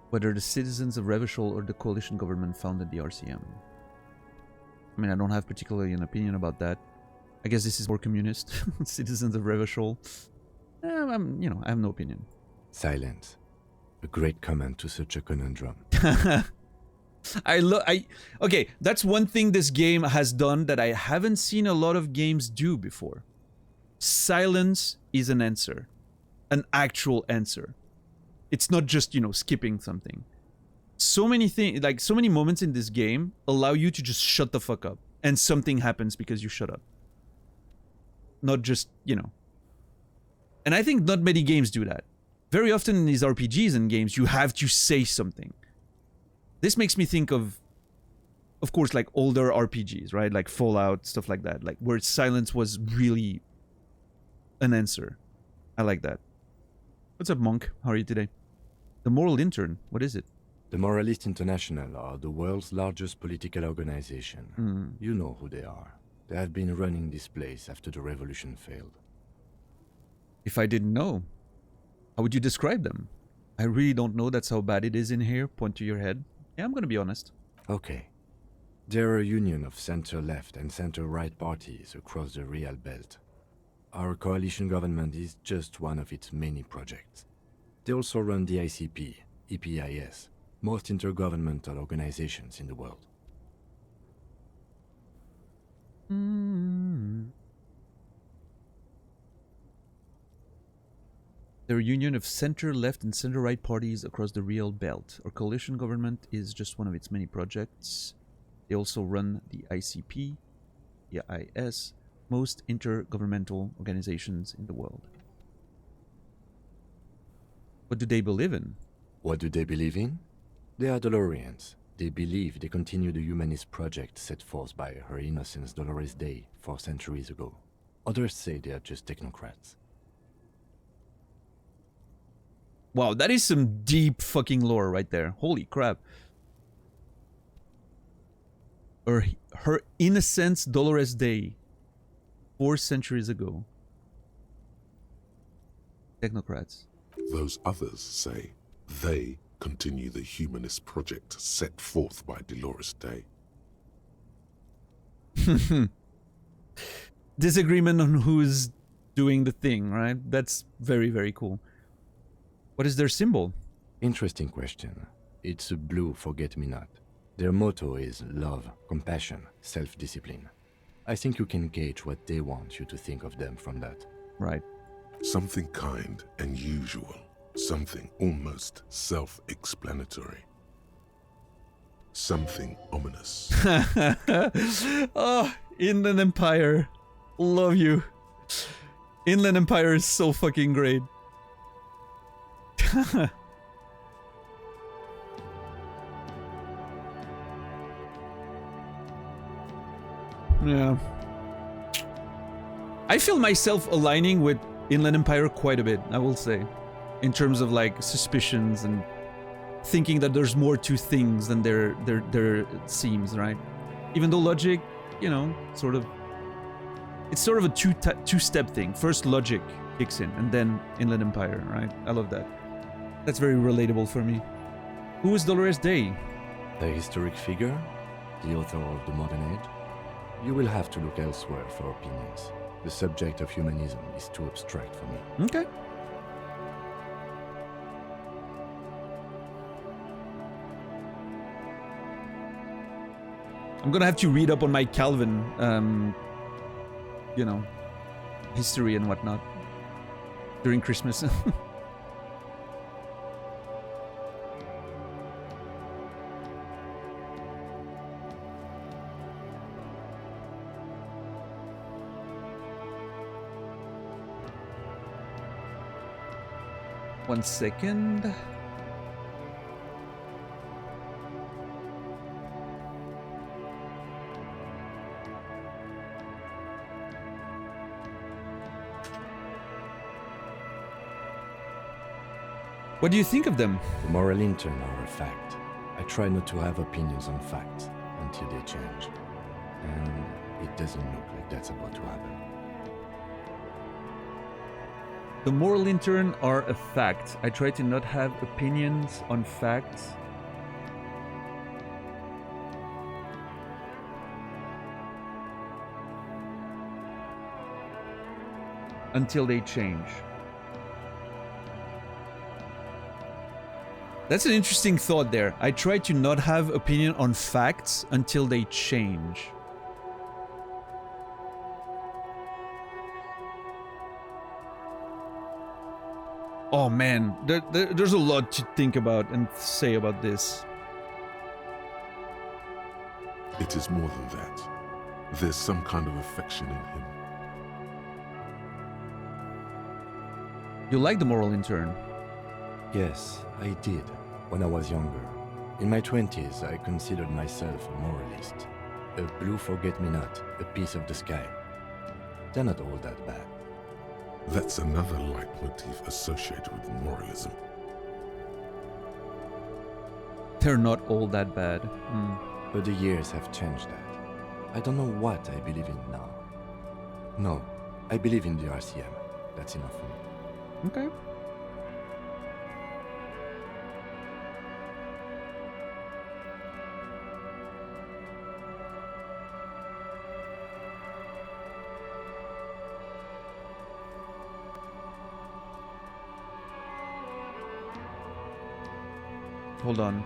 Whether the citizens of Revachol or the coalition government founded the RCM. I mean, I don't have particularly an opinion about that. I guess this is more communist. Citizens of Revachol. I have no opinion. Silence. A great comment to such a conundrum. Okay, that's one thing this game has done that I haven't seen a lot of games do before. Silence is an answer. An actual answer. It's not just, skipping something. So many things, like so many moments in this game allow you to just shut the fuck up. And something happens because you shut up. Not just, And I think not many games do that. Very often in these RPGs and games, you have to say something. This makes me think of course, like older RPGs, right? Like Fallout, stuff like that. Like where silence was really an answer. I like that. What's up, Monk? How are you today? The Moral Intern, what is it? The Moralists International are the world's largest political organization. You know who they are. They have been running this place after the revolution failed. If I didn't know, how would you describe them? I really don't know. That's how bad it is in here. Point to your head. Yeah, I'm gonna be honest. Okay. They're a union of center-left and center-right parties across the Real Belt. Our coalition government is just one of its many projects. They also run the ICP, EPIS, most intergovernmental organizations in the world. They're a union of center-left and center-right parties across the Real Belt. Our coalition government is just one of its many projects. They also run the ICP, the IS, most intergovernmental organizations in the world. What do they believe in? What do they believe in? They are Dolorians. They believe they continue the humanist project set forth by Her Innocence Dolores Day 4 centuries ago. Others say they are just technocrats. Wow, that is some deep fucking lore right there. Holy crap. Her Innocence Dolores Day 4 centuries ago. Technocrats. Those others say they continue the humanist project set forth by Dolores Day. Disagreement on who's doing the thing, right? That's very, very cool. What is their symbol? Interesting question. It's a blue forget-me-not. Their motto is love, compassion, self-discipline. I think you can gauge what they want you to think of them from that. Right. Something kind and usual. Something almost self-explanatory. Something ominous. Oh, Inland Empire. Love you. Inland Empire is so fucking great. Yeah. I feel myself aligning with Inland Empire quite a bit, I will say. In terms of like suspicions and thinking that there's more to things than there seems, right? Even though logic, you know, sort of... It's sort of a two-step thing. First logic kicks in, and then Inland Empire, right? I love that. That's very relatable for me. Who is Dolores Day? The historic figure? The author of the modern age? You will have to look elsewhere for opinions. The subject of humanism is too abstract for me. Okay. I'm gonna have to read up on my Calvin, you know, history and whatnot during Christmas. One second. What do you think of them? The moral intern are a fact. I try not to have opinions on facts until they change. And it doesn't look like that's about to happen. The moral intern are a fact. I try to not have opinions on facts. Until they change. That's an interesting thought there. I try to not have opinion on facts until they change. Oh man, there's a lot to think about and say about this. It is more than that. There's some kind of affection in him. You like the moral intern? Yes, I did, when I was younger. In my 20s, I considered myself a moralist. A blue forget-me-not, a piece of the sky. They're not all that bad. That's another leitmotif associated with moralism. They're not all that bad. But the years have changed that. I don't know what I believe in now. No, I believe in the RCM. That's enough for me. Okay. Hold on.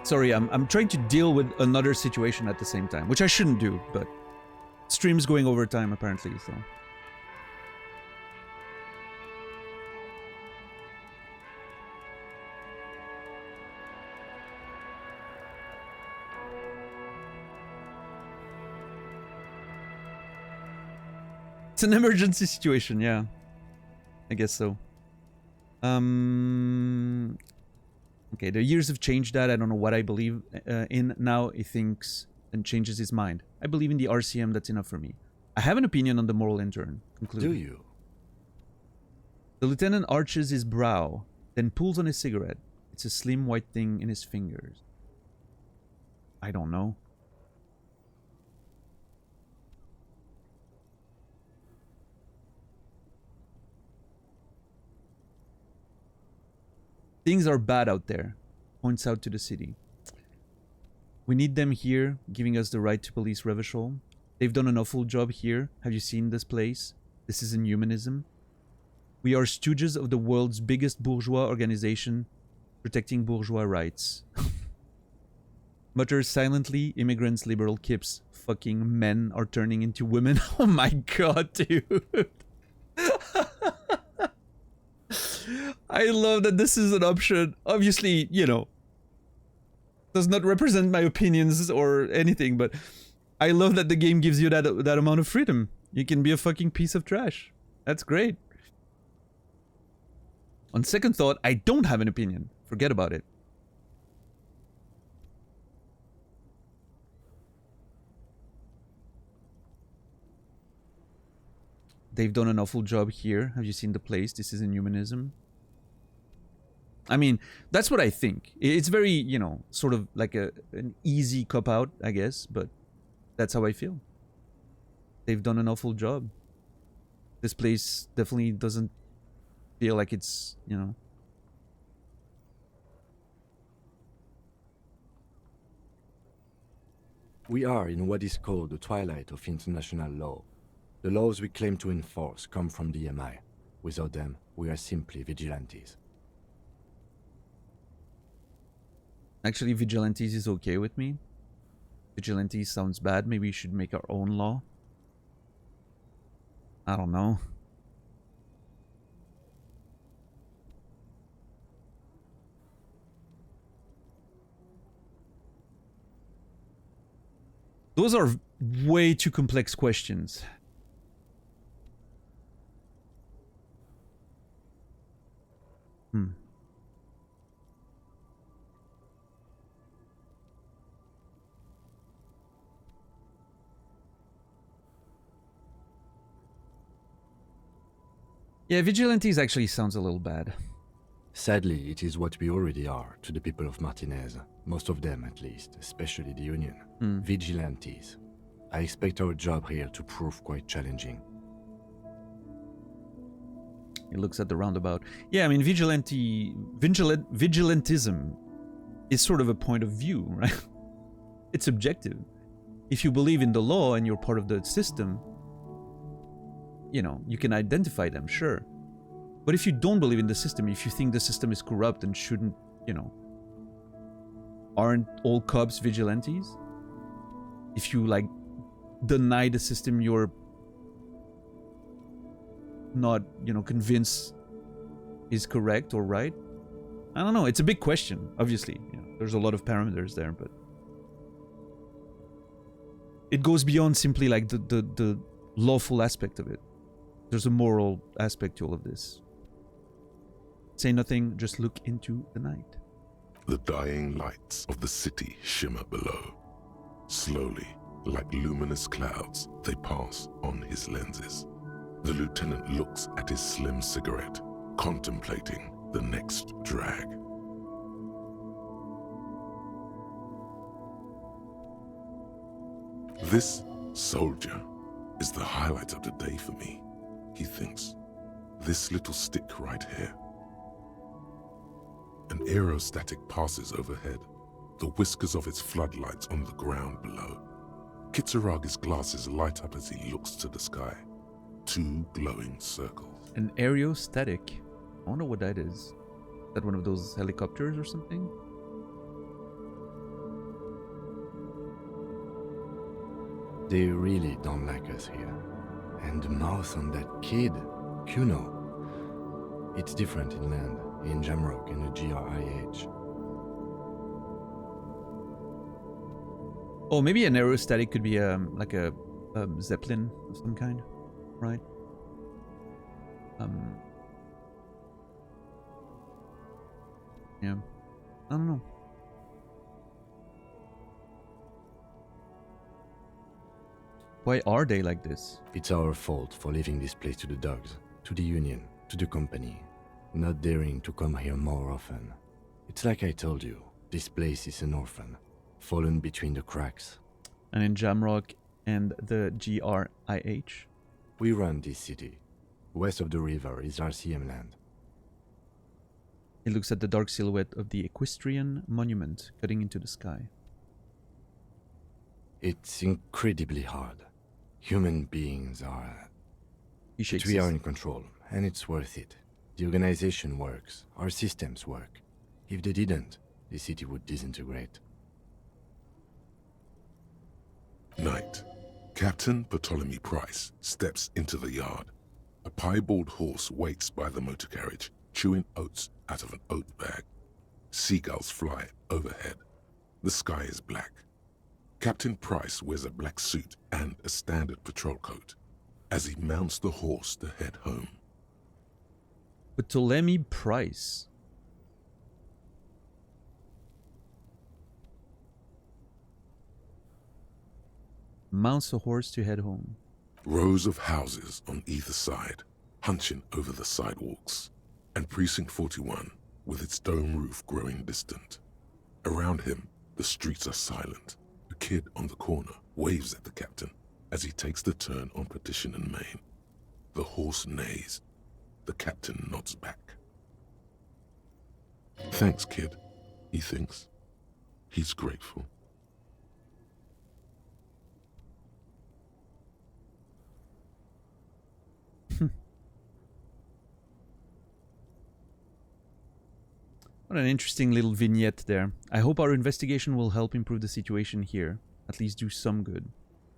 Sorry, I'm trying to deal with another situation at the same time, which I shouldn't do, but stream's going over time apparently, so. It's an emergency situation, yeah. I guess so. Okay, the years have changed that. I don't know what I believe in now. He thinks and changes his mind. I believe in the RCM. That's enough for me. I have an opinion on the moral intern. Conclude. Do you? The lieutenant arches his brow, then pulls on his cigarette. It's a slim white thing in his fingers. I don't know. Things are bad out there, points out to the city. We need them here, giving us the right to police Revachol. They've done an awful job here. Have you seen this place? This is inhumanism. We are stooges of the world's biggest bourgeois organization, protecting bourgeois rights. Mutters silently, immigrants, liberal kips. Fucking men are turning into women. Oh my god, dude. I love that this is an option. Obviously, you know, does not represent my opinions or anything, but I love that the game gives you that amount of freedom. You can be a fucking piece of trash. That's great. On second thought, I don't have an opinion. Forget about it. They've done an awful job here. Have you seen the place? This is inhumanism. I mean, that's what I think. It's very, you know, sort of like an easy cop-out, I guess, but that's how I feel. They've done an awful job. This place definitely doesn't feel like it's, you know... We are in what is called the twilight of international law. The laws we claim to enforce come from the MI. Without them, we are simply vigilantes. Actually, vigilantes is okay with me. Vigilantes sounds bad. Maybe we should make our own law. I don't know. Those are way too complex questions. Yeah, vigilantes actually sounds a little bad. Sadly, it is what we already are to the people of Martinez. Most of them, at least, especially the Union. Vigilantes. I expect our job here to prove quite challenging. He looks at the roundabout. Yeah, I mean, vigilantism is sort of a point of view, right? It's subjective. If you believe in the law and you're part of the system, you know, you can identify them, sure. But if you don't believe in the system, if you think the system is corrupt and shouldn't, you know, aren't all cops vigilantes? If you, like, deny the system, you're not, you know, convinced is correct or right? I don't know. It's a big question, obviously. You know, there's a lot of parameters there, but it goes beyond simply like the lawful aspect of it. There's a moral aspect to all of this. Say nothing, just look into the night. The dying lights of the city shimmer below. Slowly, like luminous clouds, they pass on his lenses. The lieutenant looks at his slim cigarette, contemplating the next drag. This soldier is the highlight of the day for me, he thinks. This little stick right here. An aerostatic passes overhead, the whiskers of its floodlights on the ground below. Kitsuragi's glasses light up as he looks to the sky. Two glowing circles. An aerostatic. I wonder what that is. Is that one of those helicopters or something? They really don't like us here. And the mouth on that kid, Kuno. It's different in land, in Jamrock and the GRIH. Oh, maybe an aerostatic could be like a zeppelin of some kind, right? Yeah, I don't know. Why are they like this? It's our fault for leaving this place to the dogs, to the union, to the company, not daring to come here more often. It's like I told you, this place is an orphan, fallen between the cracks. And in Jamrock and the GRIH? We run this city. West of the river is RCM land. He looks at the dark silhouette of the equestrian monument cutting into the sky. It's incredibly hard. Human beings are... He shakes But we his... are in control, and it's worth it. The organization works, our systems work. If they didn't, the city would disintegrate. Night. Captain Ptolemy Price steps into the yard. A piebald horse waits by the motor carriage, chewing oats out of an oat bag. Seagulls fly overhead. The sky is black. Captain Price wears a black suit and a standard patrol coat as he mounts the horse to head home. Ptolemy Price. Mounts a horse to head home. Rows of houses on either side, hunching over the sidewalks, and Precinct 41 with its dome roof growing distant. Around him, the streets are silent. A kid on the corner waves at the captain as he takes the turn on Petition and Main. The horse neighs. The captain nods back. Thanks, kid, he thinks. He's grateful. What an interesting little vignette there. I hope our investigation will help improve the situation here. At least do some good.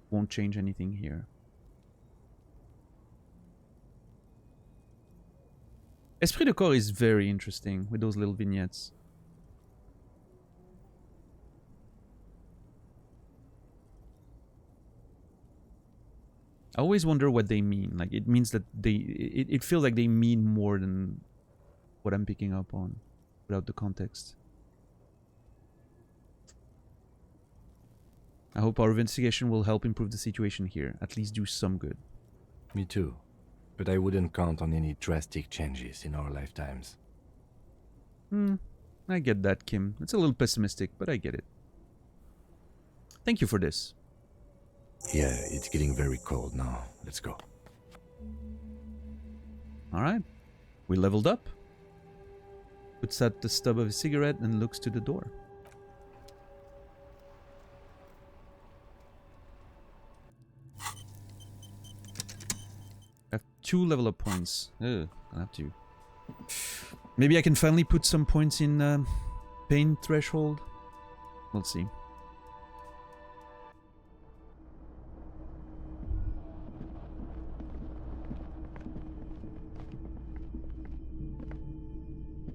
Won't change anything here. Esprit de Corps is very interesting with those little vignettes. I always wonder what they mean. Like, it means that they... It feels like they mean more than what I'm picking up on without the context. I hope our investigation will help improve the situation here. At least do some good. Me too. But I wouldn't count on any drastic changes in our lifetimes. I get that, Kim. It's a little pessimistic, but I get it. Thank you for this. Yeah, it's getting very cold now. Let's go. Alright. We leveled up. Puts out the stub of a cigarette and looks to the door. I have 2 level up points. Ugh, I have to. Maybe I can finally put some points in pain threshold. We'll see.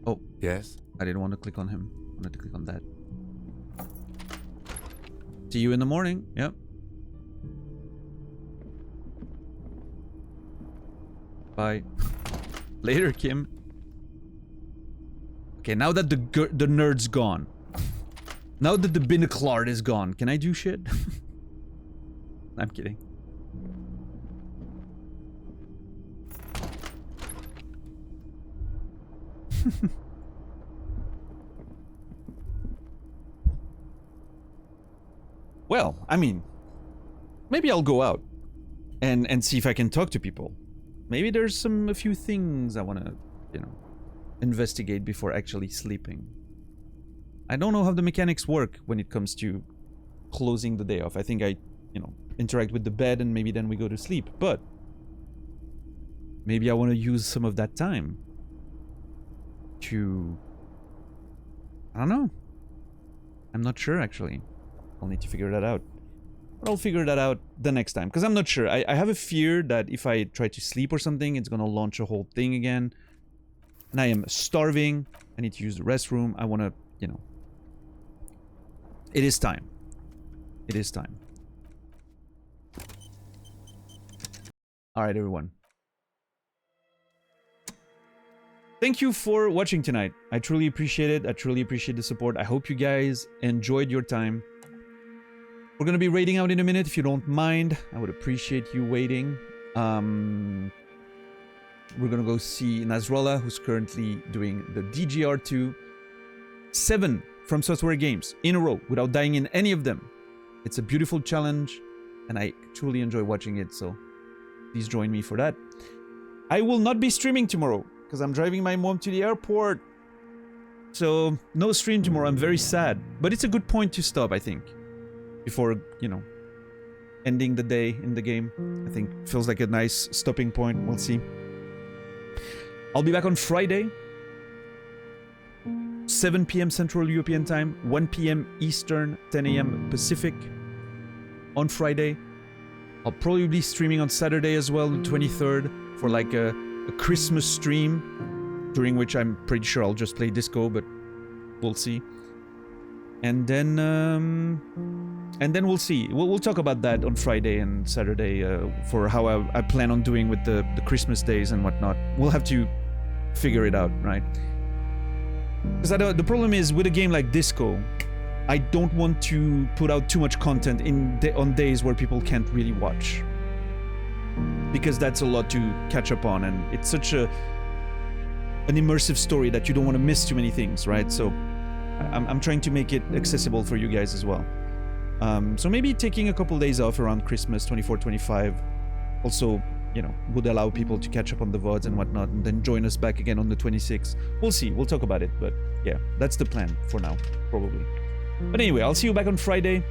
Oh, Yes? I didn't want to click on him. I wanted to click on that. See you in the morning. Yep. Bye. Later, Kim. Okay, now that the nerd's gone. Now that the binoclard is gone, can I do shit? I'm kidding. Well, I mean, maybe I'll go out and see if I can talk to people. Maybe there's a few things I want to, you know, investigate before actually sleeping. I don't know how the mechanics work when it comes to closing the day off. I think I, you know, interact with the bed and maybe then we go to sleep. But maybe I want to use some of that time to... I don't know. I'm not sure, actually. I'll need to figure that out. I'll figure that out the next time, because I'm not sure. I have a fear that if I try to sleep or something, it's gonna launch a whole thing again. And I am starving. I need to use the restroom. I want to, you know. It is time. It is time. Alright, everyone. Thank you for watching tonight. I truly appreciate it. I truly appreciate the support. I hope you guys enjoyed your time. We're going to be raiding out in a minute. If you don't mind, I would appreciate you waiting. We're going to go see Nasrallah, who's currently doing the DGR2. 7 From Software games in a row without dying in any of them. It's a beautiful challenge, and I truly enjoy watching it, so please join me for that. I will not be streaming tomorrow, because I'm driving my mom to the airport. So, no stream tomorrow. I'm very sad. But it's a good point to stop, I think. Before, you know, ending the day in the game. I think feels like a nice stopping point. We'll see. I'll be back on Friday. 7 p.m. Central European Time. 1 p.m. Eastern. 10 a.m. Pacific. On Friday. I'll probably be streaming on Saturday as well, the 23rd. For like a Christmas stream, during which I'm pretty sure I'll just play Disco, but we'll see. And then we'll see. We'll talk about that on Friday and Saturday for how I plan on doing with the Christmas days and whatnot. We'll have to figure it out, right? Because the problem is with a game like Disco, I don't want to put out too much content on days where people can't really watch. Because that's a lot to catch up on, and it's such an immersive story that you don't want to miss too many things, right? So I'm trying to make it accessible for you guys as well. So maybe taking a couple days off around Christmas, 24, 25, also, you know, would allow people to catch up on the VODs and whatnot, and then join us back again on the 26th. We'll see. We'll talk about it, but yeah, that's the plan for now, probably. But anyway, I'll see you back on Friday.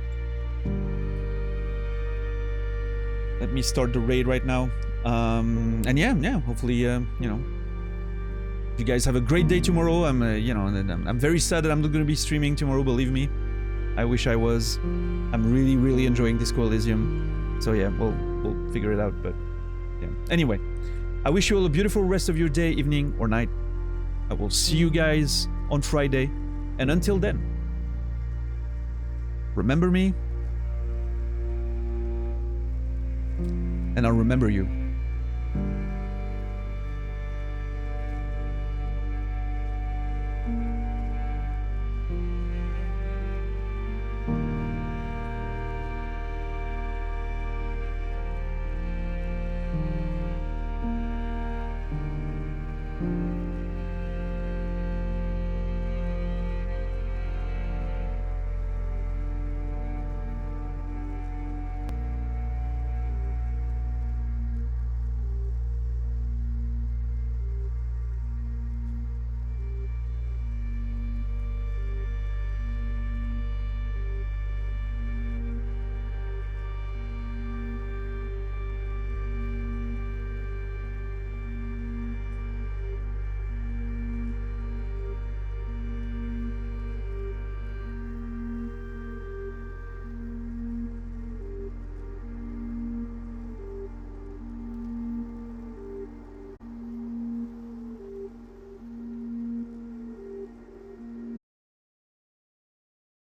Let me start the raid right now. And yeah, hopefully, you know, you guys have a great day tomorrow. I'm very sad that I'm not going to be streaming tomorrow, believe me. I wish I was. I'm really, really enjoying Disco Elysium. So yeah, we'll figure it out, but yeah. Anyway, I wish you all a beautiful rest of your day, evening, or night. I will see you guys on Friday. And until then, remember me, and I'll remember you.